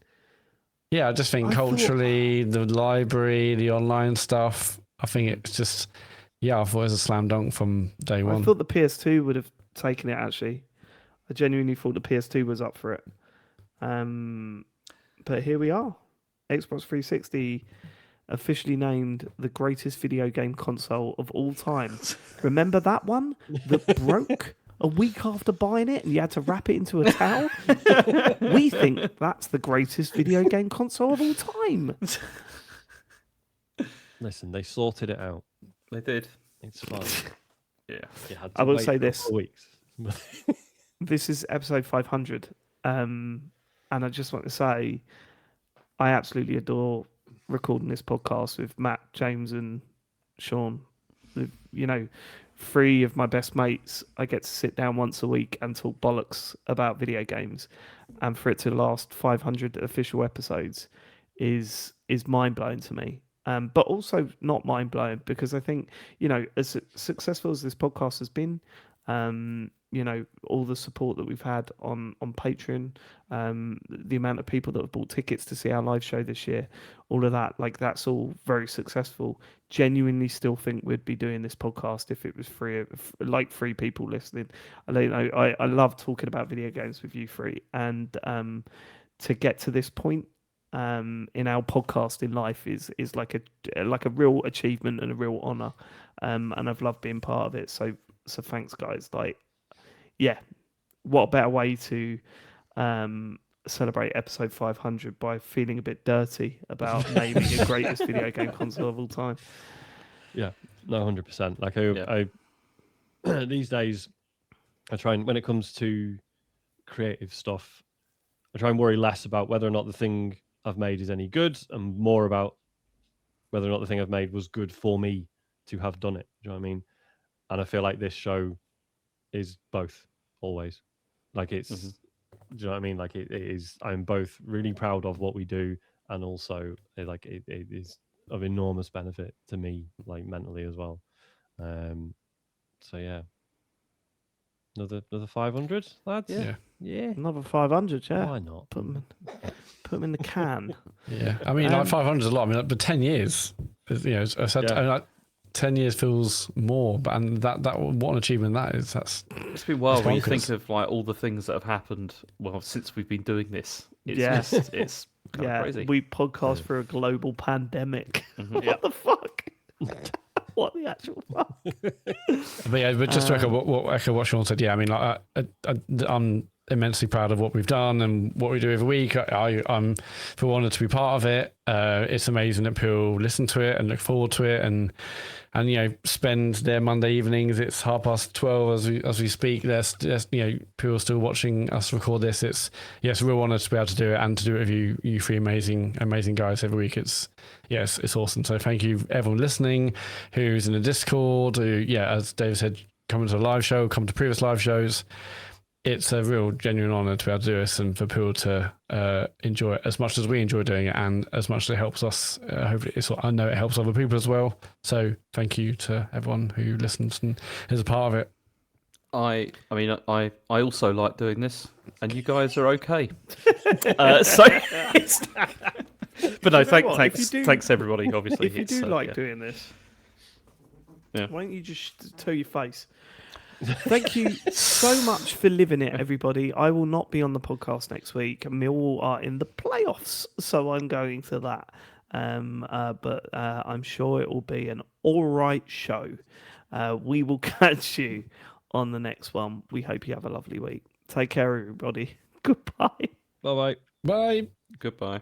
Yeah, I just think culturally, the library, the online stuff. I think it's just, I thought it was a slam dunk from day one. I thought the PS2 would have taken it. Actually, I genuinely thought the PS2 was up for it. But here we are. Xbox 360 officially named the greatest video game console of all time. Remember that one that broke a week after buying it and you had to wrap it into a towel? We think that's the greatest video game console of all time. Listen, they sorted it out. They did. It's fine. Yeah. I will say this. Weeks. This is episode 500. And I just want to say, I absolutely adore recording this podcast with Matt, James, and Sean. You know, 3 of my best mates. I get to sit down once a week and talk bollocks about video games, and for it to last 500 official episodes is mind blowing to me. But also not mind blowing because I think, you know, as successful as this podcast has been, you know, all the support that we've had on Patreon, the amount of people that have bought tickets to see our live show this year, all of that, like that's all very successful. Genuinely still think we'd be doing this podcast if it was free, like 3 people listening. I love talking about video games with you 3, and to get to this point in our podcasting life is like a real achievement and a real honor, and I've loved being part of it. So thanks, guys. Like, yeah, what a better way to celebrate episode 500 by feeling a bit dirty about naming the greatest video game console of all time. Yeah, no, 100%. Like I these days, I try and when it comes to creative stuff, I try and worry less about whether or not the thing I've made is any good, and more about whether or not the thing I've made was good for me to have done it. Do you know what I mean? And I feel like this show is both always. Like it's, do you know what I mean? Like it is. I'm both really proud of what we do, and also like it is of enormous benefit to me, like mentally as well. So yeah, another 500, lads. Yeah. Another 500, yeah. Why not? Put them in the can. Yeah, I mean, like 500 is a lot. I mean, like, but 10 years, you know, I said, I mean, like, 10 years feels more, but and that what an achievement that is. It's been wild when you bonkers. think of like all the things that have happened. Well, since we've been doing this, it's Yeah. just, it's kind of crazy. We podcast for a global pandemic. What the fuck? What the actual fuck? But yeah, but just to echo what Sean said, yeah, I mean, like, I'm immensely proud of what we've done and what we do every week. I'm feel honoured to be part of it. It's amazing that people listen to it and look forward to it, and you know, spend their Monday evenings. It's 12:30 as we speak. There's you know, people still watching us record this. It's a real honour to be able to do it and to do it with you 3 amazing guys every week. It's awesome. So thank you everyone listening, who's in the Discord, who, as Dave said, come to a live show, come to previous live shows. It's a real genuine honour to be able to do this and for people to enjoy it as much as we enjoy doing it, and as much as it helps us. Hopefully, I know it helps other people as well. So thank you to everyone who listens and is a part of it. I mean, I also like doing this, and you guys are okay. So, but no, thanks everybody. Obviously, If you do doing this, why don't you just tell your face? Thank you so much for living it, everybody. I will not be on the podcast next week. Millwall are in the playoffs, so I'm going to that. But I'm sure it will be an all right show. We will catch you on the next one. We hope you have a lovely week. Take care, everybody. Goodbye. Bye-bye. Bye. Goodbye.